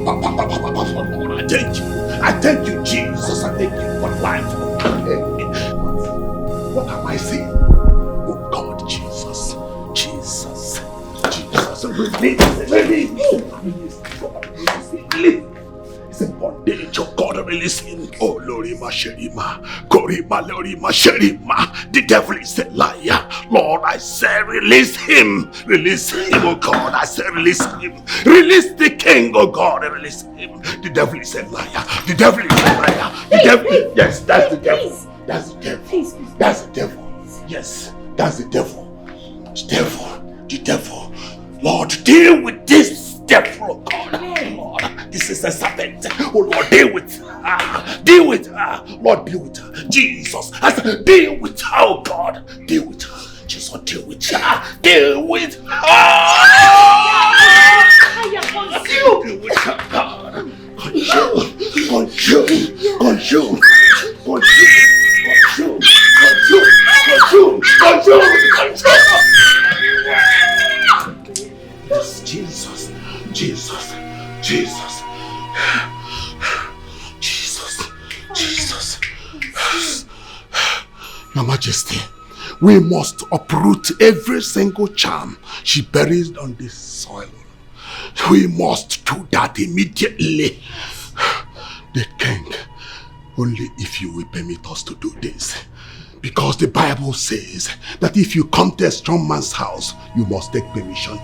I thank you. I thank you, Jesus. I thank you for life. What am I saying? Oh God, Jesus. Jesus. Jesus. Release. It's a bondage, oh God, release him. Oh Lorima Sherima. Korima Lorima Sherima. The devil is a liar. Lord, I say release him. Release him, oh God. I say release him. Release the king, oh God. Release him. The devil is a liar. The devil is a liar. The devil. Yes, that's the devil. That's the devil. That's the devil. Yes, that's the devil. The devil. The devil. Lord, deal with this devil, oh God. Lord, this is a serpent. Oh Lord, deal with her. Deal with her. Lord, deal with her. Jesus, I said, deal with her, oh God. Deal with her. Jesus, deal with her. Deal with her. Deal with her, God. Control. Yes, Jesus. Your Majesty, we must uproot every single charm she buries on this soil. We must do that immediately. The king, only if you will permit us to do this. Because the Bible says that if you come to a strong man's house, you must take permission.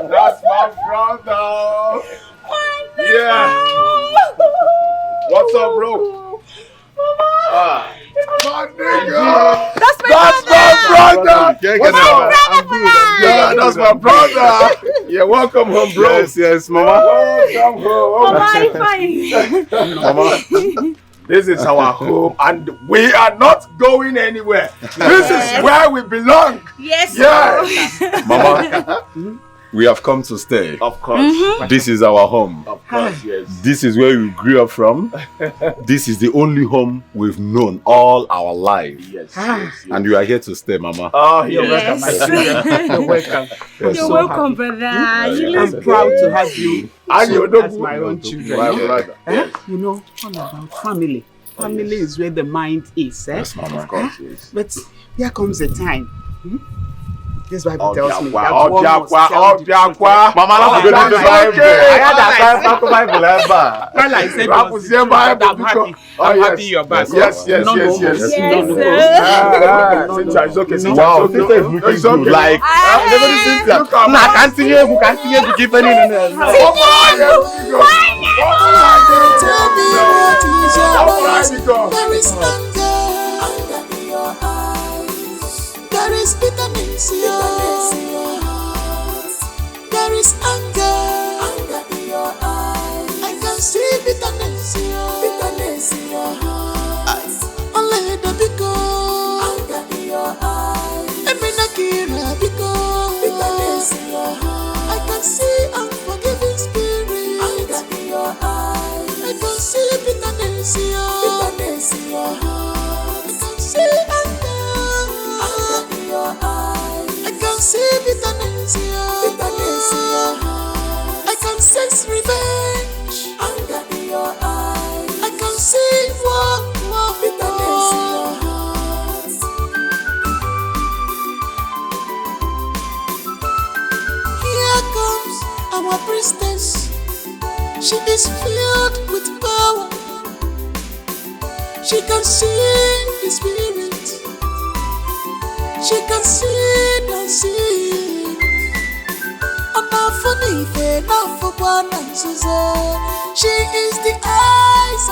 That's my brother. Yeah. What's up, bro? My nigga. That's my brother. What's up? I'm good. Yeah, that's my brother. Yeah, welcome home, bro. Yes, mama. Welcome home. Mama. This is our home and we are not going anywhere. This is where we belong. Yes. Mama, we have come to stay. Of course. This is our home. Of course, yes. This is where we grew up from. This is the only home we've known all our life. Yes. And you are here to stay, Mama. Oh, You're welcome, my sister. You're welcome. You're welcome, brother. I'm proud to have you as my own children. My brother. Yes. You know, all about family. Family is where the mind is. Yes, Mama. Of course, yes. But there comes a time. This Bible tells me Mama, that one must tell the truth. Mama, let's go to the Bible. I had that time to Bible ever. Well, I said, I'm happy you're back. Yes. It's okay. Wow, this is looking good. Like, I can't see you. You can't see you. You keep any. There is anger in your eyes. There is bitterness in your heart. There is anger in your eyes. I can see bitterness in your heart. Only the because anger in your eyes. Every nakira because bitterness in your heart. I can see unforgiving spirit anger in your eyes. I can see bitterness in your heart. I can see anger in your eyes. I can see bitterness in your heart. I can sense revenge anger in your eyes. I can see bitterness in your heart. Here comes our priestess. She is filled with power. She can see the spirit. She can see the unseen. She is the eyes